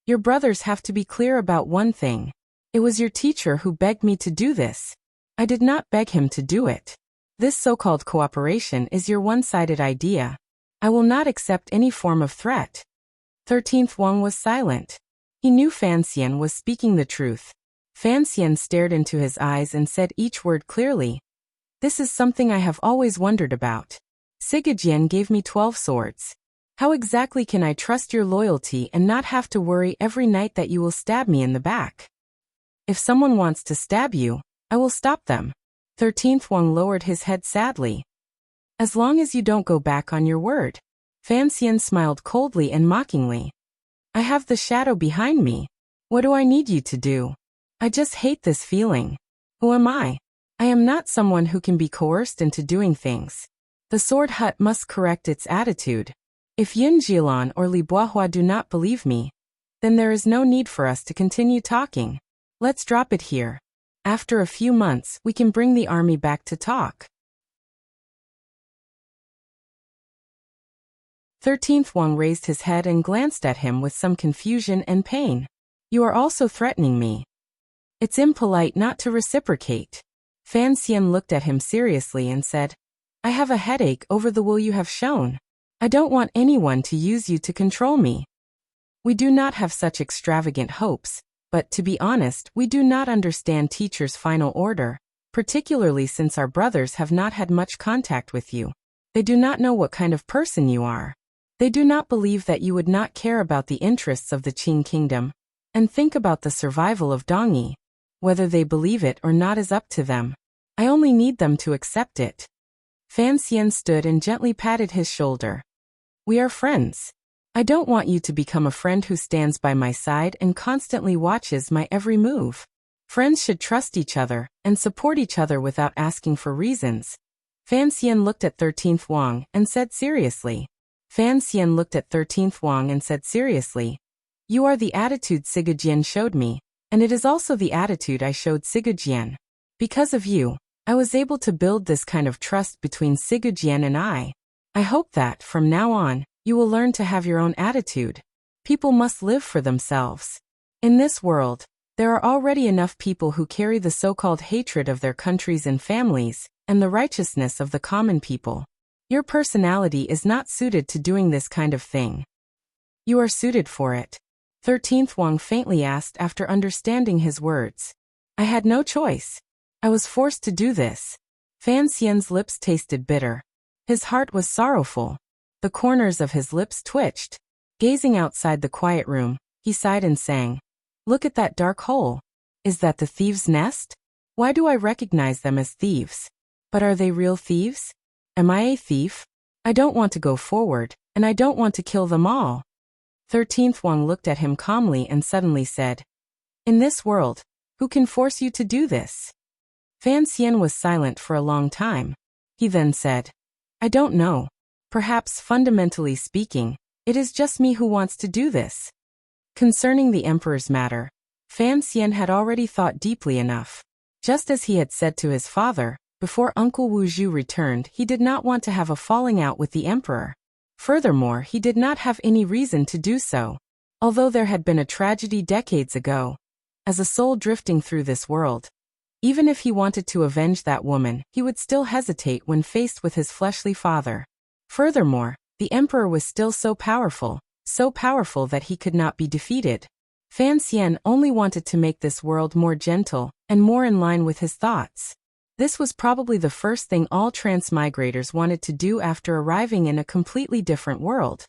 "Your brothers have to be clear about one thing. It was your teacher who begged me to do this. I did not beg him to do it. This so-called cooperation is your one-sided idea. I will not accept any form of threat." 13th Wang was silent. He knew Fan Xian was speaking the truth. Fan Xian stared into his eyes and said each word clearly. "This is something I have always wondered about. Sigujian gave me 12 swords. How exactly can I trust your loyalty and not have to worry every night that you will stab me in the back? If someone wants to stab you, I will stop them." 13th Wang lowered his head sadly. "As long as you don't go back on your word." Fan Xian smiled coldly and mockingly. "I have the shadow behind me. What do I need you to do? I just hate this feeling. Who am I? I am not someone who can be coerced into doing things. The Sword Hut must correct its attitude. If Yun Jilan or Li Boihua do not believe me, then there is no need for us to continue talking. Let's drop it here. After a few months, we can bring the army back to talk." 13th Wang raised his head and glanced at him with some confusion and pain. "You are also threatening me. It's impolite not to reciprocate." Fan Xian looked at him seriously and said, "I have a headache over the will you have shown. I don't want anyone to use you to control me. We do not have such extravagant hopes, but to be honest, we do not understand teacher's final order, particularly since our brothers have not had much contact with you. They do not know what kind of person you are. They do not believe that you would not care about the interests of the Qing kingdom, and think about the survival of Dongyi. Whether they believe it or not is up to them. I only need them to accept it." Fan Xian stood and gently patted his shoulder. "We are friends. I don't want you to become a friend who stands by my side and constantly watches my every move. Friends should trust each other and support each other without asking for reasons." Fan Xian looked at 13th Wang and said seriously. "You are the attitude Sigujian showed me. And it is also the attitude I showed Sigujian. Because of you, I was able to build this kind of trust between Sigujian and I. I hope that, from now on, you will learn to have your own attitude. People must live for themselves. In this world, there are already enough people who carry the so-called hatred of their countries and families, and the righteousness of the common people. Your personality is not suited to doing this kind of thing. You are suited for it. 13th Wang faintly asked after understanding his words. I had no choice. I was forced to do this. Fan Xian's lips tasted bitter. His heart was sorrowful. The corners of his lips twitched. Gazing outside the quiet room, he sighed and sang. Look at that dark hole. Is that the thieves' nest? Why do I recognize them as thieves? But are they real thieves? Am I a thief? I don't want to go forward, and I don't want to kill them all. 13th Wang looked at him calmly and suddenly said, In this world, who can force you to do this? Fan Xian was silent for a long time. He then said, I don't know. Perhaps fundamentally speaking, it is just me who wants to do this. Concerning the emperor's matter, Fan Xian had already thought deeply enough. Just as he had said to his father, before Uncle Wu Zhu returned, he did not want to have a falling out with the emperor. Furthermore, he did not have any reason to do so. Although there had been a tragedy decades ago, as a soul drifting through this world, even if he wanted to avenge that woman, he would still hesitate when faced with his fleshly father. Furthermore, the emperor was still so powerful that he could not be defeated. Fan Xian only wanted to make this world more gentle and more in line with his thoughts. This was probably the first thing all transmigrators wanted to do after arriving in a completely different world.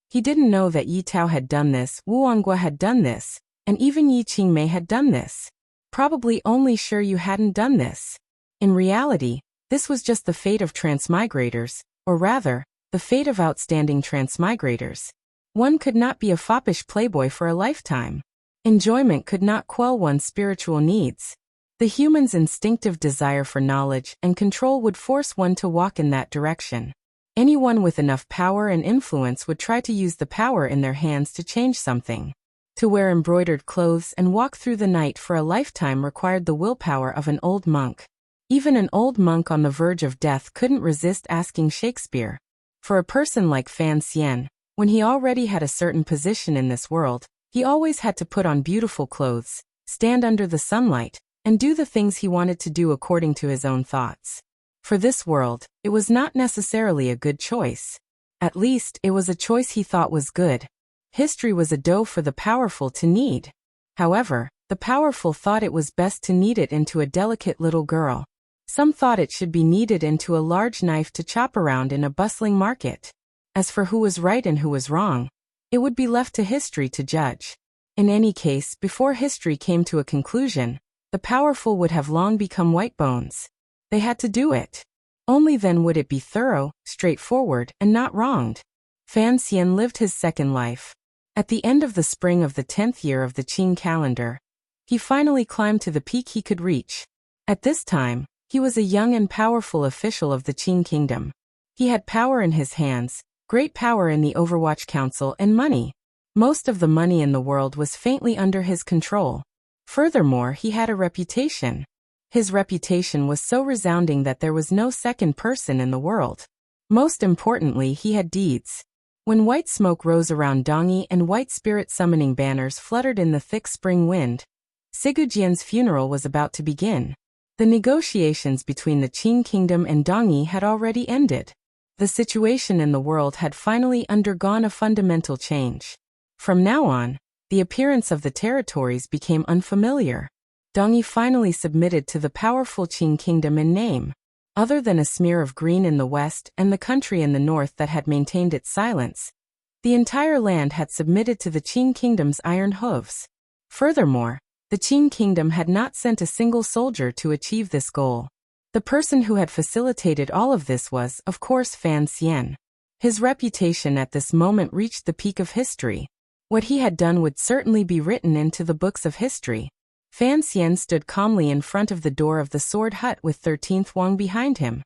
He didn't know that Yi Tao had done this, Wu Anghua had done this, and even Yi Qingmei had done this. Probably only Sure You hadn't done this. In reality, this was just the fate of transmigrators, or rather, the fate of outstanding transmigrators. One could not be a foppish playboy for a lifetime. Enjoyment could not quell one's spiritual needs. The human's instinctive desire for knowledge and control would force one to walk in that direction. Anyone with enough power and influence would try to use the power in their hands to change something. To wear embroidered clothes and walk through the night for a lifetime required the willpower of an old monk. Even an old monk on the verge of death couldn't resist asking Shakespeare. For a person like Fan Xian, when he already had a certain position in this world, he always had to put on beautiful clothes, stand under the sunlight, and do the things he wanted to do according to his own thoughts. For this world, it was not necessarily a good choice. At least, it was a choice he thought was good. History was a dough for the powerful to knead. However, the powerful thought it was best to knead it into a delicate little girl. Some thought it should be kneaded into a large knife to chop around in a bustling market. As for who was right and who was wrong, it would be left to history to judge. In any case, before history came to a conclusion, the powerful would have long become white bones. They had to do it. Only then would it be thorough, straightforward, and not wronged. Fan Xian lived his second life. At the end of the spring of the 10th year of the Qing calendar, he finally climbed to the peak he could reach. At this time, he was a young and powerful official of the Qing kingdom. He had power in his hands, great power in the Overwatch Council, and money. Most of the money in the world was faintly under his control. Furthermore, he had a reputation. His reputation was so resounding that there was no second person in the world. Most importantly, he had deeds. When white smoke rose around Dongyi and white spirit summoning banners fluttered in the thick spring wind, Sigujian's funeral was about to begin. The negotiations between the Qing kingdom and Dongyi had already ended. The situation in the world had finally undergone a fundamental change. From now on, the appearance of the territories became unfamiliar. Dongyi finally submitted to the powerful Qing kingdom in name. Other than a smear of green in the west and the country in the north that had maintained its silence, the entire land had submitted to the Qing kingdom's iron hooves. Furthermore, the Qing kingdom had not sent a single soldier to achieve this goal. The person who had facilitated all of this was, of course, Fan Xian. His reputation at this moment reached the peak of history. What he had done would certainly be written into the books of history. Fan Xian stood calmly in front of the door of the sword hut with 13th Wang behind him.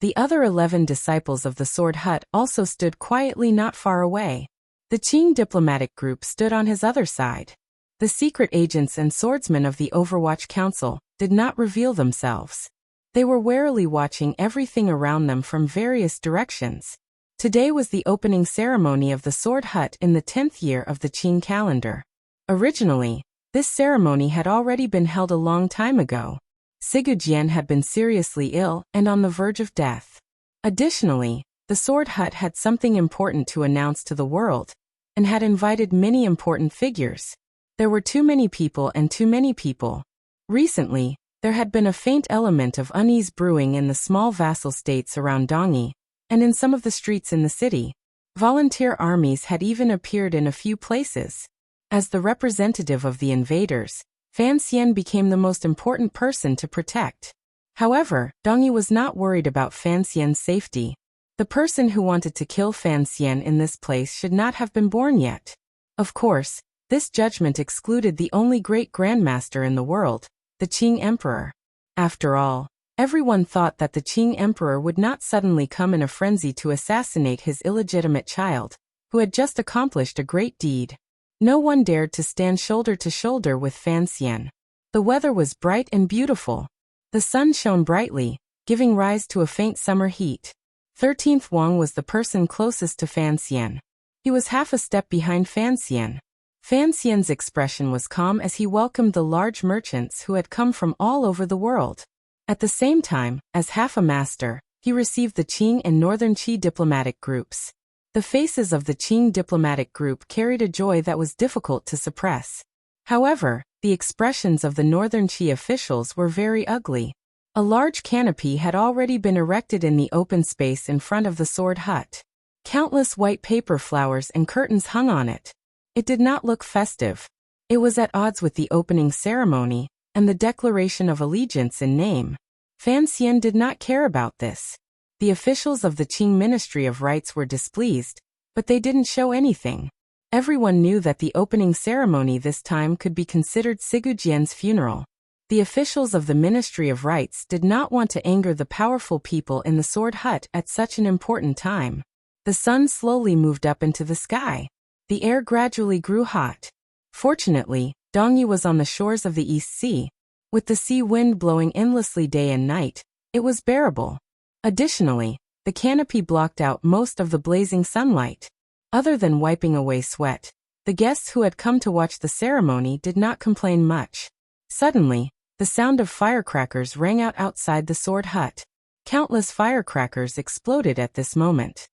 The other 11 disciples of the Sword Hut also stood quietly not far away. The Qing diplomatic group stood on his other side. The secret agents and swordsmen of the Overwatch Council did not reveal themselves. They were warily watching everything around them from various directions. Today was the opening ceremony of the Sword Hut in the 10th year of the Qing calendar. Originally, this ceremony had already been held a long time ago. Sigujian had been seriously ill and on the verge of death. Additionally, the Sword Hut had something important to announce to the world, and had invited many important figures. There were too many people and too many people. Recently, there had been a faint element of unease brewing in the small vassal states around Dongyi, and in some of the streets in the city. Volunteer armies had even appeared in a few places. As the representative of the invaders, Fan Xian became the most important person to protect. However, Dongyi was not worried about Fan Xian's safety. The person who wanted to kill Fan Xian in this place should not have been born yet. Of course, this judgment excluded the only great grandmaster in the world, the Qing Emperor. After all, everyone thought that the Qing Emperor would not suddenly come in a frenzy to assassinate his illegitimate child, who had just accomplished a great deed. No one dared to stand shoulder to shoulder with Fan Xian. The weather was bright and beautiful. The sun shone brightly, giving rise to a faint summer heat. 13th Wang was the person closest to Fan Xian. He was half a step behind Fan Xian. Fan Xian's expression was calm as he welcomed the large merchants who had come from all over the world. At the same time, as half a master, he received the Qing and Northern Qi diplomatic groups. The faces of the Qing diplomatic group carried a joy that was difficult to suppress. However, the expressions of the Northern Qi officials were very ugly. A large canopy had already been erected in the open space in front of the Sword Hut. Countless white paper flowers and curtains hung on it. It did not look festive. It was at odds with the opening ceremony and the declaration of allegiance in name. Fan Xian did not care about this. The officials of the Qing Ministry of Rites were displeased, but they didn't show anything. Everyone knew that the opening ceremony this time could be considered Sigujian's funeral. The officials of the Ministry of Rites did not want to anger the powerful people in the Sword Hut at such an important time. The sun slowly moved up into the sky. The air gradually grew hot. Fortunately, Dongyi was on the shores of the East Sea. With the sea wind blowing endlessly day and night, it was bearable. Additionally, the canopy blocked out most of the blazing sunlight. Other than wiping away sweat, the guests who had come to watch the ceremony did not complain much. Suddenly, the sound of firecrackers rang out outside the Sword Hut. Countless firecrackers exploded at this moment.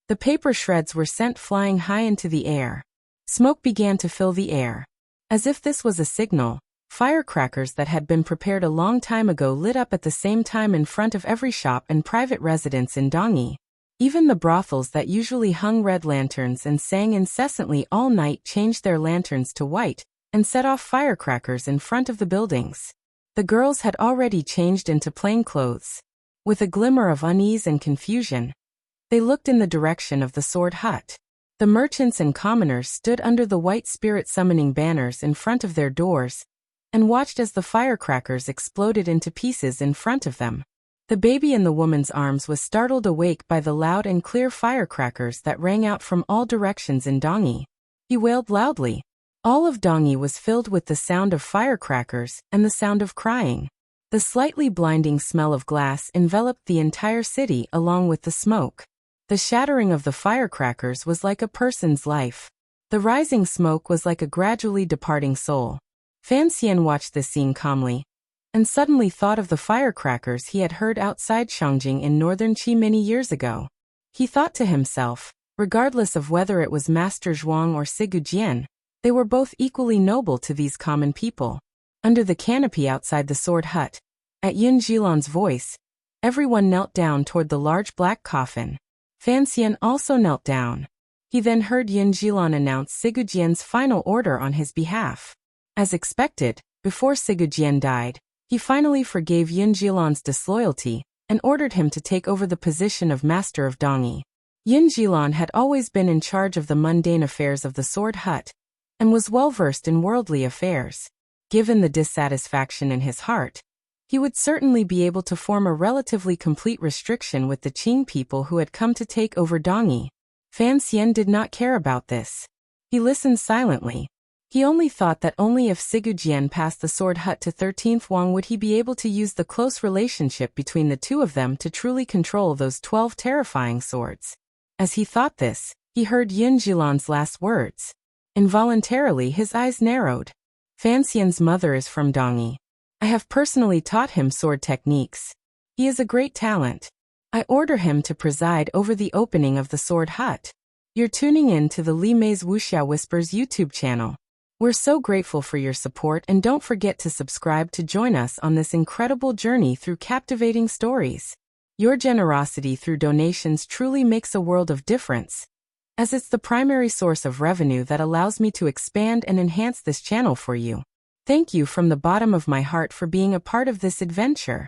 The paper shreds were sent flying high into the air. Smoke began to fill the air. As if this was a signal, firecrackers that had been prepared a long time ago lit up at the same time in front of every shop and private residence in Dongyi. Even the brothels that usually hung red lanterns and sang incessantly all night changed their lanterns to white and set off firecrackers in front of the buildings. The girls had already changed into plain clothes. With a glimmer of unease and confusion, they looked in the direction of the Sword Hut. The merchants and commoners stood under the white spirit summoning banners in front of their doors and watched as the firecrackers exploded into pieces in front of them. The baby in the woman's arms was startled awake by the loud and clear firecrackers that rang out from all directions in Dongyi. He wailed loudly. All of Dongyi was filled with the sound of firecrackers and the sound of crying. The slightly blinding smell of glass enveloped the entire city along with the smoke. The shattering of the firecrackers was like a person's life. The rising smoke was like a gradually departing soul. Fan Xian watched this scene calmly, and suddenly thought of the firecrackers he had heard outside Shangjing in northern Qi many years ago. He thought to himself, regardless of whether it was Master Zhuang or Sigujian, they were both equally noble to these common people. Under the canopy outside the Sword Hut, at Yun Jilan's voice, everyone knelt down toward the large black coffin. Fan Xian also knelt down. He then heard Yun Jilan announce Sigujian's final order on his behalf. As expected, before Sigujian died, he finally forgave Yun Jilan's disloyalty and ordered him to take over the position of Master of Dongyi. Yun Jilan had always been in charge of the mundane affairs of the Sword Hut and was well versed in worldly affairs. Given the dissatisfaction in his heart, He would certainly be able to form a relatively complete restriction with the Qing people who had come to take over Dongyi. Fan Xian did not care about this. He listened silently. He only thought that only if Sigujian passed the sword hut to 13th Wang would he be able to use the close relationship between the two of them to truly control those 12 terrifying swords. As he thought this, he heard Yin Jilan's last words. Involuntarily his eyes narrowed. Fan Xian's mother is from Dongyi. I have personally taught him sword techniques. He is a great talent. I order him to preside over the opening of the sword hut. You're tuning in to the Li Mei's Wuxia Whispers YouTube channel. We're so grateful for your support, and don't forget to subscribe to join us on this incredible journey through captivating stories. Your generosity through donations truly makes a world of difference, as it's the primary source of revenue that allows me to expand and enhance this channel for you. Thank you from the bottom of my heart for being a part of this adventure.